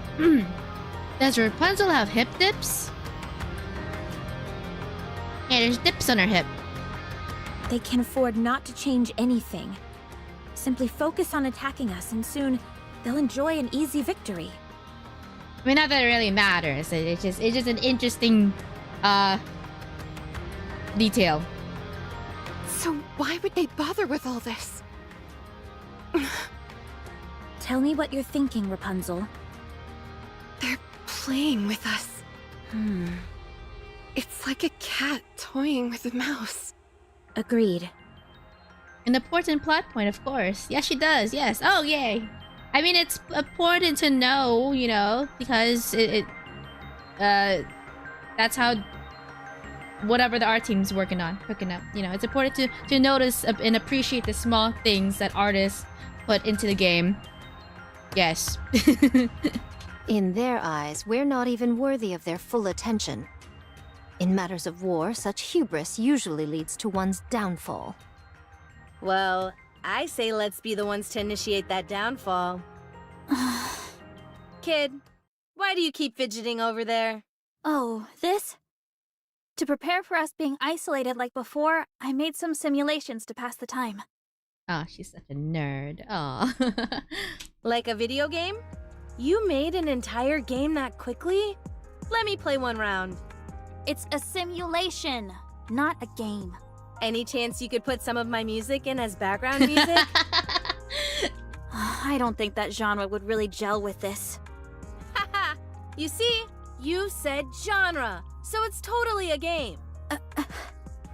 Does Rapunzel have hip dips? Yeah, there's dips on her hip. They can afford not to change anything. Simply focus on attacking us and soon they'll enjoy an easy victory. I mean, not that it really matters. It's just an interesting detail. So why would they bother with all this? Tell me what you're thinking, Rapunzel. They're playing with us. It's like a cat toying with a mouse. Agreed. An important plot point, of course. Yes, she does. Yes. Oh, yay. I mean, it's important to know, you know, because that's how whatever the art team's working on, cooking up. You know, it's important to notice and appreciate the small things that artists put into the game. Yes. In their eyes, we're not even worthy of their full attention. In matters of war, such hubris usually leads to one's downfall. Well, I say let's be the ones to initiate that downfall. Kid, why do you keep fidgeting over there? Oh, this? To prepare for us being isolated like before, I made some simulations to pass the time. Oh, she's such a nerd. Aw. Like a video game? You made an entire game that quickly? Let me play one round. It's a simulation, not a game. Any chance you could put some of my music in as background music? I don't think that genre would really gel with this. Haha! You see? You said genre, so it's totally a game.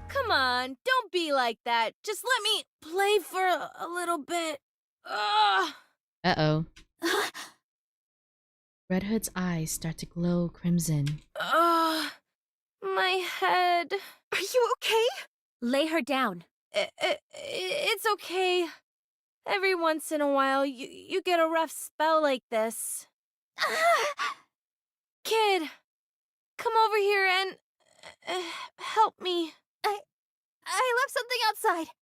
Come on, don't be like that. Just let me play for a little bit. Ugh. Uh-oh. Red Hood's eyes start to glow crimson. My head. Are you okay? Lay her down. It's okay. Every once in a while, you get a rough spell like this. Kid, come over here and help me. I left something outside.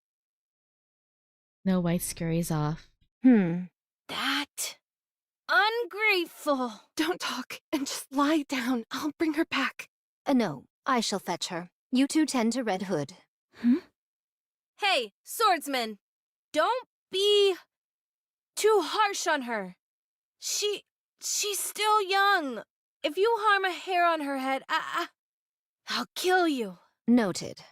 Snow White scurries off. That ungrateful. Don't talk and just lie down. I'll bring her back. No, I shall fetch her. You two tend to Red Hood. Hey, swordsman, don't be too harsh on her. She's still young. If you harm a hair on her head, I'll kill you. Noted.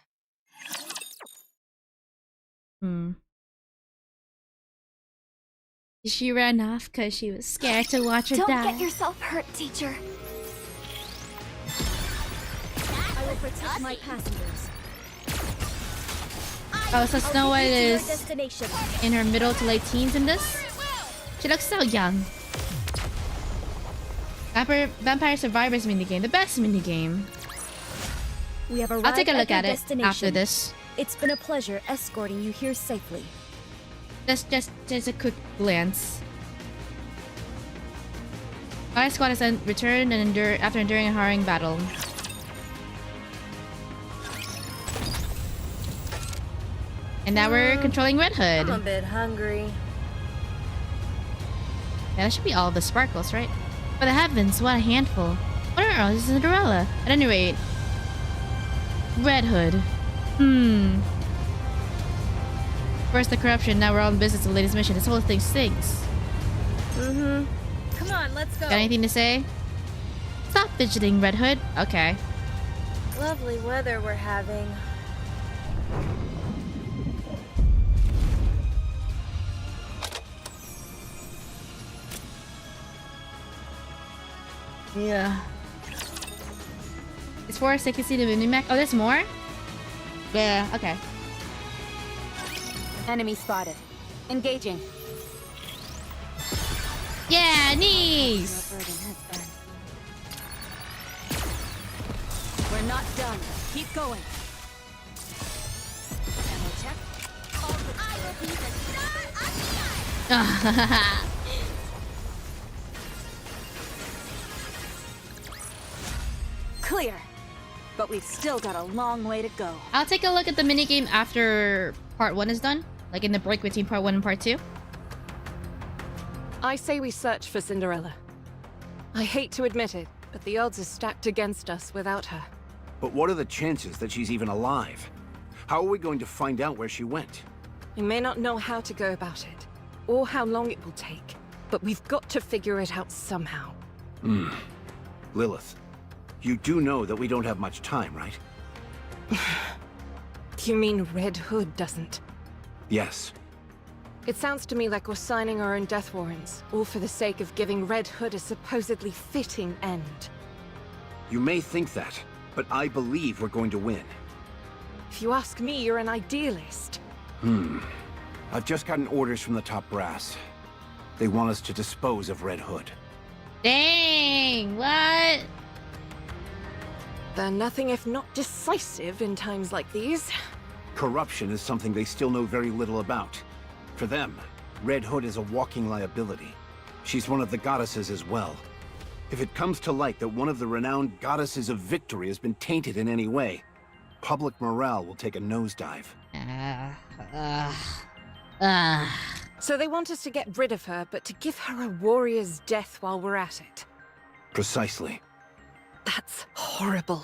She ran off because she was scared to watch her Don't die. get yourself hurt, teacher. I will protect my passengers. Oh, so Snow White is Destination. in her middle to late teens in this? She looks so young. Vampire Survivors minigame, the best minigame. We have I'll take a look your at it destination. after this. It's been a pleasure escorting you here safely. Just a quick glance. Fire Squad has returned and after enduring a harrowing battle. And now we're controlling Red Hood. I'm a bit hungry. Yeah, that should be all of the sparkles, right? For the heavens, what a handful. What are all Cinderella? At any rate, Red Hood. First the corruption, now we're all in business of the latest mission. This whole thing stinks. Come on, let's go. Got anything to say? Stop fidgeting, Red Hood. Okay. Lovely weather we're having. Yeah. It's for us, I can see the mini-mech. Oh, there's more? Yeah, okay. Enemy spotted. Engaging. Yeah, knees! We're not done. Keep going. Ammo check. I will be the star of the art. Clear. But we've still got a long way to go. I'll take a look at the minigame after part 1 is done. Like in the break between part 1 and part 2. I say we search for Cinderella. I hate to admit it, but the odds are stacked against us without her. But what are the chances that she's even alive? How are we going to find out where she went? We may not know how to go about it, or how long it will take, but we've got to figure it out somehow. Lilith, you do know that we don't have much time, right? You mean Red Hood doesn't? Yes. It sounds to me like we're signing our own death warrants, all for the sake of giving Red Hood a supposedly fitting end. You may think that, but I believe we're going to win. If you ask me, you're an idealist. I've just gotten orders from the top brass. They want us to dispose of Red Hood. Dang, what? They're nothing if not decisive in times like these. Corruption is something they still know very little about. For them, Red Hood is a walking liability. She's one of the goddesses as well. If it comes to light that one of the renowned goddesses of victory has been tainted in any way, public morale will take a nosedive. So they want us to get rid of her, but to give her a warrior's death while we're at it. Precisely. That's horrible.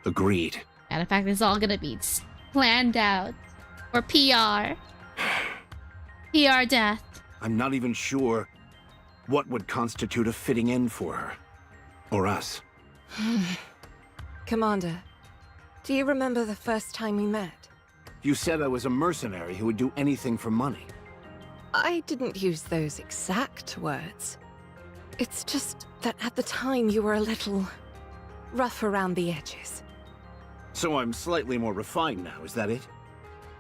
Agreed. And in fact, it's all gonna be planned out. Or PR. PR death. I'm not even sure what would constitute a fitting end for her. Or us. Commander, do you remember the first time we met? You said I was a mercenary who would do anything for money. I didn't use those exact words. It's just that at the time you were a little rough around the edges. So I'm slightly more refined now, is that it?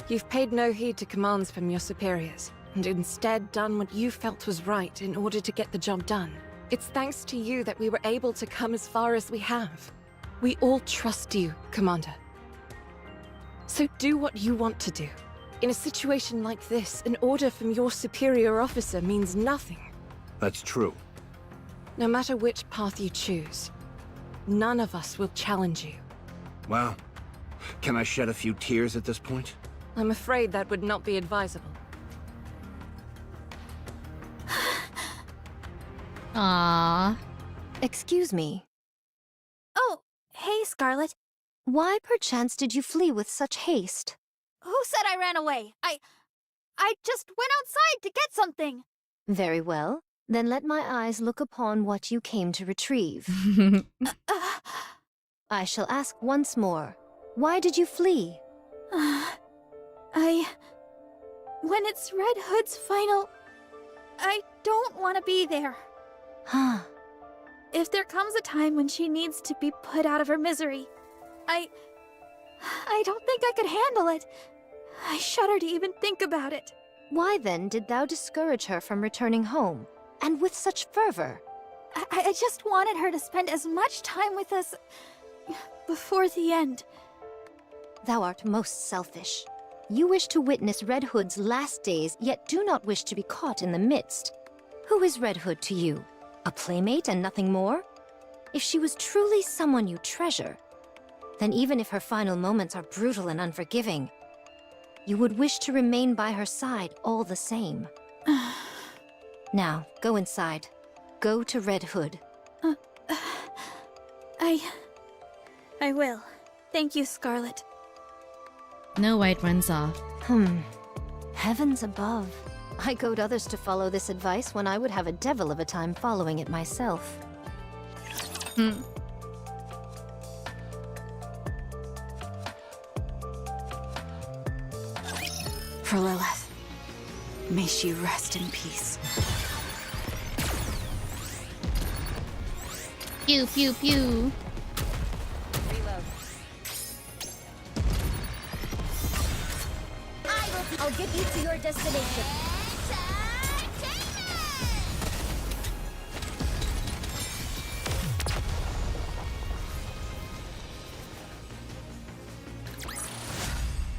You've paid no heed to commands from your superiors, and instead done what you felt was right in order to get the job done. It's thanks to you that we were able to come as far as we have. We all trust you, Commander. So do what you want to do. In a situation like this, an order from your superior officer means nothing. That's true. No matter which path you choose, none of us will challenge you. Well, can I shed a few tears at this point? I'm afraid that would not be advisable. Aww. Excuse me. Oh, hey, Scarlet. Why perchance did you flee with such haste? Who said I ran away? I just went outside to get something. Very well. Then let my eyes look upon what you came to retrieve. I shall ask once more. Why did you flee? When it's Red Hood's final... I don't want to be there. Huh. If there comes a time when she needs to be put out of her misery, I don't think I could handle it. I shudder to even think about it. Why then did thou discourage her from returning home, and with such fervor? I just wanted her to spend as much time with us before the end. Thou art most selfish. You wish to witness Red Hood's last days, yet do not wish to be caught in the midst. Who is Red Hood to you? A playmate and nothing more? If she was truly someone you treasure, then even if her final moments are brutal and unforgiving, you would wish to remain by her side all the same. Now, go inside. Go to Red Hood. I will. Thank you, Scarlet. No White runs off. Heavens above. I goad others to follow this advice when I would have a devil of a time following it myself. For Lilith, may she rest in peace. Pew, pew, pew. I'll get you to your destination.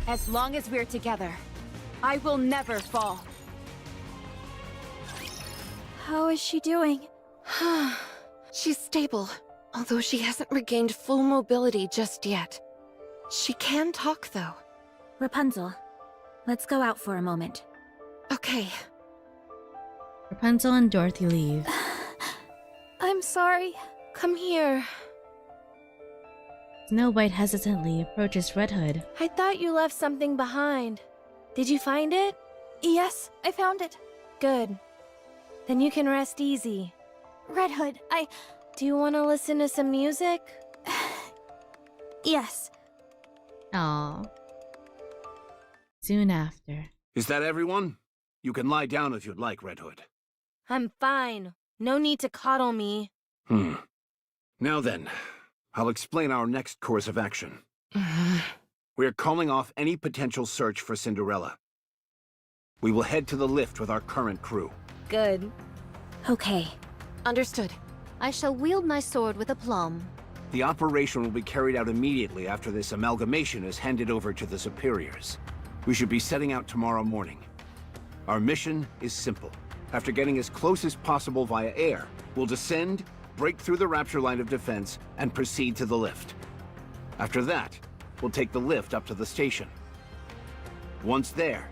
As long as we're together, I will never fall. How is she doing? She's stable, although she hasn't regained full mobility just yet. She can talk, though. Rapunzel, let's go out for a moment. Okay. Rapunzel and Dorothy leave. I'm sorry. Come here. Snow White hesitantly approaches Red Hood. I thought you left something behind. Did you find it? Yes, I found it. Good. Then you can rest easy. Red Hood, Do you want to listen to some music? Yes. Aw. Soon after. Is that everyone? You can lie down if you'd like, Red Hood. I'm fine. No need to coddle me. Now then, I'll explain our next course of action. We're calling off any potential search for Cinderella. We will head to the lift with our current crew. Good. Okay. Understood. I shall wield my sword with aplomb. The operation will be carried out immediately after this amalgamation is handed over to the superiors. We should be setting out tomorrow morning. Our mission is simple. After getting as close as possible via air, we'll descend, break through the Rapture line of defense, and proceed to the lift. After that, we'll take the lift up to the station. Once there,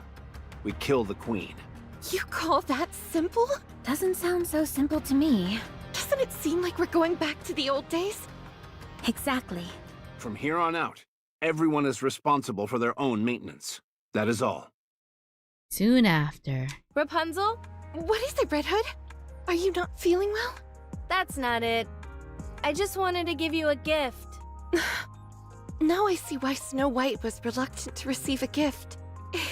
we kill the Queen. You call that simple? Doesn't sound so simple to me. Doesn't it seem like we're going back to the old days? Exactly. From here on out, everyone is responsible for their own maintenance. That is all. Soon after. Rapunzel? What is it, Red Hood? Are you not feeling well? That's not it. I just wanted to give you a gift. Now I see why Snow White was reluctant to receive a gift.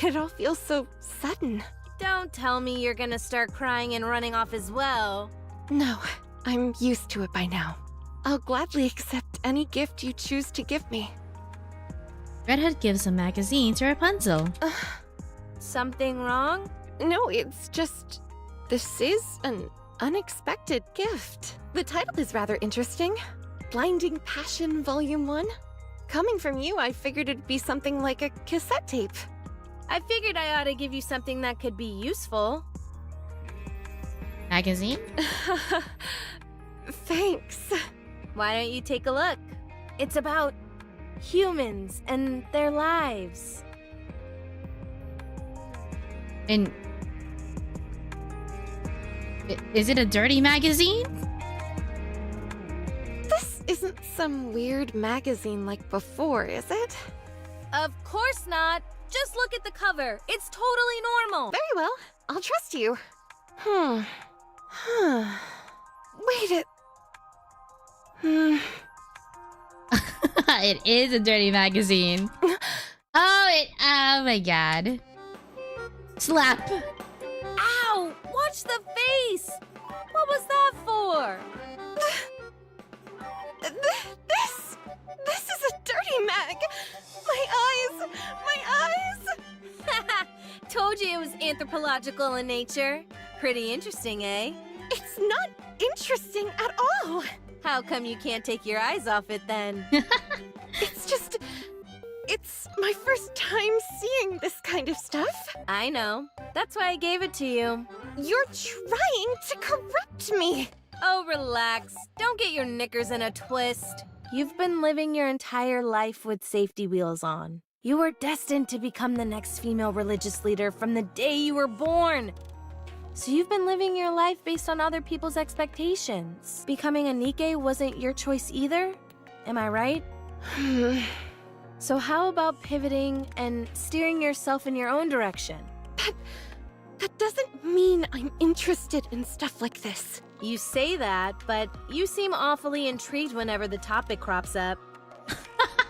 It all feels so sudden. Don't tell me you're gonna start crying and running off as well. No, I'm used to it by now. I'll gladly accept any gift you choose to give me. Red Hood gives a magazine to Rapunzel. Something wrong? No, it's just... This is an unexpected gift. The title is rather interesting. Blinding Passion Volume 1. Coming from you, I figured it'd be something like a cassette tape. I figured I ought to give you something that could be useful. Magazine? Thanks. Why don't you take a look? It's about humans and their lives. And... is it a dirty magazine? This isn't some weird magazine like before, is it? Of course not. Just look at the cover. It's totally normal. Very well. I'll trust you. Wait, It is a dirty magazine. Oh my god. Slap. Ow! Watch the face! What was that for? This is a dirty mag! My eyes! Told you it was anthropological in nature. Pretty interesting, eh? It's not interesting at all! How come you can't take your eyes off it then? It's just... It's my first time seeing this kind of stuff. I know. That's why I gave it to you. You're trying to corrupt me! Oh, relax. Don't get your knickers in a twist. You've been living your entire life with safety wheels on. You were destined to become the next female religious leader from the day you were born. So you've been living your life based on other people's expectations. Becoming a Nikke wasn't your choice either? Am I right? So how about pivoting and steering yourself in your own direction? That doesn't mean I'm interested in stuff like this. You say that, but you seem awfully intrigued whenever the topic crops up.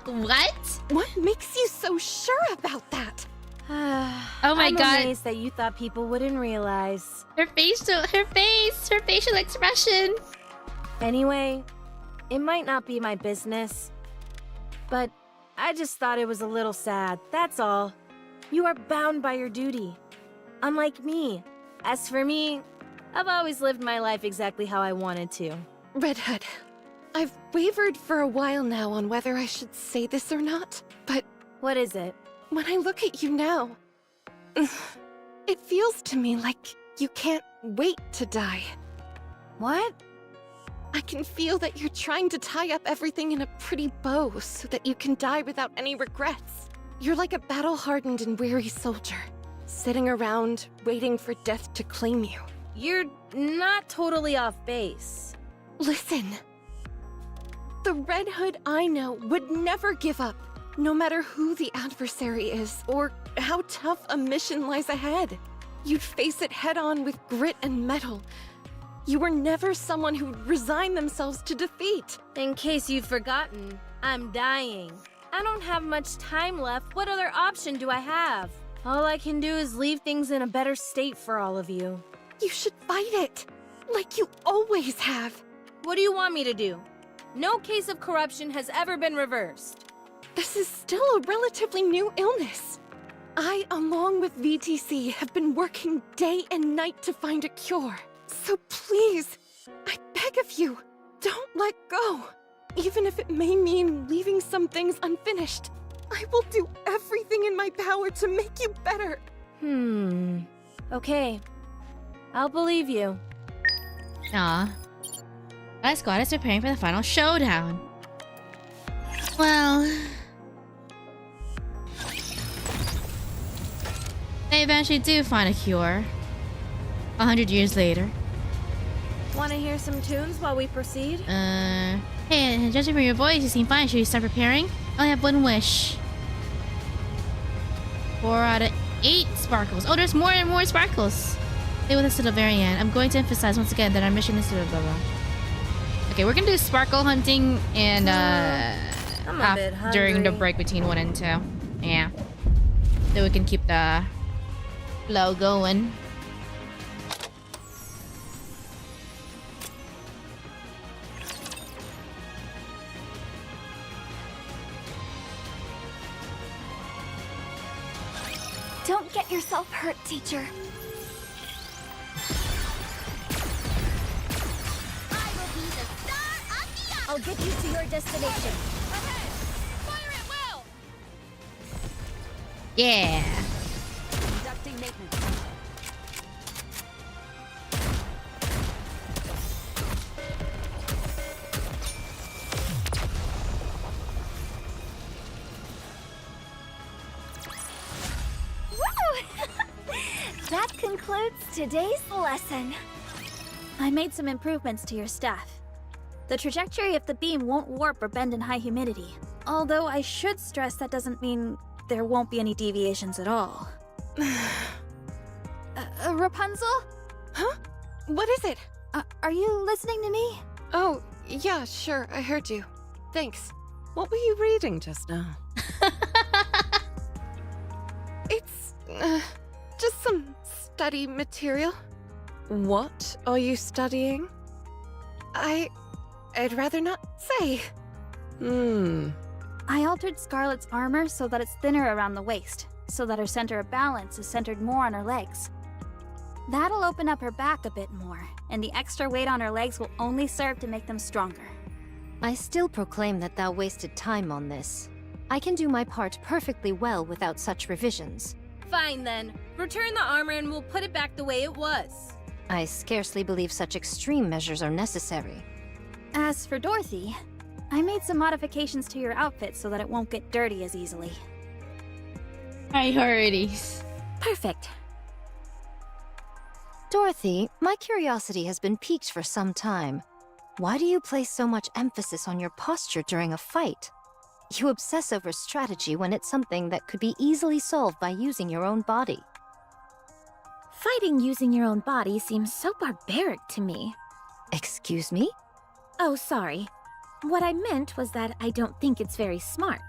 What? What makes you so sure about that? Oh my god. I'm amazed that you thought people wouldn't realize. Her facial expression. Anyway, it might not be my business, but I just thought it was a little sad, that's all. You are bound by your duty, unlike me. As for me, I've always lived my life exactly how I wanted to. Red Hood, I've wavered for a while now on whether I should say this or not, but... What is it? When I look at you now, it feels to me like you can't wait to die. What? I can feel that you're trying to tie up everything in a pretty bow so that you can die without any regrets. You're like a battle-hardened and weary soldier, sitting around waiting for death to claim you. You're not totally off base. Listen. The Red Hood I know would never give up, no matter who the adversary is or how tough a mission lies ahead. You'd face it head-on with grit and mettle, You were never someone who resigned themselves to defeat. In case you've forgotten, I'm dying. I don't have much time left. What other option do I have? All I can do is leave things in a better state for all of you. You should fight it, like you always have. What do you want me to do? No case of corruption has ever been reversed. This is still a relatively new illness. I, along with VTC, have been working day and night to find a cure. So please, I beg of you, don't let go. Even if it may mean leaving some things unfinished, I will do everything in my power to make you better. Okay. I'll believe you. Aw. My squad is preparing for the final showdown. Well... they eventually do find a cure. 100 years later. Want to hear some tunes while we proceed? Hey, judging from your voice, you seem fine. Should we start preparing? I only have one wish. 4 out of 8 sparkles. Oh, there's more and more sparkles. Stay with us to the very end. I'm going to emphasize once again that our mission is to blah blah. Okay, we're gonna do sparkle hunting and during the break between 1 and 2. Yeah. So we can keep the flow going. Don't get yourself hurt, teacher. I will be the star of the I'll get you to your destination. Ahead! Fire at will! Yeah. Conducting maintenance. That concludes today's lesson. I made some improvements to your staff. The trajectory of the beam won't warp or bend in high humidity. Although I should stress that doesn't mean there won't be any deviations at all. Rapunzel? Huh? What is it? Are you listening to me? Oh, yeah, sure, I heard you. Thanks. What were you reading just now? It's, just some study material. What are you studying? I'd rather not say. I altered Scarlet's armor so that it's thinner around the waist, so that her center of balance is centered more on her legs. That'll open up her back a bit more, and the extra weight on her legs will only serve to make them stronger. I still proclaim that thou wasted time on this. I can do my part perfectly well without such revisions. Fine then. Return the armor and we'll put it back the way it was. I scarcely believe such extreme measures are necessary. As for Dorothy, I made some modifications to your outfit so that it won't get dirty as easily. Priorities. Perfect. Dorothy, my curiosity has been piqued for some time. Why do you place so much emphasis on your posture during a fight? You obsess over strategy when it's something that could be easily solved by using your own body. Fighting using your own body seems so barbaric to me. Excuse me? Oh, sorry. What I meant was that I don't think it's very smart.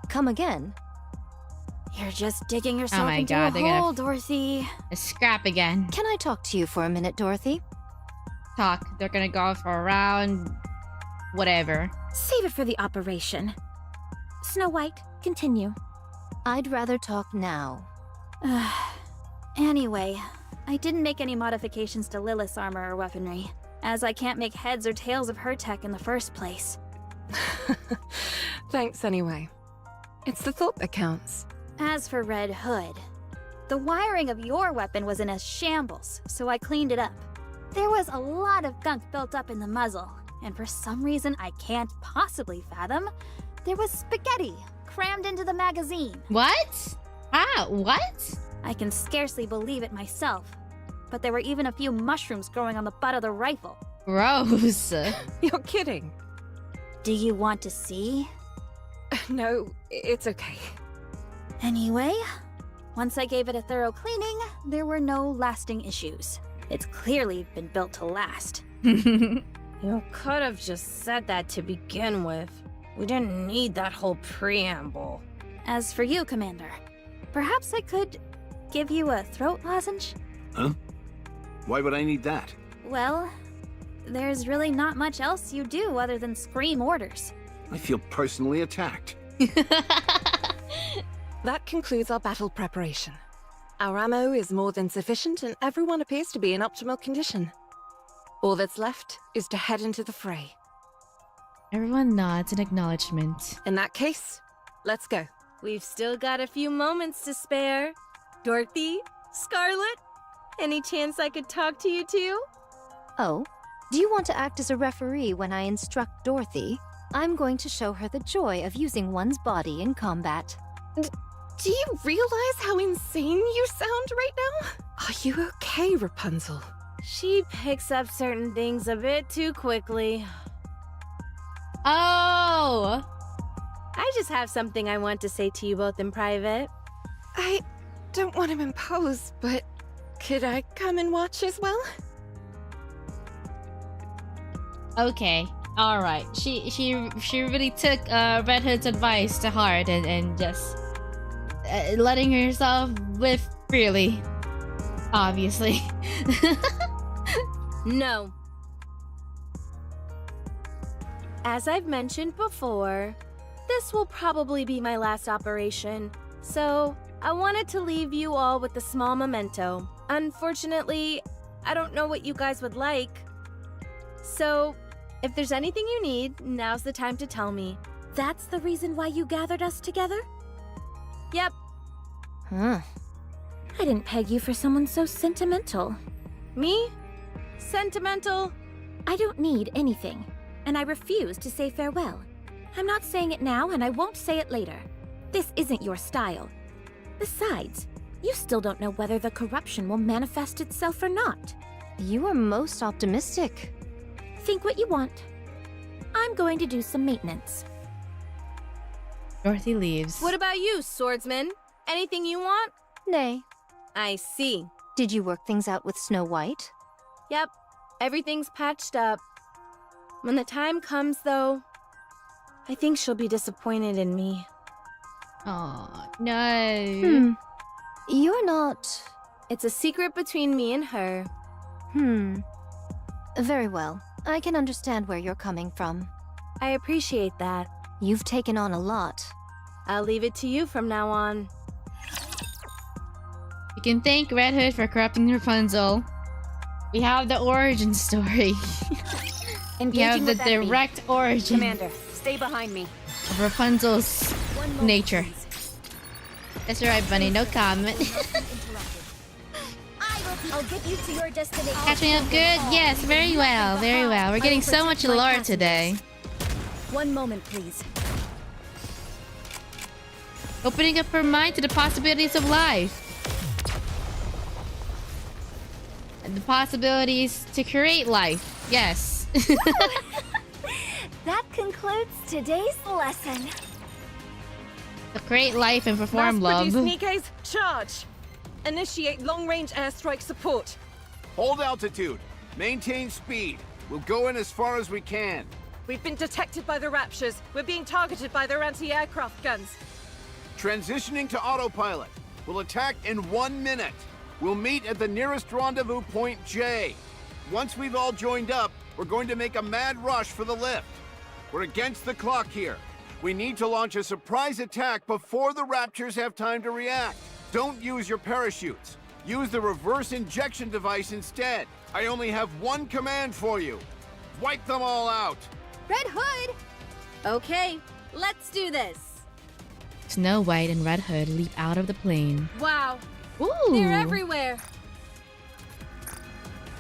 Come again? You're just digging yourself Oh my into God, a hole, Dorothy. Scrap again. Can I talk to you for a minute, Dorothy? Talk. They're gonna go for a round. Whatever. Save it for the operation. Snow White, continue. I'd rather talk now. Anyway, I didn't make any modifications to Lilith's armor or weaponry, as I can't make heads or tails of her tech in the first place. Thanks anyway. It's the thought that counts. As for Red Hood, the wiring of your weapon was in a shambles, so I cleaned it up. There was a lot of gunk built up in the muzzle, and for some reason I can't possibly fathom, there was spaghetti crammed into the magazine. What? What? I can scarcely believe it myself, but there were even a few mushrooms growing on the butt of the rifle. Gross. You're kidding. Do you want to see? No, it's okay. Anyway, once I gave it a thorough cleaning, there were no lasting issues. It's clearly been built to last. You could have just said that to begin with. We didn't need that whole preamble. As for you, Commander, perhaps I could give you a throat lozenge? Huh? Why would I need that? Well, there's really not much else you do other than scream orders. I feel personally attacked. That concludes our battle preparation. Our ammo is more than sufficient and everyone appears to be in optimal condition. All that's left is to head into the fray. Everyone nods in acknowledgement. In that case, let's go. We've still got a few moments to spare. Dorothy? Scarlet? Any chance I could talk to you two? Oh, do you want to act as a referee when I instruct Dorothy? I'm going to show her the joy of using one's body in combat. Do you realize how insane you sound right now? Are you okay, Rapunzel? She picks up certain things a bit too quickly. Oh! I just have something I want to say to you both in private. I don't want to impose, but could I come and watch as well? Okay. Alright. She really took Red Hood's advice to heart and just letting herself live freely. Obviously. No. As I've mentioned before, this will probably be my last operation, so I wanted to leave you all with a small memento. Unfortunately, I don't know what you guys would like. So, if there's anything you need, now's the time to tell me. That's the reason why you gathered us together? Yep. Huh. I didn't peg you for someone so sentimental. Me? Sentimental? I don't need anything, and I refuse to say farewell. I'm not saying it now, and I won't say it later. This isn't your style. Besides, you still don't know whether the corruption will manifest itself or not. You are most optimistic. Think what you want. I'm going to do some maintenance. Dorothy leaves. What about you, swordsman? Anything you want? Nay. I see. Did you work things out with Snow White? Yep. Everything's patched up. When the time comes, though, I think she'll be disappointed in me. Aw, no. You're not... It's a secret between me and her. Very well. I can understand where you're coming from. I appreciate that. You've taken on a lot. I'll leave it to you from now on. You can thank Red Hood for corrupting Rapunzel. We have the origin story. We have the direct origin. Commander, stay behind me. Of Rapunzel's nature. That's right, Bunny. No comment. I'll get you to your destination. Catching up good? Yes, very well, very well. We're getting so much lore today. One moment, please. Opening up her mind to the possibilities of life. And the possibilities to create life. Yes. That concludes today's lesson. To create life and perform love. Mass-produce Nikke's charge. Initiate long-range airstrike support. Hold altitude. Maintain speed. We'll go in as far as we can. We've been detected by the Raptures. We're being targeted by their anti-aircraft guns. Transitioning to autopilot. We'll attack in 1 minute. We'll meet at the nearest rendezvous point J. Once we've all joined up, we're going to make a mad rush for the lift. We're against the clock here. We need to launch a surprise attack before the Raptures have time to react. Don't use your parachutes. Use the reverse injection device instead. I only have one command for you. Wipe them all out. Red Hood! Okay, let's do this. Snow White and Red Hood leap out of the plane. Wow. Ooh. They're everywhere.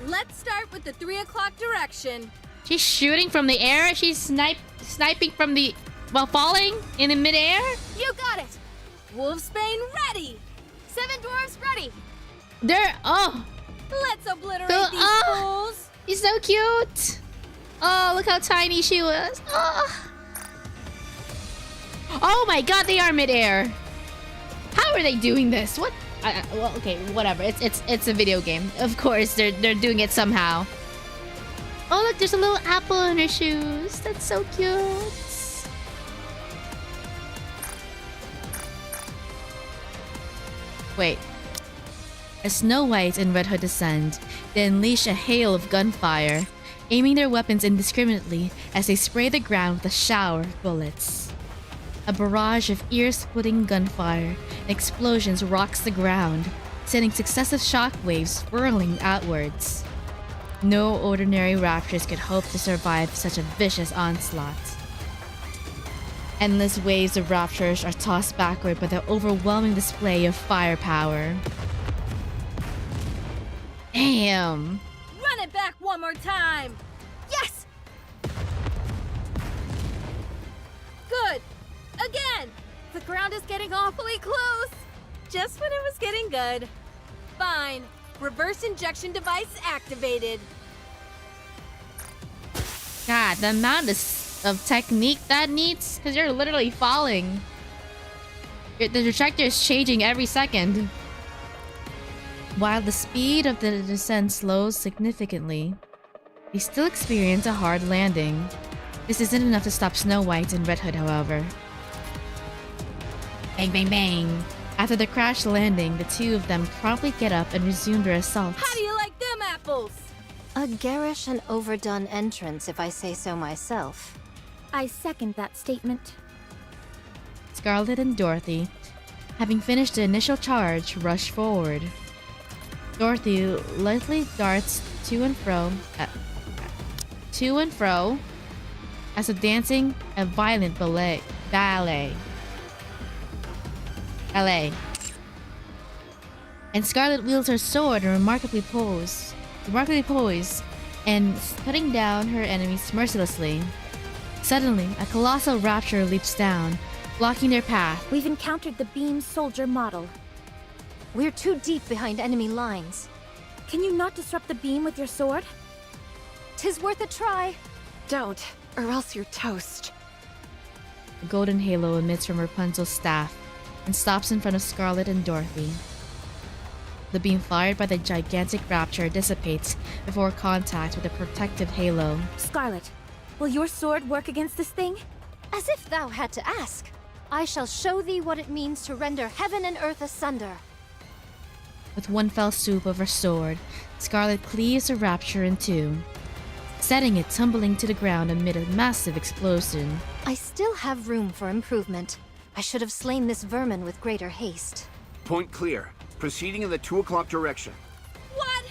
Let's start with the 3 o'clock direction. She's shooting from the air. She's sniping from the... while falling in the midair? You got it! Wolfsbane ready! 7 dwarves ready! They're... oh! Let's obliterate these fools! He's so cute! Oh, look how tiny she was. Oh. Oh my god, they are midair. How are they doing this? What? well, okay, whatever. It's a video game. Of course, they're doing it somehow. Oh look, there's a little apple in her shoes. That's so cute. Wait. As Snow White and Red Hood descend, they unleash a hail of gunfire, aiming their weapons indiscriminately as they spray the ground with a shower of bullets. A barrage of ear-splitting gunfire and explosions rocks the ground, sending successive shockwaves whirling outwards. No ordinary raptors could hope to survive such a vicious onslaught. Endless waves of raptors are tossed backward by the overwhelming display of firepower. Damn! Run it back one more time! Yes! Good! Again! The ground is getting awfully close! Just when it was getting good. Fine. Reverse injection device activated. God, the amount of technique that needs, because you're literally falling. The trajectory is changing every second. While the speed of the descent slows significantly, they still experience a hard landing. This isn't enough to stop Snow White and Red Hood, however. Bang, bang, bang. After the crash landing, the two of them promptly get up and resume their assault. How do you like them apples? A garish and overdone entrance, if I say so myself. I second that statement. Scarlet and Dorothy, having finished the initial charge, rush forward. Dorothy lightly darts to and fro as if dancing a violent ballet. And Scarlet wields her sword and remarkably poised, and cutting down her enemies mercilessly. Suddenly, a colossal raptor leaps down, blocking their path. We've encountered the beam soldier model. We're too deep behind enemy lines. Can you not disrupt the beam with your sword? 'Tis worth a try. Don't, or else you're toast. A golden halo emits from Rapunzel's staff and stops in front of Scarlet and Dorothy. The beam fired by the gigantic raptor dissipates before contact with the protective halo. Scarlet, will your sword work against this thing? As if thou had to ask. I shall show thee what it means to render heaven and earth asunder. With one fell swoop of her sword, Scarlet cleaves the raptor in two, setting it tumbling to the ground amid a massive explosion. I still have room for improvement. I should have slain this vermin with greater haste. Point clear. Proceeding in the 2 o'clock direction. What?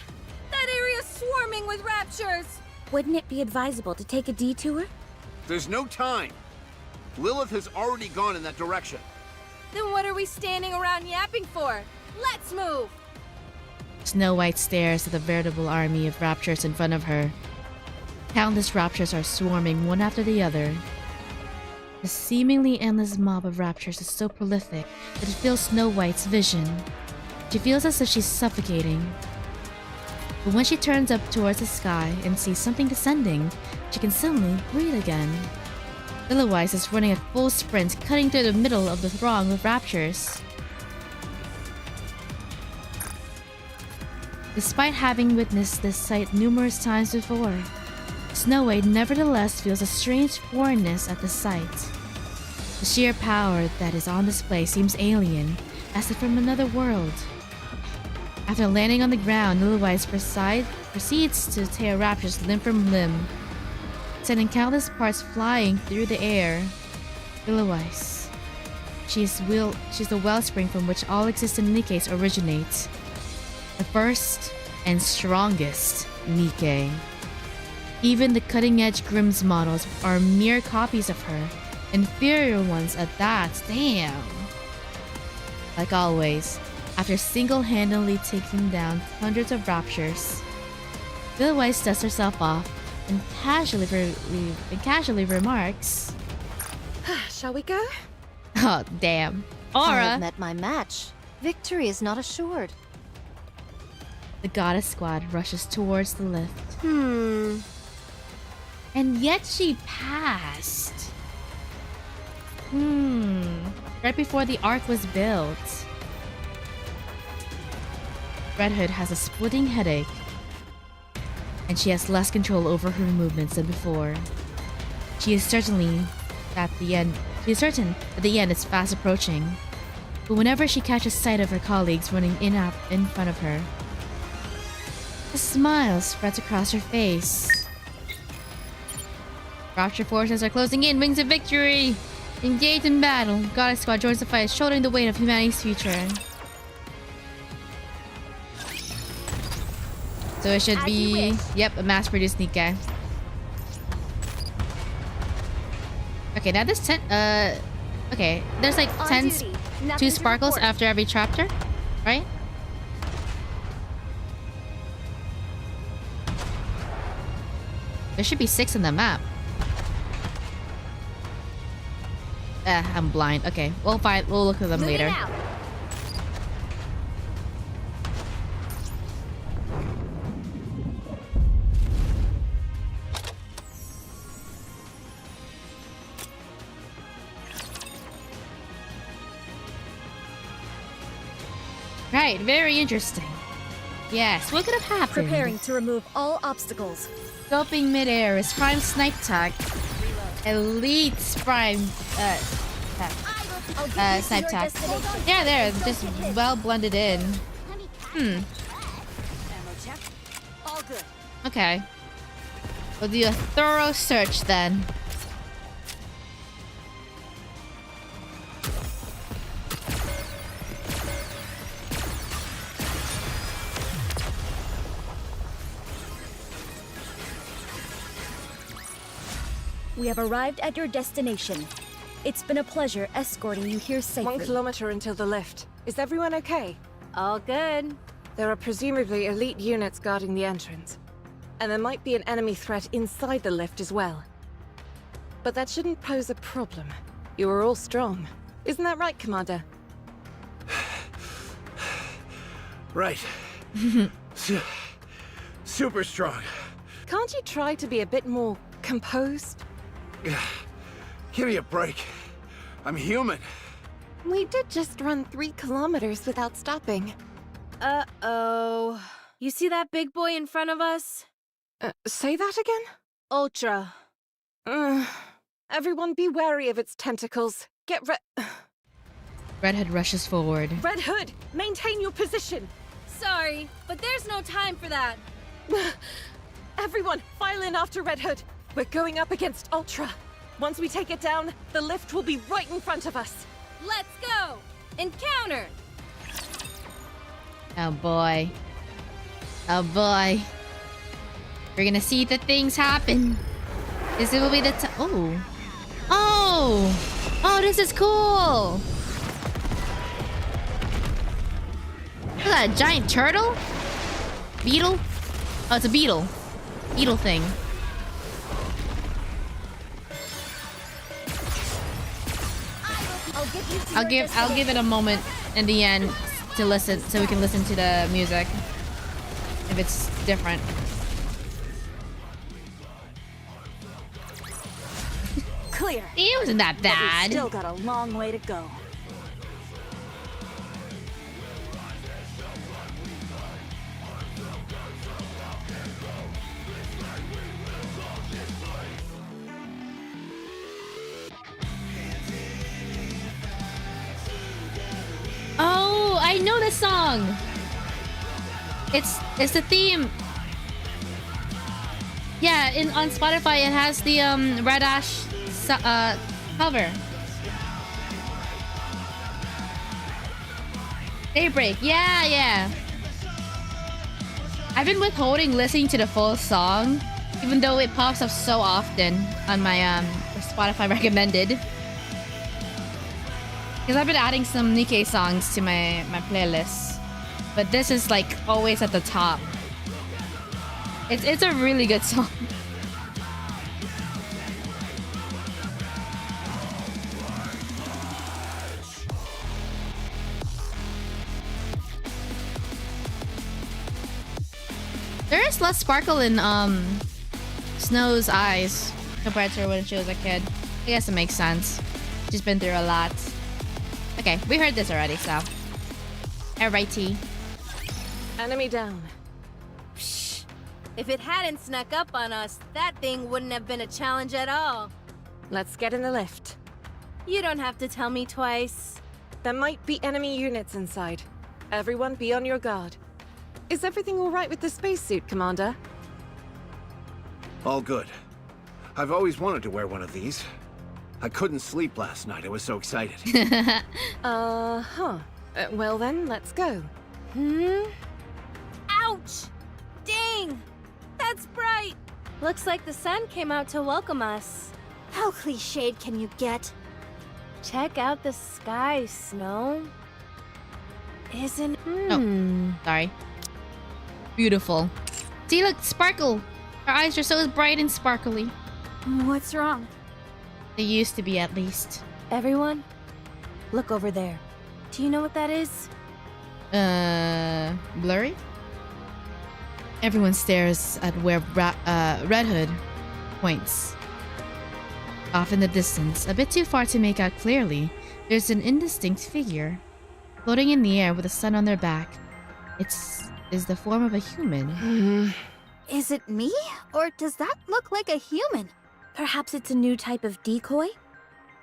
That area's swarming with raptures! Wouldn't it be advisable to take a detour? There's no time. Lilith has already gone in that direction. Then what are we standing around yapping for? Let's move! Snow White stares at the veritable army of raptors in front of her. Countless raptors are swarming one after the other. The seemingly endless mob of raptors is so prolific that it fills Snow White's vision. She feels as if she's suffocating. But when she turns up towards the sky and sees something descending, she can suddenly breathe again. Lillywise is running at full sprint, cutting through the middle of the throng of raptors. Despite having witnessed this sight numerous times before, Snow White nevertheless feels a strange foreignness at the sight. The sheer power that is on display seems alien, as if from another world. After landing on the ground, Lillywise proceeds to tear raptors limb from limb, sending countless parts flying through the air. Lillywise. She's the wellspring from which all existent Nikkes originate. The first and strongest Nikke. Even the cutting-edge Grimm's models are mere copies of her, inferior ones at that. Damn. Like always, after single-handedly taking down hundreds of raptors, Lillywise dusts herself off and casually remarks, Shall we go? Oh, damn. I Aura! have met my match. Victory is not assured. The goddess squad rushes towards the lift. And yet she passed. Right before the ark was built. Red Hood has a splitting headache, and she has less control over her movements than before. She is certain that the end is fast approaching, but whenever she catches sight of her colleagues running in front of her, a smile spreads across her face. Rapture forces are closing in, wings of victory! Engaged in battle, Goddess Squad joins the fight, shouldering the weight of humanity's future. So it should be, yep, a mass-produced Nikke. Okay, now this 10, okay, there's like 2 sparkles after every chapter, right? There should be 6 on the map. I'm blind. Okay, we'll look at them later. Right, very interesting. Yes, what could have happened? Preparing to remove all obstacles. Scoping midair is prime snipe tag. Elite prime snipe tag. Yeah, they're just well blended in. Okay. We'll do a thorough search then. We have arrived at your destination. It's been a pleasure escorting you here safely. 1 kilometer until the lift. Is everyone okay? All good. There are presumably elite units guarding the entrance. And there might be an enemy threat inside the lift as well. But that shouldn't pose a problem. You are all strong. Isn't that right, Commander? Right. Super strong. Can't you try to be a bit more composed? Give me a break. I'm human. We did just run 3 kilometers without stopping. Uh-oh. You see that big boy in front of us? Say that again? Ultra. Everyone be wary of its tentacles. Red Hood rushes forward. Red Hood, maintain your position! Sorry, but there's no time for that. Everyone, file in after Red Hood. We're going up against Ultra. Once we take it down, the lift will be right in front of us. Let's go! Encounter! Oh boy. Oh boy. We're gonna see the things happen. This will be the oh. Oh! Oh, this is cool! Look at that giant turtle? Beetle? Oh, it's a beetle. Beetle thing. I'll give it a moment in the end to listen, so we can listen to the music if it's different. Clear. It wasn't that bad. But we've still got a long way to go. Oh, I know this song. It's the theme. Yeah, on Spotify it has the Red Ash cover. Daybreak. Yeah. I've been withholding listening to the full song, even though it pops up so often on my Spotify recommended. Because I've been adding some Nikke songs to my playlist, but this is like always at the top. It's a really good song. There is less sparkle in Snow's eyes compared to when she was a kid. I guess it makes sense. She's been through a lot. Okay, we heard this already, so. Alrighty. Enemy down. Psh! If it hadn't snuck up on us, that thing wouldn't have been a challenge at all. Let's get in the lift. You don't have to tell me twice. There might be enemy units inside. Everyone be on your guard. Is everything all right with the spacesuit, Commander? All good. I've always wanted to wear one of these. I couldn't sleep last night, I was so excited. Well then, let's go. Ouch! Dang! That's bright! Looks like the sun came out to welcome us. How cliched can you get? Check out the sky, Snow. Isn't... Oh, sorry. Beautiful. See, look, sparkle! Her eyes are so bright and sparkly. What's wrong? They used to be, at least. Everyone, look over there. Do you know what that is? Blurry? Everyone stares at where Red Hood points. Off in the distance, a bit too far to make out clearly, there's an indistinct figure. Floating in the air with the sun on their back. Is the form of a human. Is it me? Or does that look like a human? Perhaps it's a new type of decoy?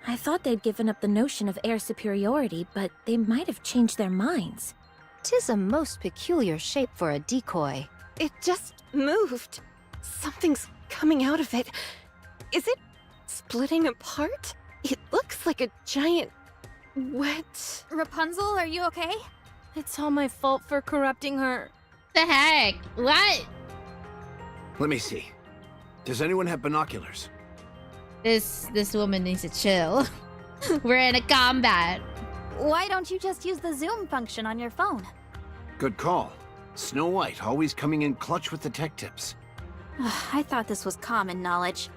I thought they'd given up the notion of air superiority, but they might have changed their minds. 'Tis a most peculiar shape for a decoy. It just moved. Something's coming out of it. Is it splitting apart? It looks like a giant... wet... Rapunzel, are you okay? It's all my fault for corrupting her. The heck? What? Let me see. Does anyone have binoculars? This woman needs to chill. We're in a combat. Why don't you just use the zoom function on your phone? Good call. Snow White, always coming in clutch with the tech tips. I thought this was common knowledge.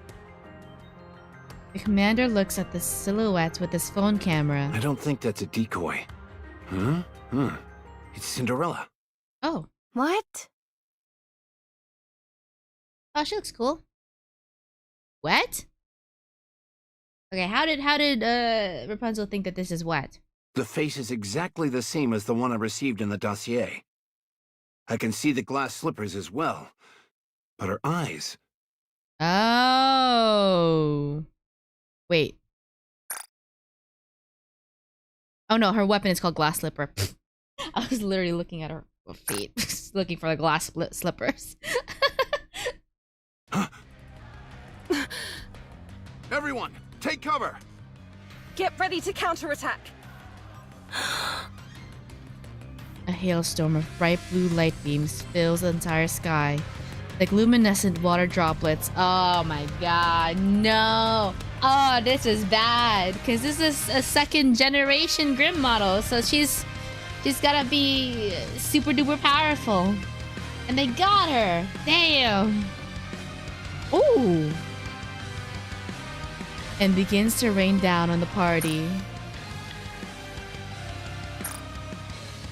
The commander looks at the silhouette with his phone camera. I don't think that's a decoy. It's Cinderella. Oh. What? Oh, she looks cool. Wet? Okay, how did Rapunzel think that this is wet? The face is exactly the same as the one I received in the dossier. I can see the glass slippers as well. But her eyes... Oh. Wait. Oh no, her weapon is called glass slipper. I was literally looking at her feet, looking for the glass slippers. Everyone, take cover! Get ready to counterattack! A hailstorm of bright blue light beams fills the entire sky, like luminescent water droplets. Oh my god, no! Oh, this is bad, because this is a second generation Grim model, so she's gotta be super duper powerful. And they got her! Damn! Ooh! And begins to rain down on the party.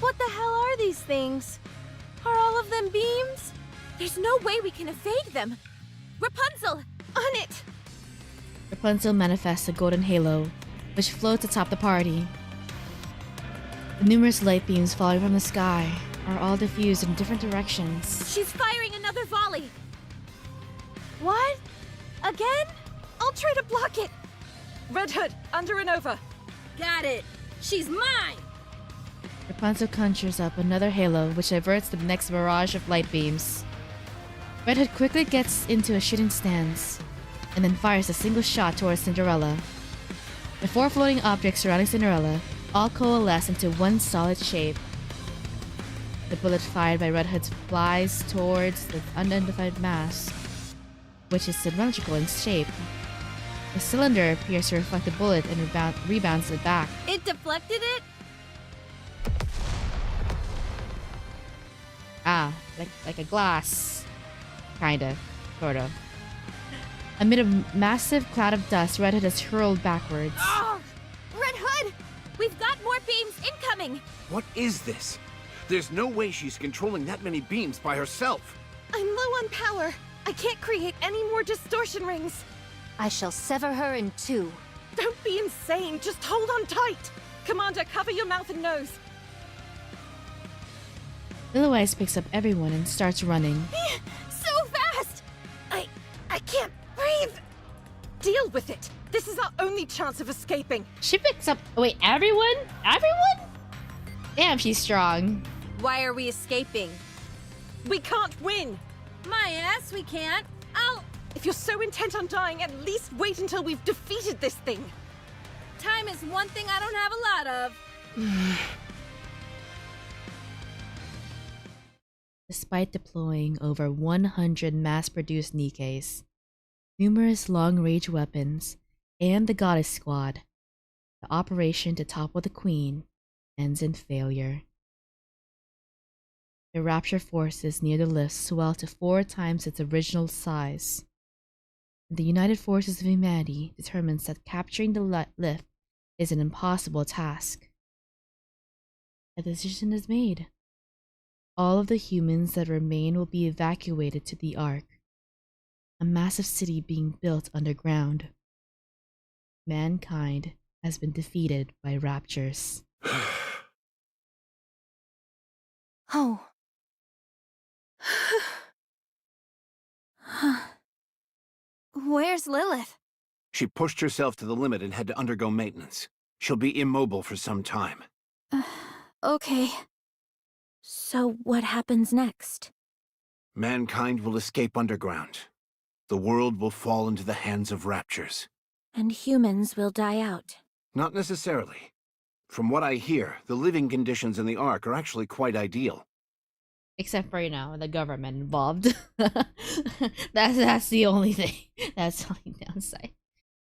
What the hell are these things? Are all of them beams? There's no way we can evade them! Rapunzel! On it! Rapunzel manifests a golden halo, which floats atop the party. The numerous light beams falling from the sky are all diffused in different directions. She's firing another volley! What? Again? I'll try to block it! Red Hood, under and over. Got it! She's mine! Rapunzel conjures up another halo, which diverts the next barrage of light beams. Red Hood quickly gets into a shooting stance, and then fires a single shot towards Cinderella. The four floating objects surrounding Cinderella all coalesce into one solid shape. The bullet fired by Red Hood flies towards the unidentified mass, which is cylindrical in shape. The cylinder appears to reflect the bullet and rebounds it back. It deflected it? Ah, like a glass. Kinda. Sort of. Amid a massive cloud of dust, Red Hood is hurled backwards. Oh! Red Hood! We've got more beams incoming! What is this? There's no way she's controlling that many beams by herself. I'm low on power. I can't create any more distortion rings. I shall sever her in two. Don't be insane. Just hold on tight. Commander, cover your mouth and nose. Lilywise picks up everyone and starts running. So fast! I can't breathe! Deal with it! This is our only chance of escaping! She picks up... Wait, everyone? Everyone? Damn, she's strong. Why are we escaping? We can't win! My ass, we can't. If you're so intent on dying, at least wait until we've defeated this thing! Time is one thing I don't have a lot of. Despite deploying over 100 mass-produced Nikkes, numerous long-range weapons, and the Goddess Squad, the operation to topple the Queen ends in failure. The Rapture forces near the lift swell to 4 times its original size. The United Forces of Humanity determines that capturing the lift is an impossible task. A decision is made. All of the humans that remain will be evacuated to the Ark, a massive city being built underground. Mankind has been defeated by Raptures. Oh. Where's Lilith? She pushed herself to the limit and had to undergo maintenance. She'll be immobile for some time. Okay. So what happens next? Mankind will escape underground. The world will fall into the hands of Raptures. And humans will die out. Not necessarily. From what I hear, the living conditions in the Ark are actually quite ideal. Except for, the government involved. that's the only thing. That's the only downside.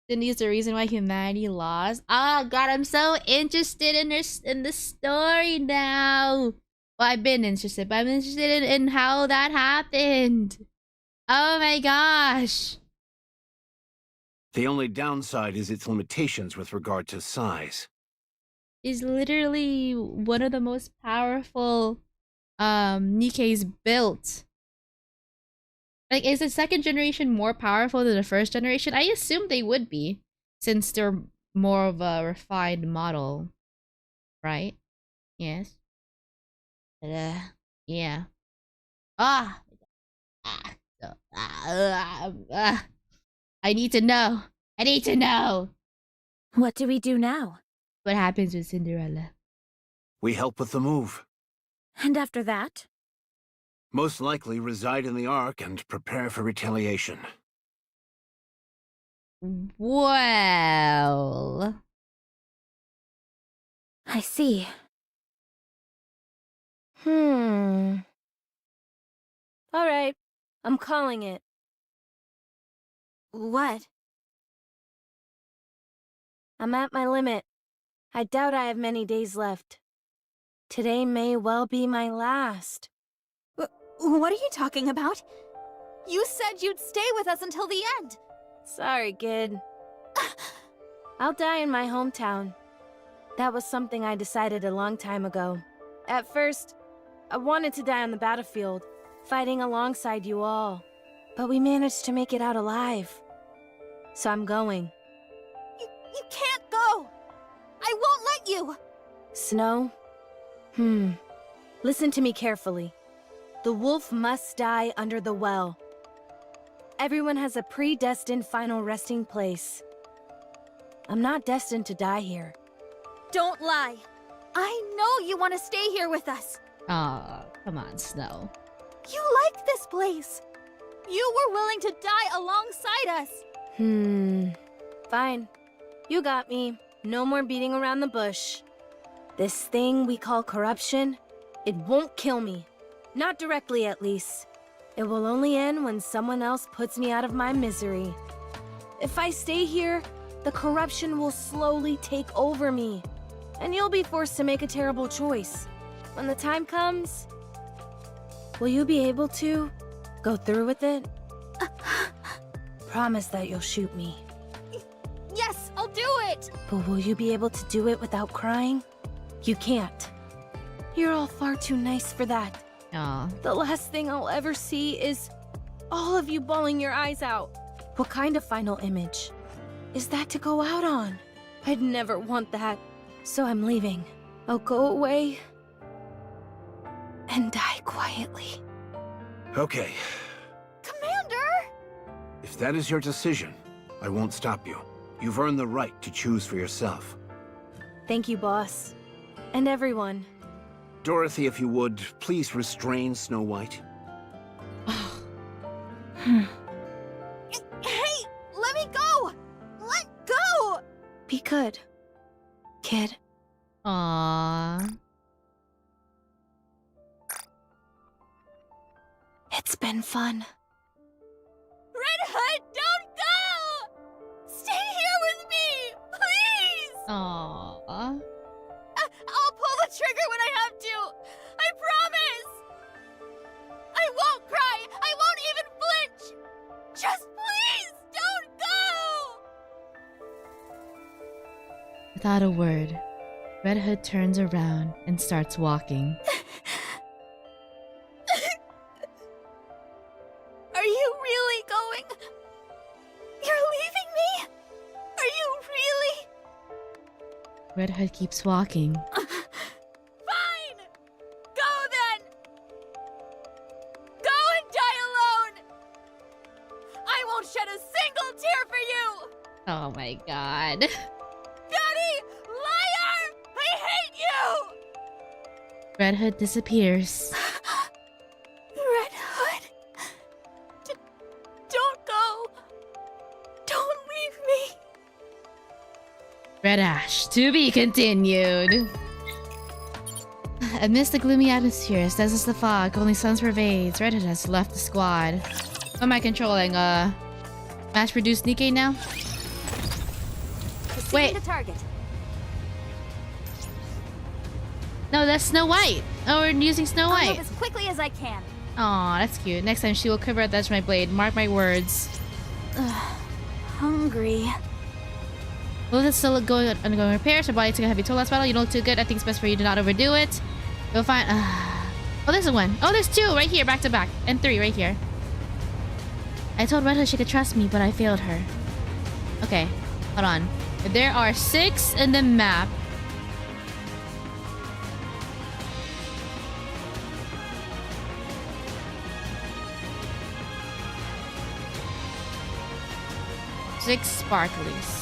Cindy's the reason why humanity lost. Oh god, I'm so interested in the story now. Well, I've been interested, but I'm interested in how that happened. Oh my gosh. The only downside is its limitations with regard to size. Is literally one of the most powerful Nikke's built. Like, is the second generation more powerful than the first generation? I assume they would be, since they're more of a refined model, right? Yes. Yeah. I need to know. I need to know. What do we do now? What happens with Cinderella? We help with the move. And after that? Most likely reside in the Ark and prepare for retaliation. Well... I see. Alright, I'm calling it. What? I'm at my limit. I doubt I have many days left. Today may well be my last. What are you talking about? You said you'd stay with us until the end. Sorry, kid. I'll die in my hometown. That was something I decided a long time ago. At first, I wanted to die on the battlefield, fighting alongside you all. But we managed to make it out alive. So I'm going. You can't go! I won't let you! Snow? Listen to me carefully. The wolf must die under the well. Everyone has a predestined final resting place. I'm not destined to die here. Don't lie. I know you want to stay here with us. Aw, come on, Snow. You like this place. You were willing to die alongside us. Fine. You got me. No more beating around the bush. This thing we call corruption, it won't kill me. Not directly, at least. It will only end when someone else puts me out of my misery. If I stay here, the corruption will slowly take over me. And you'll be forced to make a terrible choice. When the time comes, will you be able to go through with it? Promise that you'll shoot me. Yes, I'll do it! But will you be able to do it without crying? You can't. You're all far too nice for that. Aw. The last thing I'll ever see is all of you bawling your eyes out. What kind of final image is that to go out on? I'd never want that. So I'm leaving. I'll go away and die quietly. Okay. Commander! If that is your decision, I won't stop you. You've earned the right to choose for yourself. Thank you, boss. And everyone. Dorothy, if you would, please restrain Snow White. Hey! Let me go! Let go! Be good, kid. Aww. It's been fun. Red Hood, don't go! Stay here with me! Please! Aww. I'll pull the trigger when I have to! I promise! I won't cry! I won't even flinch! Just please, don't go! Without a word, Red Hood turns around and starts walking. Are you really going? You're leaving me? Are you really? Red Hood keeps walking. Fine! Go then! Go and die alone! I won't shed a single tear for you! Oh my god. Daddy! Liar! I hate you! Red Hood disappears. Red Hood! Don't go! Don't leave me! Red Ash, to be continued. Amidst the gloomy atmosphere, as dense as the fog, only sun pervades. Red Hood has left the squad. What am I controlling? Mass-produced Nikke now? Wait. The target. No, that's Snow White. Oh, we're using Snow I'll White. move as quickly as I can. Aw, that's cute. Next time she will quiver at the edge of my blade. Mark my words. Hungry. Well, it's still undergoing repairs. Her body took a heavy toll last battle. You don't look too good. I think it's best for you to not overdo it. You'll find... Oh, there's a one. Oh, there's two right here, back to back. And three right here. I told Red Hood she could trust me, but I failed her. Okay, hold on. There are 6 in the map. Six sparklies.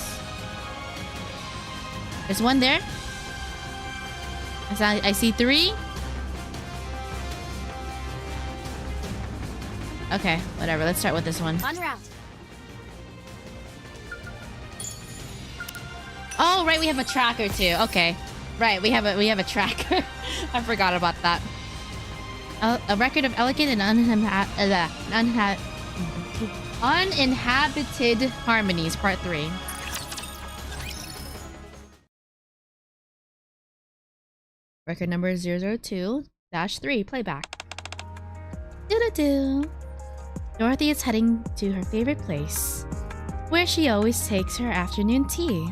There's one there. I see 3. Okay, whatever. Let's start with this one. En route. Oh, right, we have a tracker too. Okay, right, we have a tracker. I forgot about that. A record of elegant and uninhabited harmonies, part 3. Record number 002-3, playback. Doo-doo-doo. Dorothy is heading to her favorite place, where she always takes her afternoon tea.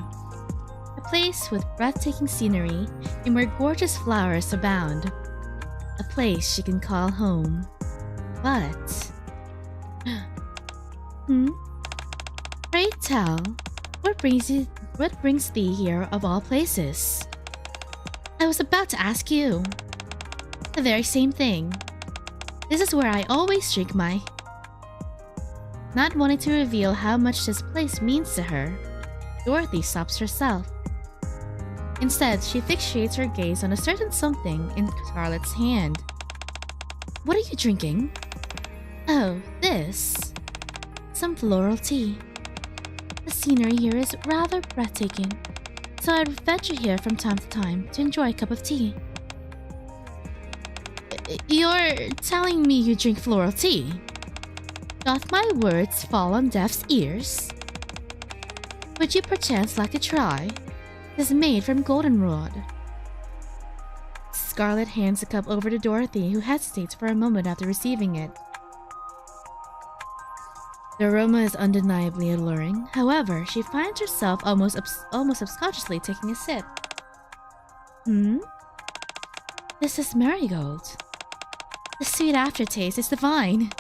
A place with breathtaking scenery and where gorgeous flowers abound. A place she can call home. But... Pray tell, what brings thee here of all places? I was about to ask you. The very same thing. This is where I always drink my... Not wanting to reveal how much this place means to her, Dorothy stops herself. Instead, she fixates her gaze on a certain something in Scarlet's hand. What are you drinking? Oh, this. Some floral tea. The scenery here is rather breathtaking, so I'd venture here from time to time to enjoy a cup of tea. You're telling me you drink floral tea? Doth my words fall on deaf ears? Would you perchance like to try? It is made from goldenrod. Scarlet hands the cup over to Dorothy, who hesitates for a moment after receiving it. The aroma is undeniably alluring. However, she finds herself almost subconsciously taking a sip. This is marigold. The sweet aftertaste is divine.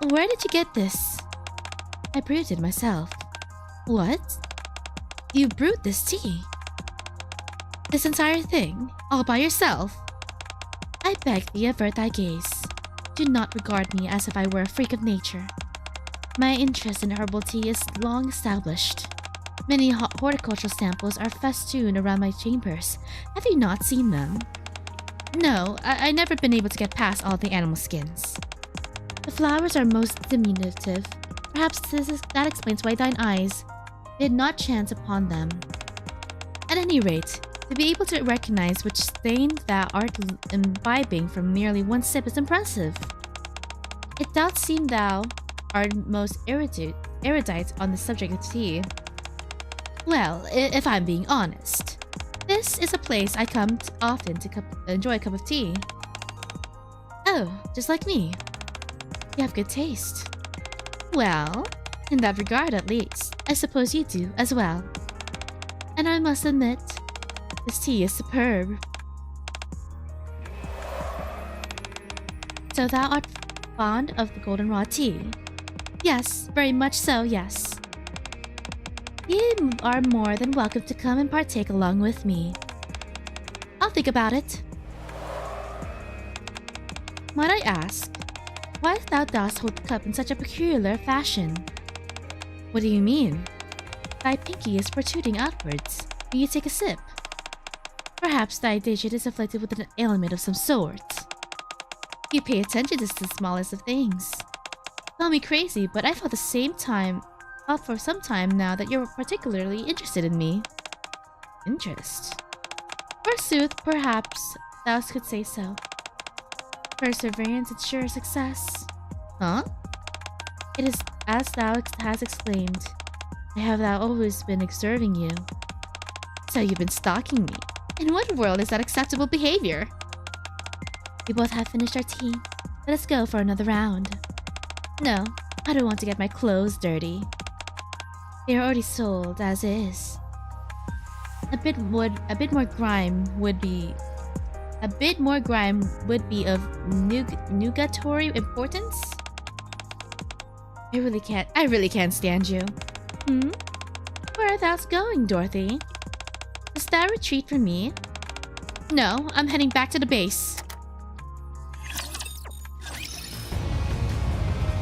Where did you get this? I brewed it myself. What? You brewed this tea? This entire thing? All by yourself? I beg thee avert thy gaze. Do not regard me as if I were a freak of nature. My interest in herbal tea is long established. Many horticultural samples are festooned around my chambers. Have you not seen them? No, I've never been able to get past all the animal skins. The flowers are most diminutive. Perhaps that explains why thine eyes did not chance upon them. At any rate, to be able to recognize which stain thou art imbibing from merely one sip is impressive. It doth seem thou art most erudite on the subject of tea. Well, if I'm being honest, this is a place I come often to enjoy a cup of tea. Oh, just like me. You have good taste. Well, in that regard at least, I suppose you do as well. And I must admit, this tea is superb. So thou art fond of the goldenrod tea? Yes, very much so, yes. You are more than welcome to come and partake along with me. I'll think about it. Might I ask, why thou dost hold the cup in such a peculiar fashion? What do you mean? Thy pinky is protruding outwards when you take a sip. Perhaps thy digit is afflicted with an ailment of some sort. You pay attention to the smallest of things. Call me crazy, but I felt for some time now that you're particularly interested in me. Interest? Forsooth, perhaps thou could say so. Perseverance ensures success. Huh? It is as thou hast exclaimed. I have thou always been observing you. So you've been stalking me. In what world is that acceptable behavior? We both have finished our tea. Let us go for another round. No, I don't want to get my clothes dirty. They are already sold as is. A bit more grime would be of nugatory importance. I really can't stand you. Where art thou going, Dorothy? Dost thou retreat from me? No, I'm heading back to the base.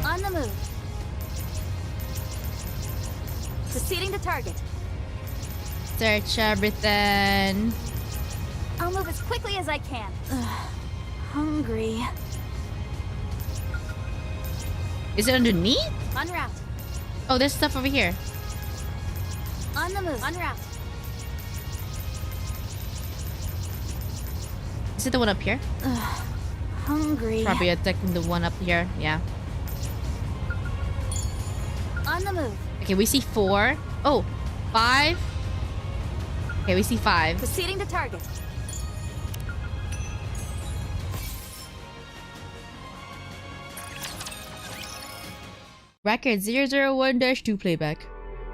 On the move. Proceeding to target. Search everything. I'll move as quickly as I can. Hungry. Is it underneath? En route. Oh, there's stuff over here. On the move. En route. Is it the one up here? Hungry. Probably attacking the one up here. Yeah. On the move. Okay, we see 4. Oh, 5. Okay, we see 5. Proceeding to target. Record 001-2 playback.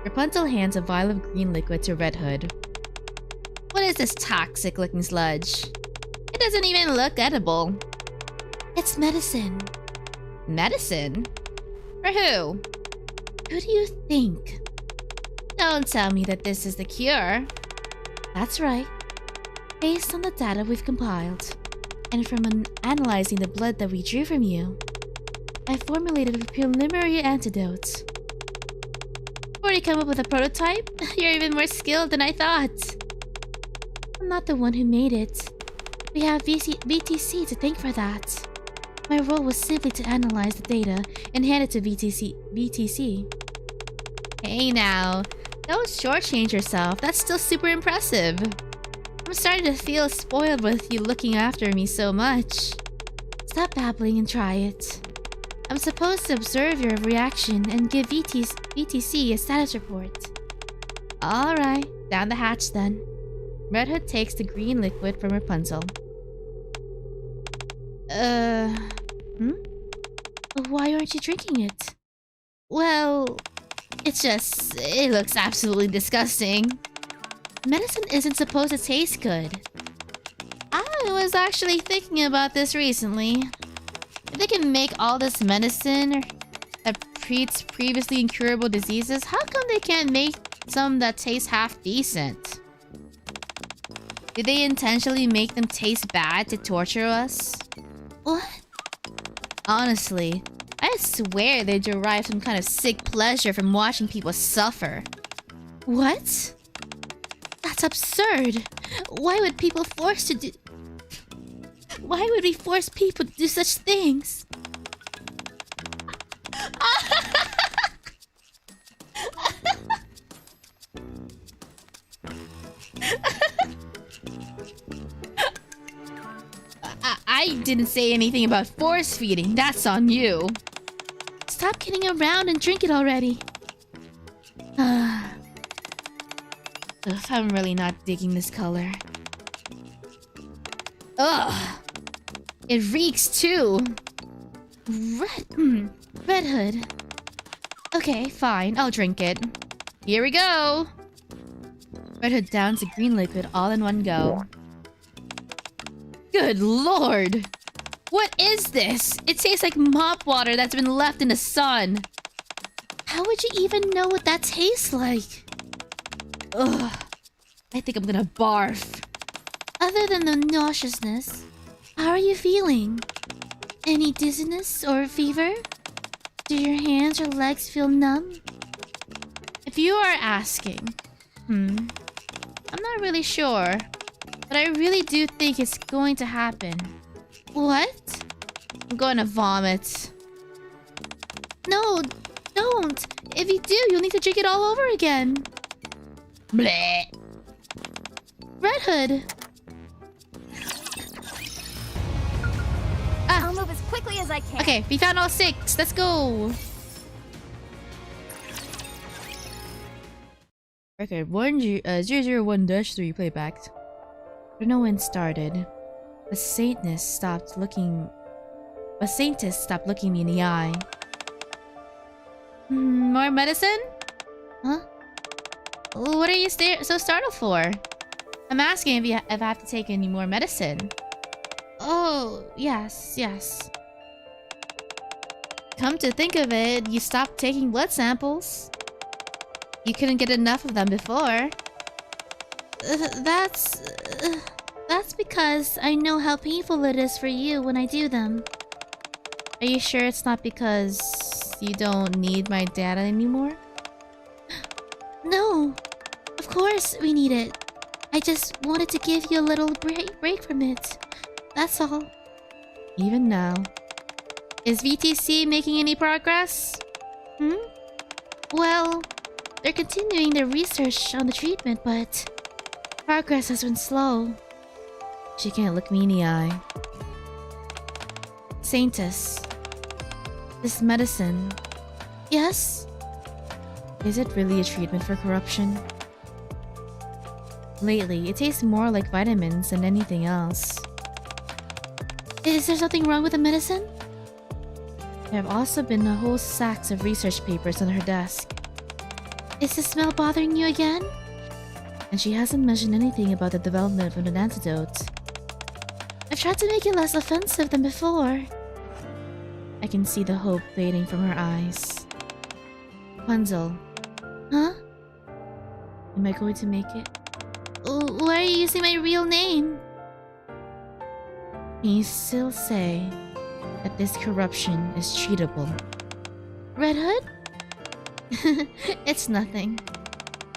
Rapunzel hands a vial of green liquid to Red Hood. What is this toxic looking sludge? It doesn't even look edible. It's medicine. Medicine? For who? Who do you think? Don't tell me that this is the cure. That's right. Based on the data we've compiled, and from analyzing the blood that we drew from you, I formulated a preliminary antidote. Already come up with a prototype? You're even more skilled than I thought. I'm not the one who made it. We have VTC to thank for that. My role was simply to analyze the data and hand it to VTC. Hey now, don't shortchange yourself. That's still super impressive. I'm starting to feel spoiled with you looking after me so much. Stop babbling and try it. I'm supposed to observe your reaction and give VTC a status report. Alright, down the hatch then. Red Hood takes the green liquid from Rapunzel. Why aren't you drinking it? Well, it looks absolutely disgusting. Medicine isn't supposed to taste good. I was actually thinking about this recently. If they can make all this medicine that treats previously incurable diseases, how come they can't make some that taste half decent? Did they intentionally make them taste bad to torture us? What? Honestly, I swear they derive some kind of sick pleasure from watching people suffer. What? That's absurd. Why would people Why would we force people to do such things? I didn't say anything about force feeding. That's on you. Stop kidding around and drink it already. Ugh, I'm really not digging this color. Ugh. It reeks too. Red Hood. Okay, fine. I'll drink it. Here we go. Red Hood downs the green liquid all in one go. Good lord! What is this? It tastes like mop water that's been left in the sun. How would you even know what that tastes like? Ugh. I think I'm gonna barf. Other than the nauseousness, how are you feeling? Any dizziness or fever? Do your hands or legs feel numb? If you are asking, I'm not really sure. But I really do think it's going to happen. What? I'm going to vomit. No, don't. If you do, you'll need to drink it all over again. Bleh. Red Hood. I'll move as quickly as I can. Okay, we found all 6. Let's go. Record 001-3 playback. But no one started. The Saintist stopped looking me in the eye. More medicine? Huh? What are you so startled for? I'm asking if I have to take any more medicine. Oh, yes. Come to think of it, you stopped taking blood samples. You couldn't get enough of them before. That's because I know how painful it is for you when I do them. Are you sure it's not because you don't need my data anymore? No, of course we need it. I just wanted to give you a little break from it. That's all. Even now. Is VTC making any progress? Well, they're continuing their research on the treatment, but progress has been slow. She can't look me in the eye. Saintess. This medicine. Yes? Is it really a treatment for corruption? Lately, it tastes more like vitamins than anything else. Is there something wrong with the medicine? There have also been whole sacks of research papers on her desk. Is the smell bothering you again? And she hasn't mentioned anything about the development of an antidote. I've tried to make it less offensive than before. I can see the hope fading from her eyes. Rapunzel. Huh? Am I going to make it? Why are you using my real name? Can you still say that this corruption is treatable? Red Hood? It's nothing.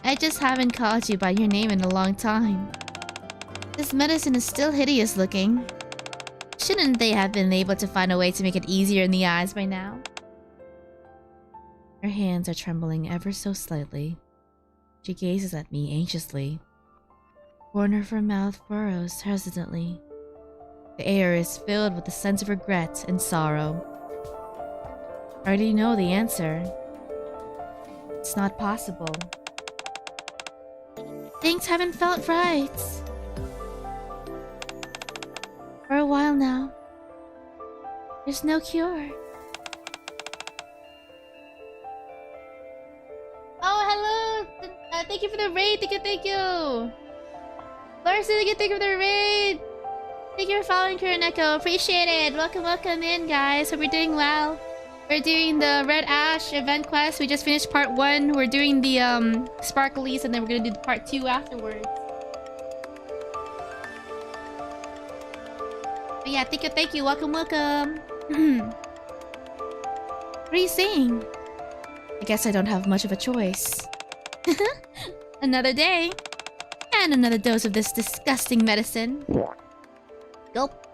I just haven't called you by your name in a long time. This medicine is still hideous looking. Shouldn't they have been able to find a way to make it easier in the eyes by now? Her hands are trembling ever so slightly. She gazes at me anxiously. Corner of her mouth furrows hesitantly. The air is filled with a sense of regret and sorrow. I already know the answer. It's not possible. Things haven't felt right. For a while now. There's no cure. Oh, hello! Thank you for the raid! Thank you! Larson, thank you for the raid! Thank you for following Kuroneko. Appreciate it! Welcome in, guys. Hope you're doing well. We're doing the Red Ash event quest. We just finished part 1. We're doing the Sparklies, and then we're gonna do the part 2 afterwards. But yeah, thank you. Welcome. What are you saying? I guess I don't have much of a choice. Another day. And another dose of this disgusting medicine. Gulp.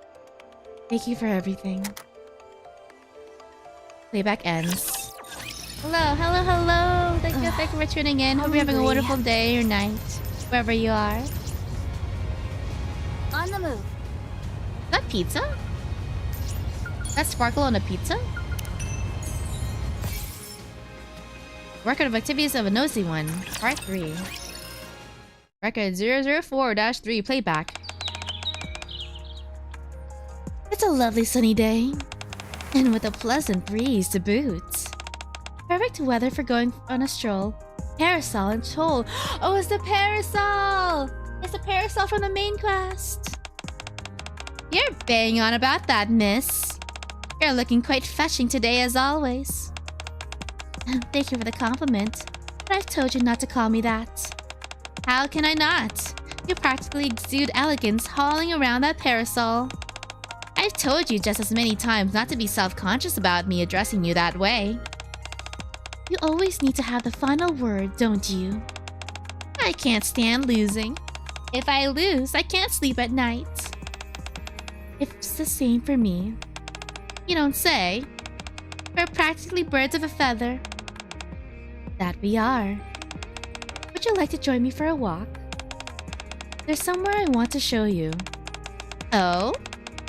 Thank you for everything. Playback ends. Hello. Thank you for tuning in. Hope you're having a wonderful day or night, wherever you are. On the move. Is that pizza? That sparkle on a pizza? Record of activities of a nosy one. Part 3. Record 004-3 playback. It's a lovely sunny day. And with a pleasant breeze to boot. Perfect weather for going on a stroll. Parasol and Toll. Oh, it's the parasol! It's the parasol from the main quest. You're bang on about that, miss. You're looking quite fetching today as always. Thank you for the compliment, but I've told you not to call me that. How can I not? You practically exude elegance hauling around that parasol. I've told you just as many times not to be self-conscious about me addressing you that way. You always need to have the final word, don't you? I can't stand losing. If I lose, I can't sleep at night. It's the same for me. You don't say. We're practically birds of a feather. That we are. Would you like to join me for a walk? There's somewhere I want to show you. Oh?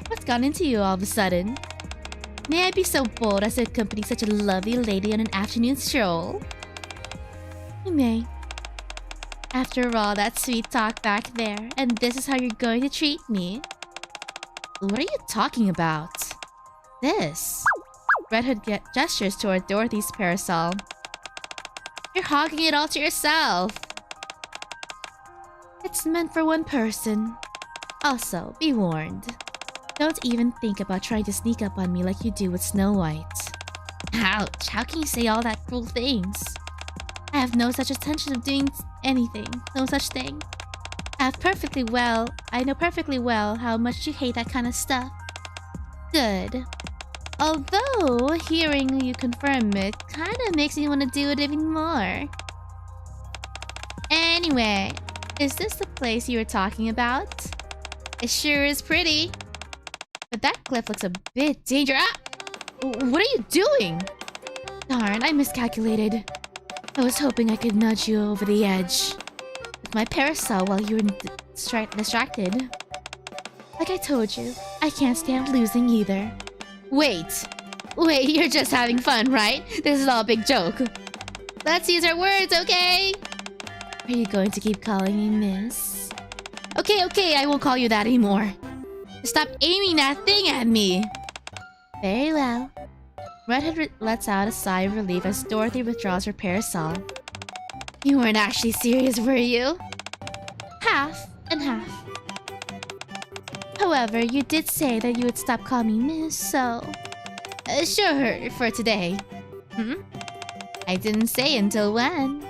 What's gone into you all of a sudden? May I be so bold as to accompany such a lovely lady on an afternoon stroll? You may. After all that sweet talk back there, and this is how you're going to treat me? What are you talking about? This. Red Hood gestures toward Dorothy's parasol. You're hogging it all to yourself. It's meant for one person. Also, be warned. Don't even think about trying to sneak up on me like you do with Snow White. Ouch, how can you say all that cruel things? I have no such intention of doing anything. No such thing. I know perfectly well how much you hate that kind of stuff. Good. Although, hearing you confirm it kinda makes me want to do it even more. Anyway, is this the place you were talking about? It sure is pretty. But that cliff looks a bit dangerous. Ah! What are you doing? Darn, I miscalculated. I was hoping I could nudge you over the edge with my parasol while you were distracted. Like I told you, I can't stand losing either. Wait, you're just having fun, right? This is all a big joke. Let's use our words, okay? Are you going to keep calling me miss? Okay, I won't call you that anymore. Stop aiming that thing at me! Very well. Redhead lets out a sigh of relief as Dorothy withdraws her parasol. You weren't actually serious, were you? Half and half. However, you did say that you would stop calling me miss, so... sure, for today. I didn't say until when.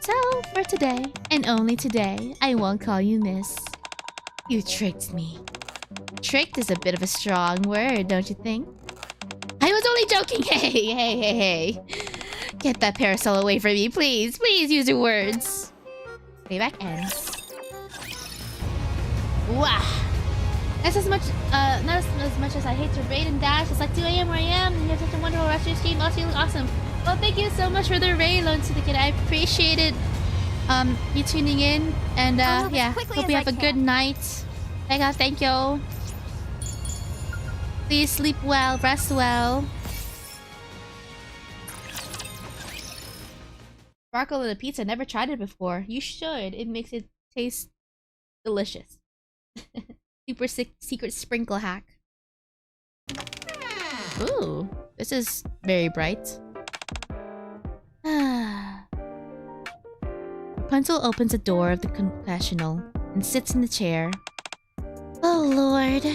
So, for today, and only today, I won't call you miss. You tricked me. Tricked is a bit of a strong word, don't you think? I was only joking! Hey! Get that parasol away from me, please! Please use your words! Playback ends. Wow! That's as much, not as much as I hate to raid and dash. It's like 2 AM where I am, and you have such a wonderful rest of your stream. Also, you look awesome. Well, thank you so much for the raid loan syndicate. I appreciate it. You tuning in, and yeah, hope you have a good night. Thank you. Please sleep well, rest well. Sparkle in a pizza. Never tried it before. You should. It makes it taste delicious. Super secret sprinkle hack. Ooh, this is very bright. Rapunzel opens the door of the confessional and sits in the chair. Oh Lord,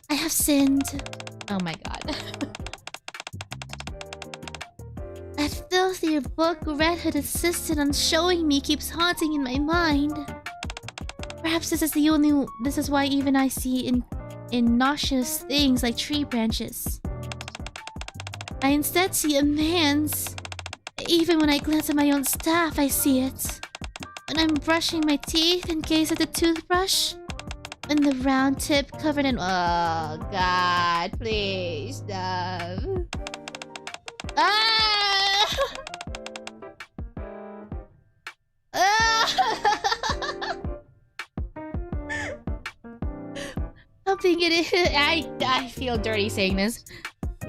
I have sinned. Oh my god. That filthy book Red Hood insisted on showing me keeps haunting in my mind. Perhaps this is why even I see in nauseous things like tree branches. I instead see a man's. Even when I glance at my own staff, I see it. When I'm brushing my teeth and gaze at the toothbrush, and the round tip covered in— oh God, please stop. Ah! Pumping it in. I feel dirty saying this.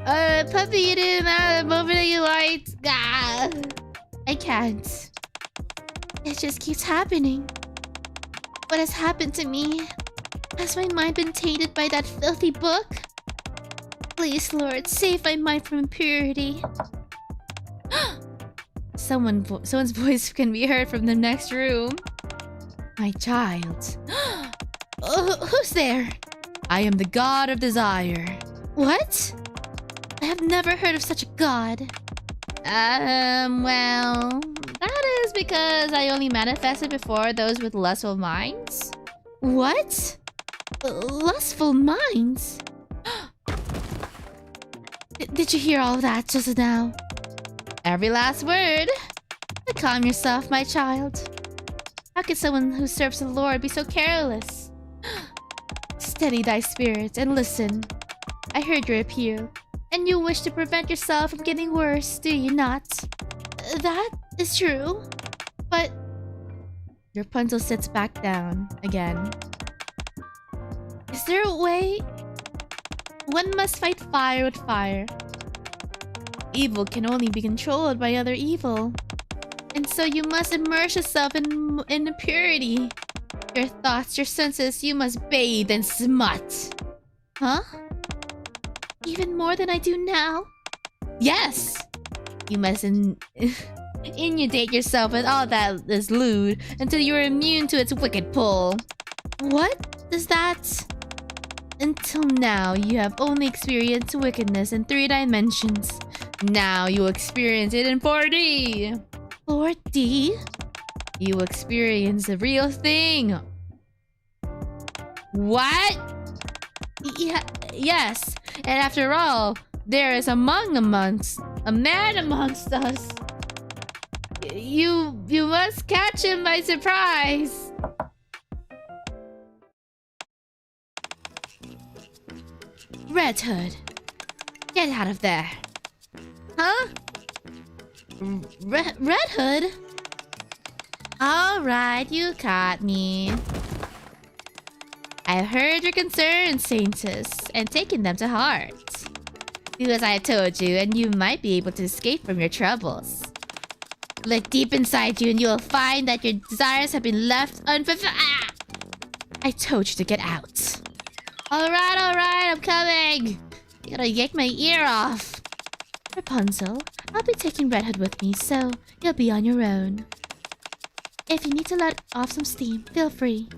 Pumping it in and out the moment that you light. Ah, I can't. It just keeps happening. What has happened to me? Has my mind been tainted by that filthy book? Please, Lord, save my mind from impurity. Someone's voice can be heard from the next room. My child. Who's there? I am the god of desire. What? I have never heard of such a god. Well, that is because I only manifested before those with lustful minds. What? Lustful minds? Did you hear all of that just now? Every last word. But calm yourself, my child. How could someone who serves the Lord be so careless? Steady thy spirit and listen. I heard your appeal, and you wish to prevent yourself from getting worse, do you not? That is true, but... Rapunzel sits back down again. Is there a way? One must fight fire with fire. Evil can only be controlled by other evil. And so you must immerse yourself in impurity. Your thoughts, your senses, you must bathe in smut. Huh? Even more than I do now? Yes! You must inundate yourself with all that is lewd until you are immune to its wicked pull. What does that... Until now, you have only experienced wickedness in 3 dimensions. Now you experience it in 4D. 4D? You experience the real thing. What? Yeah, yes. And after all, there is a man amongst us. You must catch him by surprise. Red Hood, get out of there. Huh? Red Hood? Alright, you caught me. I've heard your concerns, Saintess, and taken them to heart. Do as I told you, and you might be able to escape from your troubles. Look deep inside you and you will find that your desires have been left unfulfilled. Ah! I told you to get out. Alright, I'm coming. You gotta yank my ear off. Rapunzel, I'll be taking Red Hood with me, so you'll be on your own. If you need to let off some steam, feel free.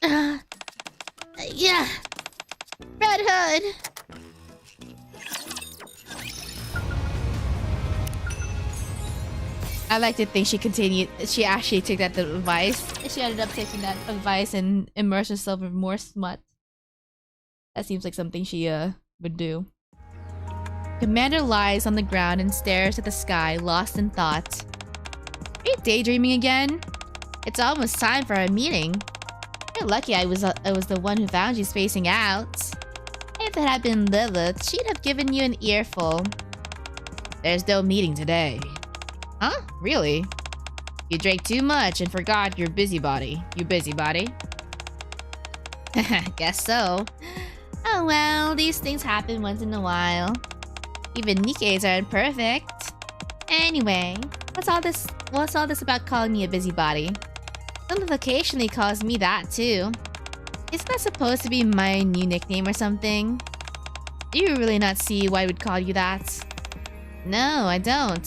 Yeah. Red Hood. I like to think she actually took that advice. She ended up taking that advice and immersed herself in more smut. That seems like something she would do. Commander lies on the ground and stares at the sky, lost in thought. Are you daydreaming again? It's almost time for our meeting. You're lucky I was the one who found you spacing out. If it had been Lilith, she'd have given you an earful. There's no meeting today. Huh? Really? You drank too much and forgot your busybody. You busybody? Guess so. Oh well, these things happen once in a while. Even Nikkes aren't perfect. Anyway, what's all this about calling me a busybody? Lilith occasionally calls me that too. Isn't that supposed to be my new nickname or something? Do you really not see why I would call you that? No, I don't.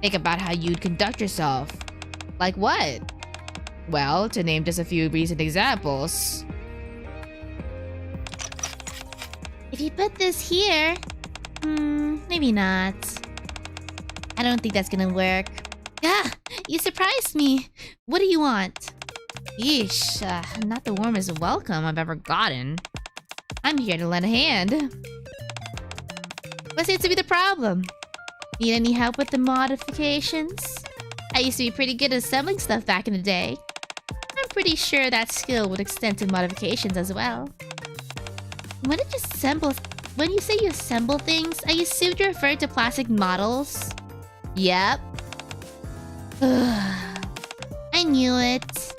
Think about how you'd conduct yourself. Like what? Well, to name just a few recent examples. If you put this here... maybe not. I don't think that's gonna work. Ah! You surprised me! What do you want? Yeesh, not the warmest welcome I've ever gotten. I'm here to lend a hand. What seems to be the problem? Need any help with the modifications? I used to be pretty good at assembling stuff back in the day. I'm pretty sure that skill would extend to modifications as well. When you say you assemble things, I assume you're referring to plastic models? Yep. I knew it.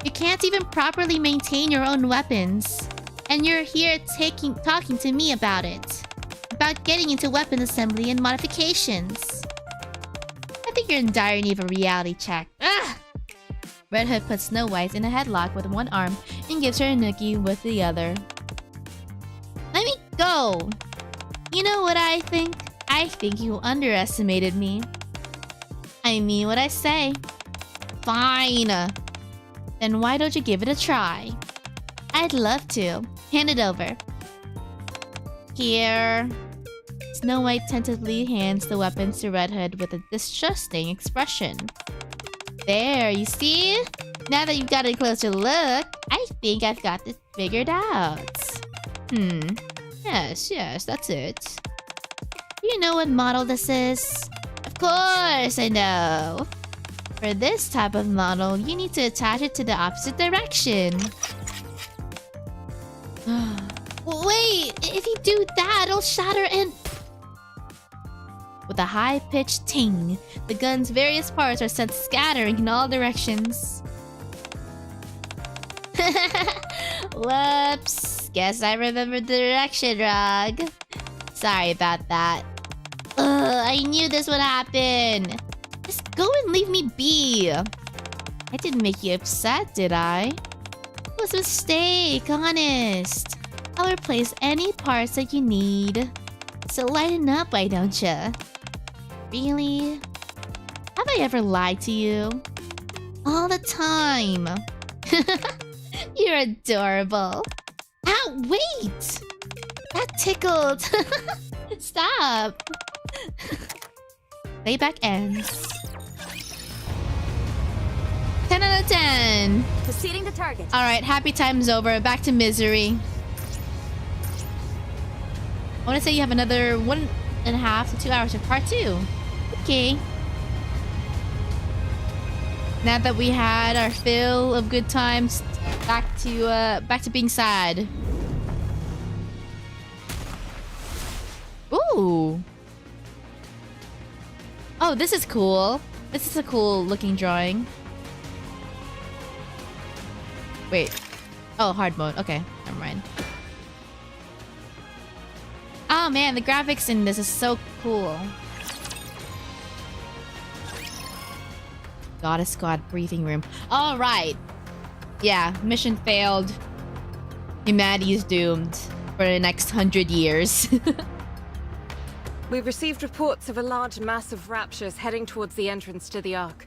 You can't even properly maintain your own weapons. And you're here talking to me about it. About getting into weapon assembly and modifications. I think you're in dire need of a reality check. Ah! Red Hood puts Snow White in a headlock with one arm and gives her a noogie with the other. Let me go! You know what I think? I think you underestimated me. I mean what I say. Fine. Then why don't you give it a try? I'd love to. Hand it over. Here. Snow White tentatively hands the weapons to Red Hood with a distrusting expression. There, you see? Now that you've got a closer look, I think I've got this figured out. Yes, that's it. Do you know what model this is? Of course I know. For this type of model, you need to attach it to the opposite direction. Wait, if you do that, it'll shatter and... With a high-pitched ting, the gun's various parts are sent scattering in all directions. Whoops. Guess I remembered the direction wrong. Sorry about that. I knew this would happen. Just go and leave me be. I didn't make you upset, did I? It was a mistake, honest. I'll replace any parts that you need. So lighten up, why don't ya? Really? Have I ever lied to you? All the time. You're adorable. Ow, wait! That tickled. Stop. Playback ends. 10 out of 10. Proceeding to target. Alright, happy time's over. Back to misery. I want to say you have another 1.5 to 2 hours of part 2. Okay. Now that we had our fill of good times, back to being sad. Ooh. Oh, this is cool. This is a cool looking drawing. Wait. Oh, hard mode. Okay, never mind. Oh man, the graphics in this is so cool. Goddess Squad briefing room. All right. Yeah, mission failed. Humanity is doomed for the next 100 years. We've received reports of a large mass of raptures heading towards the entrance to the Ark.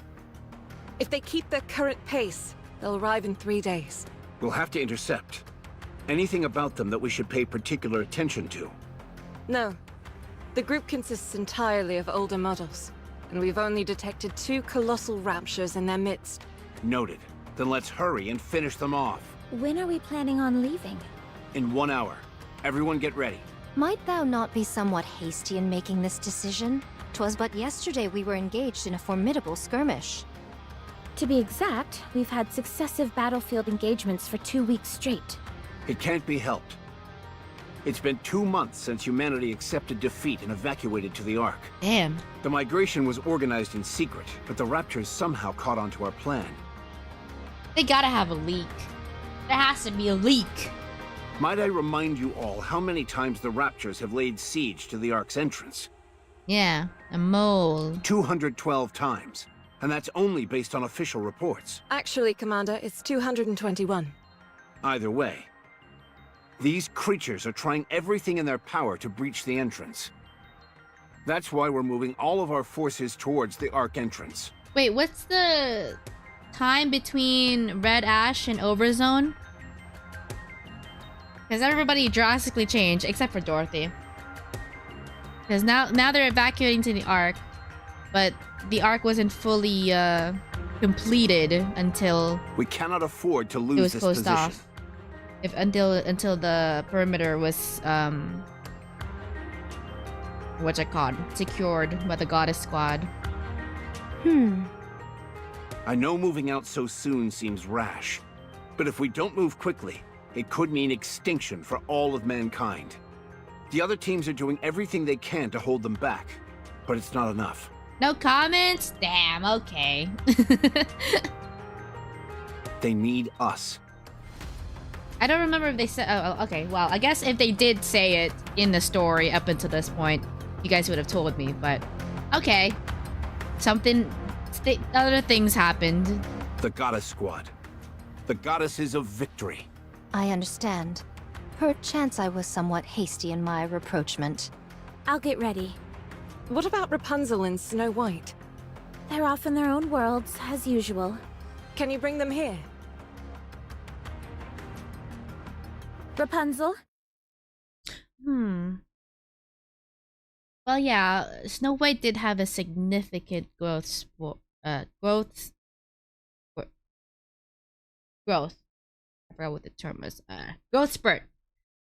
If they keep their current pace, they'll arrive in 3 days. We'll have to intercept. Anything about them that we should pay particular attention to? No. The group consists entirely of older models, and we've only detected 2 colossal raptures in their midst. Noted. Then let's hurry and finish them off. When are we planning on leaving? In 1 hour. Everyone get ready. Might thou not be somewhat hasty in making this decision? 'Twas but yesterday we were engaged in a formidable skirmish. To be exact, we've had successive battlefield engagements for 2 weeks straight. It can't be helped. It's been 2 months since humanity accepted defeat and evacuated to the Ark. Damn. The migration was organized in secret, but the Raptors somehow caught on to our plan. They gotta have a leak. There has to be a leak. Might I remind you all how many times the Raptors have laid siege to the Ark's entrance? Yeah, a mole. 212 times. And that's only based on official reports. Actually, Commander, it's 221. Either way, these creatures are trying everything in their power to breach the entrance. That's why we're moving all of our forces towards the Ark entrance. Wait, what's the time between Red Ash and Overzone? Because everybody drastically changed, except for Dorothy. Because now they're evacuating to the Ark, but the Ark wasn't fully completed until we cannot afford to it lose was this closed position. off. If until the perimeter was what's it called? Secured by the goddess squad. I know moving out so soon seems rash, but if we don't move quickly, it could mean extinction for all of mankind. The other teams are doing everything they can to hold them back, but it's not enough. No comments? Damn, okay. They need us. I don't remember if they said... Oh, okay. Well, I guess if they did say it in the story up until this point, you guys would have told me, but... Okay. Something... Other things happened. The goddess squad. The goddesses of victory. I understand. Perchance I was somewhat hasty in my rapprochement. I'll get ready. What about Rapunzel and Snow White? They're off in their own worlds, as usual. Can you bring them here? Rapunzel? Well, yeah, Snow White did have a significant growth. I forgot what the term was. Growth spurt.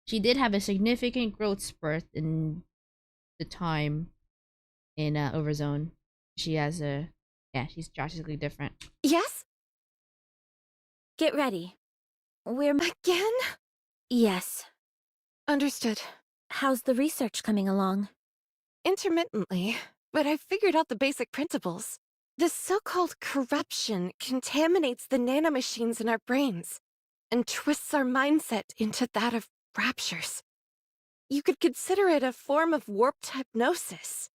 She did have a significant growth spurt in the time in Overzone. She has a... Yeah, she's drastically different. Yes? Get ready. We're... Again? Yes. Understood. How's the research coming along? Intermittently, but I've figured out the basic principles. This so-called corruption contaminates the nanomachines in our brains and twists our mindset into that of raptures. You could consider it a form of warped hypnosis.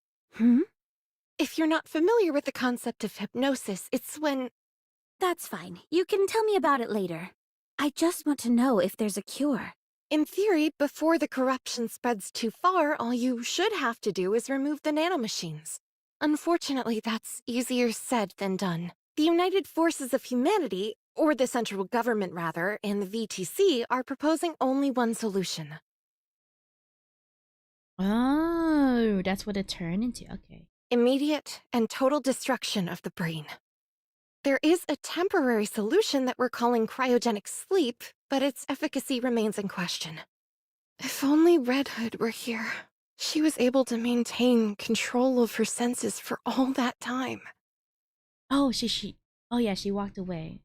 If you're not familiar with the concept of hypnosis, it's when... That's fine. You can tell me about it later. I just want to know if there's a cure. In theory, before the corruption spreads too far, all you should have to do is remove the nanomachines. Unfortunately, that's easier said than done. The United Forces of Humanity, or the central government rather, and the VTC are proposing only one solution. Oh, that's what it turned into. Okay. Immediate and total destruction of the brain. There is a temporary solution that we're calling cryogenic sleep, but its efficacy remains in question. If only Red Hood were here. She was able to maintain control of her senses for all that time. Oh, oh yeah, she walked away.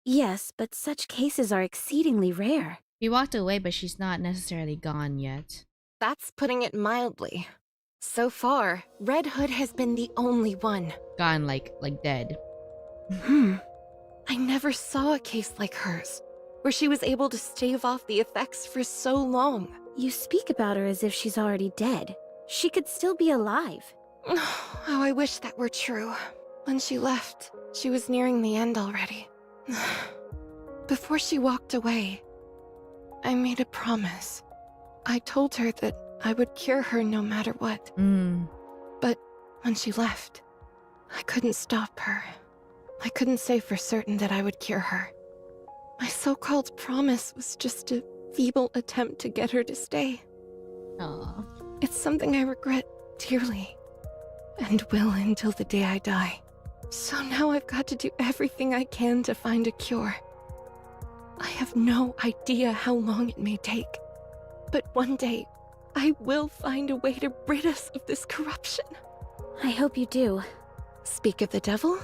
Yes, but such cases are exceedingly rare. She walked away, but she's not necessarily gone yet. That's putting it mildly. So far, Red Hood has been the only one. Gone like dead. I never saw a case like hers, where she was able to stave off the effects for so long. You speak about her as if she's already dead. She could still be alive. How I wish that were true. When she left, she was nearing the end already. Before she walked away, I made a promise. I told her that I would cure her no matter what. But when she left, I couldn't stop her. I couldn't say for certain that I would cure her. My so-called promise was just a feeble attempt to get her to stay. Aww. It's something I regret dearly, and will until the day I die. So now I've got to do everything I can to find a cure. I have no idea how long it may take, but one day I will find a way to rid us of this corruption. I hope you do. Speak of the devil?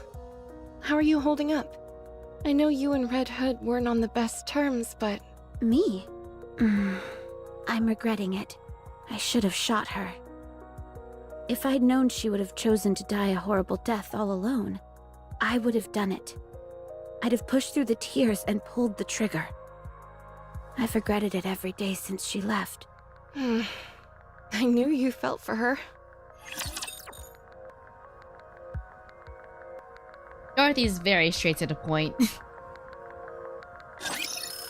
How are you holding up? I know you and Red Hood weren't on the best terms, but... Me? I'm regretting it. I should have shot her. If I'd known she would have chosen to die a horrible death all alone, I would have done it. I'd have pushed through the tears and pulled the trigger. I've regretted it every day since she left. I knew you felt for her. Dorothy's very straight to the point.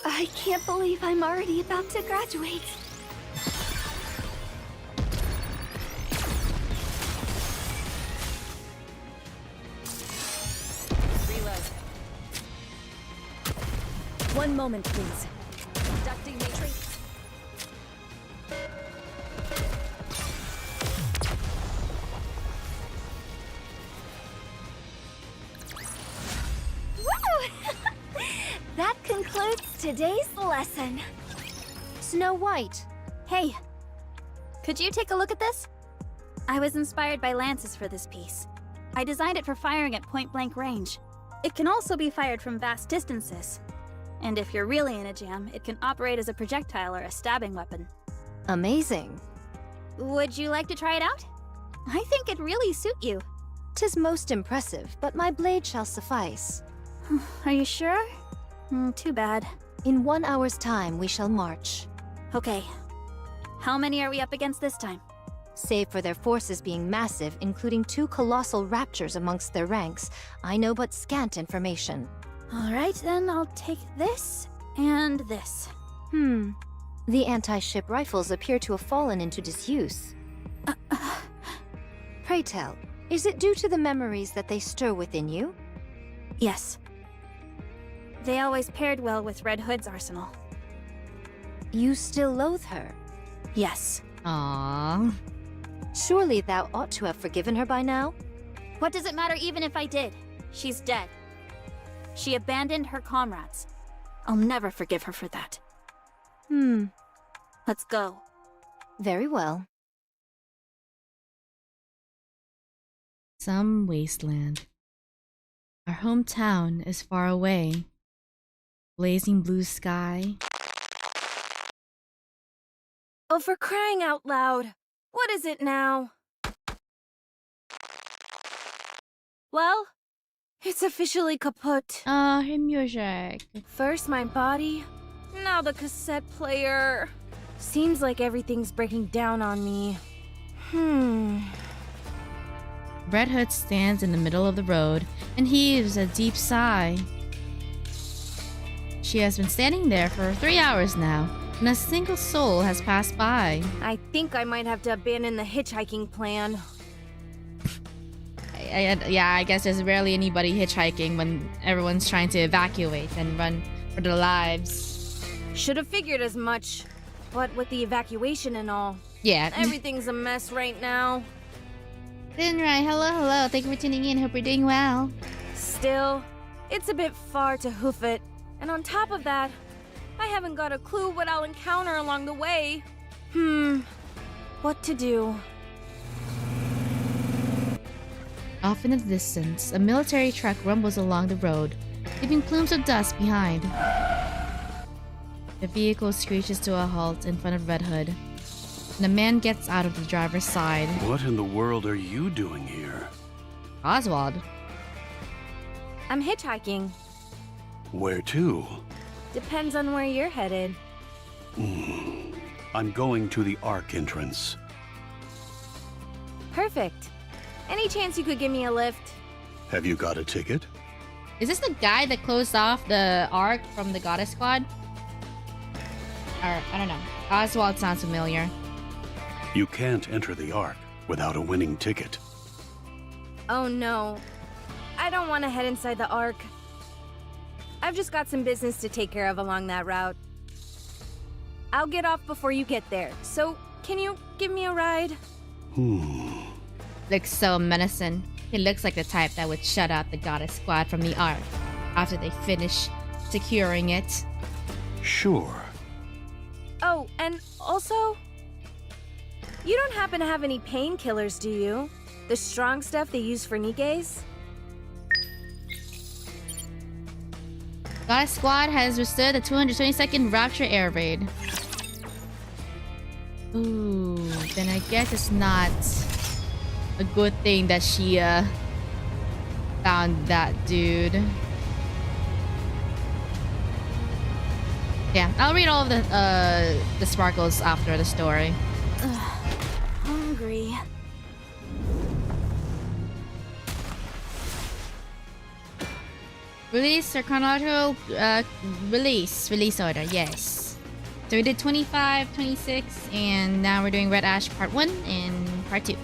I can't believe I'm already about to graduate. Reload. One moment, please. Conducting matrix. today's lesson. Snow White. Hey, could you take a look at this? I was inspired by lances for this piece. I designed it for firing at point-blank range. It can also be fired from vast distances. And if you're really in a jam, it can operate as a projectile or a stabbing weapon. Amazing. Would you like to try it out? I think it'd really suit you. 'Tis most impressive, but my blade shall suffice. Are you sure? Too bad. In 1 hour's time, we shall march. Okay. How many are we up against this time? Save for their forces being massive, including 2 colossal raptors amongst their ranks, I know but scant information. Alright, then I'll take this and this. The anti-ship rifles appear to have fallen into disuse. Pray tell, is it due to the memories that they stir within you? Yes. They always paired well with Red Hood's arsenal. You still loathe her? Yes. Aww. Surely thou ought to have forgiven her by now? What does it matter even if I did? She's dead. She abandoned her comrades. I'll never forgive her for that. Let's go. Very well. Some wasteland. Our hometown is far away. Blazing blue sky. Oh, for crying out loud. What is it now? Well, it's officially kaput. Oh, her music. First my body, now the cassette player. Seems like everything's breaking down on me. Red Hood stands in the middle of the road and heaves a deep sigh. She has been standing there for 3 hours now, and a single soul has passed by. I think I might have to abandon the hitchhiking plan. Yeah, I guess there's rarely anybody hitchhiking when everyone's trying to evacuate and run for their lives. Should have figured as much. What with the evacuation and all. Yeah. Everything's a mess right now. Dinrai, hello. Thank you for tuning in. Hope you're doing well. Still, it's a bit far to hoof it. And on top of that, I haven't got a clue what I'll encounter along the way. What to do? Off in the distance, a military truck rumbles along the road, leaving plumes of dust behind. The vehicle screeches to a halt in front of Red Hood, and a man gets out of the driver's side. What in the world are you doing here? Oswald. I'm hitchhiking. Where to? Depends on where you're headed. I'm going to the Ark entrance. Perfect. Any chance you could give me a lift? Have you got a ticket? Is this the guy that closed off the Ark from the Goddess Squad? Or, I don't know. Oswald sounds familiar. You can't enter the Ark without a winning ticket. Oh no. I don't want to head inside the Ark. I've just got some business to take care of along that route. I'll get off before you get there, so can you give me a ride? Looks so menacing. He looks like the type that would shut out the Goddess Squad from the Ark after they finish securing it. Sure. Oh, and also, you don't happen to have any painkillers, do you? The strong stuff they use for Nikkes? Goddess Squad has withstood the 222nd Rapture Air Raid. Ooh, then I guess it's not a good thing that she found that dude. Yeah, I'll read all of the sparkles after the story. Hungry. Release or chronological release order, yes. So we did 25, 26, and now we're doing Red Ash Part 1 and Part 2.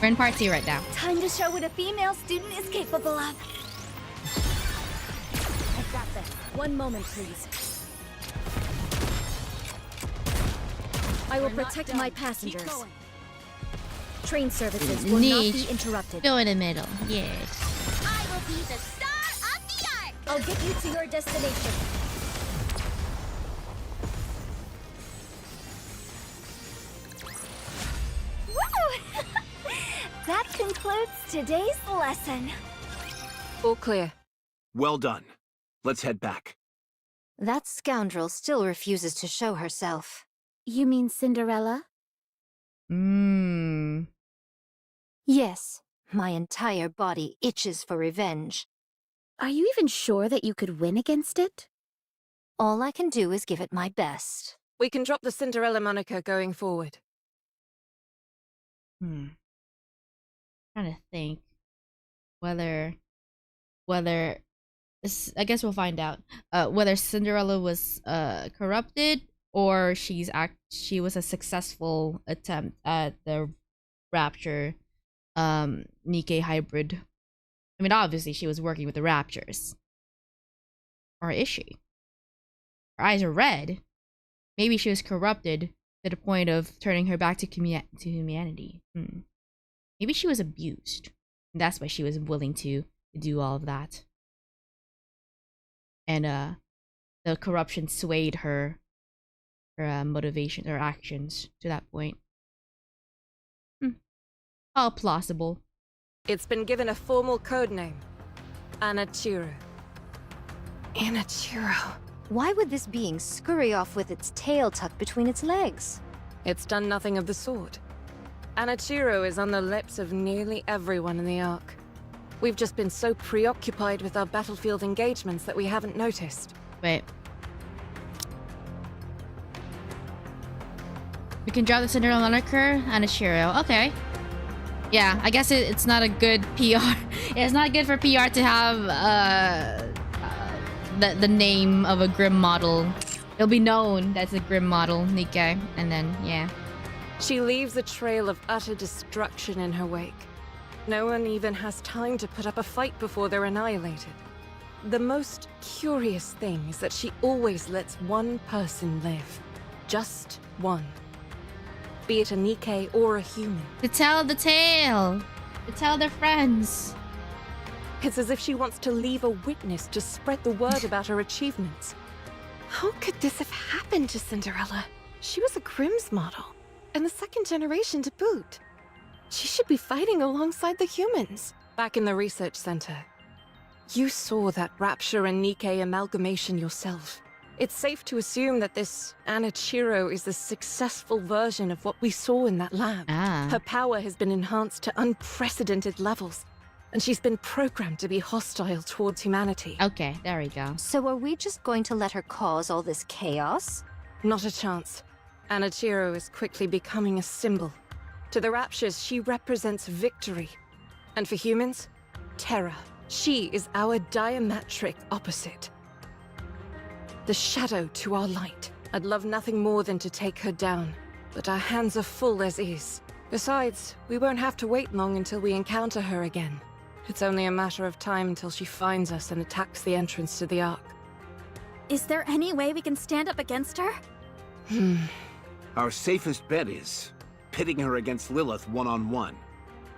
We're in Part 2 right now. Time to show what a female student is capable of. I've got this. One moment, please. I will protect my passengers. Train services will not be interrupted. Go in the middle, yes. I will be the star of the art. I'll get you to your destination. concludes today's lesson. All clear. Well done. Let's head back. That scoundrel still refuses to show herself. You mean Cinderella? Yes, my entire body itches for revenge. Are you even sure that you could win against it? All I can do is give it my best. We can drop the Cinderella moniker going forward. Trying to think whether I guess we'll find out whether Cinderella was corrupted or she was a successful attempt at the Rapture Nikke hybrid. I mean, obviously she was working with the Raptures. Or is she? Her eyes are red. Maybe she was corrupted to the point of turning her back to humanity. Maybe she was abused. And that's why she was willing to do all of that. And the corruption swayed her motivation, her actions to that point. All plausible. It's been given a formal code name. Unrelated. Unrelated. Why would this being scurry off with its tail tucked between its legs? It's done nothing of the sort. Unrelated is on the lips of nearly everyone in the Ark. We've just been so preoccupied with our battlefield engagements that we haven't noticed. Wait. We can draw the Cinderella moniker and a Shiro. Okay. Yeah, I guess it's not a good PR. It's not good for PR to have the name of a Grim model. It'll be known that's a Grim model, Nikke, and then yeah. She leaves a trail of utter destruction in her wake. No one even has time to put up a fight before they're annihilated. The most curious thing is that she always lets one person live. Just one. Be it a Nikke or a human. To tell the tale. To tell their friends. It's as if she wants to leave a witness to spread the word about her achievements. How could this have happened to Cinderella? She was a Grimm's model, and the second generation to boot. She should be fighting alongside the humans. Back in the research center, you saw that Rapture and Nikke amalgamation yourself. It's safe to assume that this Unrelated is the successful version of what we saw in that lab. Her power has been enhanced to unprecedented levels, and she's been programmed to be hostile towards humanity. Okay, there we go. So are we just going to let her cause all this chaos? Not a chance. Unrelated is quickly becoming a symbol. To the Raptures, she represents victory. And for humans, terror. She is our diametric opposite. The shadow to our light. I'd love nothing more than to take her down, but our hands are full as is. Besides, we won't have to wait long until we encounter her again. It's only a matter of time until she finds us and attacks the entrance to the Ark. Is there any way we can stand up against her? Our safest bet is pitting her against Lilith one-on-one.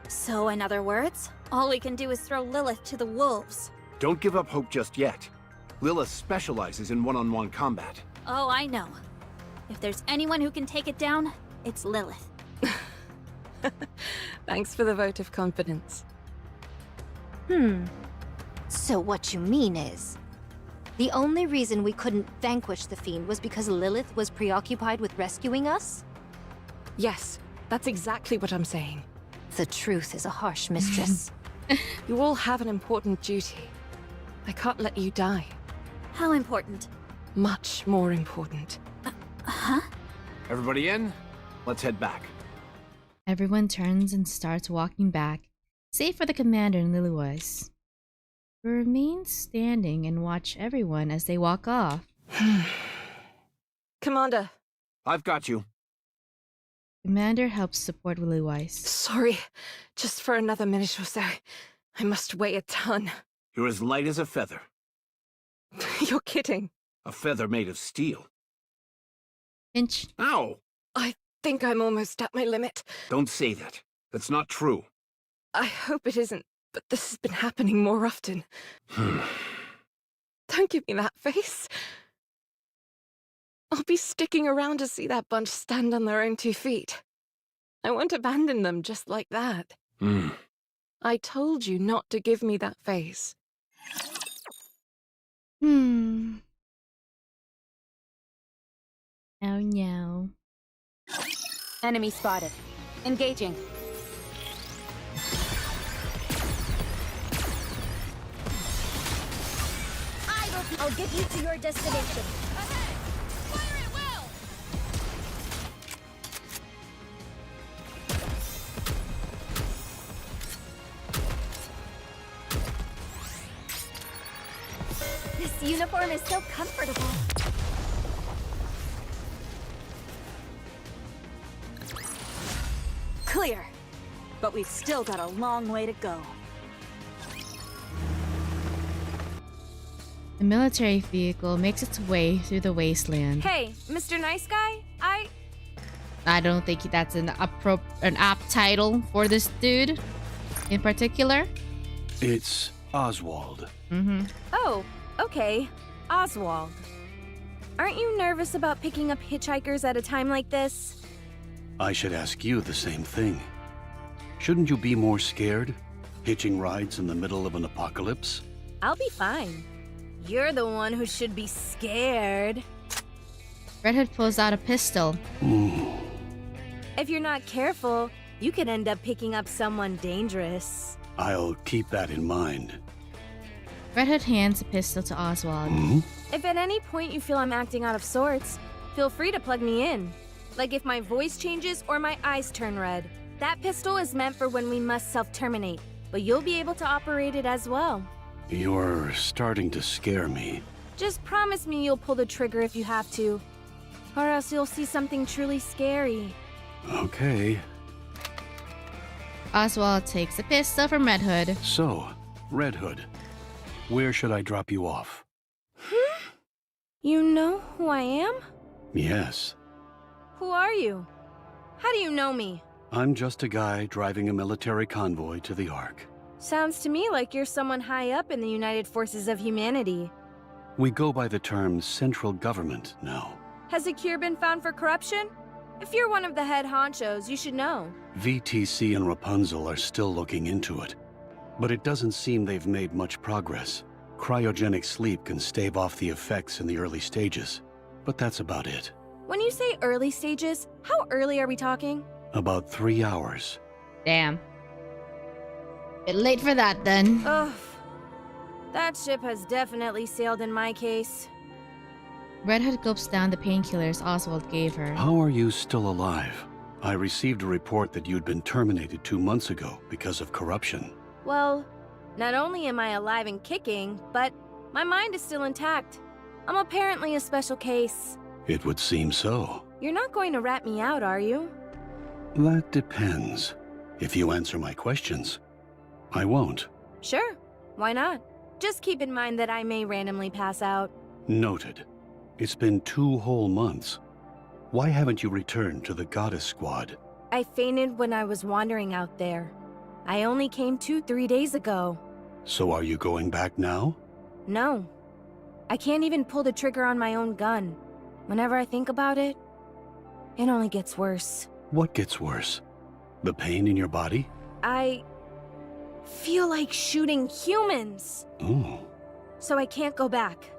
So, in other words, all we can do is throw Lilith to the wolves. Don't give up hope just yet. Lilith specializes in one-on-one combat. Oh, I know. If there's anyone who can take it down, it's Lilith. Thanks for the vote of confidence. So what you mean is, the only reason we couldn't vanquish the Fiend was because Lilith was preoccupied with rescuing us? Yes, that's exactly what I'm saying. The truth is a harsh mistress. You all have an important duty. I can't let you die. How important? Much more important. Huh? Everybody in? Let's head back. Everyone turns and starts walking back, save for the commander and Lilywise, who remain standing and watch everyone as they walk off. Commander. I've got you. Commander helps support Lilywise. Sorry, just for another minute or so. I must weigh a ton. You're as light as a feather. You're kidding. A feather made of steel. Pinch. Ow! I think I'm almost at my limit. Don't say that. That's not true. I hope it isn't, but this has been happening more often. Don't give me that face. I'll be sticking around to see that bunch stand on their own 2 feet. I won't abandon them just like that. I told you not to give me that face. Oh no. Enemy spotted. Engaging. I'll get you to your destination. This uniform is so comfortable. Clear. But we've still got a long way to go. The military vehicle makes its way through the wasteland. Hey, Mr. Nice Guy, I don't think that's an apt title for this dude in particular. It's Oswald. Oh, okay. Oswald. Aren't you nervous about picking up hitchhikers at a time like this? I should ask you the same thing. Shouldn't you be more scared? Hitching rides in the middle of an apocalypse? I'll be fine. You're the one who should be scared. Red Hood pulls out a pistol. If you're not careful, you could end up picking up someone dangerous. I'll keep that in mind. Red Hood hands the pistol to Oswald. If at any point you feel I'm acting out of sorts, feel free to plug me in. Like if my voice changes or my eyes turn red. That pistol is meant for when we must self-terminate, but you'll be able to operate it as well. You're starting to scare me. Just promise me you'll pull the trigger if you have to, or else you'll see something truly scary. Okay. Oswald takes a pistol from Red Hood. So, Red Hood, where should I drop you off? You know who I am? Yes. Who are you? How do you know me? I'm just a guy driving a military convoy to the Ark. Sounds to me like you're someone high up in the United Forces of Humanity. We go by the term central government now. Has a cure been found for corruption? If you're one of the head honchos, you should know. VTC and Rapunzel are still looking into it. But it doesn't seem they've made much progress. Cryogenic sleep can stave off the effects in the early stages. But that's about it. When you say early stages, how early are we talking? About 3 hours. Damn. Bit late for that then. Ugh. That ship has definitely sailed in my case. Red Hood gulps down the painkillers Oswald gave her. How are you still alive? I received a report that you'd been terminated 2 months ago because of corruption. Well, not only am I alive and kicking, but my mind is still intact. I'm apparently a special case. It would seem so. You're not going to rat me out, are you? That depends. If you answer my questions, I won't. Sure. Why not? Just keep in mind that I may randomly pass out. Noted. It's been 2 whole months. Why haven't you returned to the Goddess Squad? I fainted when I was wandering out there. I only came to 3 days ago. So are you going back now? No. I can't even pull the trigger on my own gun. Whenever I think about it, it only gets worse. What gets worse? The pain in your body? I feel like shooting humans. Ooh. So I can't go back.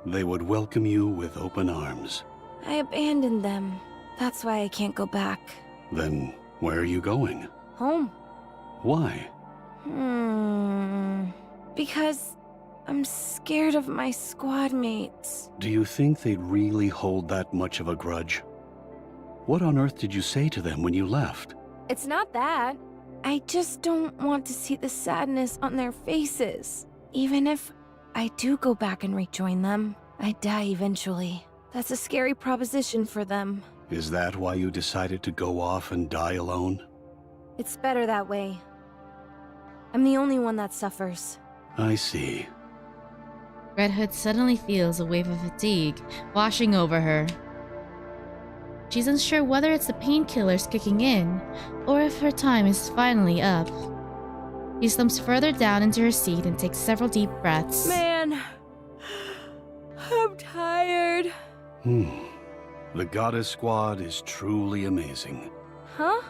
They would welcome you with open arms. I abandoned them. That's why I can't go back. Then where are you going? Home. Why? Because I'm scared of my squad mates. Do you think they'd really hold that much of a grudge? What on earth did you say to them when you left? It's not that. I just don't want to see the sadness on their faces. Even if I do go back and rejoin them, I die eventually. That's a scary proposition for them. Is that why you decided to go off and die alone? It's better that way. I'm the only one that suffers. I see. Red Hood suddenly feels a wave of fatigue washing over her. She's unsure whether it's the painkillers kicking in, or if her time is finally up. She slumps further down into her seat and takes several deep breaths. Man, I'm tired. The Goddess Squad is truly amazing. Huh?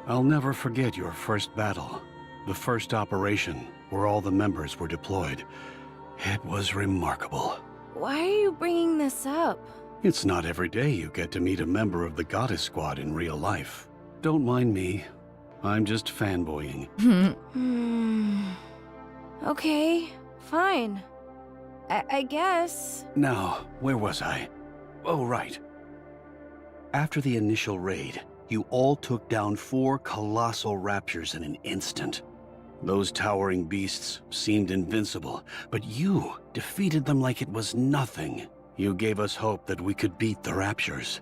I'll never forget your first battle. The first operation, where all the members were deployed. It was remarkable. Why are you bringing this up? It's not every day you get to meet a member of the Goddess Squad in real life. Don't mind me. I'm just fanboying. Okay, fine. I guess. Now, where was I? Oh, right. After the initial raid, you all took down 4 colossal raptures in an instant. Those towering beasts seemed invincible, but you defeated them like it was nothing. You gave us hope that we could beat the raptures.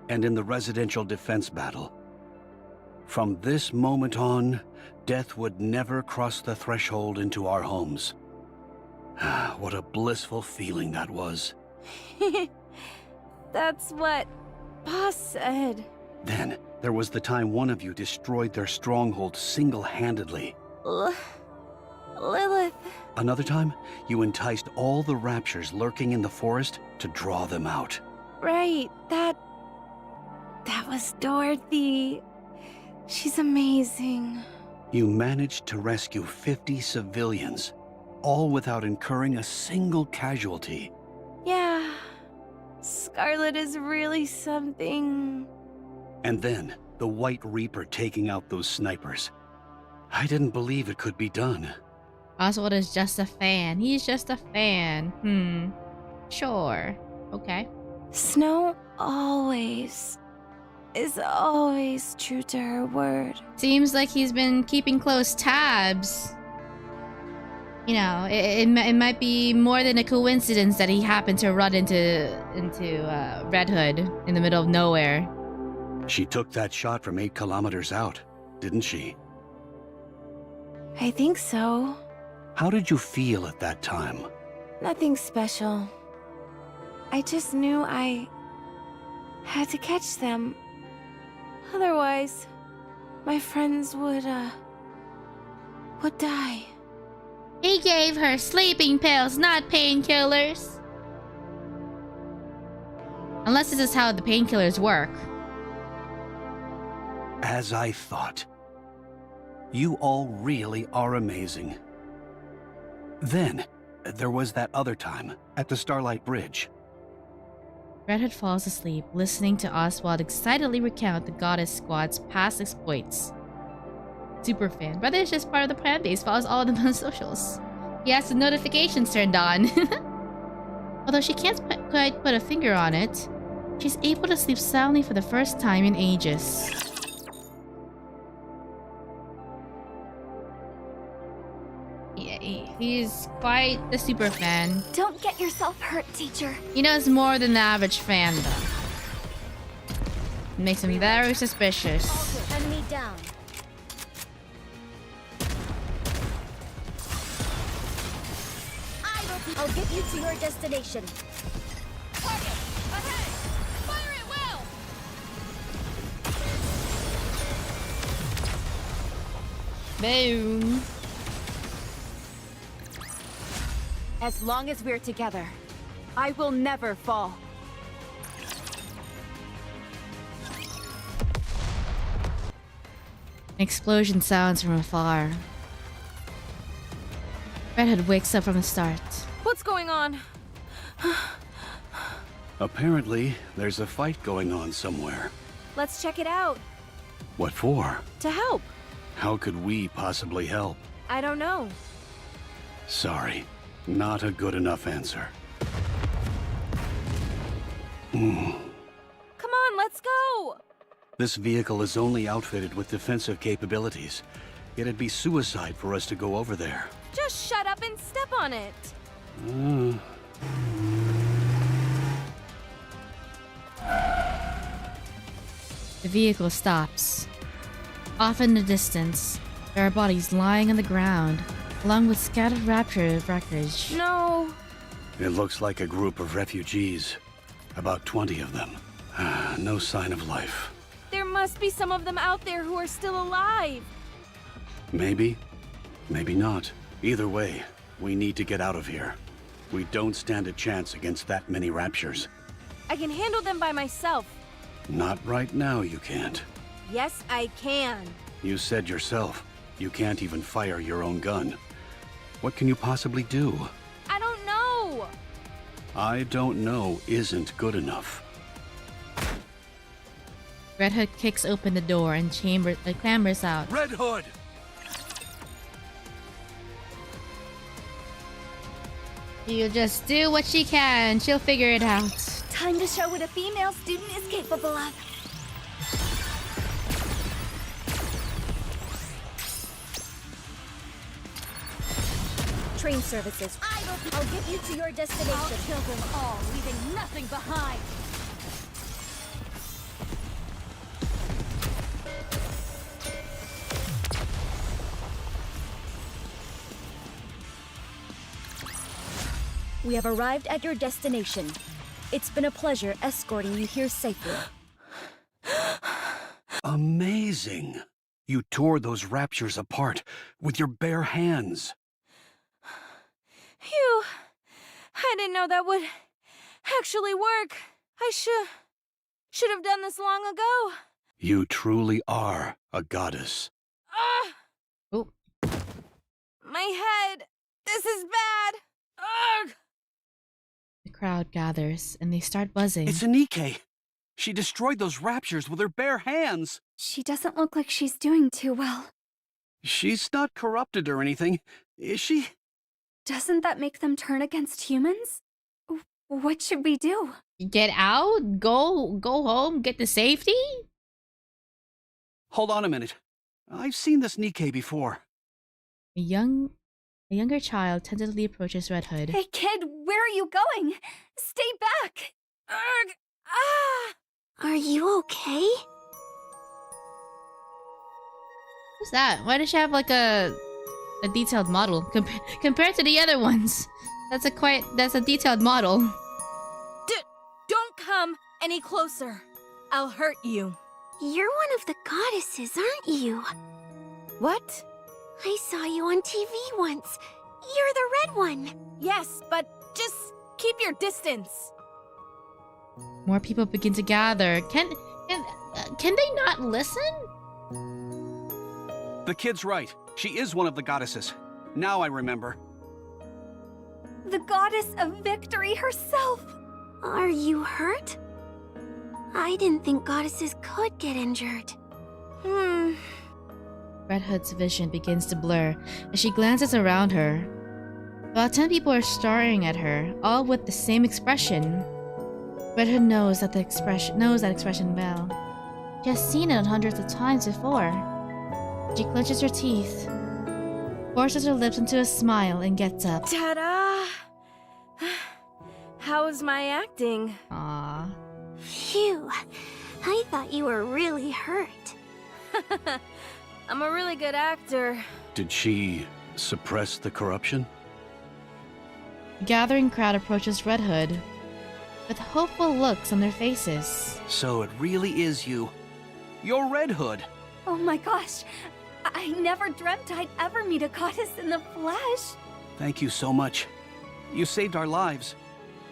And in the residential defense battle, from this moment on, death would never cross the threshold into our homes. What a blissful feeling that was. That's what Boss said. Then, there was the time one of you destroyed their stronghold single-handedly. Lilith. Another time, you enticed all the raptures lurking in the forest to draw them out. Right, that was Dorothy. She's amazing. You managed to rescue 50 civilians, all without incurring a single casualty. Yeah, Scarlet is really something. And then, the White Reaper taking out those snipers. I didn't believe it could be done. Oswald is just a fan. He's just a fan. Sure. Okay. Snow is always true to her word. Seems like he's been keeping close tabs. You know, it might be more than a coincidence that he happened to run into Red Hood in the middle of nowhere. She took that shot from 8 kilometers out, didn't she? I think so. How did you feel at that time? Nothing special. I just knew I had to catch them. Otherwise, my friends would die. He gave her sleeping pills, not painkillers. Unless this is how the painkillers work. As I thought. You all really are amazing. Then, there was that other time, at the Starlight Bridge. Red Hood falls asleep, listening to Oswald excitedly recount the Goddess Squad's past exploits. Superfan. Brother is just part of the plan base, follows all of them on socials. He has the notifications turned on. Although she can't quite put a finger on it, she's able to sleep soundly for the first time in ages. Yeah, he's quite the super fan. Don't get yourself hurt, teacher. He knows more than the average fan, though. It makes him very suspicious. Enemy down. I'll get you to your destination. Target! Ahead! Fire it well! Boom. As long as we're together, I will never fall. An explosion sounds from afar. Red Hood wakes up from the start. What's going on? Apparently, there's a fight going on somewhere. Let's check it out. What for? To help. How could we possibly help? I don't know. Sorry, not a good enough answer. Come on, let's go! This vehicle is only outfitted with defensive capabilities. It'd be suicide for us to go over there. Just shut up and step on it. The vehicle stops. Off in the distance, there are bodies lying on the ground, along with scattered rapture wreckage. No. It looks like a group of refugees. About 20 of them. No sign of life. There must be some of them out there who are still alive. Maybe. Maybe not. Either way, we need to get out of here. We don't stand a chance against that many raptures. I can handle them by myself. Not right now, you can't. Yes, I can. You said yourself, You can't even fire your own gun. What can you possibly do? I don't know! I don't know isn't good enough. Red Hood kicks open the door and clambers out. Red Hood! You just do what she can. She'll figure it out. Time to show what a female student is capable of. Train services. I'll get you to your destination. I'll kill them all, leaving nothing behind. We have arrived at your destination. It's been a pleasure escorting you here safely. Amazing. You tore those raptures apart with your bare hands. Phew. I didn't know that would actually work. I should have done this long ago. You truly are a goddess. Oh. My head. This is bad. Ugh. The crowd gathers and they start buzzing. It's a Nikke. She destroyed those raptures with her bare hands. She doesn't look like she's doing too well. She's not corrupted or anything, is she? Doesn't that make them turn against humans? What should we do? Get out? Go home? Get to safety? Hold on a minute. I've seen this Nikke before. A younger child tentatively approaches Red Hood. Hey kid, where are you going? Stay back! Ugh. Ah! Are you okay? Who's that? Why does she have like a detailed model compared to the other ones? That's a detailed model. Don't come any closer. I'll hurt you. You're one of the goddesses, aren't you? What? I saw you on TV once. You're the red one. Yes, but just keep your distance. More people begin to gather. Can they not listen? The kid's right. She is one of the goddesses. Now I remember. The goddess of victory herself. Are you hurt? I didn't think goddesses could get injured. Red Hood's vision begins to blur as she glances around her. About 10 people are staring at her, all with the same expression. Red Hood knows that expression well. She has seen it hundreds of times before. She clenches her teeth, forces her lips into a smile, and gets up. Ta-da! How's my acting? Aww. Phew. I thought you were really hurt. I'm a really good actor. Did she suppress the corruption? The gathering crowd approaches Red Hood with hopeful looks on their faces. So it really is you. You're Red Hood. Oh my gosh. I never dreamt I'd ever meet a goddess in the flesh. Thank you so much. You saved our lives.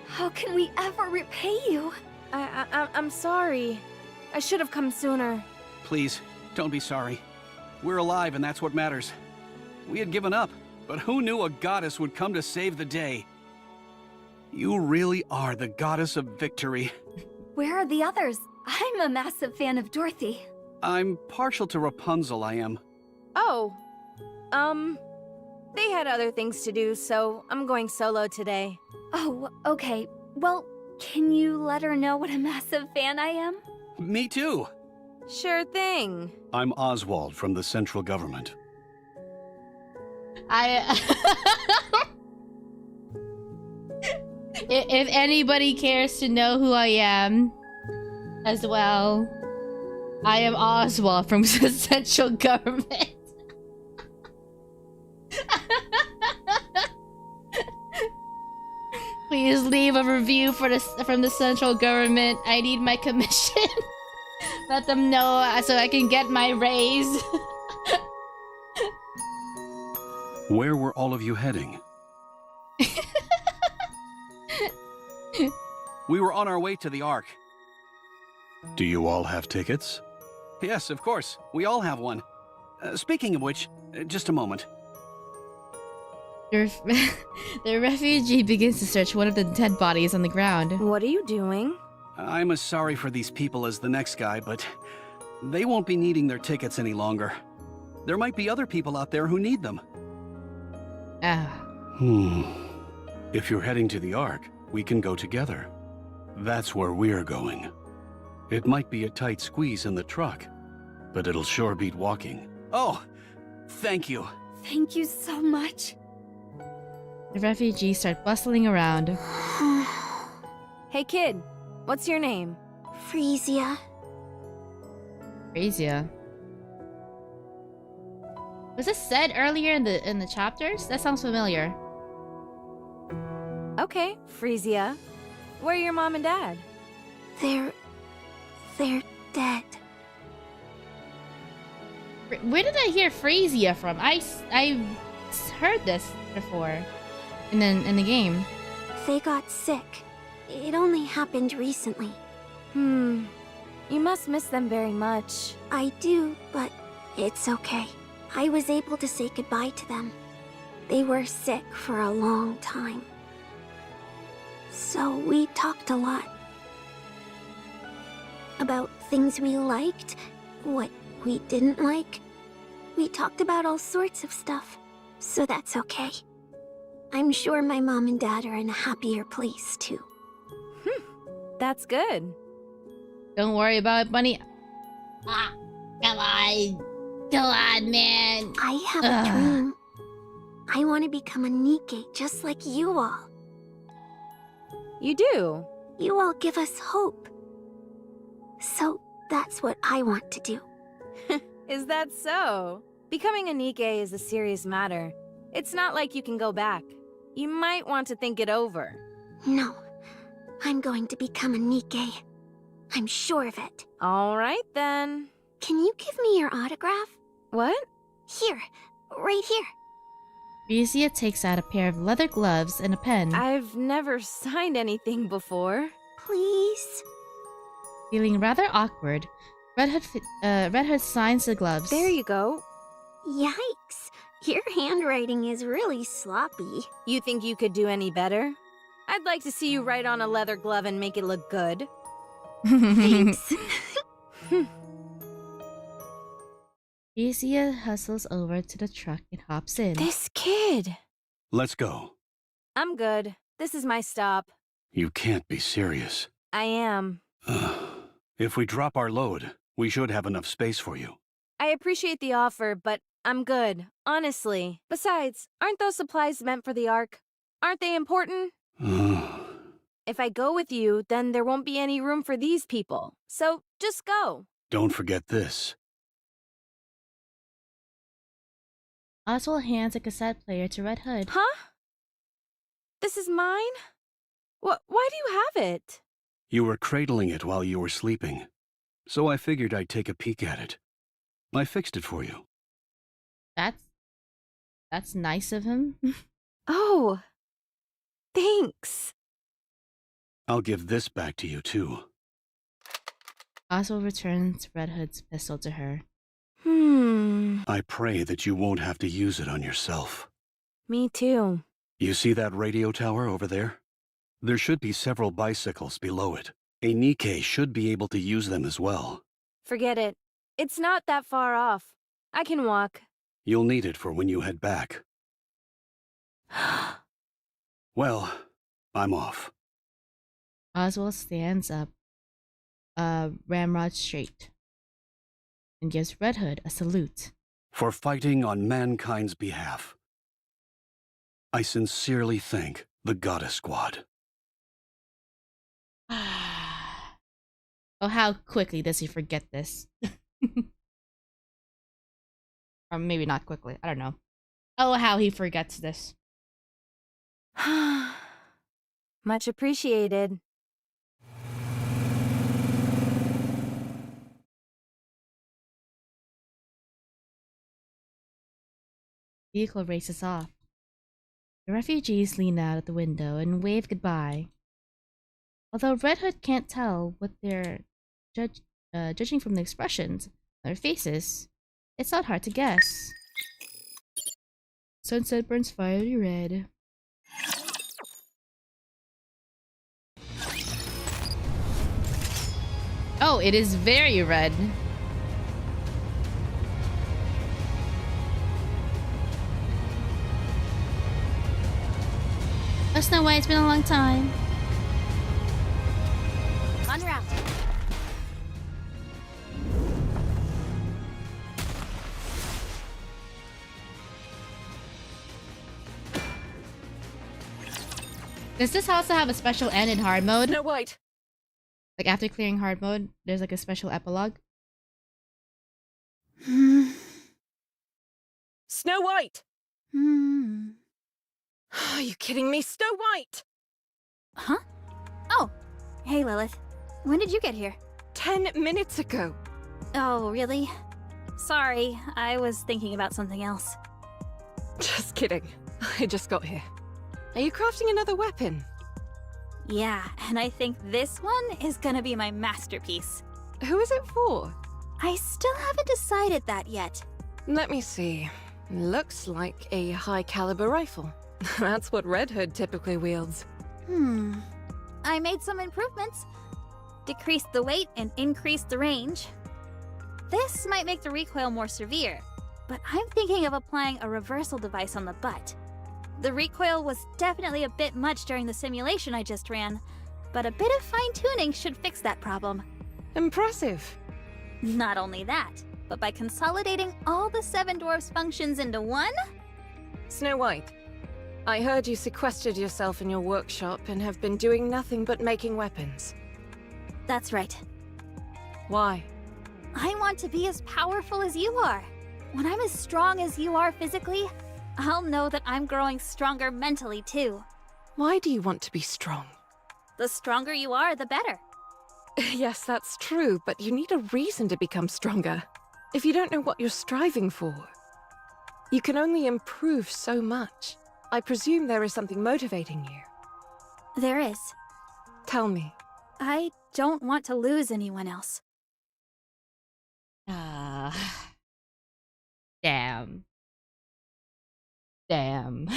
How can we ever repay you? I'm sorry. I should have come sooner. Please, don't be sorry. We're alive and that's what matters. We had given up, but who knew a goddess would come to save the day? You really are the goddess of victory. Where are the others? I'm a massive fan of Dorothy. I'm partial to Rapunzel, I am. Oh. They had other things to do, so I'm going solo today. Oh, okay. Well, can you let her know what a massive fan I am? Me too. Sure thing. I'm Oswald from the central government. If anybody cares to know who I am as well, I am Oswald from the central government. Please leave a review from the central government. I need my commission. Let them know so I can get my raise. Where were all of you heading? We were on our way to the Ark. Do you all have tickets? Yes, of course. We all have one. Speaking of which, just a moment. The refugee begins to search one of the dead bodies on the ground. What are you doing? I'm as sorry for these people as the next guy, but they won't be needing their tickets any longer. There might be other people out there who need them. If you're heading to the Ark, we can go together. That's where we're going. It might be a tight squeeze in the truck, but it'll sure beat walking. Oh, thank you. Thank you so much. The refugees start bustling around. Hey kid, what's your name? Frisia. Frisia. Was this said earlier in the chapters? That sounds familiar. Okay, Frisia. Where are your mom and dad? They're dead. Where did I hear Frisia from? I heard this before in the game. They got sick. It only happened recently. You must miss them very much. I do, but it's okay. I was able to say goodbye to them. They were sick for a long time. So we talked a lot. About things we liked, what we didn't like. We talked about all sorts of stuff. So that's okay. I'm sure my mom and dad are in a happier place too. That's good. Don't worry about it, Bunny. Come on. Come on, man. I have a dream. I want to become a Nikke just like you all. You do? You all give us hope. So that's what I want to do. Is that so? Becoming a Nikke is a serious matter. It's not like you can go back. You might want to think it over. No. I'm going to become a Nikke. I'm sure of it. All right, then. Can you give me your autograph? What? Here. Right here. Frisia takes out a pair of leather gloves and a pen. I've never signed anything before. Please? Feeling rather awkward, Red Hood signs the gloves. There you go. Yikes. Your handwriting is really sloppy. You think you could do any better? I'd like to see you write on a leather glove and make it look good. Thanks. Frisia hustles over to the truck and hops in. This kid! Let's go. I'm good. This is my stop. You can't be serious. I am. If we drop our load, we should have enough space for you. I appreciate the offer, but I'm good. Honestly. Besides, aren't those supplies meant for the Ark? Aren't they important? If I go with you, then there won't be any room for these people. So, just go. Don't forget this. Oswald hands a cassette player to Red Hood. Huh? This is mine? Why do you have it? You were cradling it while you were sleeping, so I figured I'd take a peek at it. I fixed it for you. That's nice of him. Oh, thanks. I'll give this back to you, too. Oswald returns Red Hood's pistol to her. I pray that you won't have to use it on yourself. Me too. You see that radio tower over there? There should be several bicycles below it. A Nikke should be able to use them as well. Forget it. It's not that far off. I can walk. You'll need it for when you head back. Well, I'm off. Oswald stands up, ramrod straight, and gives Red Hood a salute. For fighting on mankind's behalf. I sincerely thank the Goddess Squad. Oh, how quickly does he forget this? Or maybe not quickly, I don't know. Oh, how he forgets this. Much appreciated. Vehicle races off. The refugees lean out of the window and wave goodbye. Although Red Hood can't tell what they're judging from the expressions on their faces, It's not hard to guess. Sunset burns fiery red. Oh, it is very red. Oh, Snow White, it's been a long time. En route. Does this also have a special end in hard mode? Snow White. Like after clearing hard mode, there's like a special epilogue. Snow White! Are you kidding me? Snow White! Huh? Oh, hey Lilith. When did you get here? 10 minutes ago. Oh, really? Sorry, I was thinking about something else. Just kidding. I just got here. Are you crafting another weapon? Yeah, and I think this one is gonna be my masterpiece. Who is it for? I still haven't decided that yet. Let me see. Looks like a high-caliber rifle. That's what Red Hood typically wields. I made some improvements. Decreased the weight and increased the range. This might make the recoil more severe, but I'm thinking of applying a reversal device on the butt. The recoil was definitely a bit much during the simulation I just ran, but a bit of fine-tuning should fix that problem. Impressive. Not only that, but by consolidating all the 7 dwarfs' functions into one? Snow White, I heard you sequestered yourself in your workshop and have been doing nothing but making weapons. That's right. Why? I want to be as powerful as you are. When I'm as strong as you are physically, I'll know that I'm growing stronger mentally too. Why do you want to be strong? The stronger you are, the better. Yes, that's true, but you need a reason to become stronger. If you don't know what you're striving for, you can only improve so much. I presume there is something motivating you. There is. Tell me. I don't want to lose anyone else. Damn. Damn.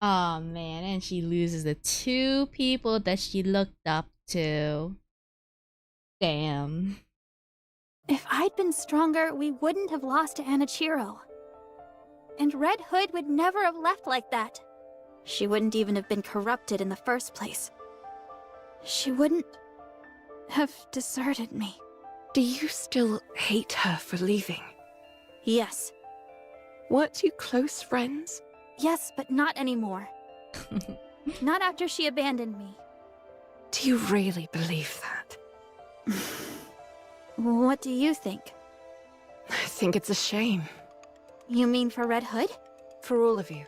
Oh man, and she loses the 2 people that she looked up to. Damn. If I'd been stronger, we wouldn't have lost to Anichiro. And Red Hood would never have left like that. She wouldn't even have been corrupted in the first place. She wouldn't have deserted me. Do you still hate her for leaving? Yes. Weren't you close friends? Yes, but not anymore. Not after she abandoned me. Do you really believe that? What do you think? I think it's a shame. You mean for Red Hood? For all of you.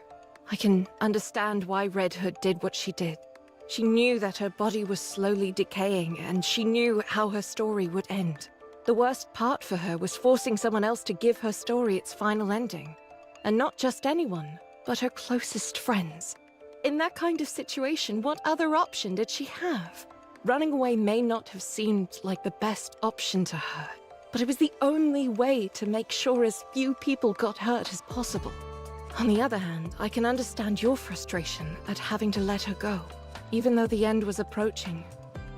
I can understand why Red Hood did what she did. She knew that her body was slowly decaying, and she knew how her story would end. The worst part for her was forcing someone else to give her story its final ending. And not just anyone, but her closest friends. In that kind of situation, what other option did she have? Running away may not have seemed like the best option to her, but it was the only way to make sure as few people got hurt as possible. On the other hand, I can understand your frustration at having to let her go. Even though the end was approaching,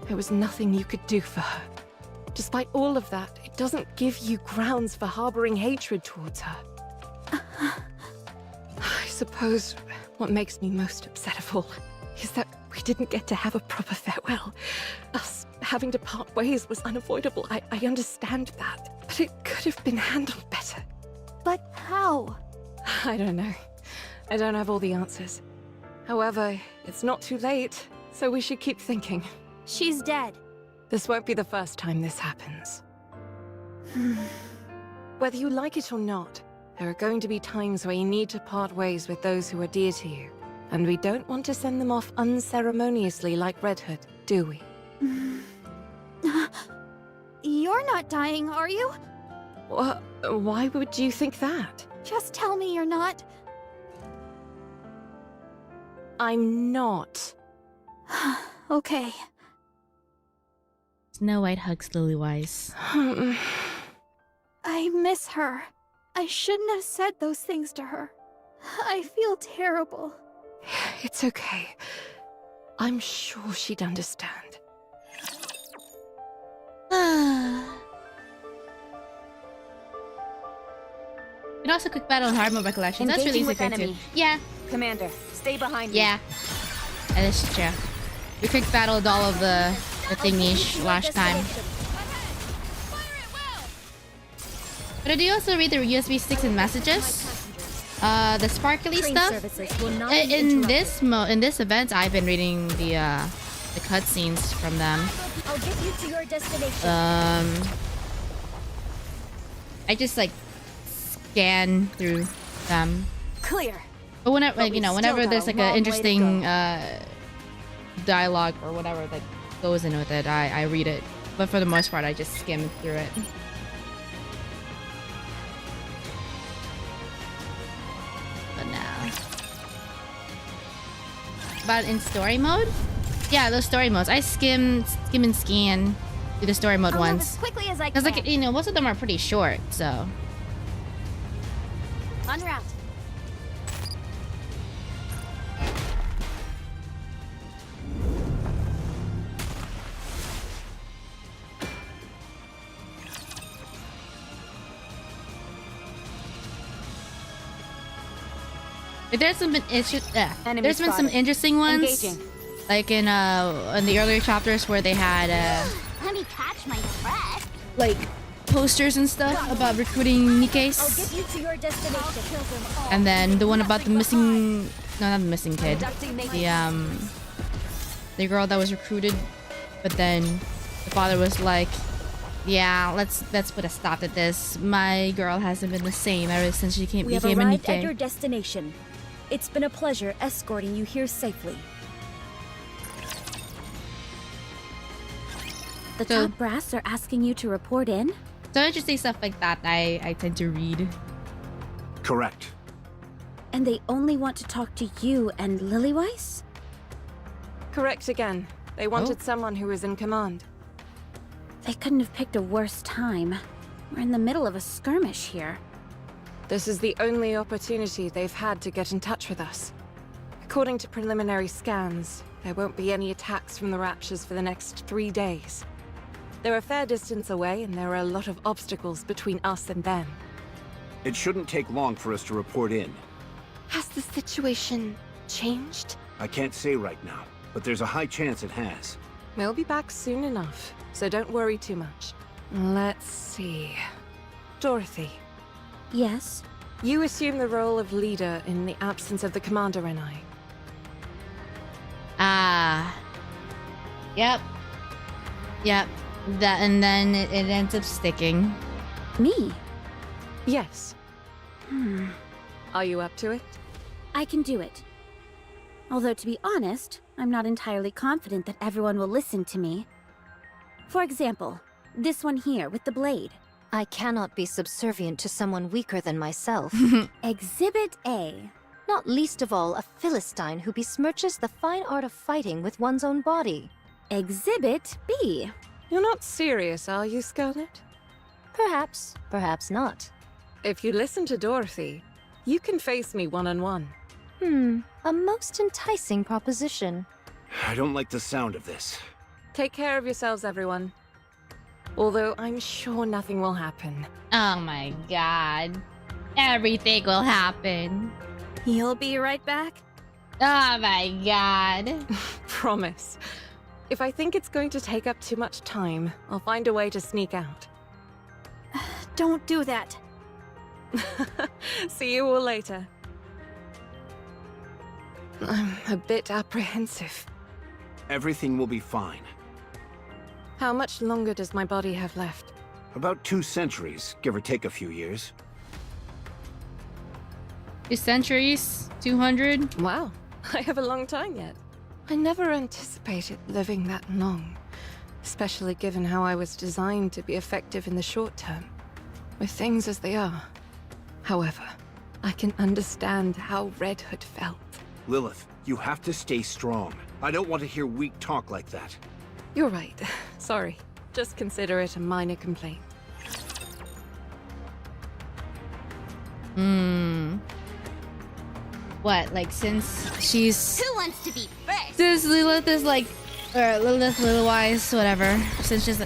there was nothing you could do for her. Despite all of that, it doesn't give you grounds for harboring hatred towards her. I suppose what makes me most upset of all is that we didn't get to have a proper farewell. Us having to part ways was unavoidable. I understand that, but it could have been handled better. But how? I don't know. I don't have all the answers. However, it's not too late, so we should keep thinking. She's dead. This won't be the first time this happens. Whether you like it or not, there are going to be times where you need to part ways with those who are dear to you. And we don't want to send them off unceremoniously like Red Hood, do we? You're not dying, are you? Why would you think that? Just tell me you're not. I'm not. Okay. Snow White hugs Lily Wise. I miss her. I shouldn't have said those things to her. I feel terrible. It's okay. I'm sure she'd understand. And also quick battle and hard mode recollections. That's really easy too. Yeah. Commander, stay behind me. Yeah. That is true. We quick battled all of the thingies last time. But do you also read the USB sticks and messages? The sparkly stuff. In this event, I've been reading the cutscenes from them. I'll get you to your destination. I just like scan through them. Clear. But whenever, like, you know, whenever there's like an interesting dialogue or whatever that goes in with it, I read it. But for the most part, I just skim through it. But now, but in story mode, yeah, those story modes, I skim and scan through the story mode ones. As quickly as I can. Because like, you know, most of them are pretty short, so. En route. There's been some interesting ones. Engaging. Like in the earlier chapters where they had Let me catch my breath. like posters and stuff about recruiting Nikkes. I'll get you to your destination. And then the one about the missing, no, not the missing kid, the girl that was recruited, but then the father was like, yeah, let's put a stop to this. My girl hasn't been the same ever since she became a We have arrived Nikke. at your destination. It's been a pleasure escorting you here safely. The top brass are asking you to report in? So interesting stuff like that I tend to read. Correct. And they only want to talk to you and Lillyweiss? Correct again. They wanted someone who was in command. They couldn't have picked a worse time. We're in the middle of a skirmish here. This is the only opportunity they've had to get in touch with us. According to preliminary scans, there won't be any attacks from the Raptures for the next 3 days. They're a fair distance away, and there are a lot of obstacles between us and them. It shouldn't take long for us to report in. Has the situation changed? I can't say right now, but there's a high chance it has. We'll be back soon enough, so don't worry too much. Let's see. Dorothy. Yes? You assume the role of leader in the absence of the commander and I. Yep. That, and then it ends up sticking. Me? Yes. Are you up to it? I can do it. Although, to be honest, I'm not entirely confident that everyone will listen to me. For example, this one here with the blade. I cannot be subservient to someone weaker than myself. Exhibit A. Not least of all, a Philistine who besmirches the fine art of fighting with one's own body. Exhibit B. You're not serious, are you, Scarlet? Perhaps, perhaps not. If you listen to Dorothy, you can face me one-on-one. A most enticing proposition. I don't like the sound of this. Take care of yourselves, everyone. Although I'm sure nothing will happen. Oh my god. Everything will happen. You'll be right back? Oh my god. Promise. If I think it's going to take up too much time, I'll find a way to sneak out. Don't do that. See you all later. I'm a bit apprehensive. Everything will be fine. How much longer does my body have left? About 2 centuries, give or take a few years. 2 centuries? 200? Wow, I have a long time yet. I never anticipated living that long, especially given how I was designed to be effective in the short term, with things as they are. However, I can understand how Red Hood felt. Lilith, you have to stay strong. I don't want to hear weak talk like that. You're right. Sorry. Just consider it a minor complaint. What, like, since she's... Who wants to be first? Since Lilith is like... Or Little-wise, whatever. Since she's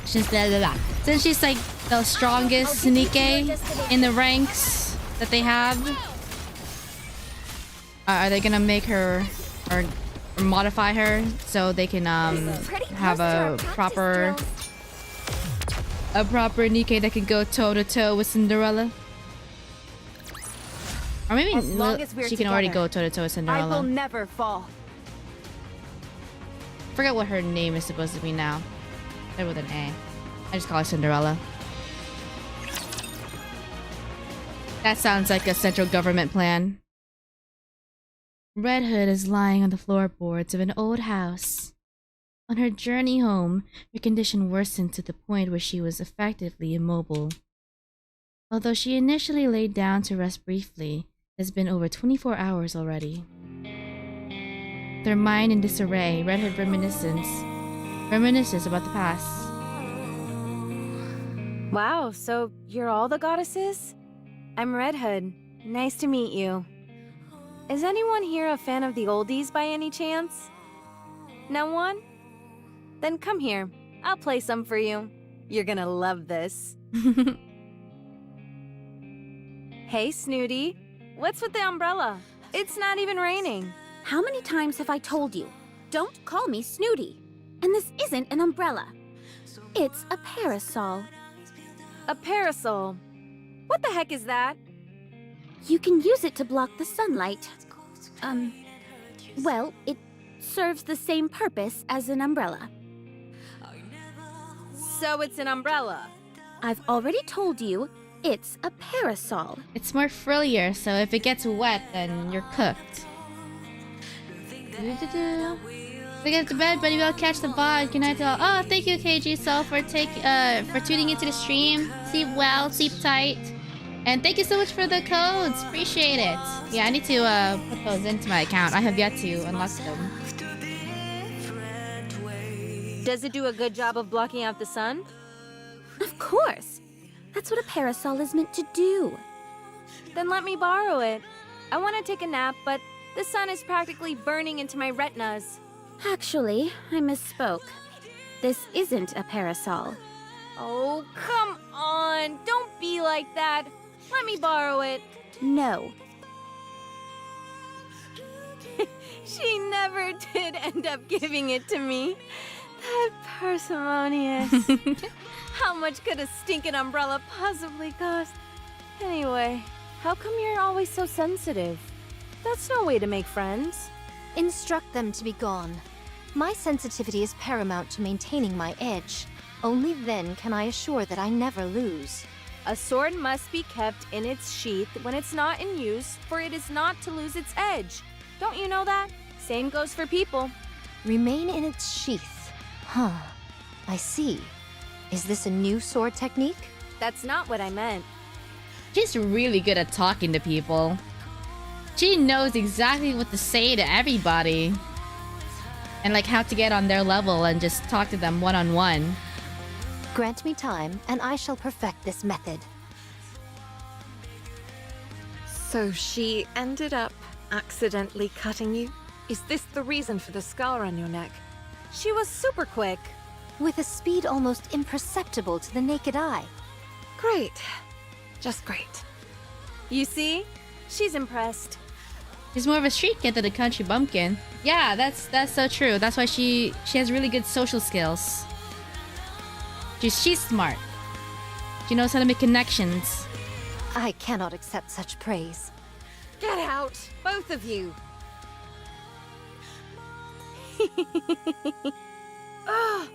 like the strongest Nikke in the ranks that they have. Are they gonna make her... Or modify her so they can have a proper Nikke that can go toe-to-toe with Cinderella? Or maybe she can already go toe-to-toe with Cinderella. I will never fall. Forget what her name is supposed to be now. Start with an A. I just call her Cinderella. That sounds like a central government plan. Red Hood is lying on the floorboards of an old house. On her journey home, her condition worsened to the point where she was effectively immobile. Although she initially laid down to rest briefly, it has been over 24 hours already. Their mind in disarray, Red Hood reminisces about the past. Wow, so you're all the goddesses? I'm Red Hood. Nice to meet you. Is anyone here a fan of the oldies by any chance? No one? Then come here. I'll play some for you. You're gonna love this. Hey, Snooty. What's with the umbrella? It's not even raining. How many times have I told you? Don't call me Snooty. And this isn't an umbrella. It's a parasol. A parasol? What the heck is that? You can use it to block the sunlight. Well, it serves the same purpose as an umbrella. So it's an umbrella? I've already told you, it's a parasol. It's more frillier, so if it gets wet, then you're cooked. We get to bed, buddy. We'll catch the VOD. Good night to all. Oh, thank you, KG Soul, for tuning into the stream. Sleep well, sleep tight. And thank you so much for the codes. Appreciate it. Yeah, I need to put those into my account. I have yet to unlock them. Does it do a good job of blocking out the sun? Of course. That's what a parasol is meant to do. Then let me borrow it. I want to take a nap, but the sun is practically burning into my retinas. Actually, I misspoke. This isn't a parasol. Oh, come on. Don't be like that. Let me borrow it. No. She never did end up giving it to me. That parsimonious. How much could a stinking umbrella possibly cost? Anyway, how come you're always so sensitive? That's no way to make friends. Instruct them to be gone. My sensitivity is paramount to maintaining my edge. Only then can I assure that I never lose. A sword must be kept in its sheath when it's not in use, for it is not to lose its edge. Don't you know that? Same goes for people. Remain in its sheath. Huh. I see. Is this a new sword technique? That's not what I meant. She's really good at talking to people. She knows exactly what to say to everybody. And like how to get on their level and just talk to them one-on-one. Grant me time, and I shall perfect this method. So she ended up accidentally cutting you? Is this the reason for the scar on your neck? She was super quick. With a speed almost imperceptible to the naked eye. Great. Just great. You see? She's impressed. She's more of a street kid than a country bumpkin. Yeah, that's so true. That's why she has really good social skills. She's smart. She knows how to make connections. I cannot accept such praise. Get out, both of you. Oh.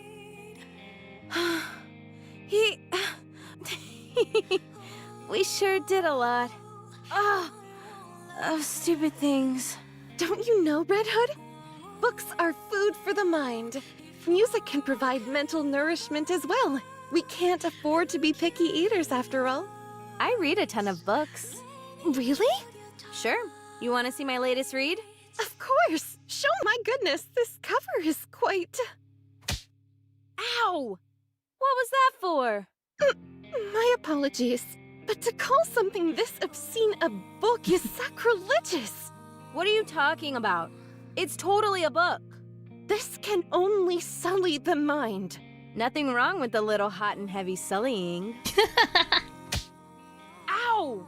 We sure did a lot. Of stupid things. Don't you know, Red Hood? Books are food for the mind. Music can provide mental nourishment as well. We can't afford to be picky eaters after all. I read a ton of books. Really? Sure. You want to see my latest read? Of course! Show my goodness, this cover is quite... Ow! What was that for? My apologies. But to call something this obscene a book is sacrilegious! What are you talking about? It's totally a book. This can only sully the mind. Nothing wrong with a little hot and heavy sullying. Ow!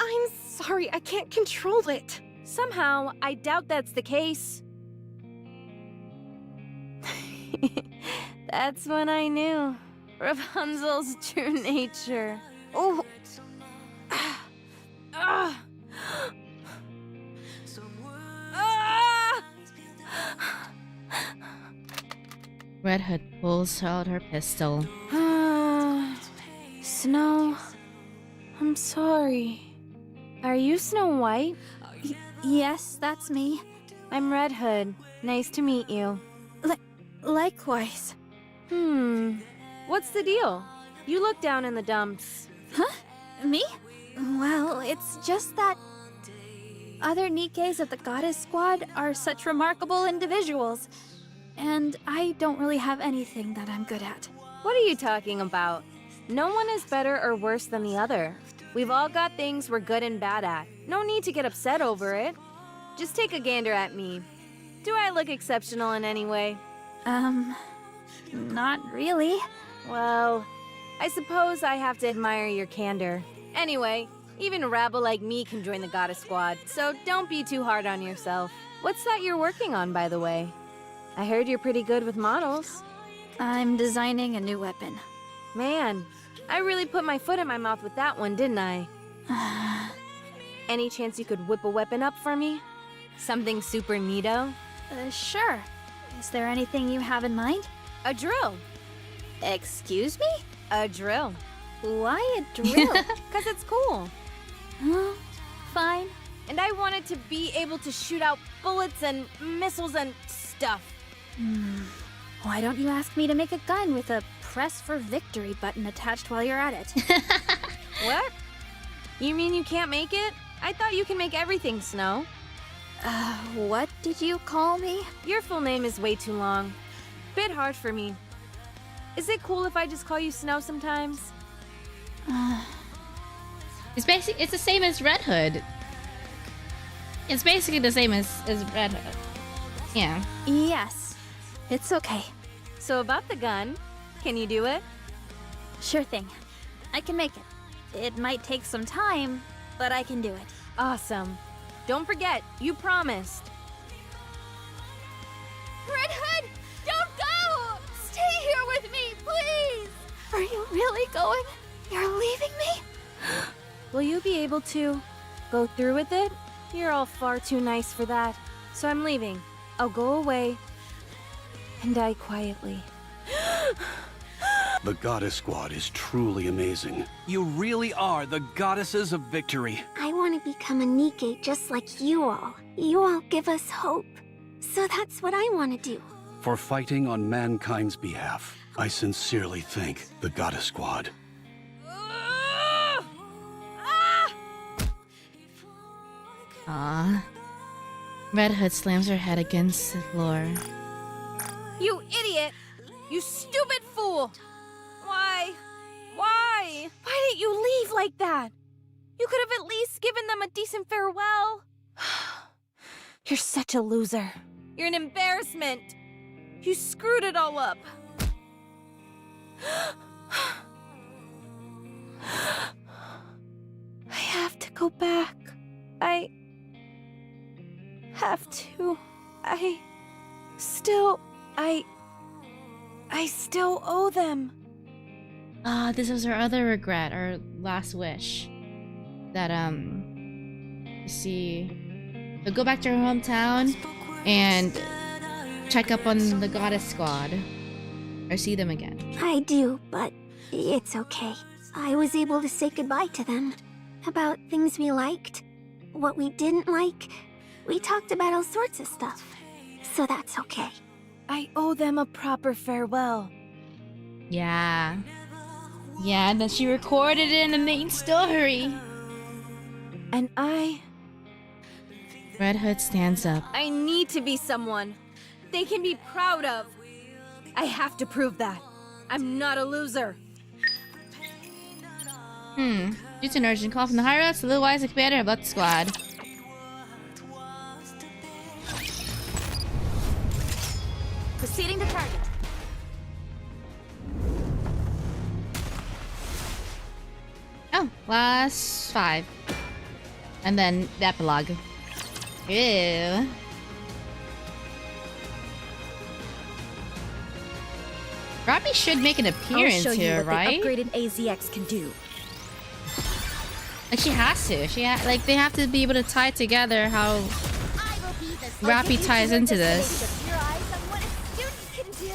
I'm sorry, I can't control it. Somehow, I doubt that's the case. That's when I knew Rapunzel's true nature. Oh! Red Hood pulls out her pistol. Snow, I'm sorry. Are you Snow White? Yes, that's me. I'm Red Hood. Nice to meet you. Likewise. What's the deal? You look down in the dumps. Huh? Me? Well, it's just that other Nikkes of the Goddess Squad are such remarkable individuals, and I don't really have anything that I'm good at. What are you talking about? No one is better or worse than the other. We've all got things we're good and bad at. No need to get upset over it. Just take a gander at me. Do I look exceptional in any way? Not really. Well, I suppose I have to admire your candor. Anyway, even a rabble like me can join the Goddess Squad, so don't be too hard on yourself. What's that you're working on, by the way? I heard you're pretty good with models. I'm designing a new weapon. Man, I really put my foot in my mouth with that one, didn't I? Any chance you could whip a weapon up for me? Something super neato? Sure. Is there anything you have in mind? A drill. Excuse me? A drill. Why a drill? 'Cause it's cool. Fine. And I wanted to be able to shoot out bullets and missiles and stuff. Why don't you ask me to make a gun with a press for victory button attached while you're at it? What? You mean you can't make it? I thought you can make everything, Snow. What did you call me? Your full name is way too long. Bit hard for me. Is it cool if I just call you Snow sometimes? It's the same as Red Hood. It's basically the same as Red Hood. Yeah. Yes. It's okay. So about the gun, can you do it? Sure thing. I can make it. It might take some time, but I can do it. Awesome. Don't forget, you promised. Red Hood, don't go! Stay here with me, please! Are you really going? You're leaving me? Will you be able to go through with it? You're all far too nice for that. So I'm leaving. I'll go away and die quietly. The Goddess Squad is truly amazing. You really are the goddesses of victory. I want to become a Nikke just like you all. You all give us hope. So that's what I want to do. For fighting on mankind's behalf, I sincerely thank the Goddess Squad. Ah. Red Hood slams her head against the floor. You idiot! You stupid fool! Why? Why didn't you leave like that? You could have at least given them a decent farewell. You're such a loser. You're an embarrassment. You screwed it all up. I have to go back. I have to. I still owe them. This was her other regret, or last wish. That, to go back to her hometown and check up on the Goddess Squad. Or see them again. I do, but it's okay. I was able to say goodbye to them. About things we liked, what we didn't like. We talked about all sorts of stuff. So that's okay. I owe them a proper farewell. Yeah. Yeah, and then she recorded it in the main story. And Red Hood stands up. I need to be someone they can be proud of. I have to prove that. I'm not a loser. It's an urgent call from the higher ups. Otherwise, the commander have left the squad. Proceeding to target. Oh, last 5. And then the epilogue. Ew. Robbie should make an appearance I'll show here, you what right? the upgraded AZX can do. Like she has to. Like they have to be able to tie together how Rappy ties into this. Your eyes on what a student can do.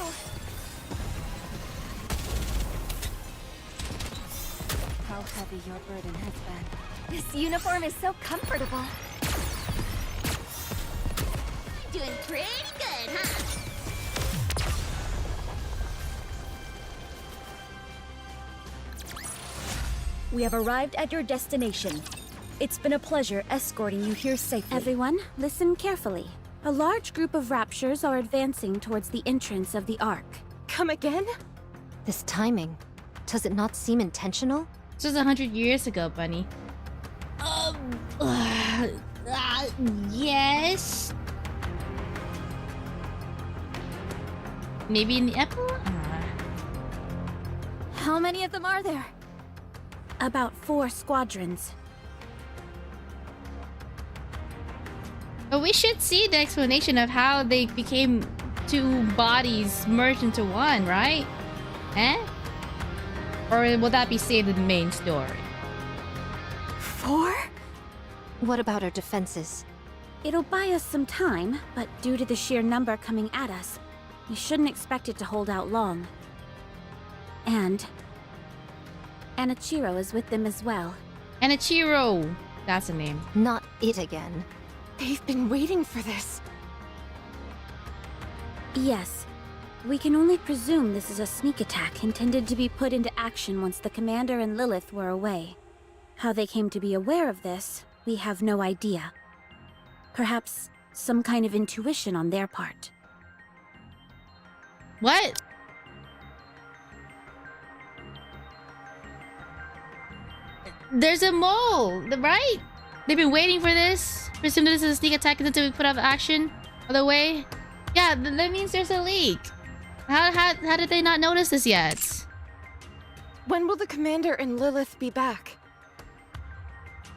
How heavy your burden has been. This uniform is so comfortable. Doing pretty good, huh? We have arrived at your destination. It's been a pleasure escorting you here safely. Everyone, listen carefully. A large group of raptures are advancing towards the entrance of the Ark. Come again? This timing. Does it not seem intentional? This was 100 years ago, Bunny. Yes. Maybe in the epilogue? How many of them are there? About 4 squadrons. But we should see the explanation of how they became 2 bodies merged into one, right? Eh? Or will that be saved in the main story? 4? What about our defenses? It'll buy us some time, but due to the sheer number coming at us, we shouldn't expect it to hold out long. And Anichiro is with them as well. Anichiro! That's a name. Not it again. They've been waiting for this. Yes. We can only presume this is a sneak attack intended to be put into action once the commander and Lilith were away. How they came to be aware of this, we have no idea. Perhaps some kind of intuition on their part. What? There's a mole, right? They've been waiting for this. Presume this is a sneak attack until we put out action. Other way? Yeah, that means there's a leak. How did they not notice this yet? When will the commander and Lilith be back?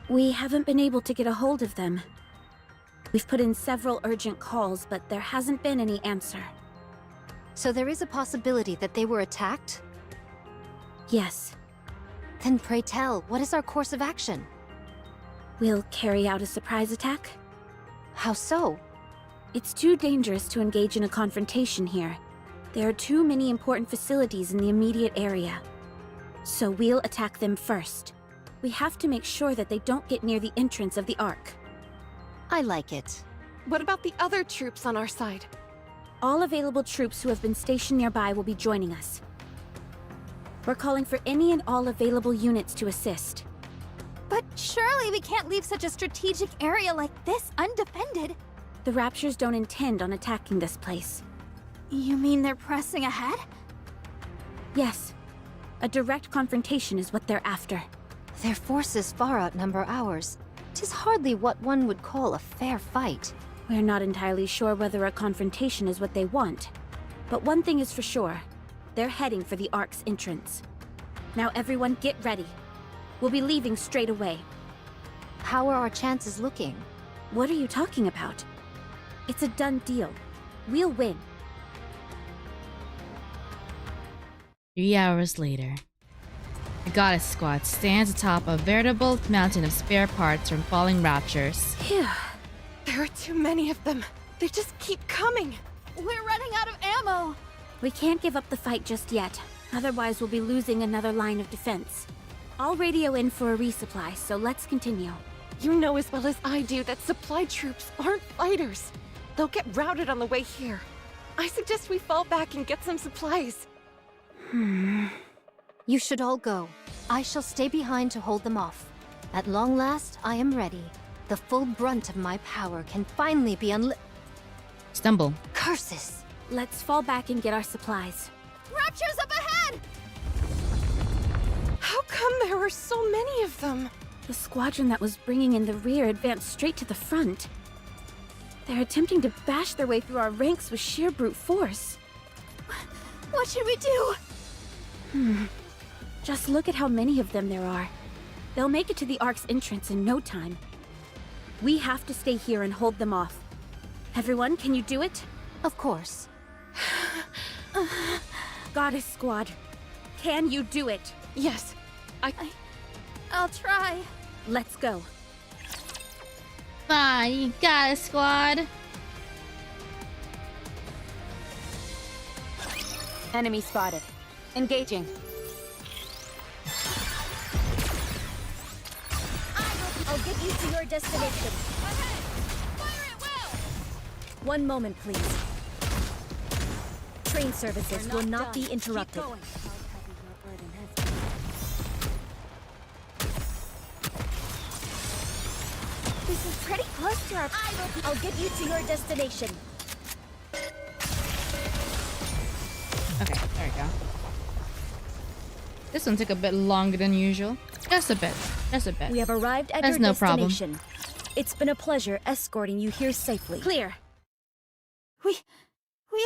We haven't been able to get a hold of them. We've put in several urgent calls, but there hasn't been any answer. So there is a possibility that they were attacked? Yes. Then pray tell, what is our course of action? We'll carry out a surprise attack. How so? It's too dangerous to engage in a confrontation here. There are too many important facilities in the immediate area. So we'll attack them first. We have to make sure that they don't get near the entrance of the Ark. I like it. What about the other troops on our side? All available troops who have been stationed nearby will be joining us. We're calling for any and all available units to assist. But surely we can't leave such a strategic area like this undefended. The Raptures don't intend on attacking this place. You mean they're pressing ahead? Yes. A direct confrontation is what they're after. Their forces far outnumber ours. 'Tis hardly what one would call a fair fight. We're not entirely sure whether a confrontation is what they want. But one thing is for sure. They're heading for the Ark's entrance. Now everyone get ready. We'll be leaving straight away. How are our chances looking? What are you talking about? It's a done deal. We'll win. 3 hours later. The Goddess Squad stands atop a veritable mountain of spare parts from falling Raptures. Phew. There are too many of them. They just keep coming. We're running out of ammo. We can't give up the fight just yet. Otherwise, we'll be losing another line of defense. I'll radio in for a resupply, so let's continue. You know as well as I do that supply troops aren't fighters. They'll get routed on the way here. I suggest we fall back and get some supplies. You should all go. I shall stay behind to hold them off. At long last, I am ready. The full brunt of my power can finally be Stumble. Curses! Let's fall back and get our supplies. Raptures up ahead! How come there were so many of them? The squadron that was bringing in the rear advanced straight to the front. They're attempting to bash their way through our ranks with sheer brute force. What should we do? Just look at how many of them there are. They'll make it to the Ark's entrance in no time. We have to stay here and hold them off. Everyone, can you do it? Of course. Goddess Squad, can you do it? Yes. I'll try. Let's go. Fine, you got it, squad. Enemy spotted. Engaging. I'll get you to your destination. One moment, please. Train services will not be interrupted. This is pretty close to our... I'll get you to your destination. Okay, there we go. This one took a bit longer than usual. Just a bit. Just a bit. We have arrived at That's your no problem. destination. It's been a pleasure escorting you here safely. Clear. We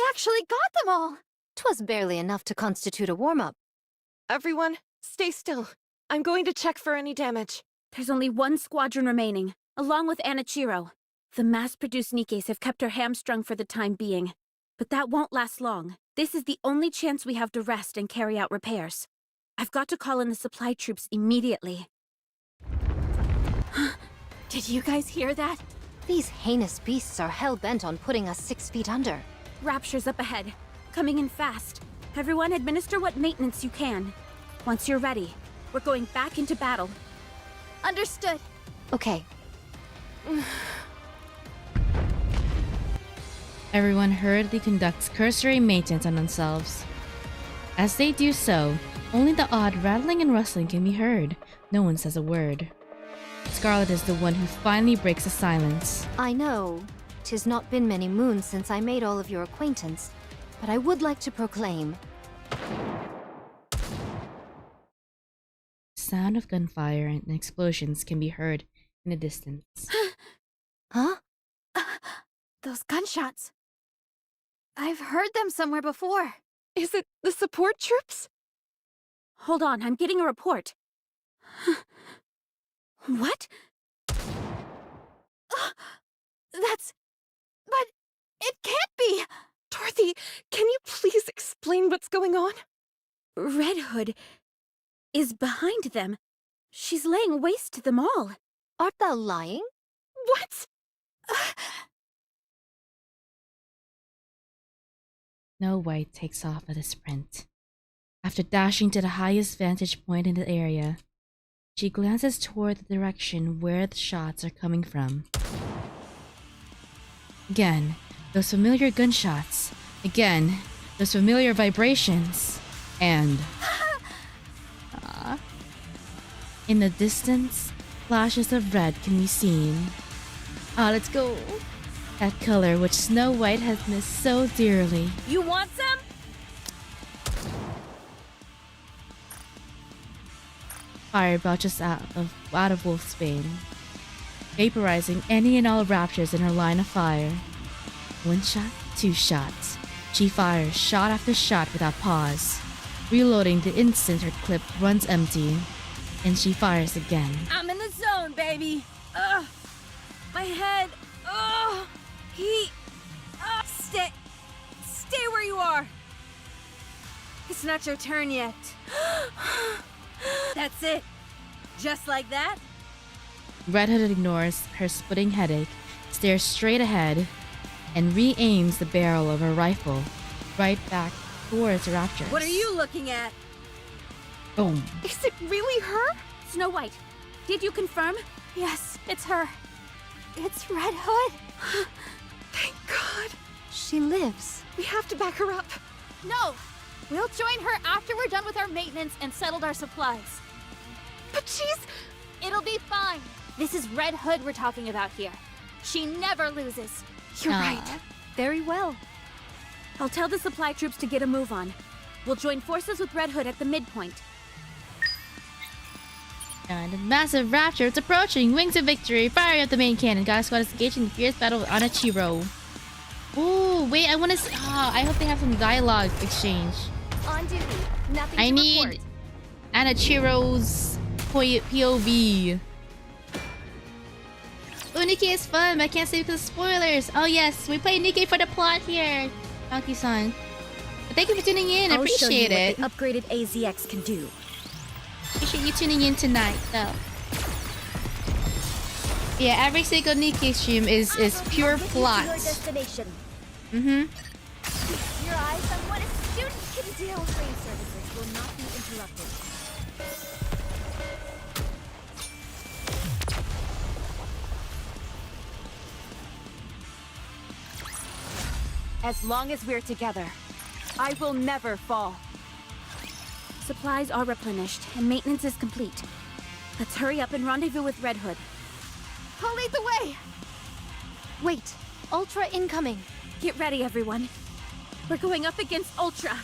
actually got them all. 'Twas barely enough to constitute a warm-up. Everyone, stay still. I'm going to check for any damage. There's only one squadron remaining, along with Anichiro. The mass-produced Nikkes have kept her hamstrung for the time being, but that won't last long. This is the only chance we have to rest and carry out repairs. I've got to call in the supply troops immediately. Did you guys hear that? These heinous beasts are hell-bent on putting us 6 feet under. Rapture's up ahead, coming in fast. Everyone administer what maintenance you can. Once you're ready, we're going back into battle. Understood. Okay. Everyone hurriedly conducts cursory maintenance on themselves. As they do so, only the odd rattling and rustling can be heard. No one says a word. Scarlet is the one who finally breaks the silence. I know. 'Tis not been many moons since I made all of your acquaintance, but I would like to proclaim. Sound of gunfire and explosions can be heard in the distance. Huh? Those gunshots. I've heard them somewhere before. Is it the support troops? Hold on, I'm getting a report. What? But it can't be! Dorothy, can you please explain what's going on? Red Hood is behind them. She's laying waste to them all. Art thou lying? What? Snow White takes off at a sprint. After dashing to the highest vantage point in the area, she glances toward the direction where the shots are coming from. Again, those familiar gunshots. Again, those familiar vibrations. And... in the distance, flashes of red can be seen. Let's go. That color which Snow White has missed so dearly. You want some? Fire belches out of Wolfsbane, vaporizing any and all raptors in her line of fire. 1 shot, 2 shots. She fires shot after shot without pause, reloading the instant her clip runs empty, and she fires again. I'm in the zone, baby. Ugh. My head. Ugh. Heat. Stay where you are. It's not your turn yet. That's it. Just like that? Red Hood ignores her splitting headache, stares straight ahead, and re-aims the barrel of her rifle right back towards the raptors. What are you looking at? Boom. Is it really her? Snow White, did you confirm? Yes, it's her. It's Red Hood. Thank God. She lives. We have to back her up. No! We'll join her after we're done with our maintenance and settled our supplies. But she's... It'll be fine. This is Red Hood we're talking about here. She never loses. You're right. Very well. I'll tell the supply troops to get a move on. We'll join forces with Red Hood at the midpoint. And a massive rapture is approaching. Wings of victory. Fire up the main cannon. Goddess Squad is engaged in the fierce battle with Anachiro. Ooh, wait, I want to see. Oh, I hope they have some dialogue exchange. On duty. Nothing I to need report. Anachiro's POV. Oh, Nikke is fun, but I can't say because of spoilers. Oh yes, we play Nikke for the plot here. Donkey-san. But thank you for tuning in. I appreciate it. What the upgraded AZX can do. Appreciate you tuning in tonight, though. Yeah, every single Nikke stream is pure plot. Mm-hmm. Your eyes on what a student can do. Train services will not be interrupted. As long as we're together, I will never fall. Supplies are replenished, and maintenance is complete. Let's hurry up and rendezvous with Red Hood. I'll lead the way! Wait, Ultra incoming. Get ready, everyone. We're going up against Ultra.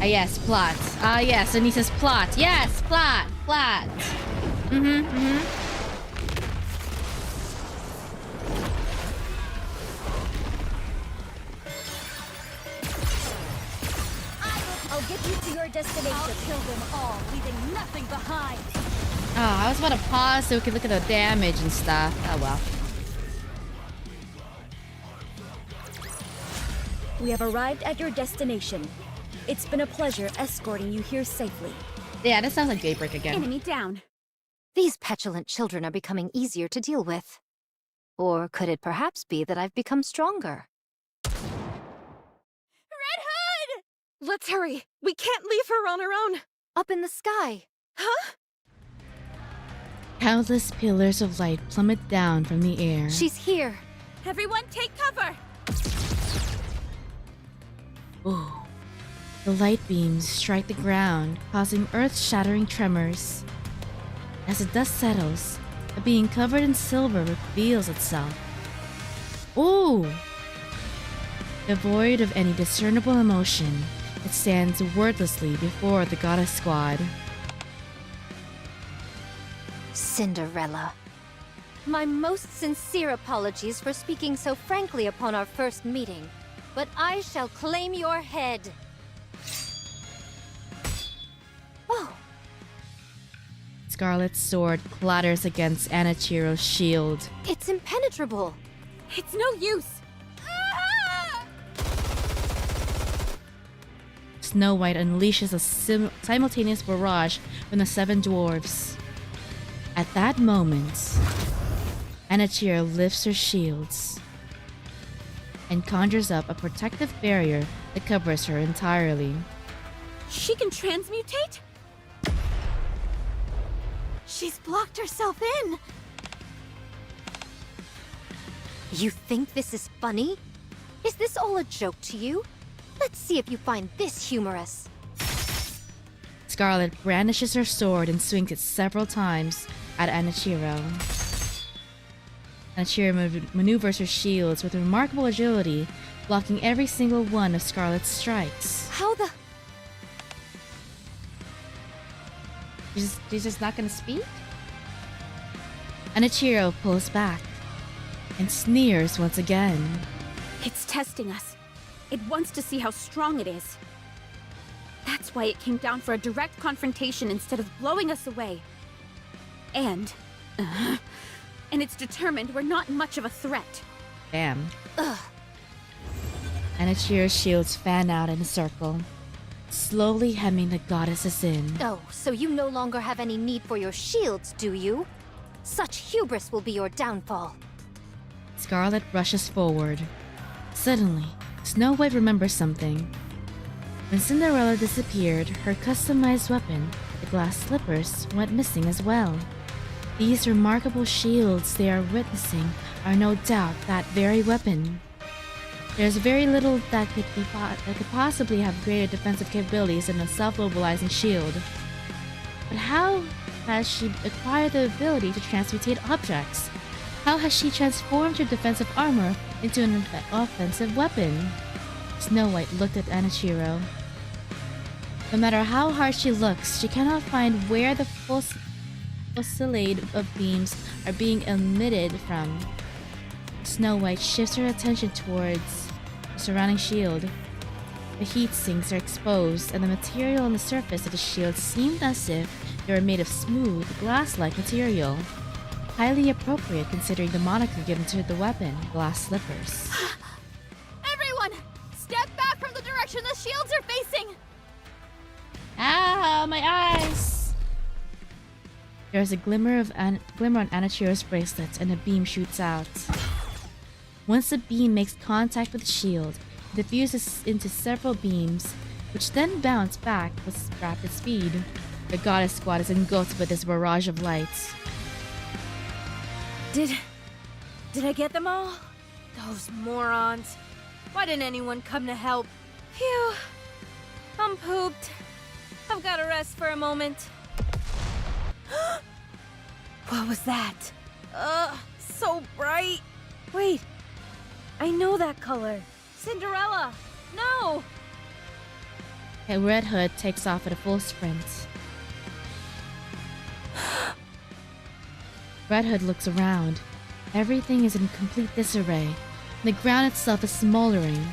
Ah yes, plot. Ah yes, Anissa's plot. Yes, plot. Plot. Mm-hmm, mm-hmm. I'll get you to your destination. I'll kill them all, leaving nothing behind. Oh, I was about to pause so we could look at the damage and stuff. Oh well. We have arrived at your destination. It's been a pleasure escorting you here safely. Yeah, that sounds like Daybreak again. Enemy down. These petulant children are becoming easier to deal with. Or could it perhaps be that I've become stronger? Red Hood! Let's hurry. We can't leave her on her own. Up in the sky. Huh? Countless pillars of light plummet down from the air. She's here. Everyone take cover! Ooh. The light beams strike the ground, causing earth-shattering tremors. As the dust settles, a being covered in silver reveals itself. Ooh! Devoid of any discernible emotion, it stands wordlessly before the Goddess Squad. Cinderella. My most sincere apologies for speaking so frankly upon our first meeting, but I shall claim your head. Oh. Scarlet's sword clatters against Anachiro's shield. It's impenetrable. It's no use. Snow White unleashes a simultaneous barrage from the seven dwarves. At that moment, Anachiro lifts her shields and conjures up a protective barrier that covers her entirely. She can transmutate? She's blocked herself in. You think this is funny? Is this all a joke to you? Let's see if you find this humorous. Scarlet brandishes her sword and swings it several times at Anachiro. Anachiro maneuvers her shields with remarkable agility, blocking every single one of Scarlet's strikes. How the... She's just not gonna speak? Anachiro pulls back and sneers once again. It's testing us. It wants to see how strong it is. That's why it came down for a direct confrontation instead of blowing us away. And it's determined we're not much of a threat. Damn. Ugh. Anachiro's shields fan out in a circle, slowly hemming the goddesses in. Oh, so you no longer have any need for your shields, do you? Such hubris will be your downfall. Scarlet rushes forward. Suddenly, Snow White remembers something. When Cinderella disappeared, her customized weapon, the glass slippers, went missing as well. These remarkable shields they are witnessing are no doubt that very weapon. There's very little that could possibly have greater defensive capabilities than a self-mobilizing shield. But how has she acquired the ability to transmutate objects? How has she transformed her defensive armor into an offensive weapon? Snow White looked at Anichiro. No matter how hard she looks, she cannot find where the fusillade of beams are being emitted from. Snow White shifts her attention towards the surrounding shield. The heat sinks are exposed, and the material on the surface of the shield seemed as if they were made of smooth, glass-like material. Highly appropriate considering the moniker given to the weapon, glass slippers. Everyone, step back from the direction the shields are facing! Ow, my eyes! There is a glimmer on Anichiro's bracelet, and a beam shoots out. Once the beam makes contact with the shield, it diffuses into several beams, which then bounce back with rapid speed. The goddess squad is engulfed by this barrage of lights. Did I get them all? Those morons. Why didn't anyone come to help? Phew. I'm pooped. I've got to rest for a moment. What was that? So bright. Wait. I know that color. Cinderella! No! A Red Hood takes off at a full sprint. Red Hood looks around. Everything is in complete disarray. The ground itself is smoldering.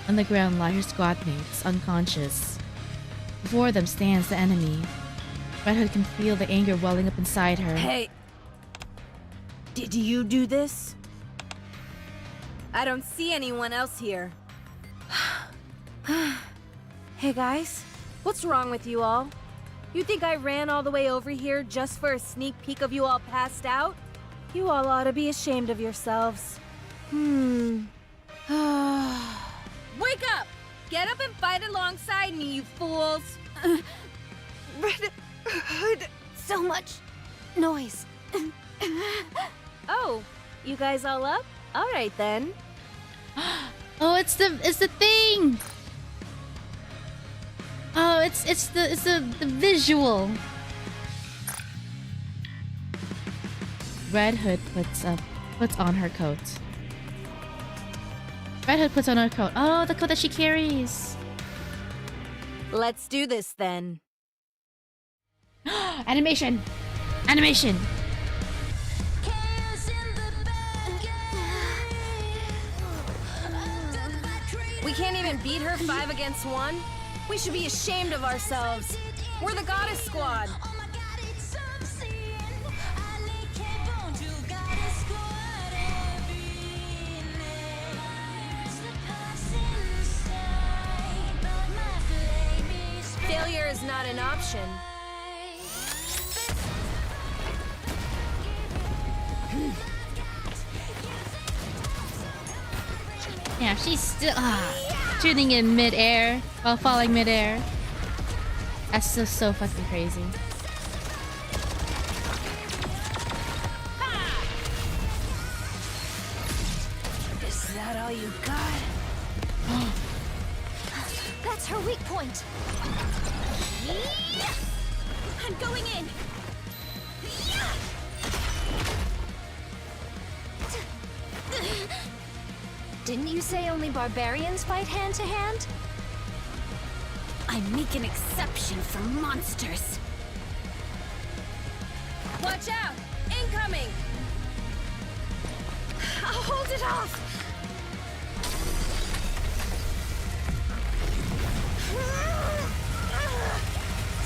On the ground lie her squad mates, unconscious. Before them stands the enemy. Red Hood can feel the anger welling up inside her. Hey! Did you do this? I don't see anyone else here. Hey guys, what's wrong with you all? You think I ran all the way over here just for a sneak peek of you all passed out? You all ought to be ashamed of yourselves. Wake up! Get up and fight alongside me, you fools! Red Hood. So much noise. Oh, you guys all up? All right then. Oh, it's the thing. Oh, it's the visual. Red Hood puts on her coat. Red Hood puts on her coat. Oh, the coat that she carries. Let's do this then. Animation! Animation! We can't even beat her 5 against 1? We should be ashamed of ourselves. We're the Goddess Squad. Failure is not an option. Yeah, she's still shooting in midair while falling midair. That's so fucking crazy. Is that all you got? That's her weak point. I'm going in. Didn't you say only barbarians fight hand to hand? I make an exception for monsters. Watch out! Incoming! I'll hold it off.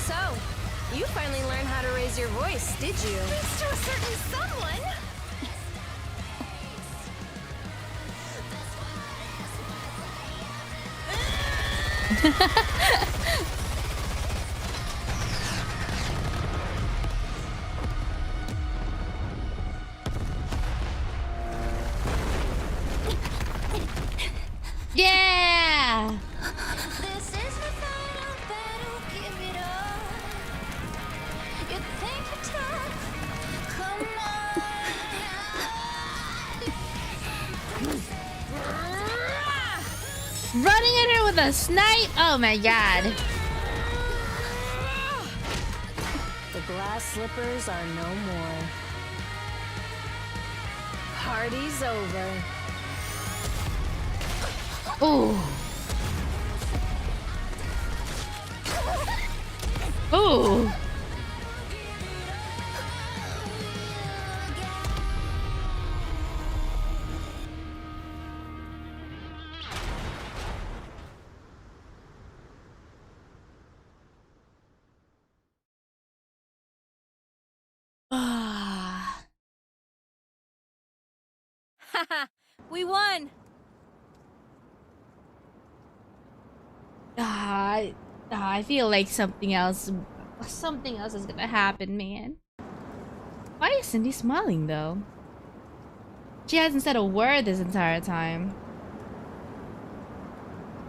So, you finally learned how to raise your voice, did you? Thanks to a certain someone. Yeah! This is the final battle, give it up. You think you're tough? Come on. Running at her with a snipe? Oh my god. The glass slippers are no more. Party's over. Oh. Oh. Ah. Haha, we won. I feel like something else is gonna happen, man. Why is Cindy smiling though? She hasn't said a word this entire time.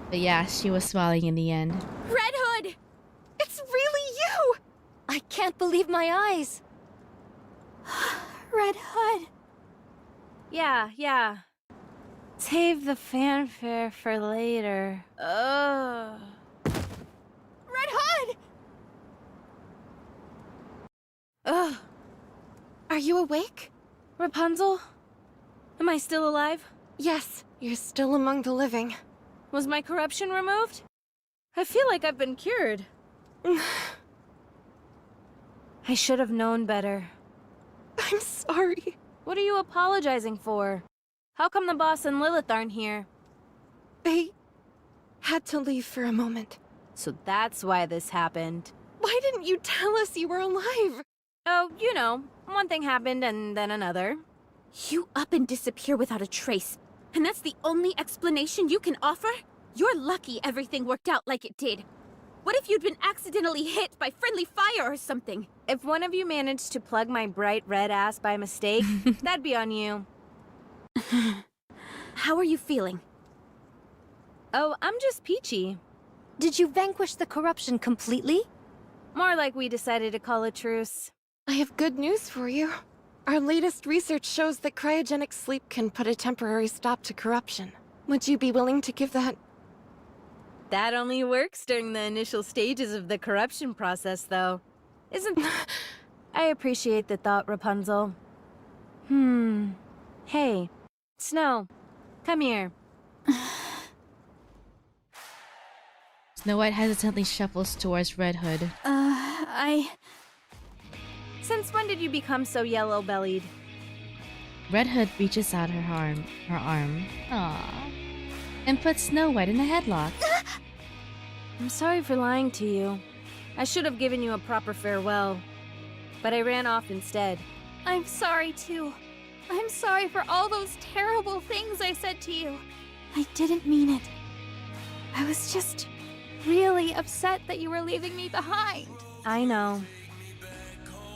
But yeah, she was smiling in the end. Red Hood! It's really you! I can't believe my eyes. Red Hood. Yeah. Save the fanfare for later. Ugh. Red Hood! Ugh. Are you awake? Rapunzel? Am I still alive? Yes, you're still among the living. Was my corruption removed? I feel like I've been cured. I should have known better. I'm sorry. What are you apologizing for? How come the boss and Lilith aren't here? They had to leave for a moment. So that's why this happened. Why didn't you tell us you were alive? Oh, you know, one thing happened and then another. You up and disappear without a trace, and that's the only explanation you can offer? You're lucky everything worked out like it did. What if you'd been accidentally hit by friendly fire or something? If one of you managed to plug my bright red ass by mistake, that'd be on you. How are you feeling? Oh, I'm just peachy. Did you vanquish the corruption completely? More like we decided to call a truce. I have good news for you. Our latest research shows that cryogenic sleep can put a temporary stop to corruption. Would you be willing to give that? That only works during the initial stages of the corruption process, though. Isn't... I appreciate the thought, Rapunzel. Hey, Snow, come here. Snow White hesitantly shuffles towards Red Hood. Since when did you become so yellow-bellied? Red Hood reaches out her arm. Aww. And puts Snow White in a headlock. I'm sorry for lying to you. I should have given you a proper farewell. But I ran off instead. I'm sorry, too. I'm sorry for all those terrible things I said to you. I didn't mean it. I was just really upset that you were leaving me behind. I know.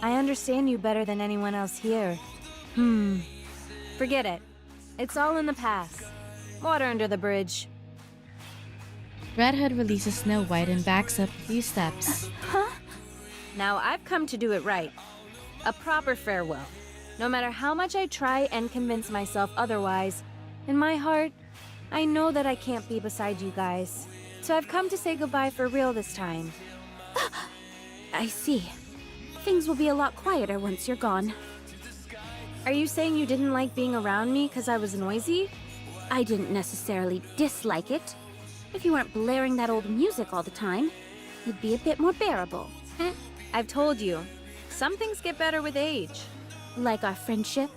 I understand you better than anyone else here. Forget it. It's all in the past. Water under the bridge. Red Hood releases Snow White and backs up a few steps. Now I've come to do it right. A proper farewell. No matter how much I try and convince myself otherwise, in my heart, I know that I can't be beside you guys. So I've come to say goodbye for real this time. I see. Things will be a lot quieter once you're gone. Are you saying you didn't like being around me because I was noisy? I didn't necessarily dislike it. If you weren't blaring that old music all the time, it'd be a bit more bearable. I've told you, some things get better with age. Like our friendship?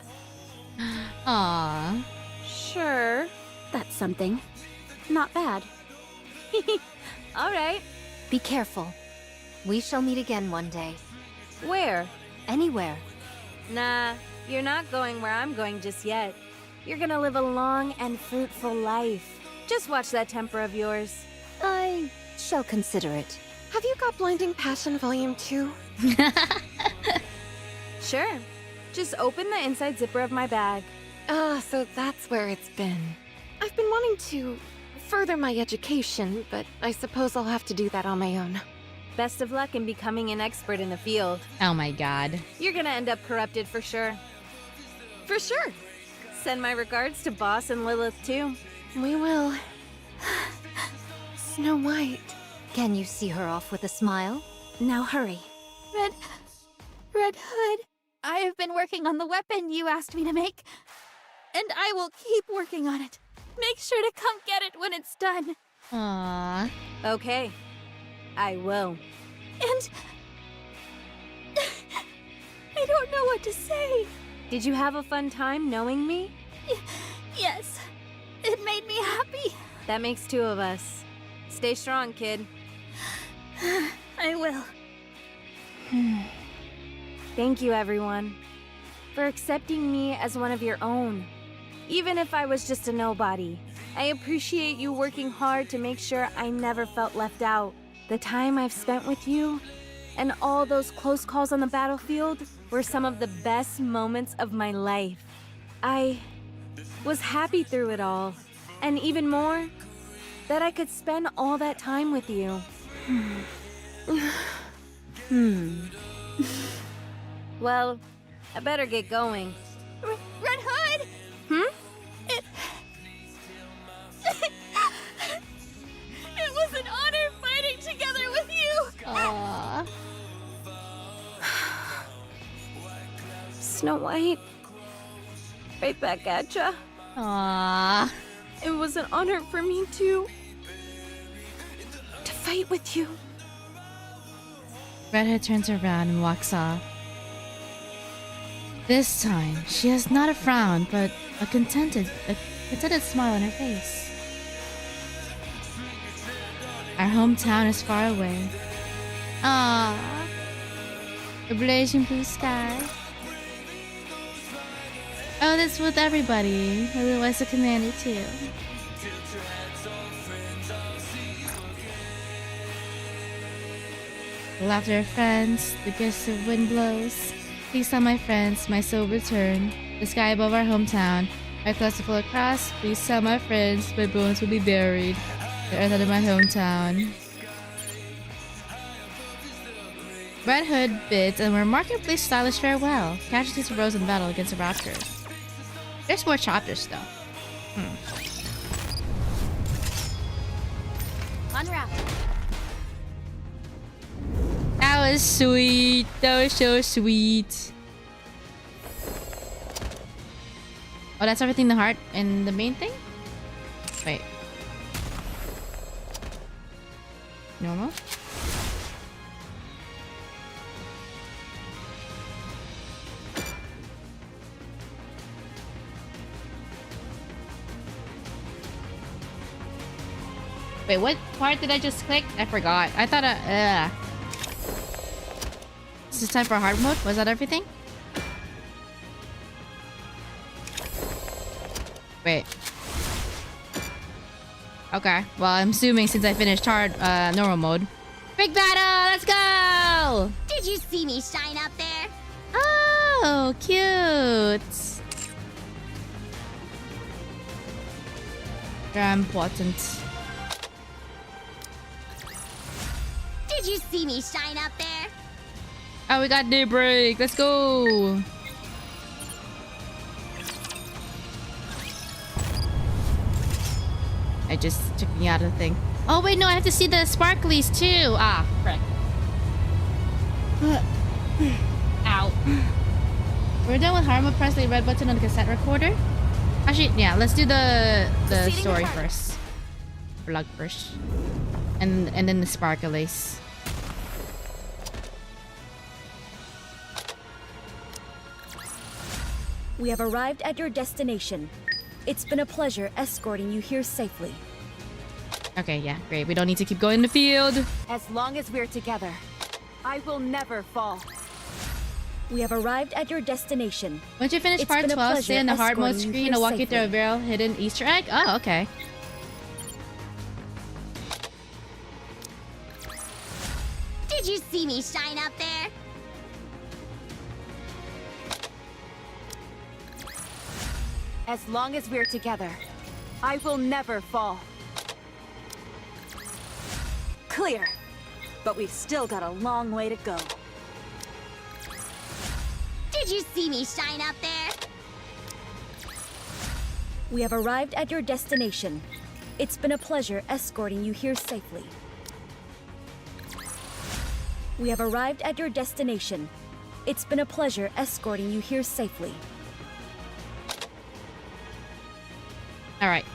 Aww. Sure. That's something. Not bad. All right. Be careful. We shall meet again one day. Where? Anywhere. Nah, you're not going where I'm going just yet. You're gonna live a long and fruitful life. Just watch that temper of yours. I shall consider it. Have you got Blinding Passion Volume 2? Sure. Just open the inside zipper of my bag. So that's where it's been. I've been wanting to further my education, but I suppose I'll have to do that on my own. Best of luck in becoming an expert in the field. Oh my god. You're gonna end up corrupted for sure. For sure. Send my regards to Boss and Lilith too. We will. Snow White. Can you see her off with a smile? Now hurry. Red Hood, I have been working on the weapon you asked me to make. And I will keep working on it. Make sure to come get it when it's done. Aww. Okay. I will. And... I don't know what to say. Did you have a fun time knowing me? Yes. It made me happy. That makes two of us. Stay strong, kid. I will. Thank you, everyone, for accepting me as one of your own. Even if I was just a nobody, I appreciate you working hard to make sure I never felt left out. The time I've spent with you and all those close calls on the battlefield were some of the best moments of my life. I was happy through it all, and even more, that I could spend all that time with you. Well, I better get going. Red Hood! It was an honor fighting together with you! Aww. Snow White. Right back at ya. Aww. It was an honor for me to fight with you. Red Hood turns around and walks off. This time, she has not a frown, but a contented smile on her face. Our hometown is far away. Aww. The blazing blue sky. Oh, that's with everybody. Otherwise, the commander too. The laughter of friends, the gust of wind blows. Please tell my friends, my soul return. The sky above our hometown, our clouds will float across. Please tell my friends, my bones will be buried. The earth under my hometown. Red Hood bids a remarkably stylish farewell. Casualties arose in battle against the Raptors. There's more chapters though. Unwrap. That was sweet. That was so sweet. Oh, that's everything, the heart and the main thing? Wait. Normal? Wait, what part did I just click? I forgot. I thought Is this time for hard mode? Was that everything? Wait. Okay. Well, I'm assuming since I finished normal mode. Big battle! Let's go! Did you see me shine up there? Oh, cute. Very important. Did you see me shine up there? Oh, we got daybreak. Let's go. I just took me out of the thing. Oh, wait, no, I have to see the sparklies too. Ah, frick. Ow. We're done with Harma. Press the red button on the cassette recorder. Actually, yeah, let's do the story first. Vlog first. And then the sparklies. We have arrived at your destination. It's been a pleasure escorting you here safely. Okay, yeah, great. We don't need to keep going in the field. As long as we're together, I will never fall. We have arrived at your destination. Once you finish part 12, stay on the hard mode screen and walk you through a very hidden Easter egg. Oh, okay. Did you see me shine up there? As long as we're together, I will never fall. Clear. But we've still got a long way to go. Did you see me shine up there? We have arrived at your destination. It's been a pleasure escorting you here safely. We have arrived at your destination. It's been a pleasure escorting you here safely. Alright.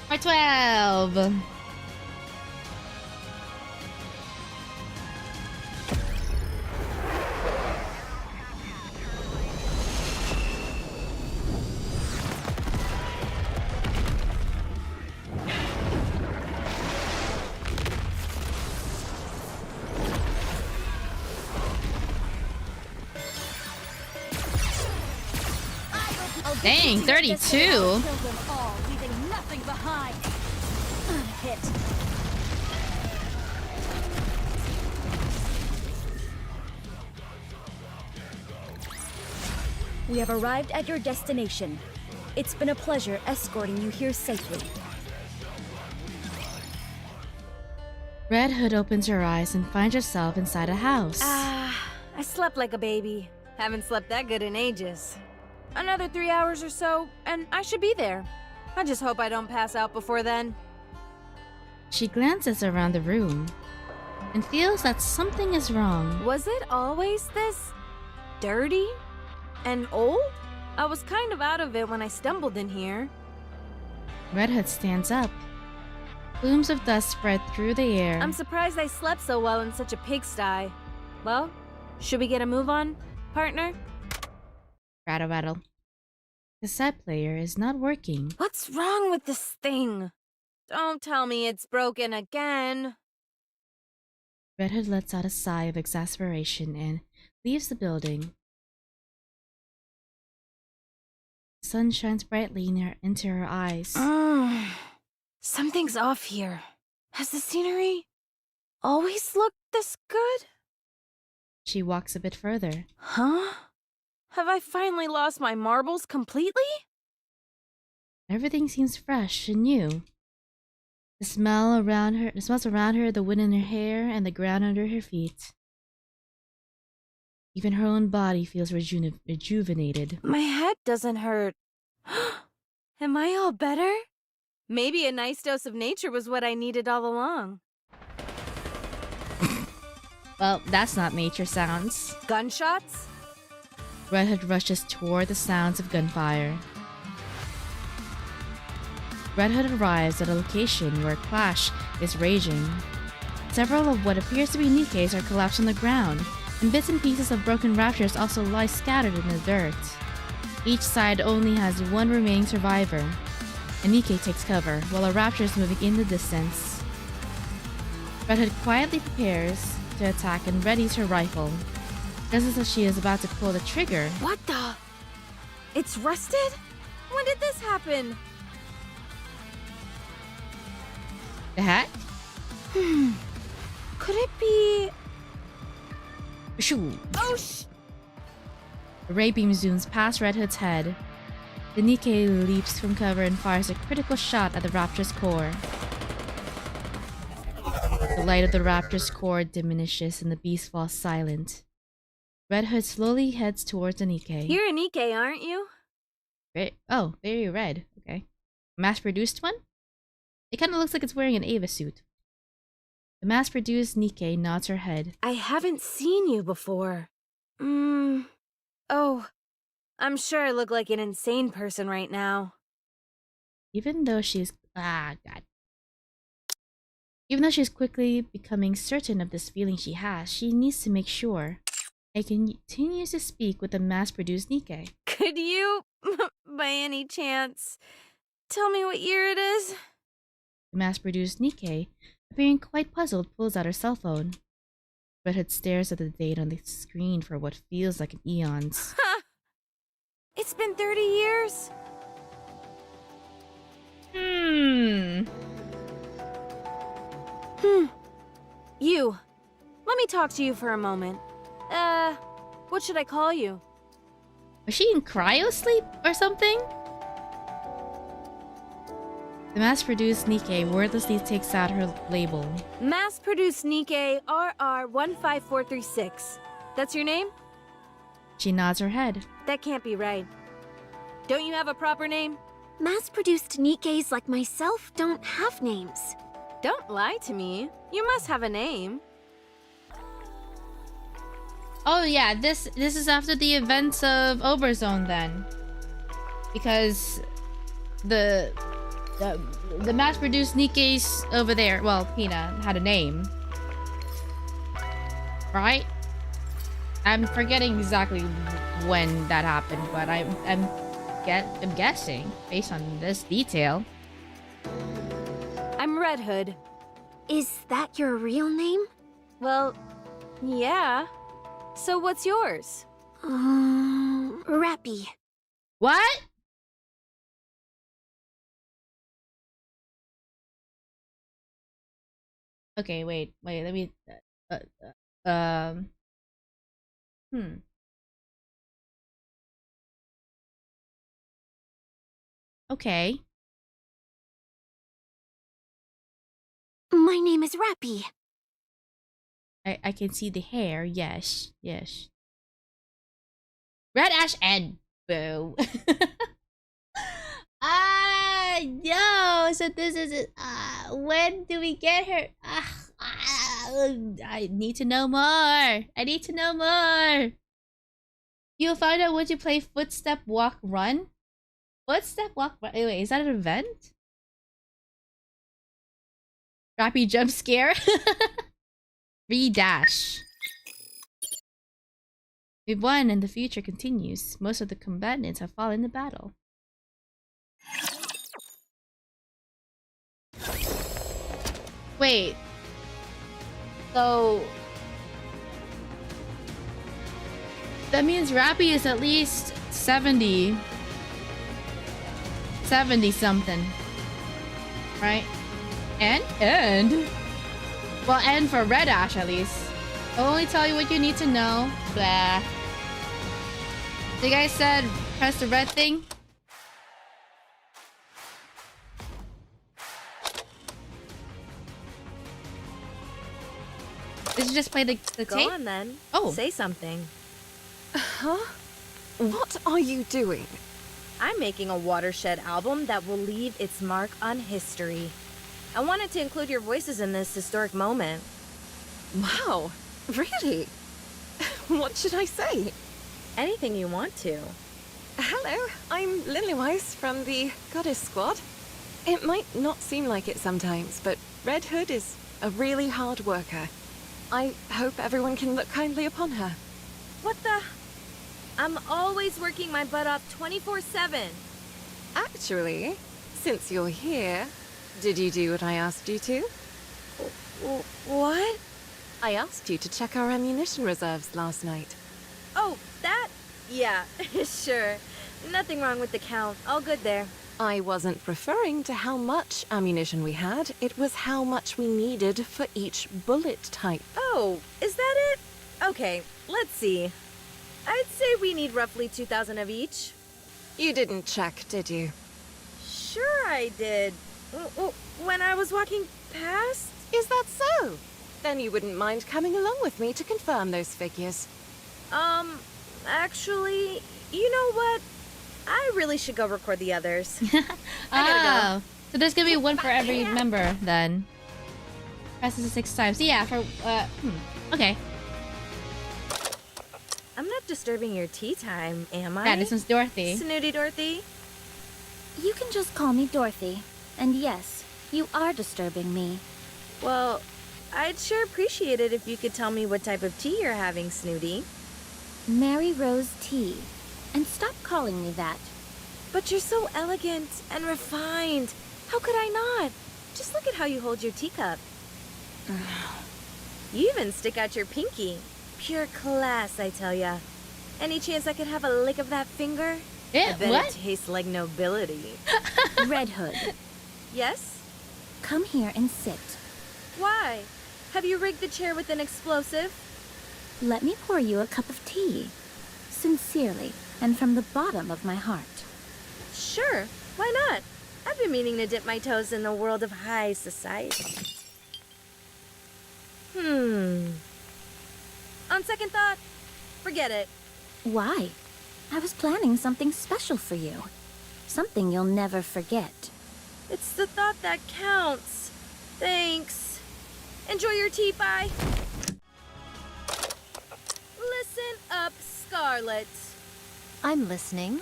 By 12. Dang, 32. We have arrived at your destination. It's been a pleasure escorting you here safely. Red Hood opens her eyes and finds herself inside a house. I slept like a baby. Haven't slept that good in ages. Another 3 hours or so, and I should be there. I just hope I don't pass out before then. She glances around the room and feels that something is wrong. Was it always this dirty and old? I was kind of out of it when I stumbled in here. Red Hood stands up. Plumes of dust spread through the air. I'm surprised I slept so well in such a pigsty. Well, should we get a move on, partner? Rattle, rattle. The cassette player is not working. What's wrong with this thing? Don't tell me it's broken again. Red Hood lets out a sigh of exasperation and leaves the building. The sun shines brightly into her eyes. Something's off here. Has the scenery always looked this good? She walks a bit further. Huh? Have I finally lost my marbles completely? Everything seems fresh and new. The smells around her, the wind in her hair, and the ground under her feet. Even her own body feels rejuvenated. My head doesn't hurt. Am I all better? Maybe a nice dose of nature was what I needed all along. Well, that's not nature sounds. Gunshots? Red Hood rushes toward the sounds of gunfire. Red Hood arrives at a location where a clash is raging. Several of what appears to be Nikkes are collapsed on the ground, and bits and pieces of broken raptors also lie scattered in the dirt. Each side only has one remaining survivor. A Nikke takes cover, while a raptor is moving in the distance. Red Hood quietly prepares to attack and readies her rifle. Just as she is about to pull the trigger. What the? It's rusted? When did this happen? The hat? Could it be... Shoo! Oh, The ray beam zooms past Red Hood's head. The Nikke leaps from cover and fires a critical shot at the raptor's core. The light of the raptor's core diminishes and the beast falls silent. Red Hood slowly heads towards the Nikke. You're a Nikke, aren't you? Oh, very red. Okay. Mass-produced one? It kind of looks like it's wearing an Ava suit. The mass-produced Nikke nods her head. I haven't seen you before. Oh, I'm sure I look like an insane person right now. Even though she's... Even though she's quickly becoming certain of this feeling she has, she needs to make sure. I continues to speak with the mass-produced Nikke. Could you, by any chance, tell me what year it is? The mass-produced Nikke, appearing quite puzzled, pulls out her cell phone. Red Hood stares at the date on the screen for what feels like an eons. It's been 30 years? You. Let me talk to you for a moment. What should I call you? Was she in cryo sleep or something? The mass-produced Nikke wordlessly takes out her label. Mass-produced Nikke RR15436. That's your name? She nods her head. That can't be right. Don't you have a proper name? Mass-produced Nikkes like myself don't have names. Don't lie to me. You must have a name. Oh yeah, this is after the events of Oberzone then. Because the mass-produced Nikke's over there. Well, Pina had a name, right? I'm forgetting exactly when that happened, but I'm guessing based on this detail. I'm Red Hood. Is that your real name? Well, yeah. So what's yours? Rappy. What? Okay, wait, let me... Okay. My name is Rappy. I can see the hair, yes. Red Ash and Boo. No, so this is it. When do we get her? I need to know more. You'll find out once you play Footstep Walk Run. Footstep Walk Run. Wait, is that an event? Rappy jump scare. Dash. We've won and the future continues. Most of the combatants have fallen in the battle. Wait. So that means Rappy is at least 70 something. Right? And well, and for Red Ash at least. I'll only tell you what you need to know. Blah. The guy said press the red thing. Did you just play the tape? Go on then. Oh. Say something. Huh? What are you doing? I'm making a watershed album that will leave its mark on history. I wanted to include your voices in this historic moment. Wow, really? What should I say? Anything you want to. Hello, I'm Lilywise from the Goddess Squad. It might not seem like it sometimes, but Red Hood is a really hard worker. I hope everyone can look kindly upon her. What the? I'm always working my butt off 24/7. Actually, since you're here, did you do what I asked you to? What? I asked you to check our ammunition reserves last night. Oh, that? Yeah, sure. Nothing wrong with the count. All good there. I wasn't referring to how much ammunition we had. It was how much we needed for each bullet type. Oh, is that it? Okay, let's see. I'd say we need roughly 2,000 of each. You didn't check, did you? Sure I did. When I was walking past? Is that so? Then you wouldn't mind coming along with me to confirm those figures. Actually, you know what? I really should go record the others. I gotta go. So there's gonna be one for every member then. Presses it 6 times. Yeah, for okay. I'm not disturbing your tea time, am I? Yeah, this one's Dorothy. Snooty Dorothy? You can just call me Dorothy. And yes, you are disturbing me. Well, I'd sure appreciate it if you could tell me what type of tea you're having, Snooty. Mary Rose Tea. And stop calling me that. But you're so elegant and refined. How could I not? Just look at how you hold your teacup. You even stick out your pinky. Pure class, I tell ya. Any chance I could have a lick of that finger? I bet it tastes like nobility. Red Hood. Yes? Come here and sit. Why? Have you rigged the chair with an explosive? Let me pour you a cup of tea. Sincerely, and from the bottom of my heart. Sure, why not? I've been meaning to dip my toes in the world of high society. On second thought, forget it. Why? I was planning something special for you. Something you'll never forget. It's the thought that counts. Thanks. Enjoy your tea, bye. Listen up, Scarlet. I'm listening.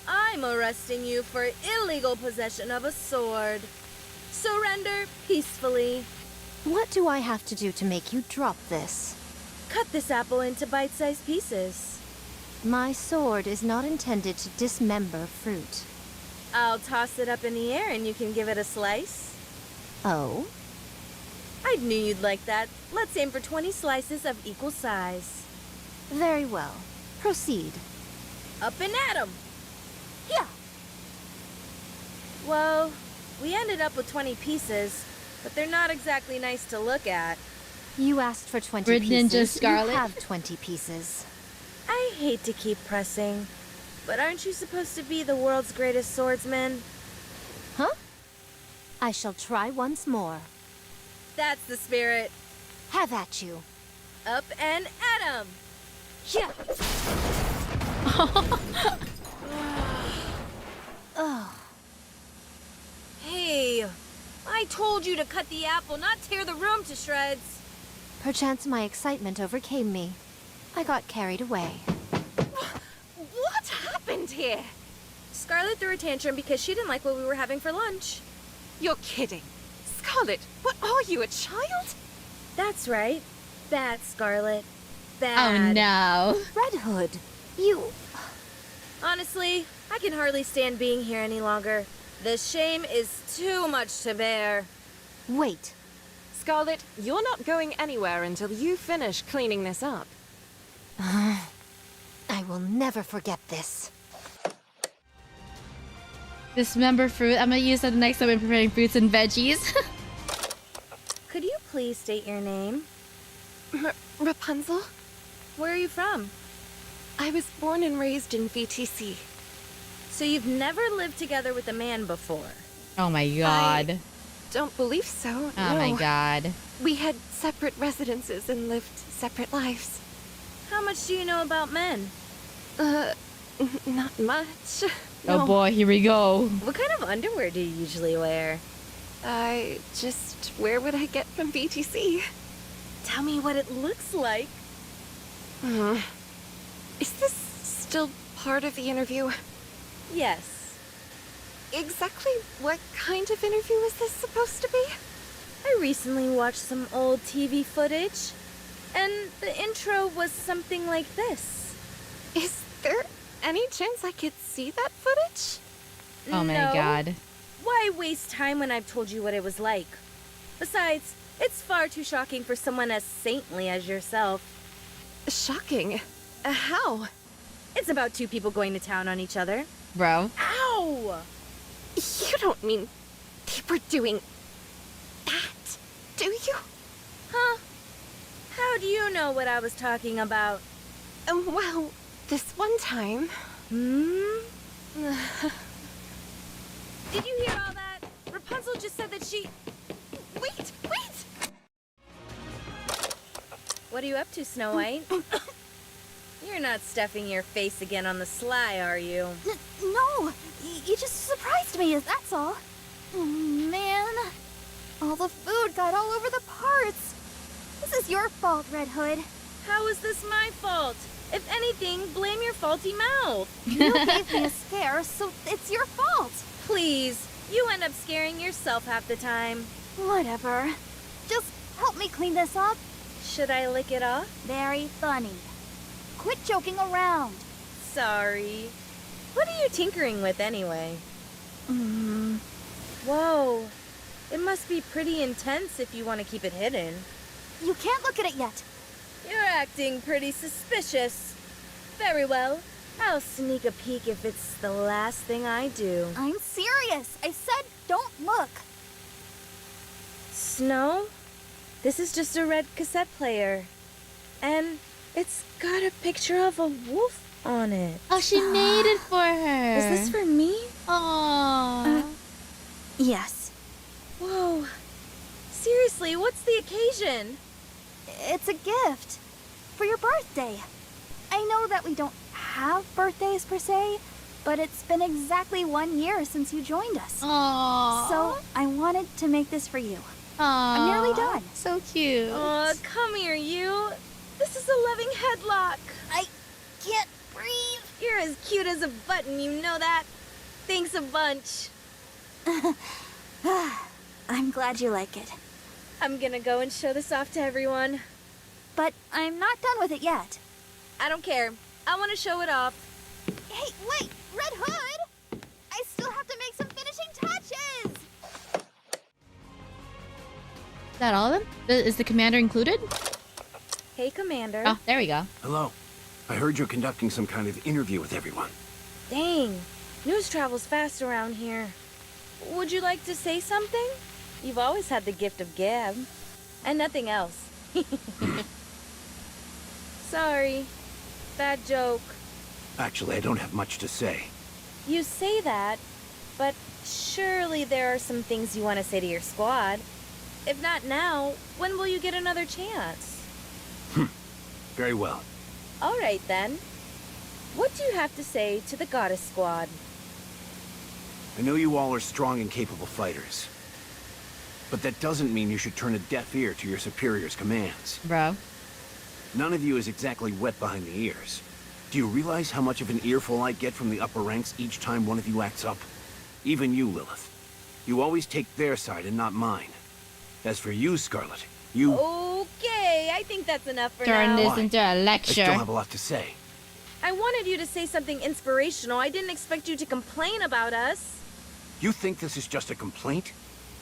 I'm arresting you for illegal possession of a sword. Surrender peacefully. What do I have to do to make you drop this? Cut this apple into bite-sized pieces. My sword is not intended to dismember fruit. I'll toss it up in the air and you can give it a slice. Oh? I knew you'd like that. Let's aim for 20 slices of equal size. Very well. Proceed. Up and at 'em! Yeah! Well, we ended up with 20 pieces, but they're not exactly nice to look at. You asked for 20 Red pieces. Ninja Scarlet. You have 20 pieces. I hate to keep pressing, but aren't you supposed to be the world's greatest swordsman? Huh? I shall try once more. That's the spirit. Have at you. Up and at 'em! Yeah! Oh. Hey, I told you to cut the apple, not tear the room to shreds. Perchance my excitement overcame me. I got carried away. What happened here? Scarlet threw a tantrum because she didn't like what we were having for lunch. You're kidding. Scarlet, what are you, a child? That's right. Bad, Scarlet. Oh Bad. no. Red Hood, you... Honestly, I can hardly stand being here any longer. The shame is too much to bear. Wait. Scarlet, you're not going anywhere until you finish cleaning this up. I will never forget this. Dismember fruit. I'm gonna use that the next time I'm preparing fruits and veggies. Could you please state your name? Rapunzel? Where are you from? I was born and raised in VTC. So you've never lived together with a man before? Oh my god. I don't believe so. Oh my god. We had separate residences and lived separate lives. How much do you know about men? Not much. Oh No. boy, here we go. What kind of underwear do you usually wear? I just... Where would I get from VTC? Tell me what it looks like. Is this still part of the interview? Yes. Exactly what kind of interview is this supposed to be? I recently watched some old TV footage, and the intro was something like this. Is there any chance I could see that footage? Oh my No. god. Why waste time when I've told you what it was like? Besides, it's far too shocking for someone as saintly as yourself. Shocking? How? It's about two people going to town on each other. Bro. Ow! You don't mean they were doing that, do you? Huh? How do you know what I was talking about? Well, this one time... Did you hear all that? Rapunzel just said that she... Wait! What are you up to, Snow White? You're not stuffing your face again on the sly, are you? No! You just surprised me, that's all. Oh, man. All the food got all over the parts. This is your fault, Red Hood. How is this my fault? If anything, blame your faulty mouth. You gave me a scare, so it's your fault. Please, you end up scaring yourself half the time. Whatever. Just help me clean this up. Should I lick it off? Very funny. Quit joking around. Sorry. What are you tinkering with anyway? Whoa. It must be pretty intense if you want to keep it hidden. You can't look at it yet. You're acting pretty suspicious. Very well. I'll sneak a peek if it's the last thing I do. I'm serious. I said don't look. Snow? This is just a red cassette player. And it's got a picture of a wolf on it. Oh, she made it for her. Is this for me? Aww. Yes. Whoa. Seriously, what's the occasion? It's a gift. For your birthday. I know that we don't have birthdays per se, but it's been exactly 1 year since you joined us. Aww. So I wanted to make this for you. Aww. I'm nearly done. So cute. Come here, you. This is a loving headlock. I can't breathe. You're as cute as a button, you know that? Thanks a bunch. I'm glad you like it. I'm gonna go and show this off to everyone. But I'm not done with it yet. I don't care. I want to show it off. Hey, wait! Red Hood! I still have to make some finishing touches! Is that all of them? Is the commander included? Hey, Commander. Oh, there we go. Hello. I heard you're conducting some kind of interview with everyone. Dang. News travels fast around here. Would you like to say something? You've always had the gift of gab. And nothing else. Sorry. Bad joke. Actually, I don't have much to say. You say that, but surely there are some things you want to say to your squad. If not now, when will you get another chance? Very well. All right, then. What do you have to say to the Goddess Squad? I know you all are strong and capable fighters. But that doesn't mean you should turn a deaf ear to your superior's commands. Bro. None of you is exactly wet behind the ears. Do you realize how much of an earful I get from the upper ranks each time one of you acts up? Even you, Lilith. You always take their side and not mine. As for you, Scarlet, you... Okay, I think that's enough for Turn now. this into a lecture. I still have a lot to say. I wanted you to say something inspirational. I didn't expect you to complain about us. You think this is just a complaint?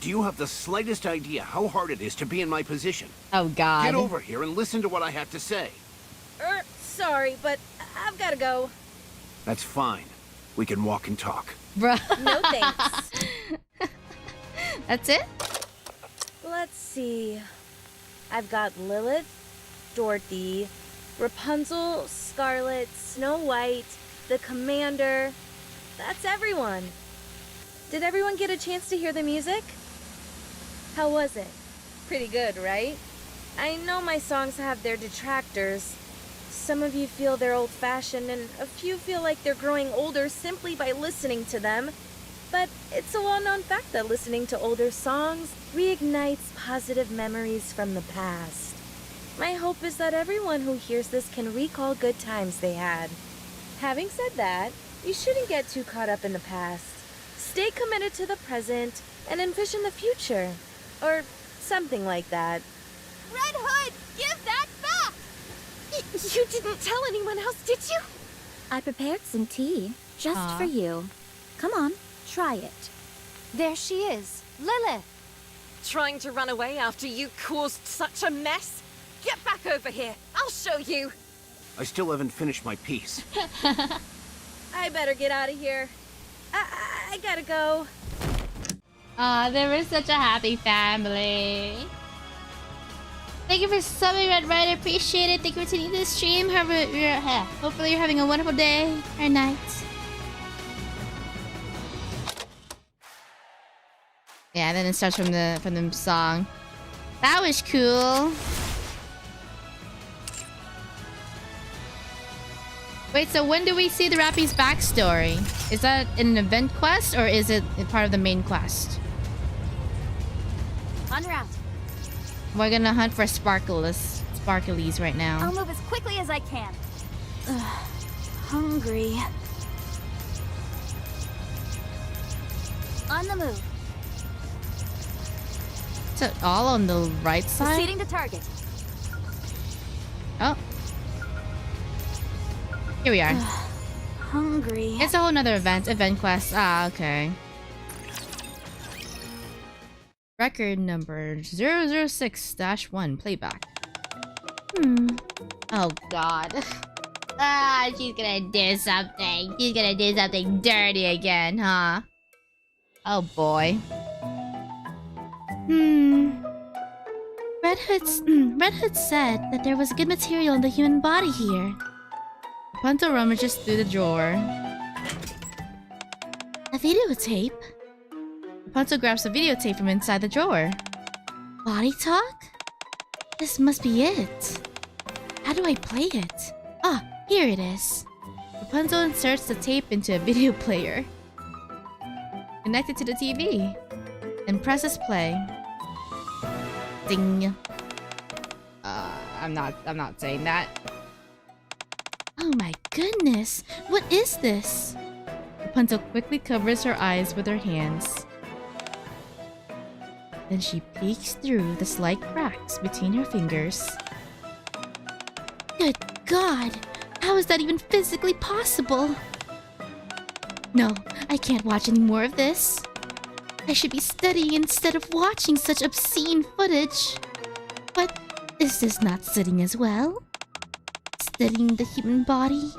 Do you have the slightest idea how hard it is to be in my position? Oh, God. Get over here and listen to what I have to say. Sorry, but I've gotta go. That's fine. We can walk and talk. Bruh. No thanks. That's it? Let's see. I've got Lilith, Dorothy, Rapunzel, Scarlet, Snow White, the Commander. That's everyone. Did everyone get a chance to hear the music? How was it? Pretty good, right? I know my songs have their detractors. Some of you feel they're old-fashioned, and a few feel like they're growing older simply by listening to them. But it's a well-known fact that listening to older songs reignites positive memories from the past. My hope is that everyone who hears this can recall good times they had. Having said that, you shouldn't get too caught up in the past. Stay committed to the present and envision the future. Or something like that. Red Hood, give that back! You didn't tell anyone else, did you? I prepared some tea, just for you. Come on, try it. There she is, Lilith. Trying to run away after you caused such a mess? Get back over here. I'll show you. I still haven't finished my piece. I better get out of here. I gotta go. They were such a happy family. Thank you for subbing, Red Rider. Appreciate it. Thank you for tuning into the stream. Hopefully you're having a wonderful day or night. Yeah, then it starts from the song. That was cool. Wait, so when do we see the Rappy's backstory? Is that an event quest or is it part of the main quest? On route. We're gonna hunt for sparklies right now. I'll move as quickly as I can. Hungry. On the move. Is it all on the right side? Proceeding to target. Oh. Here we are. Hungry. It's a whole nother event quest. Ah, okay. Record number 006-1, playback. Oh god. She's gonna do something. She's gonna do something dirty again, huh? Oh boy. Red Hood said that there was good material in the human body here. Rapunzel rummages through the drawer. A videotape? Rapunzel grabs the videotape from inside the drawer. Body talk? This must be it. How do I play it? Ah, here it is. Rapunzel inserts the tape into a video player. Connect it to the TV. And presses play. Ding. I'm not saying that. Oh my goodness, what is this? Rapunzel quickly covers her eyes with her hands. Then she peeks through the slight cracks between her fingers. Good God! How is that even physically possible? No, I can't watch any more of this. I should be studying instead of watching such obscene footage. But is this not sitting as well? Studying the human body?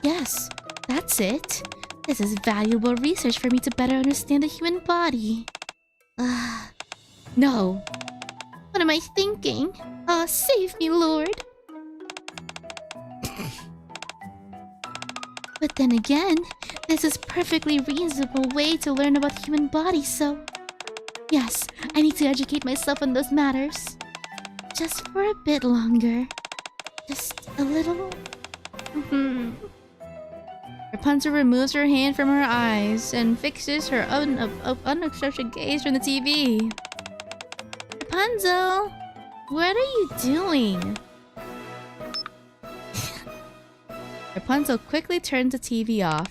Yes, that's it. This is valuable research for me to better understand the human body. No. What am I thinking? Save me, Lord. But then again, this is perfectly reasonable way to learn about the human body, so... Yes, I need to educate myself on those matters. Just for a bit longer. Just a little... Rapunzel removes her hand from her eyes and fixes her unobstructed gaze from the TV. Rapunzel! What are you doing? Rapunzel quickly turns the TV off.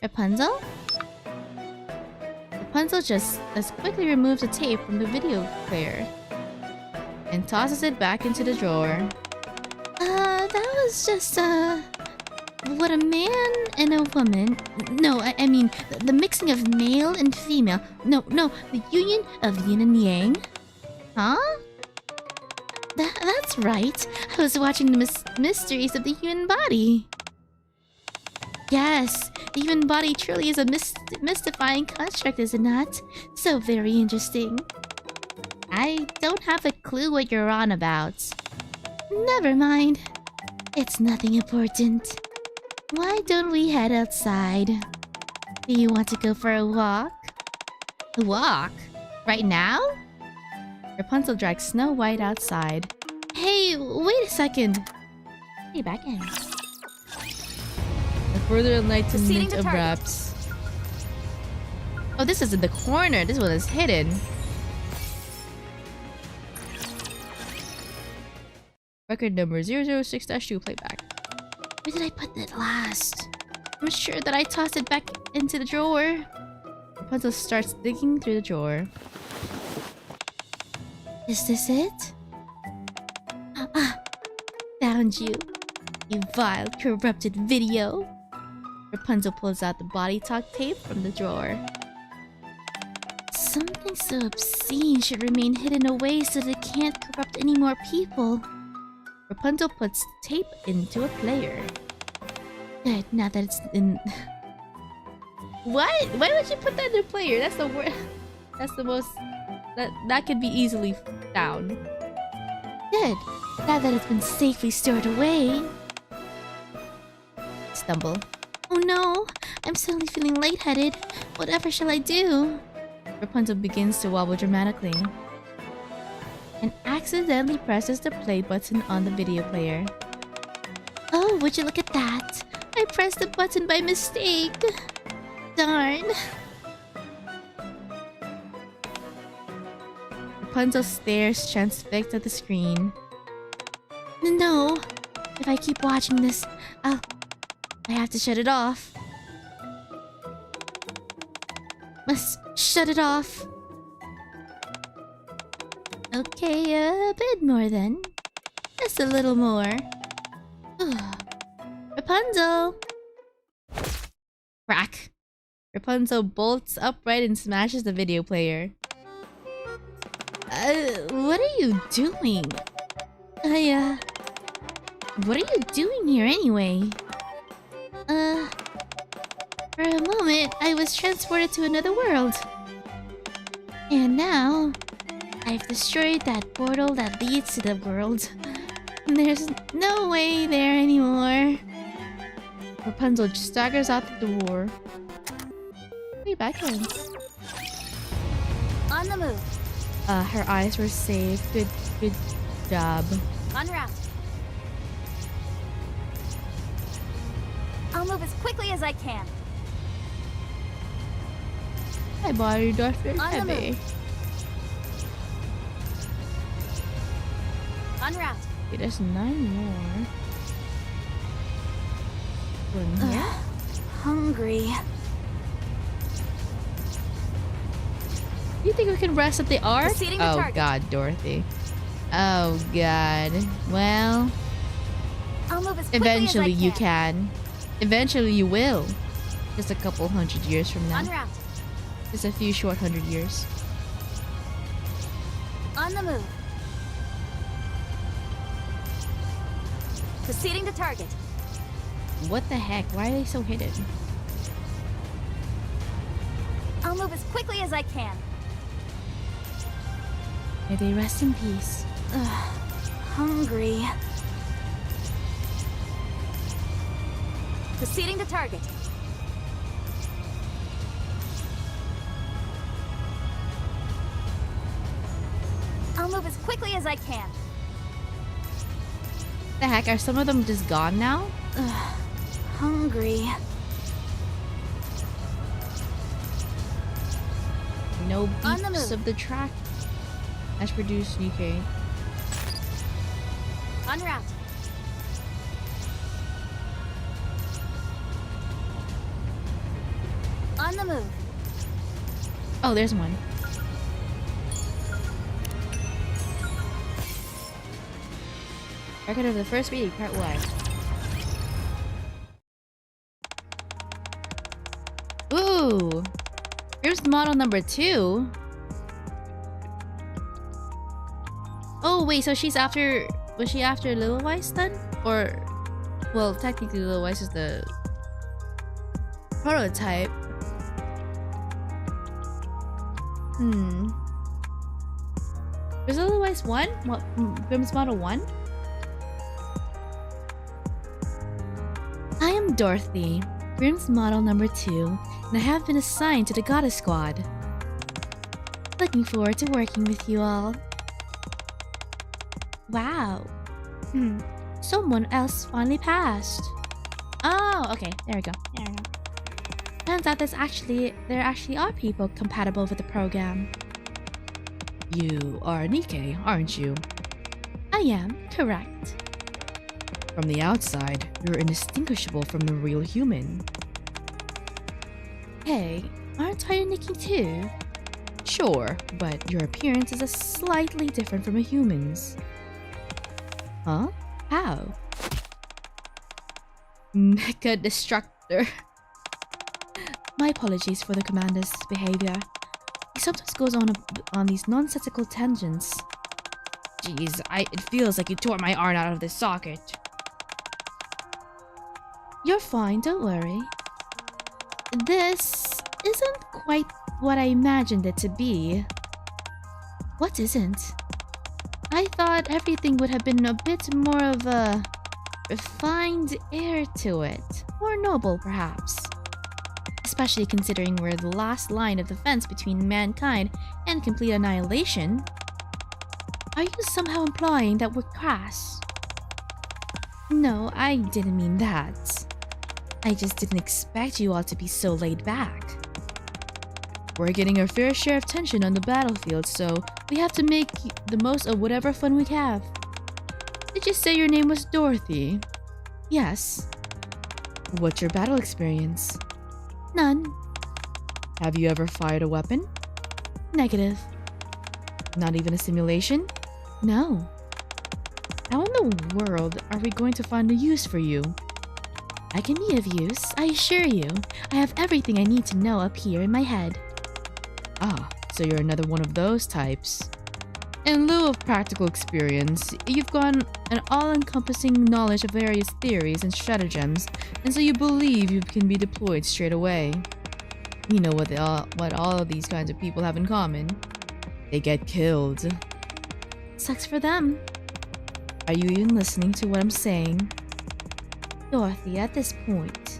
Rapunzel? Rapunzel just as quickly removes the tape from the video player and tosses it back into the drawer. That was just, what a man and a woman... No, I mean, the mixing of male and female. No, the union of yin and yang. Huh? That's right. I was watching the mysteries of the human body. Yes, the human body truly is a mystifying construct, is it not? So very interesting. I don't have a clue what you're on about. Never mind. It's nothing important. Why don't we head outside? Do you want to go for a walk? A walk? Right now? Rapunzel drags Snow White outside. Hey, wait a second. Hey, back in. The further enlightenment of wraps. Oh, this is in the corner. This one is hidden. Record number 006-2 playback. Where did I put that last? I'm sure that I tossed it back into the drawer. Rapunzel starts digging through the drawer. Is this it? Found you. You vile, corrupted video. Rapunzel pulls out the body talk tape from the drawer. Something so obscene should remain hidden away so that it can't corrupt any more people. Rapunzel puts the tape into a player. Good, now that it's in... What? Why would you put that in a player? That's the worst... That's the most... That could be easily found. Good, now that it's been safely stored away. Stumble. Oh no, I'm suddenly feeling lightheaded. Whatever shall I do? Rapunzel begins to wobble dramatically and accidentally presses the play button on the video player. Oh, would you look at that? I pressed the button by mistake. Darn. Rapunzel stares transfixed at the screen. No, if I keep watching this, I have to shut it off. Must shut it off. Okay, a bit more then. Just a little more. Rapunzel! Crack. Rapunzel bolts upright and smashes the video player. What are you doing? What are you doing here anyway? For a moment, I was transported to another world. And now, I've destroyed that portal that leads to the world. There's no way there anymore. Rapunzel staggers out the door. Hey, back in. On the move. Her eyes were saved. Good job. En route. I'll move as quickly as I can. Hi, body doctor. Heavy. En route. Okay, there's 9 more. in here? Hungry. You think we can rest at the ark? Proceeding to Oh target. god, Dorothy. Oh god. Well, I'll move as quickly eventually as I you can. Eventually you will. Just a couple 100 years from now. En route. Just a few short 100 years. On the move. Proceeding to target. What the heck? Why are they so hidden? I'll move as quickly as I can. May they rest in peace. Hungry. Proceeding to target. I'll move as quickly as I can. The heck? Are some of them just gone now? Hungry. No On the beeps move. of the track. As produced Nikke. En route. On the move. Oh, there's one. Record of the first reading, part 1. Ooh! Here's model number 2. Oh, wait, so she's after... Was she after Little Weiss then? Or... Well, technically Little Weiss is the... prototype. Was Little Weiss 1? What? Grimm's model 1? I am Dorothy, Grimm's model number 2, and I have been assigned to the Goddess Squad. Looking forward to working with you all. Wow. Someone else finally passed. Oh, okay. There we go. Turns out there actually are people compatible with the program. You are Nikke, aren't you? I am, correct. From the outside, you're indistinguishable from a real human. Hey, aren't I a Nikke too? Sure, but your appearance is slightly different from a human's. Huh? How? Mecha Destructor. My apologies for the commander's behavior. He sometimes goes on these nonsensical tangents. Jeez, it feels like you tore my arm out of this socket. You're fine, don't worry. This isn't quite what I imagined it to be. What isn't? I thought everything would have been a bit more of a refined air to it. More noble, perhaps. Especially considering we're the last line of defense between mankind and complete annihilation. Are you somehow implying that we're crass? No, I didn't mean that. I just didn't expect you all to be so laid back. We're getting our fair share of tension on the battlefield, so we have to make the most of whatever fun we have. Did you say your name was Dorothy? Yes. What's your battle experience? None. Have you ever fired a weapon? Negative. Not even a simulation? No. How in the world are we going to find a use for you? I can be of use, I assure you. I have everything I need to know up here in my head. Ah, so you're another one of those types. In lieu of practical experience, you've got an all-encompassing knowledge of various theories and stratagems, and so you believe you can be deployed straight away. You know what all of these kinds of people have in common? They get killed. Sucks for them. Are you even listening to what I'm saying? Dorothy, at this point,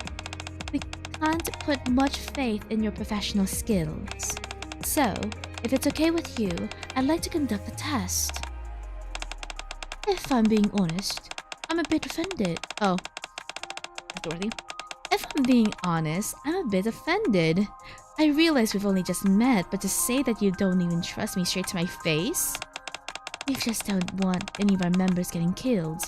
we can't put much faith in your professional skills. So, if it's okay with you, I'd like to conduct a test. If I'm being honest, I'm a bit offended. Oh. Dorothy. If I'm being honest, I'm a bit offended. I realize we've only just met, but to say that you don't even trust me straight to my face? We just don't want any of our members getting killed.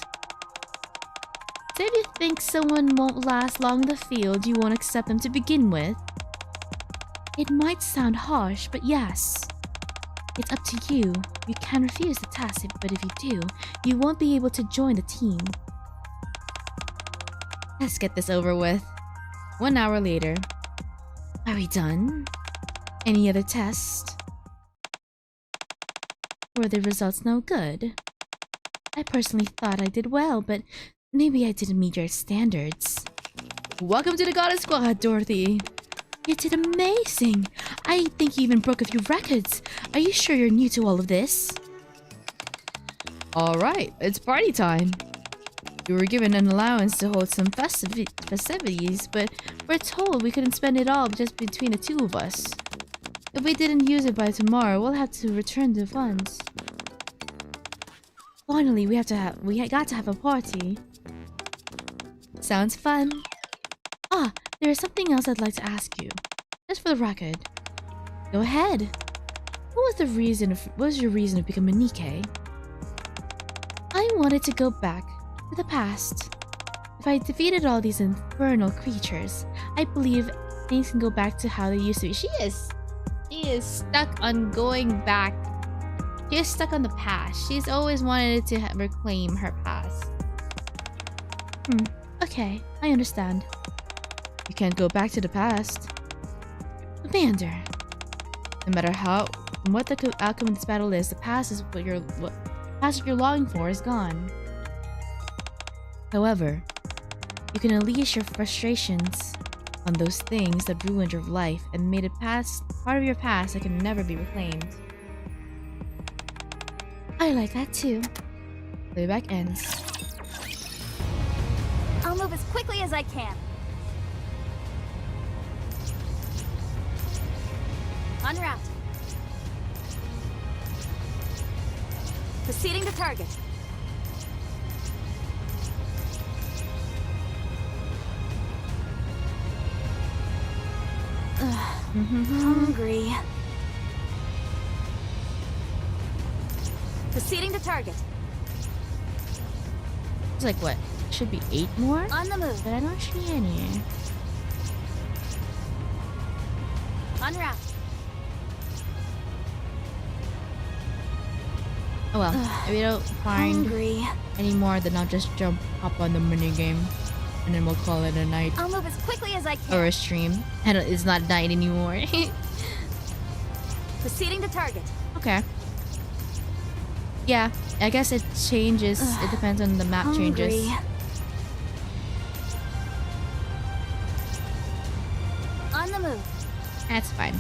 So if you think someone won't last long in the field, you won't accept them to begin with. It might sound harsh, but yes. It's up to you. You can refuse the task, but if you do, you won't be able to join the team. Let's get this over with. 1 hour later. Are we done? Any other test? Were the results no good? I personally thought I did well, but maybe I didn't meet your standards. Welcome to the Goddess Squad, Dorothy. You did amazing. I think you even broke a few records. Are you sure you're new to all of this? Alright, it's party time. We were given an allowance to hold some festivities, but we're told we couldn't spend it all just between the two of us. If we didn't use it by tomorrow, we'll have to return the funds. Finally, we got to have a party. Sounds fun. Ah, there is something else I'd like to ask you. Just for the record. Go ahead. What was your reason of becoming Nikke? I wanted to go back to the past. If I defeated all these infernal creatures, I believe things can go back to how they used to be. She is stuck on going back. She is stuck on the past. She's always wanted to reclaim her past. Okay, I understand. You can't go back to the past. Commander, no matter what the outcome of this battle is, the past is what you're longing for is gone. However, you can unleash your frustrations on those things that ruined your life and made it part of your past that can never be reclaimed. I like that too. Playback ends. I'll move as quickly as I can. En route. Proceeding to target. Hungry. Proceeding to target. It's like what? Should be 8 more? On the move. But I don't see any. En route. Oh well, if we don't find any more, then I'll just hop on the minigame. And then we'll call it a night. I'll move as quickly as I can. Or a stream. And it's not night anymore. Proceeding to target. Okay. Yeah, I guess it changes. It depends on the map changes. On the move. That's fine.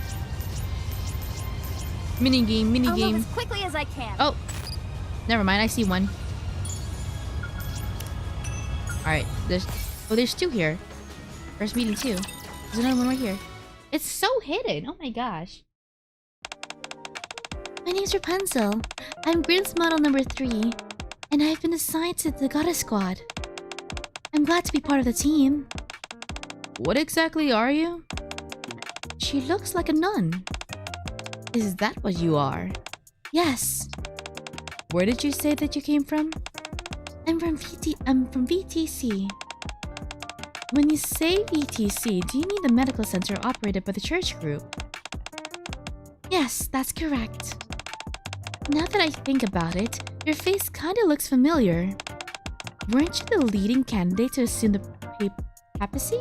Minigame. I'll move as quickly as I can. Oh! Never mind, I see one. Alright, there's 2 here. First meeting 2. There's another one right here. It's so hidden! Oh my gosh. My name's Rapunzel. I'm Grim's model number 3. And I've been assigned to the Goddess Squad. I'm glad to be part of the team. What exactly are you? She looks like a nun. Is that what you are? Yes. Where did you say that you came from? I'm from VTC. When you say VTC, do you mean the medical center operated by the church group? Yes, that's correct. Now that I think about it, your face kinda looks familiar. Weren't you the leading candidate to assume the papacy?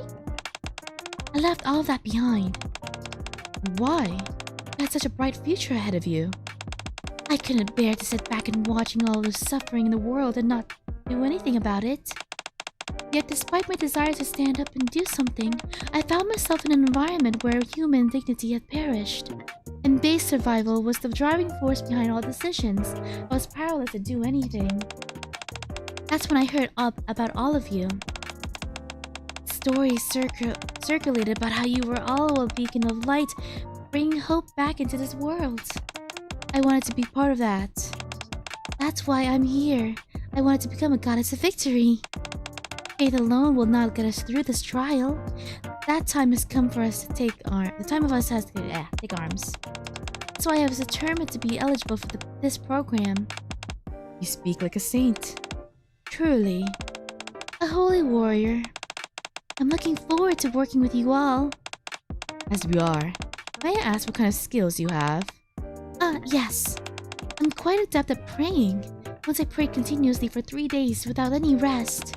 I left all of that behind. Why? You had such a bright future ahead of you. I couldn't bear to sit back and watching all the suffering in the world and not do anything about it. Yet despite my desire to stand up and do something, I found myself in an environment where human dignity had perished. And base survival was the driving force behind all decisions. I was powerless to do anything. That's when I heard about all of you. Stories circulated about how you were all a beacon of light, bringing hope back into this world. I wanted to be part of that. That's why I'm here. I wanted to become a goddess of victory. Faith alone will not get us through this trial. That time has come for us to take arms. The time of us has to take arms. That's why I was determined to be eligible for this program. You speak like a saint. Truly. A holy warrior. I'm looking forward to working with you all. As we are. May I ask what kind of skills you have? Yes. I'm quite adept at praying. Once I prayed continuously for 3 days without any rest.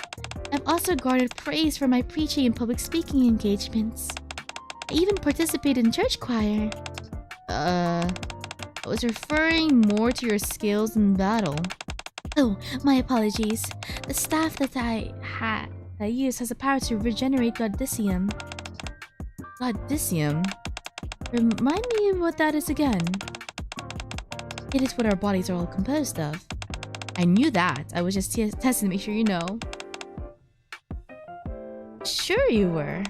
I've also garnered praise for my preaching and public speaking engagements. I even participated in church choir. I was referring more to your skills in battle. Oh, my apologies. The staff that I use has the power to regenerate Godicium. Godicium? Remind me what that is again. It is what our bodies are all composed of. I knew that. I was just testing to make sure you know. Sure you were.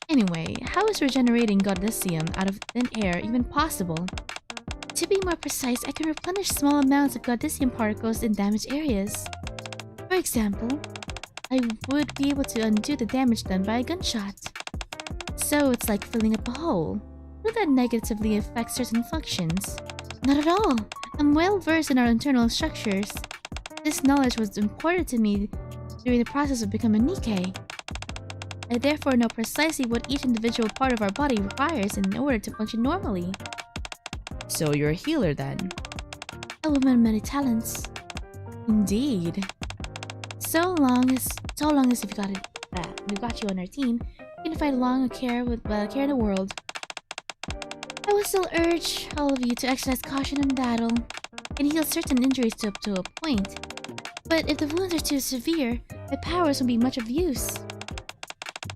Anyway, how is regenerating Godicium out of thin air even possible? To be more precise, I can replenish small amounts of Godicium particles in damaged areas. For example, I would be able to undo the damage done by a gunshot. So it's like filling up a hole. Would that negatively affect certain functions? Not at all. I'm well versed in our internal structures. This knowledge was important to me during the process of becoming Nikke. I therefore know precisely what each individual part of our body requires in order to function normally. So you're a healer then? A woman of many talents. Indeed. So long as we got you on our team, we can fight along a care in the world. I would still urge all of you to exercise caution in battle and heal certain injuries to a point. But if the wounds are too severe, my powers won't be much of use.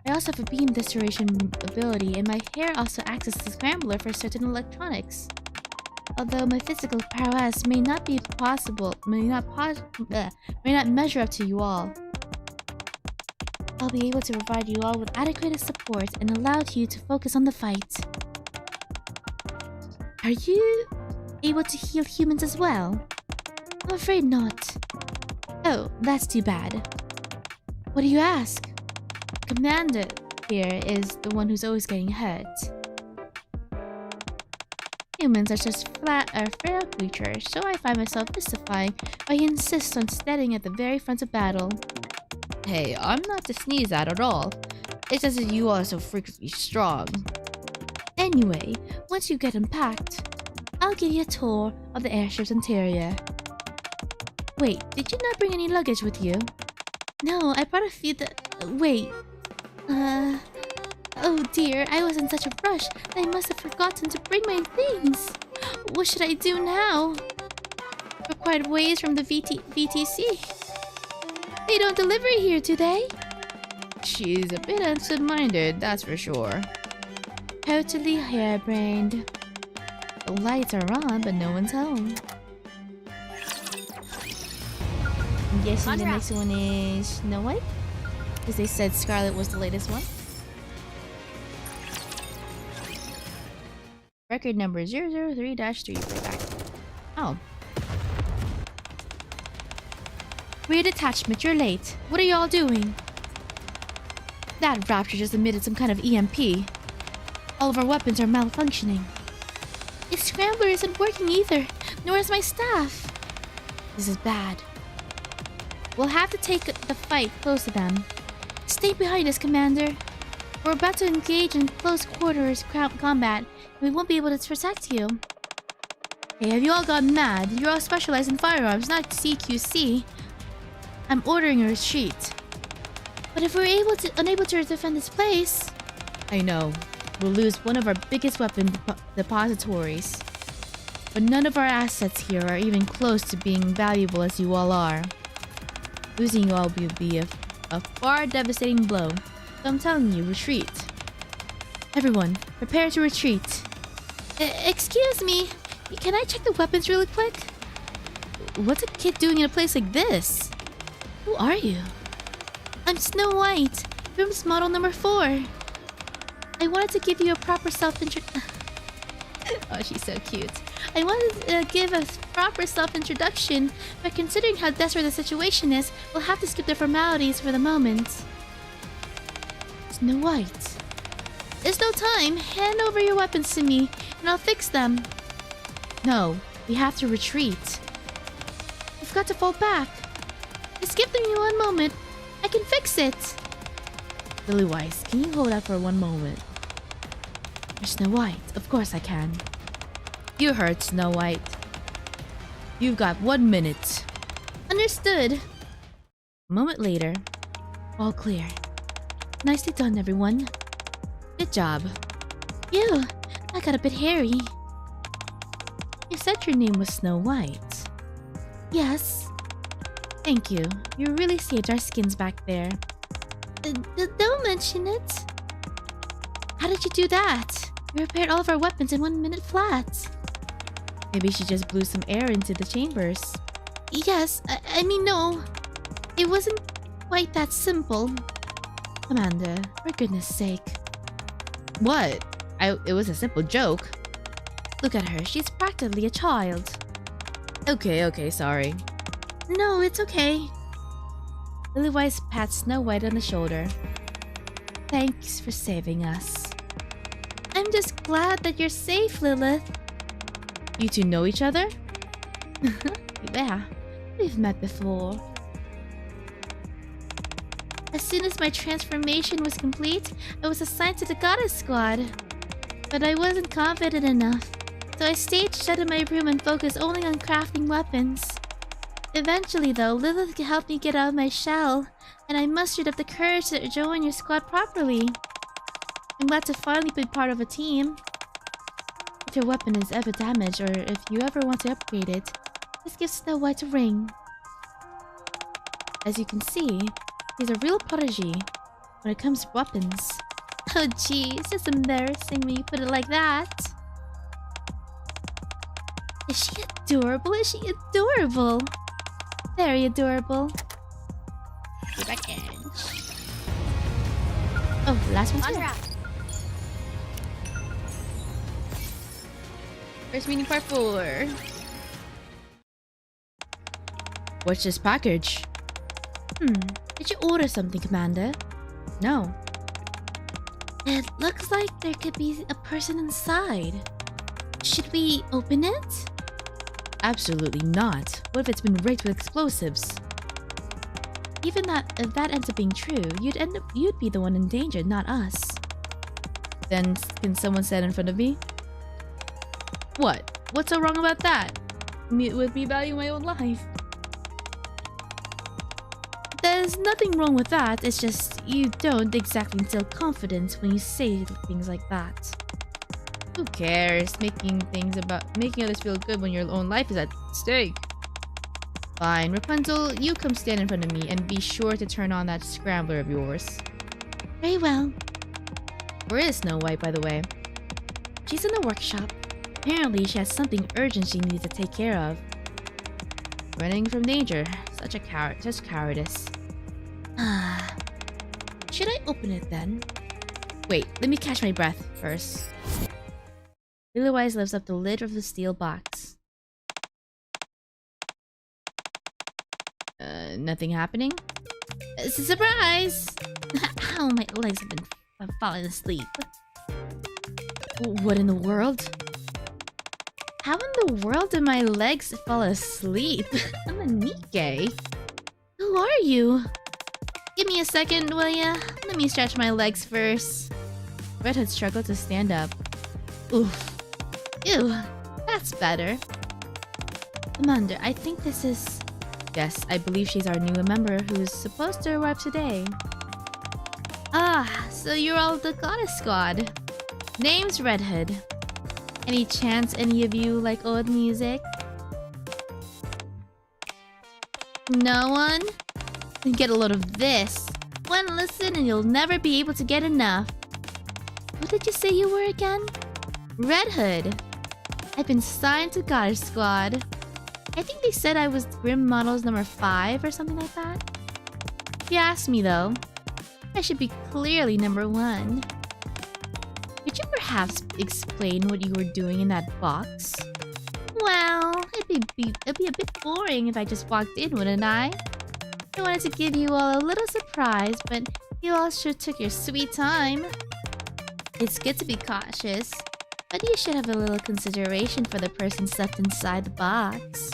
I also have a beam restoration ability, and my hair also acts as a scrambler for certain electronics. Although my physical prowess may not measure up to you all, I'll be able to provide you all with adequate support and allow you to focus on the fight. Are you able to heal humans as well? I'm afraid not. Oh, that's too bad. What do you ask? Commander here is the one who's always getting hurt. Humans are just frail creatures, so I find myself mystifying why he insists on standing at the very front of battle. Hey, I'm not to sneeze at all. It's just that you are so freakishly strong. Anyway, once you get unpacked, I'll give you a tour of the airship's interior. Wait, did you not bring any luggage with you? No, I brought a few wait. Oh dear, I was in such a rush that I must have forgotten to bring my things. What should I do now? We're quite a ways from the VTC. They don't deliver here, do they? She's a bit absent-minded, that's for sure. Totally harebrained. The lights are on, but no one's home. I'm guessing the next one is Snow White? Because they said Scarlet was the latest one. Record number 003-3 playback. Oh. Rear detachment, you're late. What are y'all doing? That raptor just emitted some kind of EMP. All of our weapons are malfunctioning. The scrambler isn't working either, nor is my staff. This is bad. We'll have to take the fight close to them. Stay behind us, Commander. We're about to engage in close quarters combat, and we won't be able to protect you. Hey, have you all gone mad? You're all specialized in firearms, not CQC. I'm ordering a retreat. But if we're unable to defend this place... I know. We'll lose one of our biggest weapon depositories. But none of our assets here are even close to being valuable as you all are. Losing you all will be a far devastating blow. So I'm telling you, retreat. Everyone, prepare to retreat. Excuse me. Can I check the weapons really quick? What's a kid doing in a place like this? Who are you? I'm Snow White, room's model number 4. I wanted to give you a proper self-introduction. Oh, she's so cute. I wanted to give a proper self-introduction, but considering how desperate the situation is, we'll have to skip the formalities for the moment. Snow White. There's no time. Hand over your weapons to me, and I'll fix them. No, we have to retreat. We've got to fall back. Just give me one moment. I can fix it! Lily-wise, can you hold up for one moment? You're Snow White. Of course I can. You heard, Snow White. You've got 1 minute. Understood. A moment later. All clear. Nicely done, everyone. Good job. Ew, I got a bit hairy. You said your name was Snow White. Yes. Thank you. You really saved our skins back there. Don't mention it. How did you do that? You repaired all of our weapons in 1 minute flat. Maybe she just blew some air into the chambers. Yes, I mean no. It wasn't quite that simple. Amanda, for goodness sake. What? It was a simple joke. Look at her, she's practically a child. Okay, sorry. No, it's okay. Lily-wise pats Snow White on the shoulder. Thanks for saving us. I'm just glad that you're safe, Lilith. You two know each other? Yeah, we've met before. As soon as my transformation was complete, I was assigned to the Goddess Squad. But I wasn't confident enough, so I stayed shut in my room and focused only on crafting weapons. Eventually, though, Lilith helped me get out of my shell, and I mustered up the courage to join your squad properly. I'm glad to finally be part of a team. If your weapon is ever damaged, or if you ever want to upgrade it, just give Snow White a ring. As you can see, he's a real prodigy when it comes to weapons. Oh gee, it's just embarrassing when you put it like that. Is she adorable? Is she adorable? Very adorable. Get back in. Oh, the last one's here. First meeting part 4. What's this package? Did you order something, Commander? No. It looks like there could be a person inside. Should we open it? Absolutely not. What if it's been rigged with explosives? Even if that ends up being true, you'd be the one in danger, not us. Then can someone stand in front of me? What? What's so wrong about that? With me valuing my own life. There's nothing wrong with that, it's just you don't exactly instill confidence when you say things like that. Who cares? Making others feel good when your own life is at stake. Fine, Rapunzel, you come stand in front of me and be sure to turn on that scrambler of yours. Very well. Where is Snow White, by the way? She's in the workshop. Apparently, she has something urgent she needs to take care of. Running from danger. Such cowardice. Should I open it then? Wait, let me catch my breath first. Lily-wise lifts up the lid of the steel box. Nothing happening? It's a surprise! Ow, my legs have been falling asleep. What in the world? How in the world did my legs fall asleep? I'm a Nikke. Who are you? Give me a second, will ya? Let me stretch my legs first. Red Hood struggled to stand up. Oof. Ew, that's better. Commander, I think this is... Yes, I believe she's our new member who's supposed to arrive today. Ah, so you're all the Goddess Squad. Name's Red Hood. Any chance any of you like old music? No one? Then get a load of this. One listen and you'll never be able to get enough. What did you say you were again? Red Hood. I've been signed to Goddess Squad. I think they said I was Grim Models number 5 or something like that. If you ask me though, I should be clearly number 1. Could you perhaps explain what you were doing in that box? Well, it'd be a bit boring if I just walked in, wouldn't I? I wanted to give you all a little surprise, but you all sure took your sweet time. It's good to be cautious, but you should have a little consideration for the person stuffed inside the box.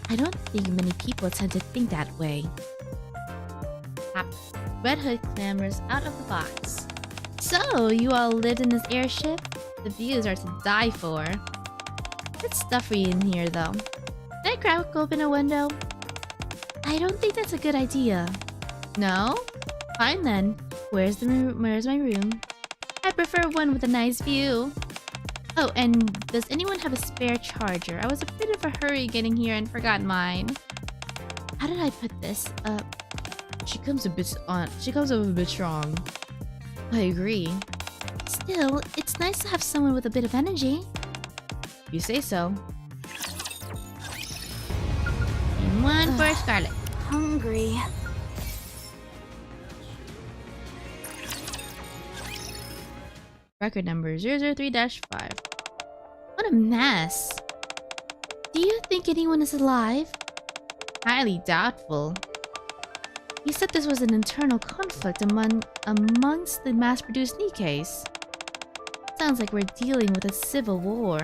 I don't think many people tend to think that way. Red Hood clambers out of the box. So, you all lived in this airship? The views are to die for. It's stuffy in here, though. Can I crack open a window? I don't think that's a good idea. No? Fine then. Where's my room? I prefer one with a nice view. Oh, and does anyone have a spare charger? I was a bit of a hurry getting here and forgot mine. How did I put this? She comes a bit strong. I agree. Still, it's nice to have someone with a bit of energy. You say so. And one for Scarlet. Hungry. Record number 003-5. What a mess. Do you think anyone is alive? Highly doubtful. You said this was an internal conflict amongst the mass-produced Nikkes. Sounds like we're dealing with a civil war.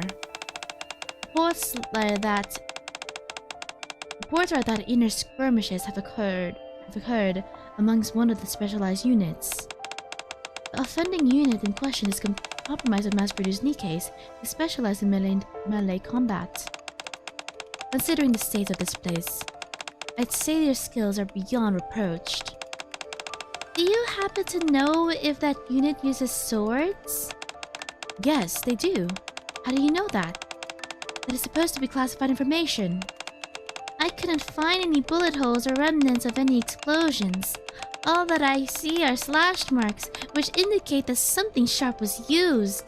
Reports are that inner skirmishes have occurred amongst one of the specialized units. The offending unit in question is compromised with mass-produced Nikkes who specialize in melee combat. Considering the state of this place, I'd say your skills are beyond reproach. Do you happen to know if that unit uses swords? Yes, they do. How do you know that? That is supposed to be classified information. I couldn't find any bullet holes or remnants of any explosions. All that I see are slash marks, which indicate that something sharp was used.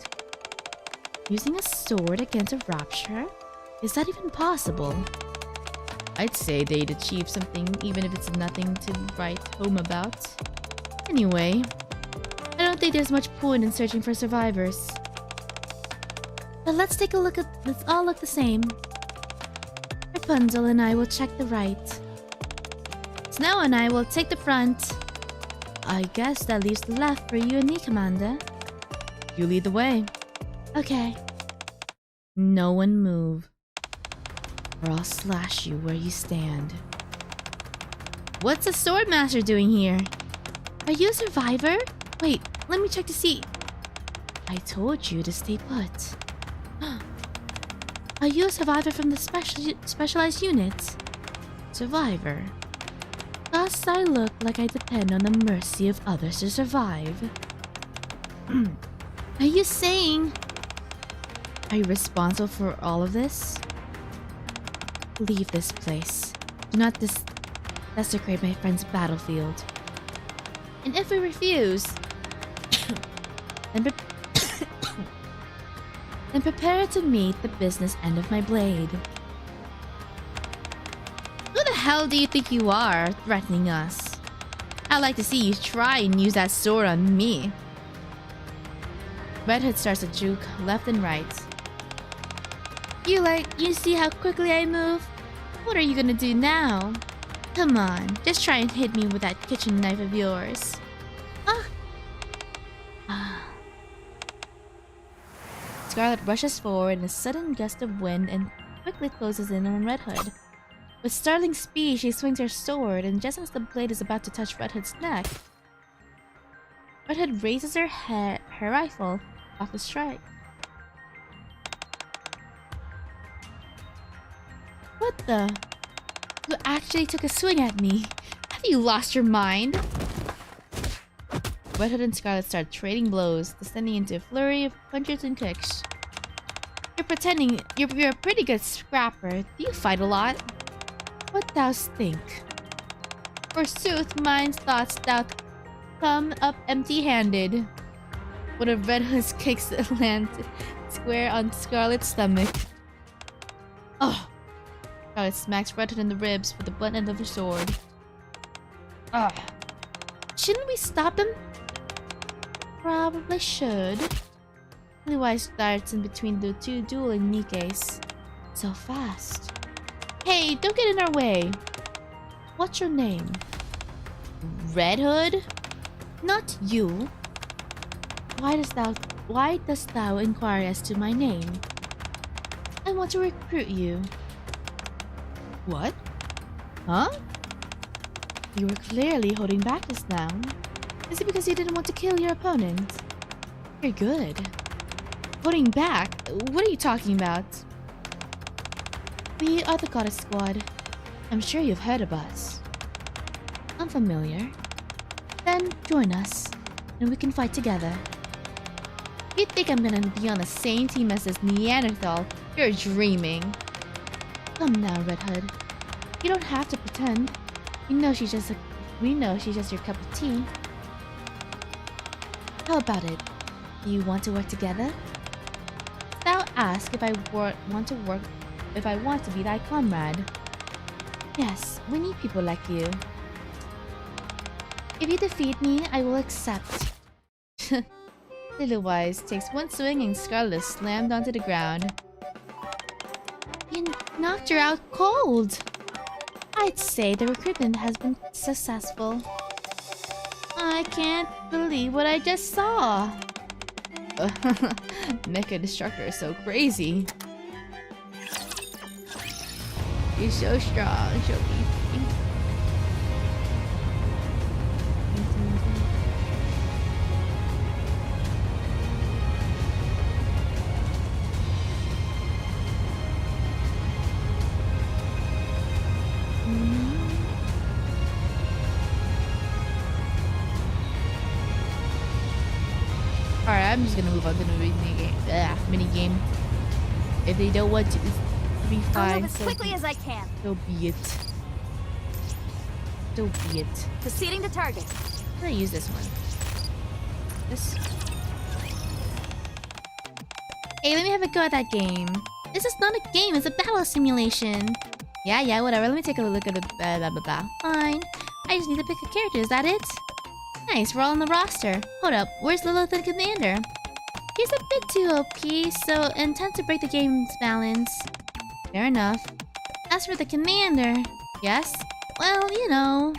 Using a sword against a rapture? Is that even possible? I'd say they'd achieve something even if it's nothing to write home about. Anyway, I don't think there's much point in searching for survivors. But let's all look the same. Rapunzel and I will check the right. Snow and I will take the front. I guess that leaves the left for you and me, Commander. You lead the way. Okay. No one move, or I'll slash you where you stand. What's the Swordmaster doing here? Are you a survivor? Wait, let me check to see. I told you to stay put. Are you a survivor from the specialized units? Survivor. Thus I look like I depend on the mercy of others to survive. Are you saying... Are you responsible for all of this? Leave this place. Do not desecrate my friend's battlefield. And if we refuse... then prepare to meet the business end of my blade. Who the hell do you think you are, threatening us? I'd like to see you try and use that sword on me. Red Hood starts to juke left and right. You see how quickly I move? What are you gonna do now? Come on, just try and hit me with that kitchen knife of yours. Scarlet rushes forward in a sudden gust of wind and quickly closes in on Red Hood. With startling speed, she swings her sword, and just as the blade is about to touch Red Hood's neck, Red Hood raises her rifle off the strike. What the? You actually took a swing at me. Have you lost your mind? Red Hood and Scarlet start trading blows, descending into a flurry of punches and kicks. You're pretending you're a pretty good scrapper. Do you fight a lot? What thou think? Forsooth, mine's thoughts thou come up empty-handed. One of Red Hood's kicks land square on Scarlet's stomach. Oh! Scarlet smacks Red Hood in the ribs with the blunt end of her sword. Shouldn't we stop them? Probably should. Otherwise darts in between the two dueling Nikkes. So fast. Hey, don't get in our way. What's your name? Red Hood? Not you. Why dost thou inquire as to my name? I want to recruit you. What? Huh? You were clearly holding back just now. Is it because you didn't want to kill your opponent? You're good. Holding back? What are you talking about? We are the Goddess Squad. I'm sure you've heard of us. Unfamiliar? Then join us, and we can fight together. You think I'm gonna be on the same team as this Neanderthal? You're dreaming. Come now, Red Hood. You don't have to pretend. We know she's just your cup of tea. How about it? Do you want to work together? Thou ask if I want to be thy comrade. Yes, we need people like you. If you defeat me, I will accept. Little Wise takes one swing and Scarlet is slammed onto the ground. You knocked her out cold. I'd say the recruitment has been successful. I can't believe what I just saw. Mecha Destructor is so crazy. You're so strong, so easy. Alright, I'm just gonna move on to the mini game. If they don't want to be fine, I'll move as quickly as I can. So be it. So be it. Proceeding to target. I'm gonna use this one. This. Hey, let me have a go at that game. This is not a game, it's a battle simulation. Yeah, whatever. Let me take a look at the blah blah blah. Fine. I just need to pick a character, is that it? Nice, we're all on the roster. Hold up, where's Lilith the Commander? He's a bit too OP, so intend to break the game's balance. Fair enough. As for the Commander, yes? Well, you know.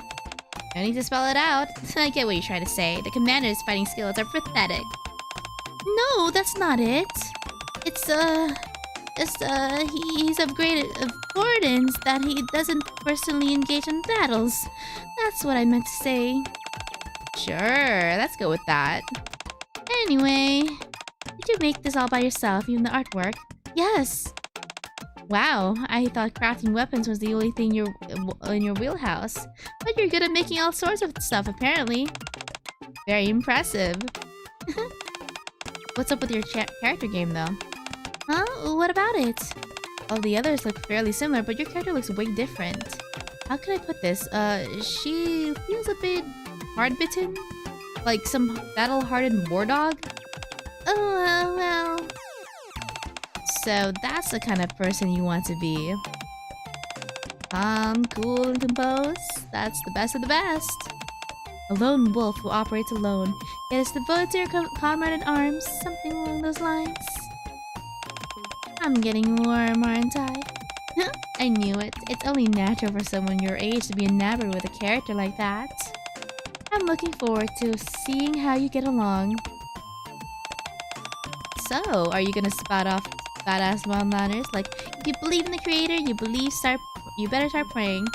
No need to spell it out. I get what you're trying to say. The Commander's fighting skills are pathetic. No, that's not it. He's of great importance that he doesn't personally engage in battles. That's what I meant to say. Sure, let's go with that. Anyway, did you make this all by yourself, even the artwork? Yes. Wow, I thought crafting weapons was the only thing in your wheelhouse. But you're good at making all sorts of stuff, apparently. Very impressive. What's up with your character game, though? Huh? What about it? All the others look fairly similar, but your character looks way different. How can I put this? She feels a bit hard-bitten? Like some battle-hardened war dog? Oh, well... So that's the kind of person you want to be. Calm, cool, and composed. That's the best of the best. A lone wolf who operates alone, yet is devoted to your comrade in arms. Something along those lines. I'm getting warm, aren't I? I knew it. It's only natural for someone your age to be enamored with a character like that. I'm looking forward to seeing how you get along. So, are you gonna spout off badass one-liners like, if you believe in the creator, you better start praying?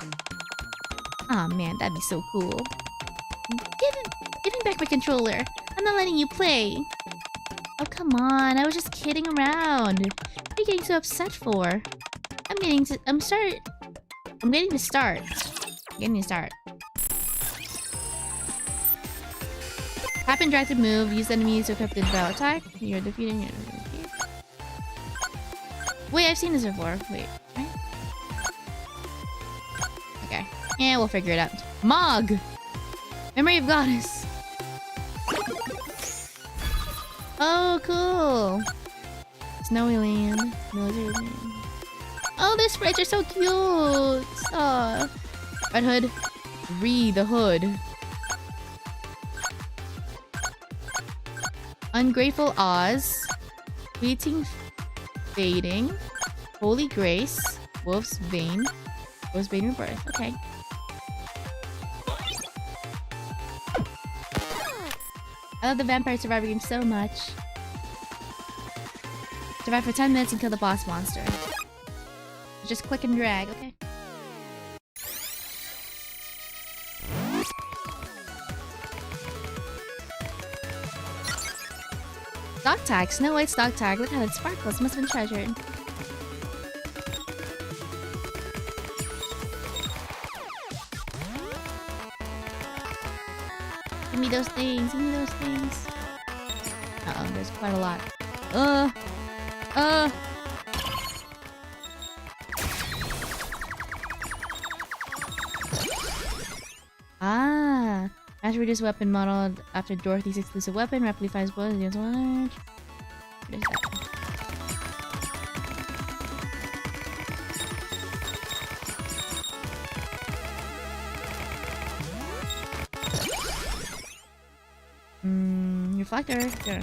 Aw, man, that'd be so cool. Give me back my controller. I'm not letting you play. Oh, come on. I was just kidding around. What are you getting so upset for? I'm getting to start. Tap and drag to move. Use enemies to equip the battle attack. You're defeating your enemy. Wait, I've seen this before. Wait, right? Okay. Yeah, we'll figure it out. Mog! Memory of Goddess. Oh, cool. Snowy land. Military land. Oh, the sprites are so cute. Oh. Red Hood. Re the Hood. Ungrateful Oz. Fleeting Fading. Holy Grace. Wolf's Bane. Wolf's Bane Rebirth. Okay. I love the Vampire Survivor game so much. Survive for 10 minutes and kill the boss monster. Just click and drag, okay? Dog tag. Snow White's dog tag. Look how it sparkles. Must have been treasured. Give me those things. Give me those things. Uh-oh, there's quite a lot. Ah. Mass reduced weapon modeled after Dorothy's exclusive weapon. Rapidly fires bullets against one edge. What is that? Reflector. Sure.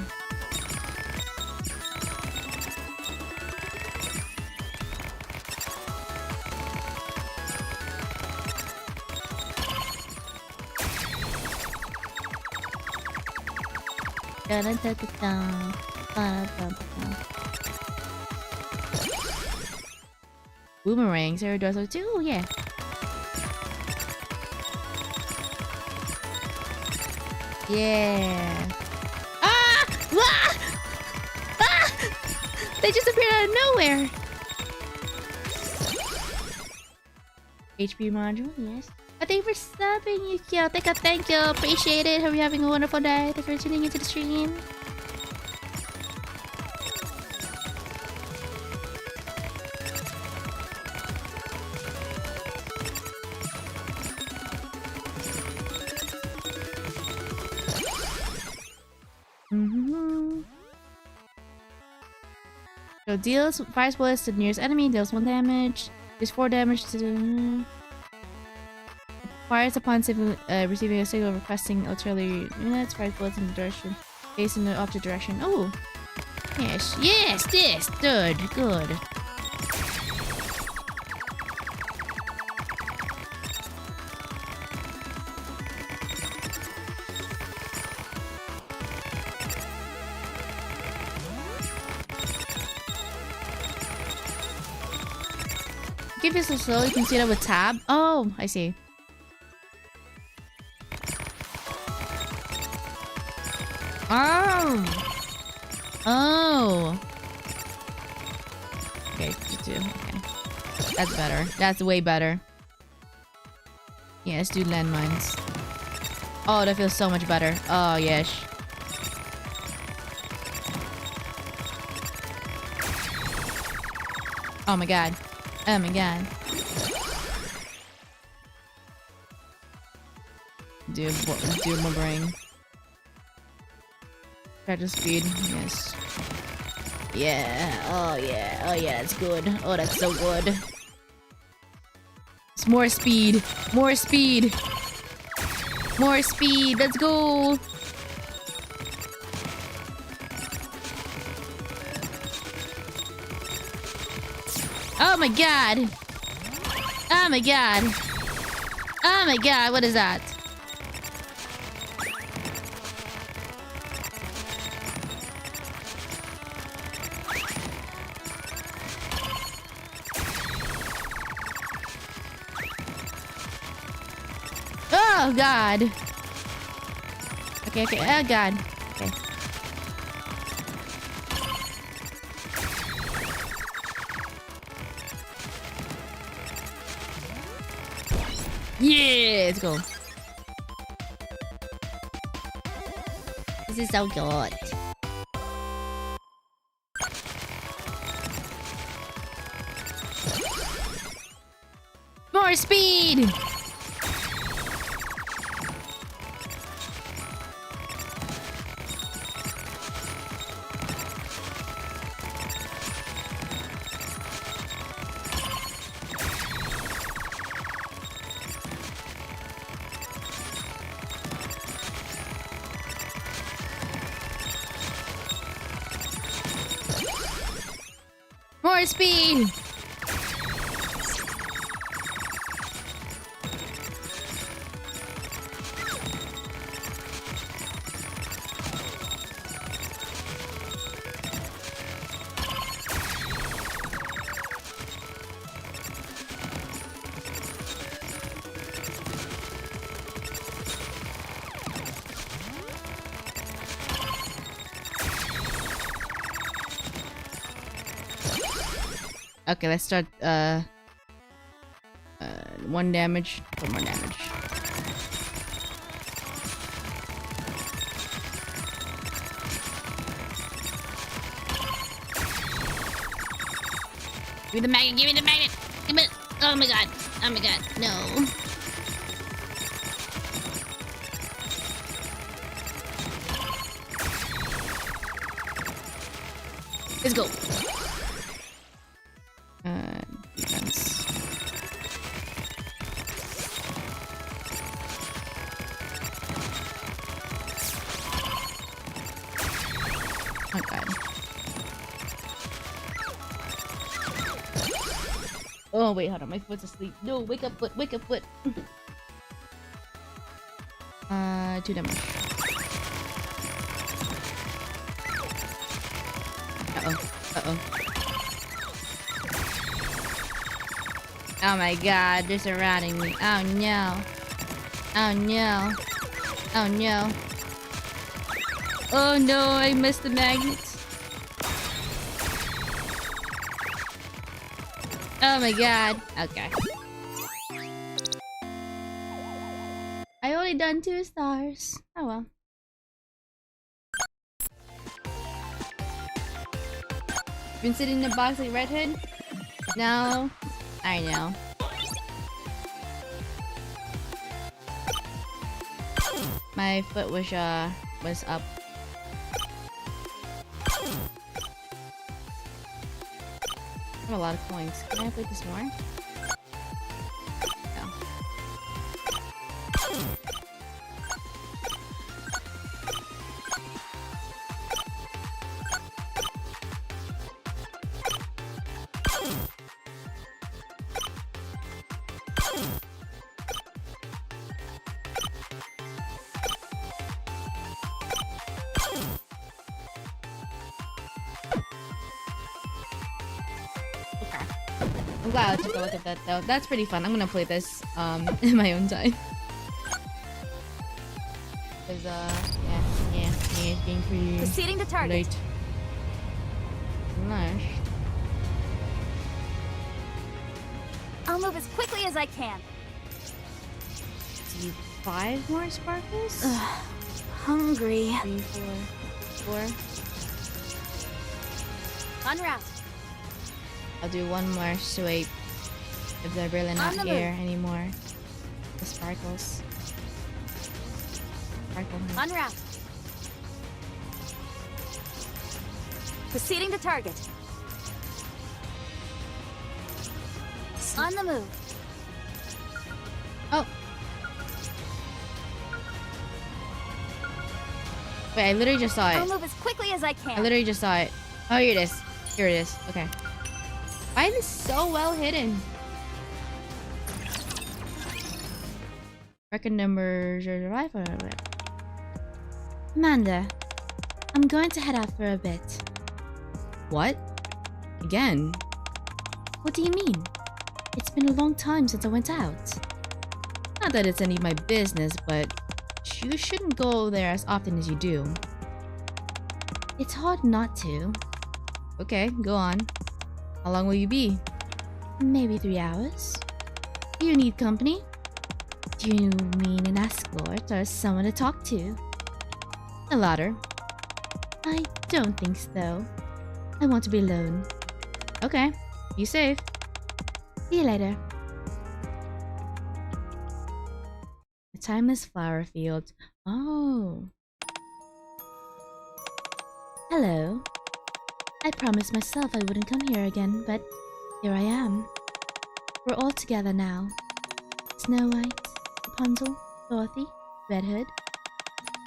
Boomerang, Sarah does it too, yeah. Yeah. Ah! Ah! Ah! They just appeared out of nowhere. HP module, yes. Thank you for subbing, Yukio. Thank you. Appreciate it. Hope you're having a wonderful day. Thank you for tuning into the stream. So deals 5 bullets to the nearest enemy, deals 1 damage, deals 4 damage to the... Fires upon receiving a signal requesting artillery units, fires bullets in the direction, facing the opposite direction. Oh! Yes, yes, this! Good, good. If it's so slow, you can see that with tab. Oh, I see. Oh. Oh. Okay, you too. Okay. That's better. That's way better. Yeah, let's do landmines. Oh, that feels so much better. Oh, yes. Oh my god. Oh my god. Do my brain. Try to speed. Yes. Yeah. Oh yeah. Oh yeah. That's good. Oh, that's so good. It's more speed. More speed. More speed. Let's go. Oh my god! Oh my god! Oh my god, what is that? Oh god! Okay, okay, oh god. Okay. Yeah, let's go. This is so good. More speed! More speed! Okay, let's start. 1 damage. 1 more damage. Give me the magnet. Give me the magnet. Give me. Oh my god. Oh my god. No. Let's go. Defense. Oh god. Oh wait, hold on. My foot's asleep. No, wake up foot. Wake up foot. 2 damage. Uh-oh. Oh my god, they're surrounding me. Oh no. Oh no. Oh no. Oh no, I missed the magnets. Oh my god. Okay. I only done 2 stars. Oh well. Been sitting in a box like Red Hood? No. I know. My foot was up. I have a lot of coins. Can I play this more? No. I'm glad I took a look at that though. That's pretty fun. I'm gonna play this in my own time. Cause yeah, it's being pretty Proceeding to target. late. Nice. I'll move as quickly as I can. See 5 more sparkles? Hungry. 3, 4. En route. I'll do 1 more swipe if they're really not On the here move. anymore. The sparkles. Sparkle. En route. Proceeding to target. On the move. Oh. Wait, I literally just saw I'll it. move as quickly as I I can. literally just saw it. Oh, here it is. Here it is. Okay. Why is this so well hidden? Record numbers or rifle. Amanda, I'm going to head out for a bit. What? Again? What do you mean? It's been a long time since I went out. Not that it's any of my business, but you shouldn't go there as often as you do. It's hard not to. Okay, go on. How long will you be? Maybe 3 hours. Do you need company? Do you mean an escort or someone to talk to? The latter. I don't think so. I want to be alone. Okay, be safe. See you later. A timeless flower field. Oh. Hello. I promised myself I wouldn't come here again, but here I am. We're all together now. Snow White, Rapunzel, Dorothy, Red Hood.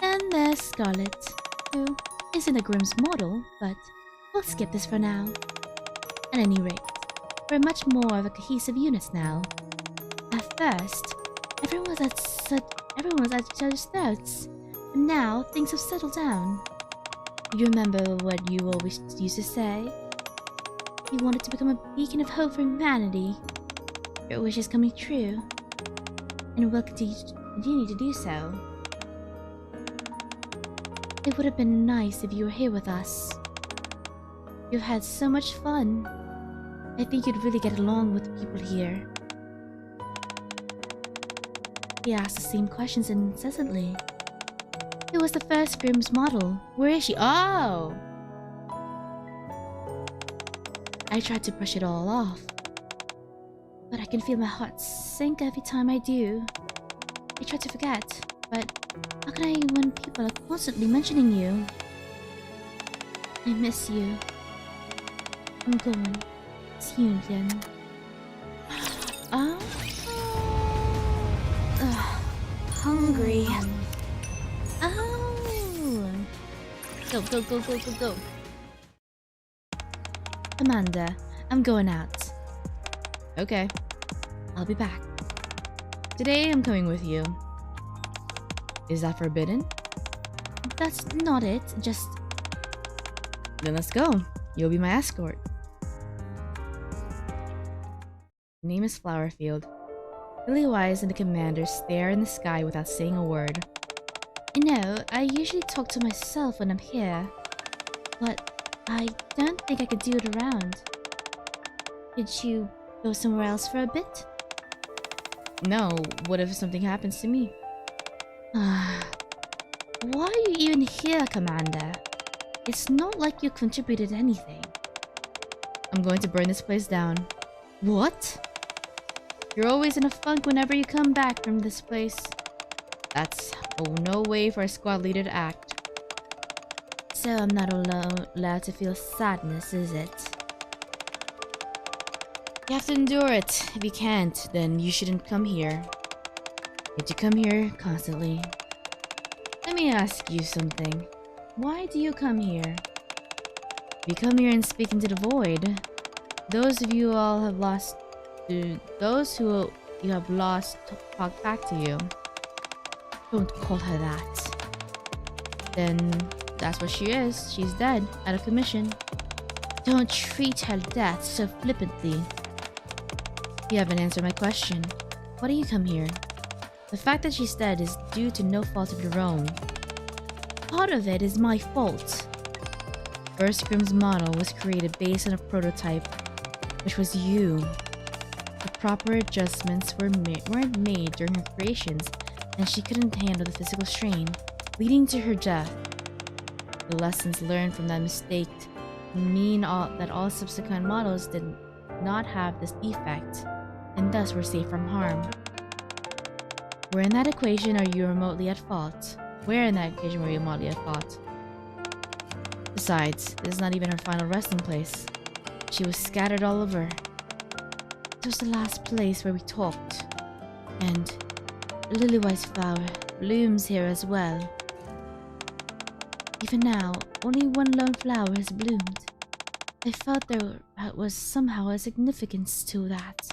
And there's Scarlet, who isn't a Grimm's mortal, but we'll skip this for now. At any rate, we're much more of a cohesive unit now. At first, everyone was at each other's throats, but now things have settled down. You remember what you always used to say? You wanted to become a beacon of hope for humanity. Your wish is coming true, and will continue to do so. It would have been nice if you were here with us. You've had so much fun. I think you'd really get along with the people here. He asks the same questions incessantly. Who was the first Grimm's model? Where is she? Oh! I tried to brush it all off, but I can feel my heart sink every time I do. I try to forget, but how can I when people are constantly mentioning you? I miss you. I'm going. See you again. Oh. Hungry. Oh. Go, go, go, go, go, go. Amanda, I'm going out. Okay. I'll be back. Today I'm coming with you. Is that forbidden? That's not it, just... Then let's go. You'll be my escort. Name is Flowerfield. Lily-Wise and the commander stare in the sky without saying a word. You know, I usually talk to myself when I'm here, but I don't think I could do it around. Could you go somewhere else for a bit? No, what if something happens to me? Why are you even here, Commander? It's not like you contributed anything. I'm going to burn this place down. What? You're always in a funk whenever you come back from this place. That's no way for a squad leader to act. So I'm not allowed to feel sadness, is it? You have to endure it. If you can't, then you shouldn't come here. Yet you come here constantly. Let me ask you something. Why do you come here? You come here and speak into the void. Those of you all have lost... Those who you have lost talk back to you. Don't call her that. Then that's what she is. She's dead, out of commission. Don't treat her death so flippantly. You haven't answered my question. Why do you come here? The fact that she's dead is due to no fault of your own. Part of it is my fault. First Grimm's model was created based on a prototype, which was you. The proper adjustments weren't made during her creations, and she couldn't handle the physical strain, leading to her death. The lessons learned from that mistake mean that all subsequent models did not have this defect, and thus were safe from harm. Where in that equation are you remotely at fault? Where in that equation were you remotely at fault? Besides, this is not even her final resting place. She was scattered all over. It was the last place where we talked. And the Lily-Wise flower blooms here as well. Even now, only one lone flower has bloomed. I felt there was somehow a significance to that.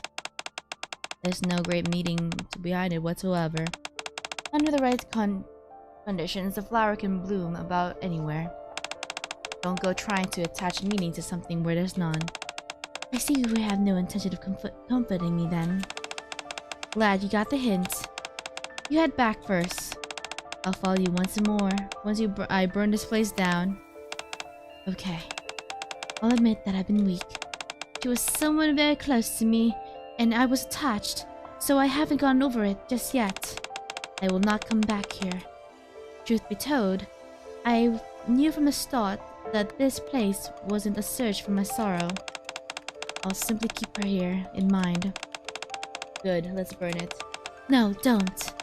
There's no great meaning behind it whatsoever. Under the right conditions, the flower can bloom about anywhere. Don't go trying to attach meaning to something where there's none. I see you have no intention of comforting me then. Glad you got the hint. You head back first. I'll follow you once more, once I burn this place down. Okay. I'll admit that I've been weak. She was someone very close to me, and I was attached, so I haven't gotten over it just yet. I will not come back here. Truth be told, I knew from the start that this place wasn't a search for my sorrow. I'll simply keep her here in mind. Good, let's burn it. No, don't.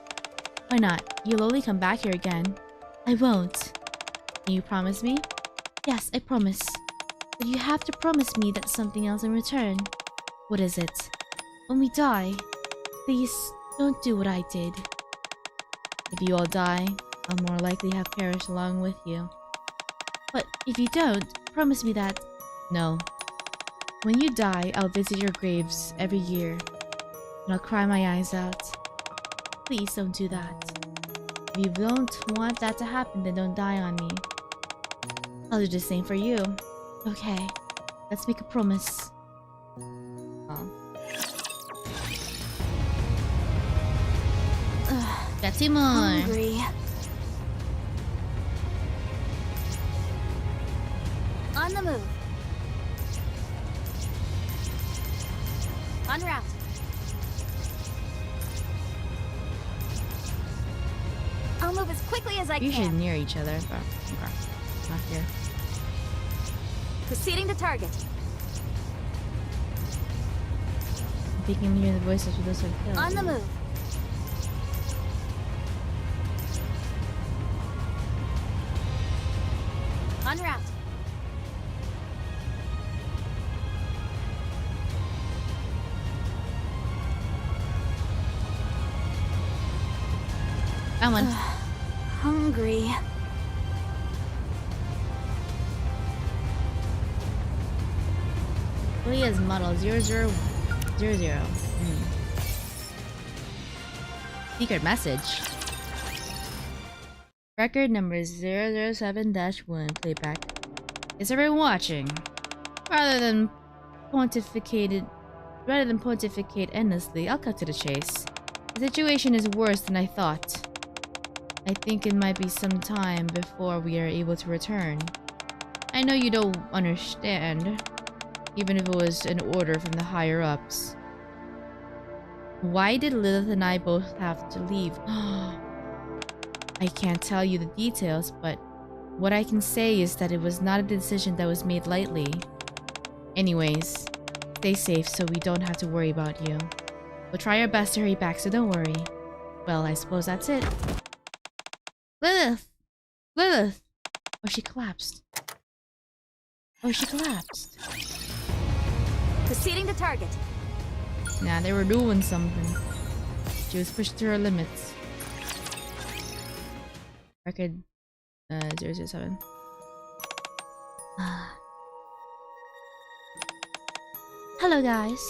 Why not? You'll only come back here again. I won't. Can you promise me? Yes, I promise. But you have to promise me that something else in return. What is it? When we die, please don't do what I did. If you all die, I'll more likely have perished along with you. But if you don't, promise me that... No. When you die, I'll visit your graves every year, and I'll cry my eyes out. Please don't do that. If you don't want that to happen, then don't die on me. I'll do the same for you. Okay, let's make a promise. Oh. Got two more. Hungry. On the move. I'll move as quickly as I can. Usually near each other, but okay. Not here. Proceeding to target. If you can hear the voices of those who have killed. On the move. En route. Found one. Hungry. Leah's model 0000. Secret message. Record number 007-1 playback. Is everyone watching? Rather than pontificate endlessly, I'll cut to the chase. The situation is worse than I thought. I think it might be some time before we are able to return. I know you don't understand, even if it was an order from the higher-ups. Why did Lilith and I both have to leave? I can't tell you the details, but what I can say is that it was not a decision that was made lightly. Anyways, stay safe so we don't have to worry about you. We'll try our best to hurry back, so don't worry. Well, I suppose that's it. Lilith! Lilith! Oh, she collapsed. Oh, she collapsed. Proceeding to target. Nah, they were doing something. She was pushed to her limits. Record 007. Hello guys.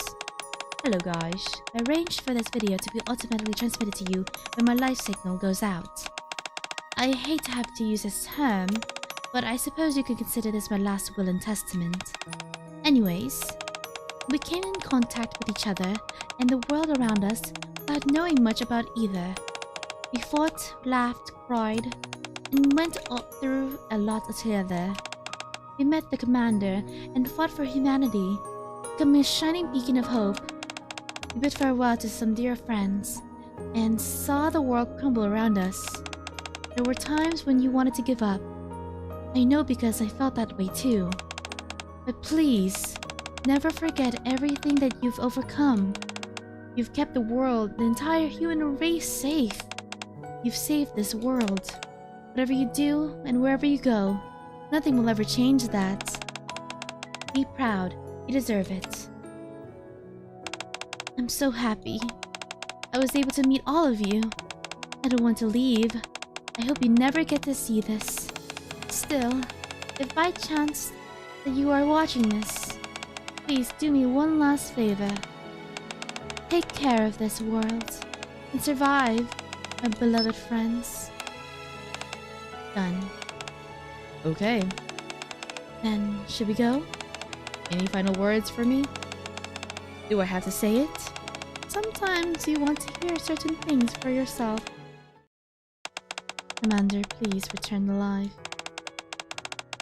Hello guys. I arranged for this video to be automatically transmitted to you when my live signal goes out. I hate to have to use this term, but I suppose you could consider this my last will and testament. Anyways, we came in contact with each other and the world around us without knowing much about either. We fought, laughed, cried, and went through a lot together. We met the commander and fought for humanity, becoming a shining beacon of hope. We bid farewell to some dear friends, and saw the world crumble around us. There were times when you wanted to give up. I know because I felt that way too. But please, never forget everything that you've overcome. You've kept the world, the entire human race safe. You've saved this world. Whatever you do and wherever you go, nothing will ever change that. Be proud. You deserve it. I'm so happy. I was able to meet all of you. I don't want to leave. I hope you never get to see this. Still, if by chance that you are watching this, please do me one last favor. Take care of this world and survive, my beloved friends. Done. Okay. Then, should we go? Any final words for me? Do I have to say it? Sometimes you want to hear certain things for yourself. Commander, please return alive.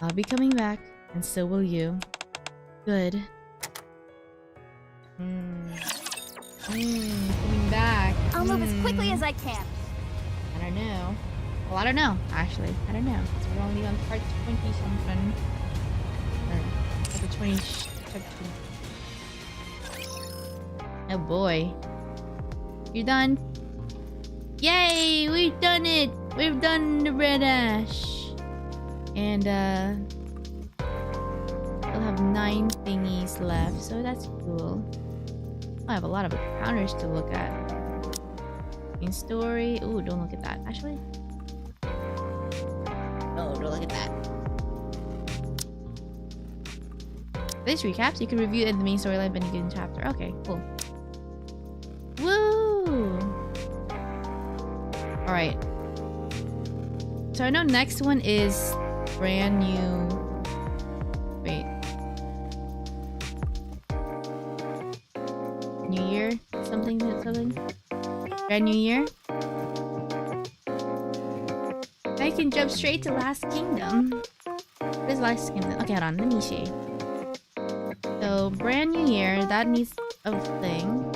I'll be coming back, and so will you. Good. Coming back. I'll move as quickly as I can. I don't know. Well, I don't know, actually. I don't know. Because we're only on part 20-something. Or the 20... Oh boy. You're done? Yay! We've done it! We've done the red ash! And, we'll have 9 thingies left, so that's cool. I have a lot of encounters to look at. In story... Ooh, don't look at that. Actually... Oh, don't look at that. This recaps, you can review in the main storyline but you get in chapter. Okay, cool. Woo! Alright. So I know next one is brand new... Wait. New Year? Something? Brand New Year? I can jump straight to Last Kingdom. What is Last Kingdom? Okay, hold on. Let me see. So, Brand New Year. That needs a thing.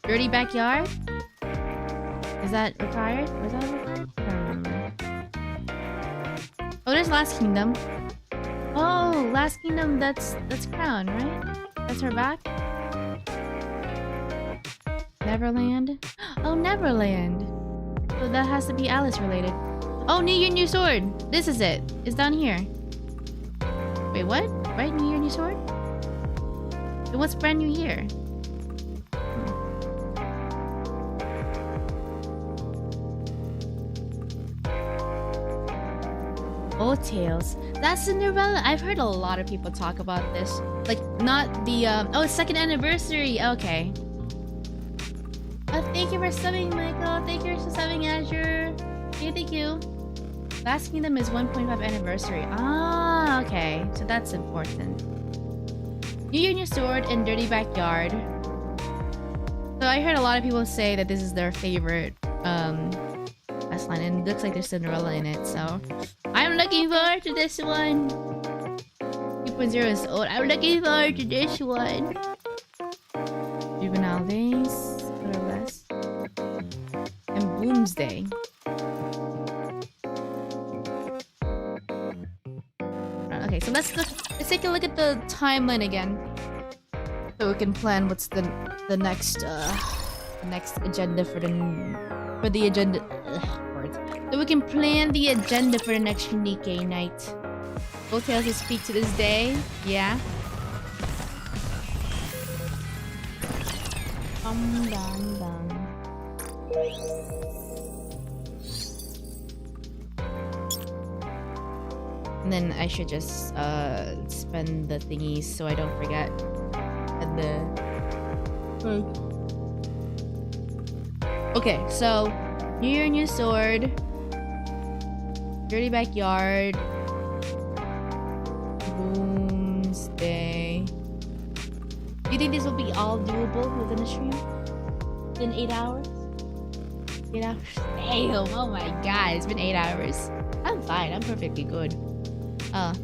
Dirty backyard? Is that required? Was that required? I don't remember. Oh, there's Last Kingdom. Oh, Last Kingdom, that's Crown, right? That's her back? Neverland? Oh, Neverland. So that has to be Alice related. Oh, New Year, New Sword. This is it. It's down here. Wait, what? Right? New Year, New Sword? Then what's Brand New Year? Old Tales. That's Cinderella. I've heard a lot of people talk about this. Like, not the, oh, it's 2nd anniversary. Okay. Thank you for subbing, Michael. Thank you for subbing, Azure. Okay, thank you. Last Kingdom is 1.5 anniversary. Ah, okay. So that's important. New Year, New Sword and Dirty Backyard. So I heard a lot of people say that this is their favorite, quest line. And it looks like there's Cinderella in it, so... I'm looking forward to this one. 2.0 is old. I'm looking forward to this one. Juvenile Days, more or less. And Bloomsday. Okay, so let's take a look at the timeline again, so we can plan what's the next agenda for the agenda. So we can plan the agenda for the next Nikke night. Old Tales will speak to this day. Yeah. And then I should just spend the thingies so I don't forget. And okay, so New Year, New Sword. Dirty Backyard. Doomsday. Do you think this will be all doable within a stream? In 8 hours? 8 hours? Damn, oh my god, it's been 8 hours. I'm fine, I'm perfectly good.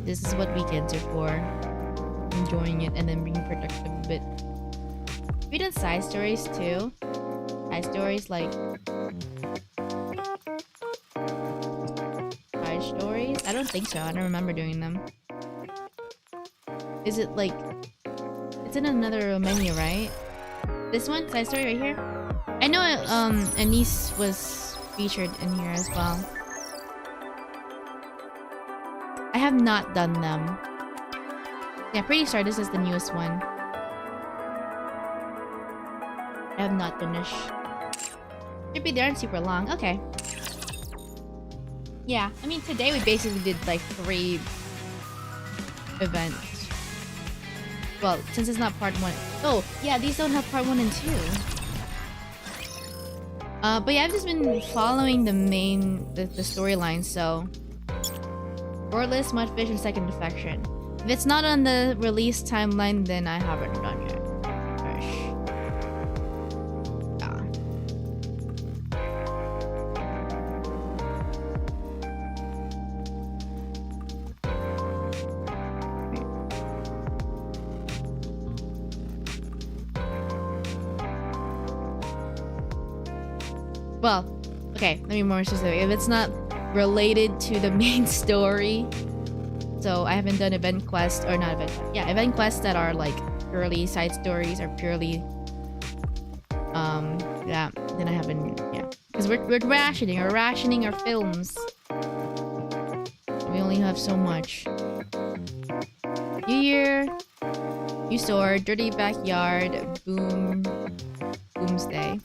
This is what weekends are for. Enjoying it and then being productive a bit. We did side stories too. Side stories like... stories? I don't think so. I don't remember doing them. Is it like... It's in another menu, right? This one? Side story right here? I know Anise was featured in here as well. I have not done them. Yeah, pretty sure this is the newest one. I have not finished. Should be there and super long. Okay. Yeah, I mean today we basically did like 3 events. Well, since it's not part 1. Oh, yeah, these don't have part 1 and 2. But yeah, I've just been following the storyline, so... Wordless, Mudfish, and Second Defection. If it's not on the release timeline, then I haven't done it. Well, okay, let me be more specific. If it's not related to the main story, so I haven't done event quests, or not event quests. Yeah, event quests that are like purely side stories or purely, yeah, then I haven't, yeah. Because we're rationing our films. We only have so much. New Year, New Sword, Dirty Backyard, Boomsday.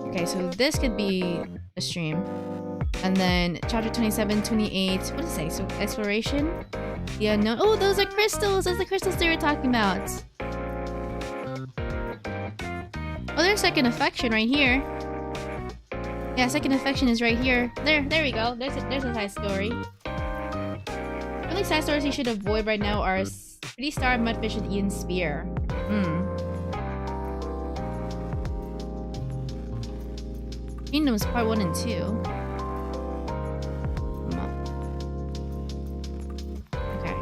Okay, so this could be a stream. And then chapter 27, 28. What does it say? So exploration? The unknown. Oh, those are crystals! Those are the crystals they were talking about. Oh, there's Second Affection right here. Yeah, Second Affection is right here. There we go. There's a side story. The only side stories you should avoid right now are Pretty Star, Mudfish, and Ian Spear. Kingdoms part 1 and 2. Okay.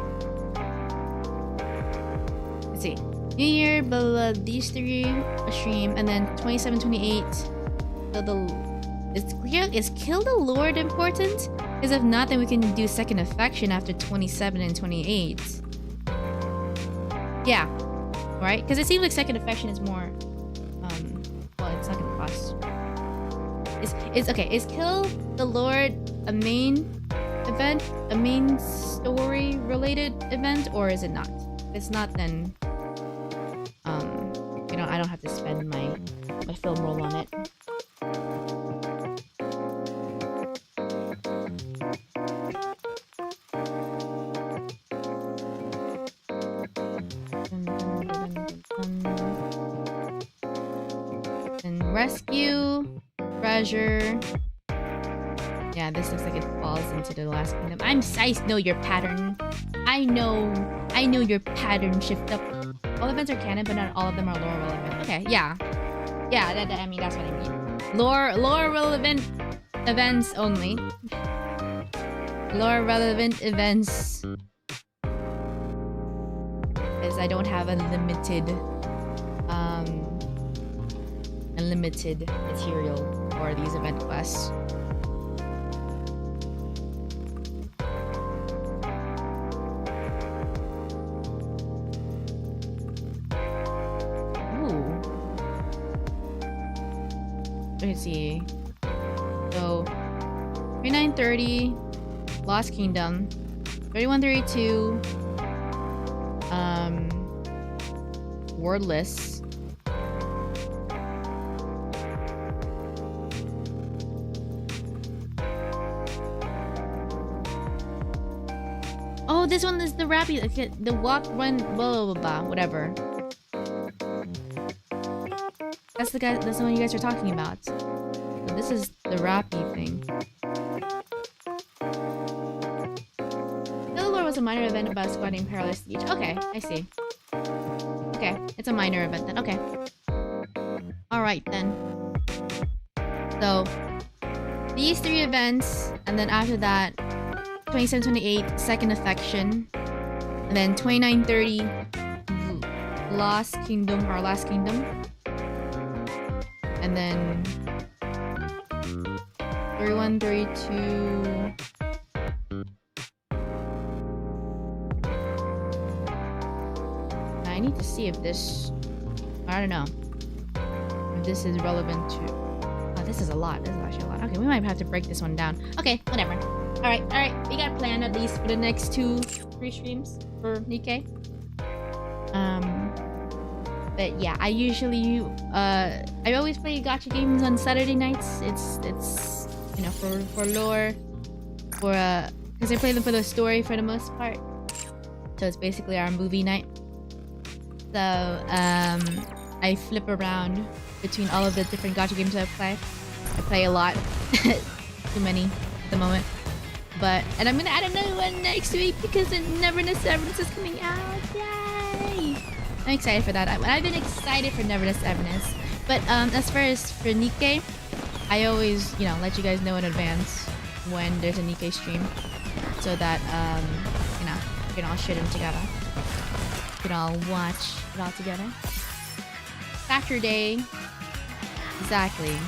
Let's see. New Year, blah, blah, blah, these 3 stream, and then 27, 28. Is Kill the Lord important? Because if not, then we can do Second Affection after 27 and 28. Yeah. Right? Because it seems like Second Affection is more... well, it's not gonna cost... Is Kill the Lord a main event? A main story-related event? Or is it not? If it's not, then... you know, I don't have to spend my film roll on it. And rescue, treasure. Yeah, this looks like it falls into the last kingdom. I know your pattern. I know your pattern shift up. All events are canon, but not all of them are lore relevant. Okay, yeah. Yeah, I mean, that's what I mean. Lore relevant events only. Lore relevant events. Because I don't have unlimited material for these event quests. Let's see. So 3930 Lost Kingdom, 3132 Wordless, oh, this one is the rappy, okay, the walk, run, blah blah blah, whatever. That's the guy. That's the one you guys are talking about. So this is the rappy thing. Kill was a minor event about squatting perilous siege. Okay, I see. Okay, it's a minor event then. Okay. All right then. So these 3 events, and then after that, 27, 28 Second Affection, and then 29, 30 Lost Kingdom or Last Kingdom. And then 31, 32. I need to see if this... I don't know. If this is relevant to... Oh, this is a lot. This is actually a lot. Okay, we might have to break this one down. Okay, whatever. Alright. We got a plan at least for the next 2-3 streams for Nikke. But yeah, I usually I always play gacha games on Saturday nights. It's you know, for lore, for because I play them for the story for the most part. So it's basically our movie night. So I flip around between all of the different gacha games I play. I play a lot, too many at the moment. And I'm gonna add another one next week because Neverness Everness is coming out. Yay! I'm excited for that. I've been excited for Neverness Everness. But as far as for Nikke, I always, you know, let you guys know in advance when there's a Nikke stream, so that you know, we can all shit them together. We can all watch it all together. Saturday. Exactly.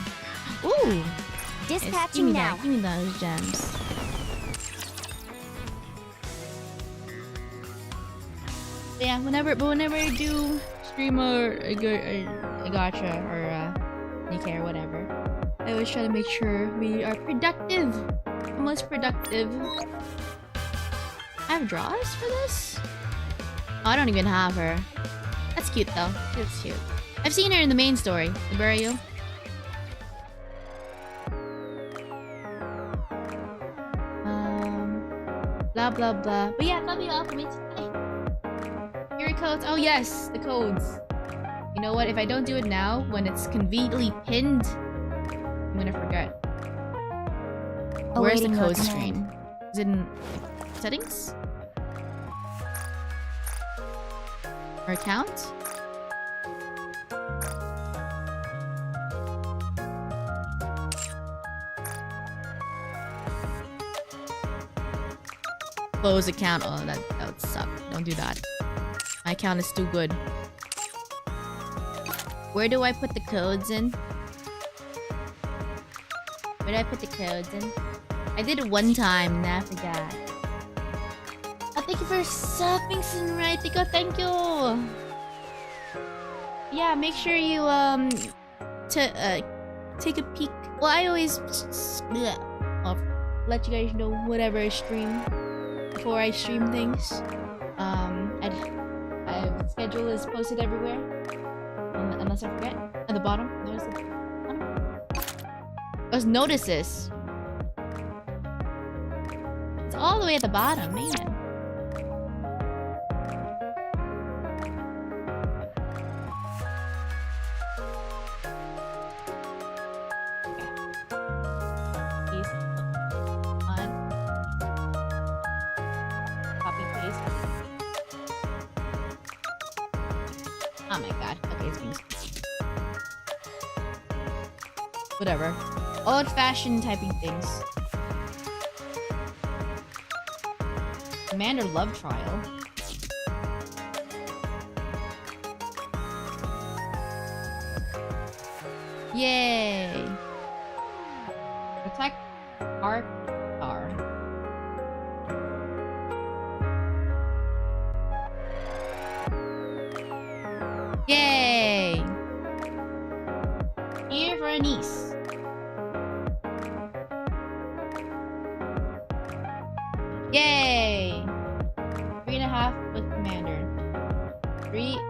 Ooh! Dispatching now. Give me those gems. Yeah, whenever I do stream or a gacha or Nikke or whatever, I always try to make sure we are productive. The most productive. I have draws for this? Oh, I don't even have her. That's cute though. It's cute. I've seen her in the main story, the burial. Blah blah blah. But yeah, love you all for me today. Your codes. Oh yes, the codes. You know what? If I don't do it now, when it's conveniently pinned, I'm gonna forget. Where's the code screen? Is it in settings? Or account? Close account. Oh, that would suck. Don't do that. My account is too good. Where do I put the codes in? Where do I put the codes in? I did it one time and I forgot. Oh, thank you for subbing, Sunray. Thank you. Yeah, make sure you take a peek. Well, I always I'll let you guys know whatever I stream before I stream things. I schedule is posted everywhere, unless I forget. At the bottom, there's the bottom. Those notices. It's all the way at the bottom, man. Oh my god. Okay, it's being... Whatever. Old-fashioned typing things. Commander Love Trial. Yay! Protect our car. Yay! Here for a niece. Yay! 3.5 with commander. 3.5.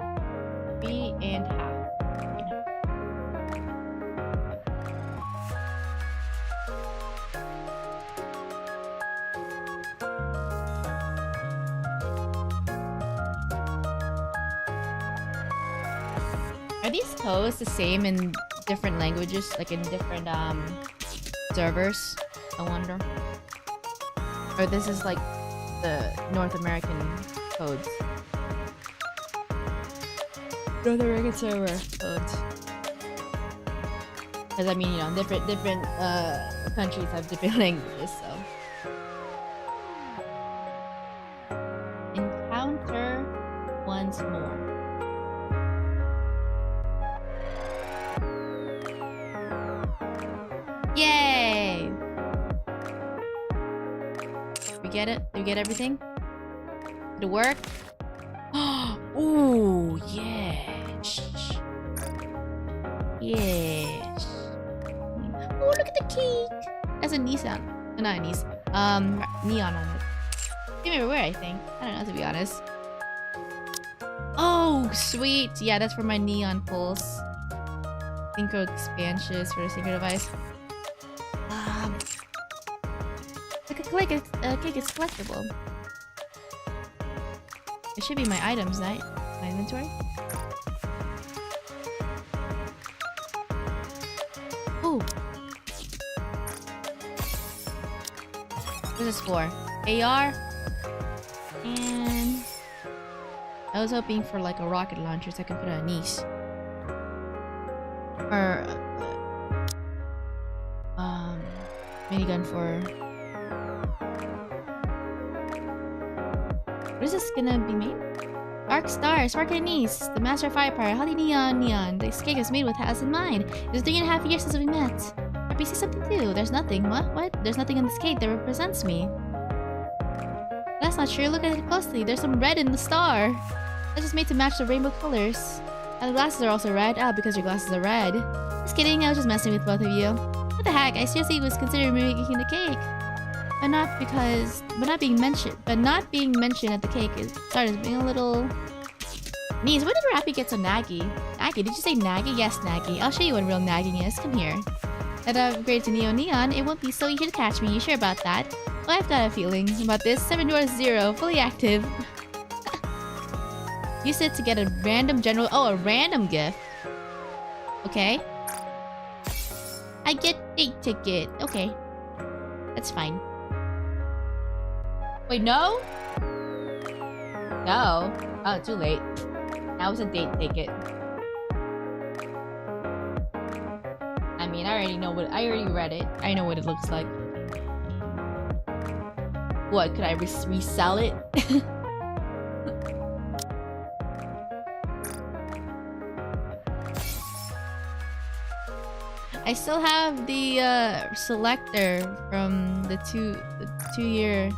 Are these codes the same in different languages, like in different servers? I wonder. Or this is like the North American codes. North American server codes. Because I mean, you know, different countries have different languages, so. Encounter once more. Yay! We get it? Did we get everything? Did it work? Ooh, yes. Yes. Oh, look at the cake! That's a Nissan. Not a Nissan. Neon on it. Came everywhere, I think. I don't know, to be honest. Oh, sweet! Yeah, that's for my neon pulse. Synchro expansions for the synchro device. Cake is collectible. It should be my items, right? My inventory. Ooh. What's this for? AR. And I was hoping for like a rocket launcher so I can put it on niece. Or minigun for. What is this gonna be made? Dark Star, Spark Anise, the Master of Firepower, Holly Neon. This cake is made with us in mind. It's 3.5 years since we met. RP, say something too. There's nothing. What? There's nothing on this cake that represents me. That's not true. Look at it closely. There's some red in the star. That's just made to match the rainbow colors. And the glasses are also red. Oh, because your glasses are red. Just kidding. I was just messing with both of you. What the heck? I seriously was considering making the cake. But not being mentioned at the cake started being a little... Niece, when did Rappy get so naggy? Naggy, did you say naggy? Yes, naggy. I'll show you what real nagging is. Come here. That upgrade to Neon, it won't be so easy to catch me. You sure about that? Well, I've got a feeling about this. 7 doors 0, fully active. You said to get a random a random gift. Okay. I get a ticket. Okay. That's fine. Wait, no? No. Oh, too late. That was a date ticket. I mean, I already read it. I know what it looks like. What, could I resell it? I still have the selector from the two year.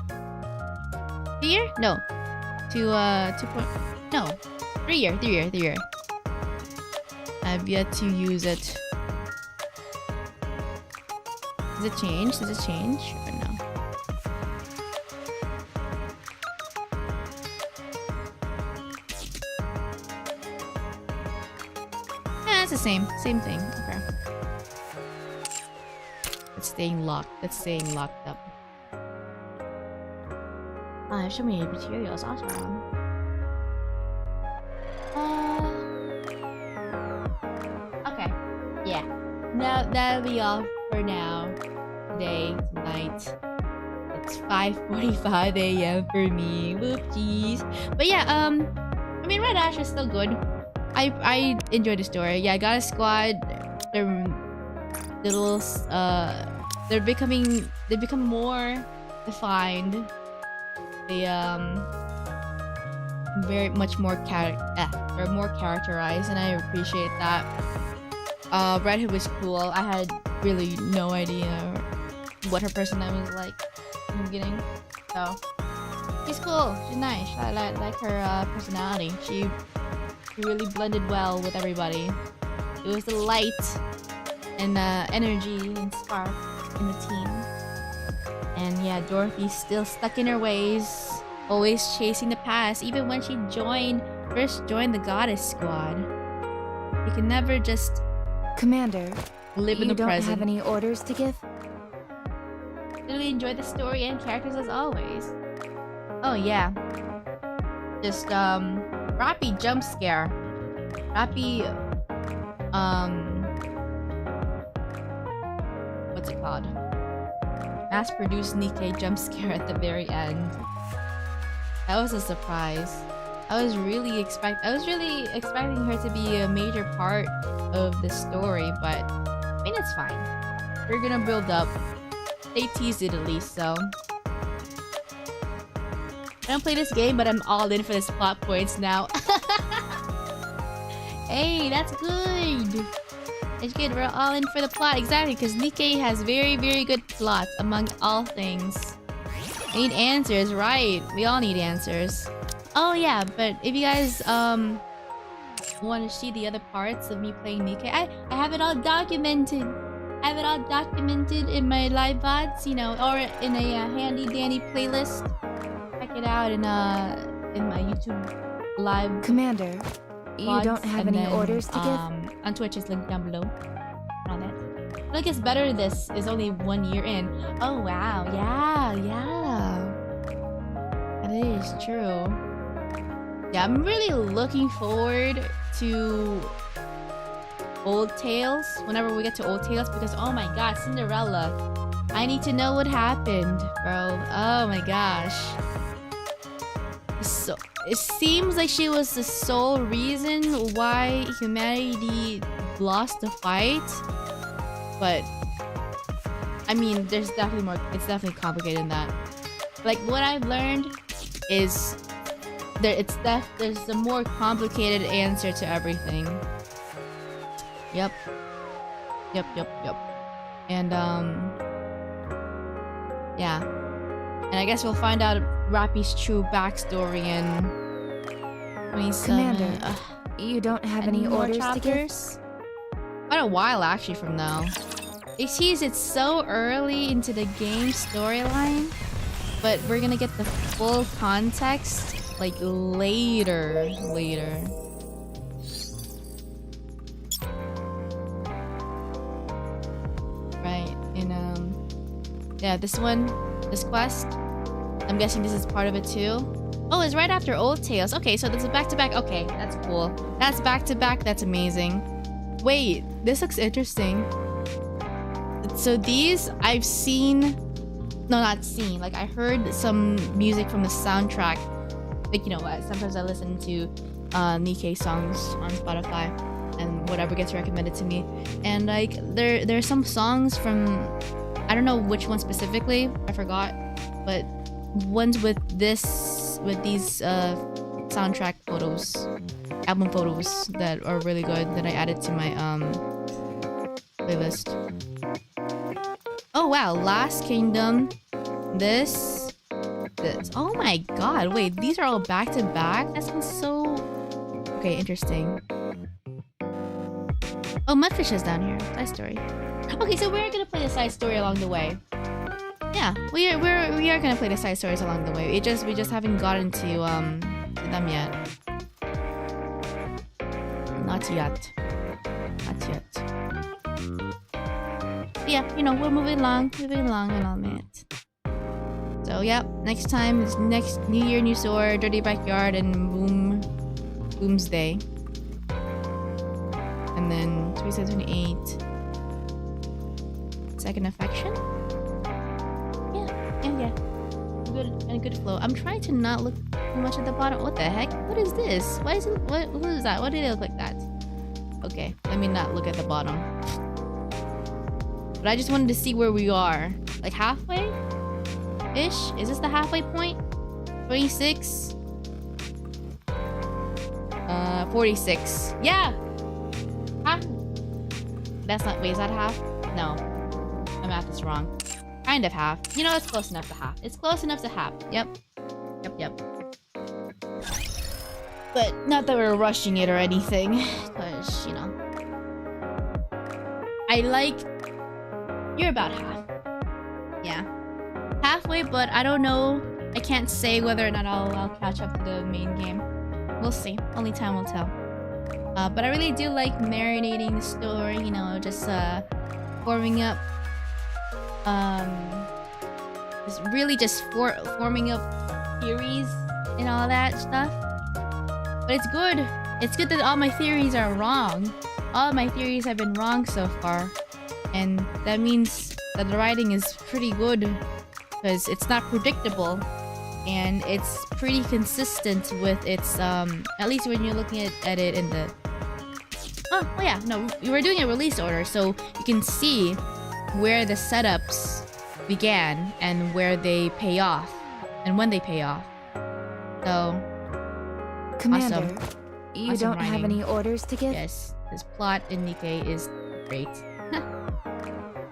2 year? No. 3 year. I've yet to use it. Does it change? Or no? Yeah, it's the same thing. Okay. It's staying locked. That's staying locked up. Oh, I have so many materials. Awesome. Okay. Yeah. Now that'll be all for now. Tonight. It's 5:45 a.m. for me. Whoopsies. But yeah, I mean, Red Ash is still good. I enjoyed the story. Yeah, I got a squad. They're little. They become more defined. They very much more they're more characterized, and I appreciate that. Red Hood was cool. I had really no idea what her personality was like in the beginning, so she's cool. She's nice. I like her personality. She really blended well with everybody. It was the light and energy and spark in the team. And yeah, Dorothy's still stuck in her ways, always chasing the past, even when she first joined the Goddess Squad. You can never just Commander, live in the present. You don't have any orders to give? Really enjoy the story and characters as always. Oh yeah. Just Rappy jump scare. Rappy what's it called? Mass-produced Nikke jump scare at the very end. That was a surprise. I was really expecting her to be a major part of the story, but I mean, it's fine. We're gonna build up. They teased it at least, so. I don't play this game, but I'm all in for this plot points now. Hey, that's good. It's good. We're all in for the plot, exactly, because Nikke has very, very good plots among all things. I need answers, right? We all need answers. Oh yeah, but if you guys want to see the other parts of me playing Nikke, I have it all documented. I have it all documented in my live VODs, you know, or in a handy dandy playlist. Check it out in my YouTube live. Commander, you don't have any orders to give? On Twitch is linked down below. On it. I guess better this is only 1 year in. Oh wow, yeah. That is true. Yeah, I'm really looking forward to Old Tales, whenever we get to Old Tales, because oh my god, Cinderella. I need to know what happened, bro. Oh my gosh. So it seems like she was the sole reason why humanity lost the fight. But I mean, there's definitely more. It's definitely complicated than that. Like what I've learned is there's a more complicated answer to everything. Yep. And yeah. And I guess we'll find out Rappy's true backstory in 27. Commander, you don't have any orders to give? Quite a while actually from now. It seems it's so early into the game storyline, but we're gonna get the full context like later. Right, and yeah, this quest, I'm guessing this is part of it too. Oh, it's right after Old Tales. Okay, so this is back-to-back. Okay, that's cool. That's back-to-back. That's amazing. Wait, this looks interesting. So these, I've seen... No, not seen. Like, I heard some music from the soundtrack. Like, you know what? Sometimes I listen to Nikke songs on Spotify and whatever gets recommended to me. And, like, there are some songs from... I don't know which one specifically. I forgot. But ones with these soundtrack photos, album photos that are really good that I added to my Playlist. Oh wow, Last Kingdom. This. Oh my god, wait, these are all back to back? That sounds so... Okay, interesting. Oh, Mudfish is down here. Side story. Okay, so we're gonna play the side story along the way. Yeah, we are gonna play the side stories along the way. We just haven't gotten to them yet. Not yet. Not yet. But yeah, you know, we're moving along and all that. So yeah, next time is next New Year, New Sword, Dirty Backyard, and Boom's Day. And then 2728. Second Affection? Yeah. Good flow. I'm trying to not look too much at the bottom. What the heck? What is this? Why is it? What is that? Why did it look like that? Okay, let me not look at the bottom. But I just wanted to see where we are. Like halfway? Ish? Is this the halfway point? 26? 46. Yeah! Half? That's not... Wait, is that half? No. My math is wrong. Kind of half. You know, it's close enough to half. It's close enough to half. Yep. But not that we're rushing it or anything. Because, you know. I like... You're about half. Yeah. Halfway, but I don't know. I can't say whether or not I'll catch up to the main game. We'll see. Only time will tell. But I really do like marinating the story, you know, just forming up forming up theories and all that stuff. But it's good. It's good that all my theories are wrong. All of my theories have been wrong so far. And that means that the writing is pretty good. Because it's not predictable. And it's pretty consistent with its, at least when you're looking at it in the... Oh yeah, no, we're doing a release order, so you can see where the setups began and where they pay off. And when they pay off. So... Commander, awesome. You Awesome don't have writing. any orders to give? Yes, this plot in Nikke is great.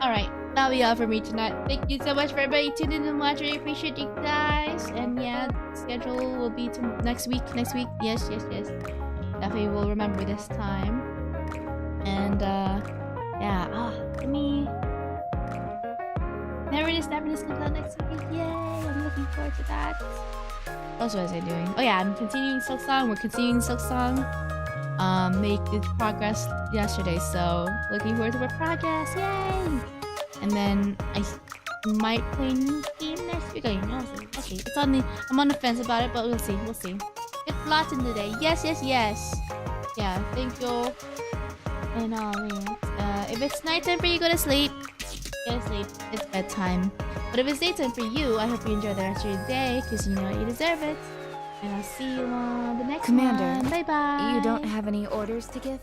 Alright, that'll be all for me tonight. Thank you so much for everybody tuning in and watching. I appreciate you guys. And yeah, schedule will be to next week. Yes. Definitely will remember this time. And yeah, let me... Never This comes out next week. Yay! I'm looking forward to that. What else was I doing? Oh yeah, I'm continuing Silksong. We're continuing Silksong. Make good progress yesterday, so looking forward to more progress. Yay! And then I might play a new game next week. We'll see. It's on the... I'm on the fence about it, but we'll see. It's lots in the day. Yes. Yeah, thank you. And if it's nighttime for you, go to sleep. It's bedtime. But if it's daytime for you, I hope you enjoy the rest of your day, because you know you deserve it. And I'll see you on the next one. Commander, Bye-bye. You don't have any orders to give?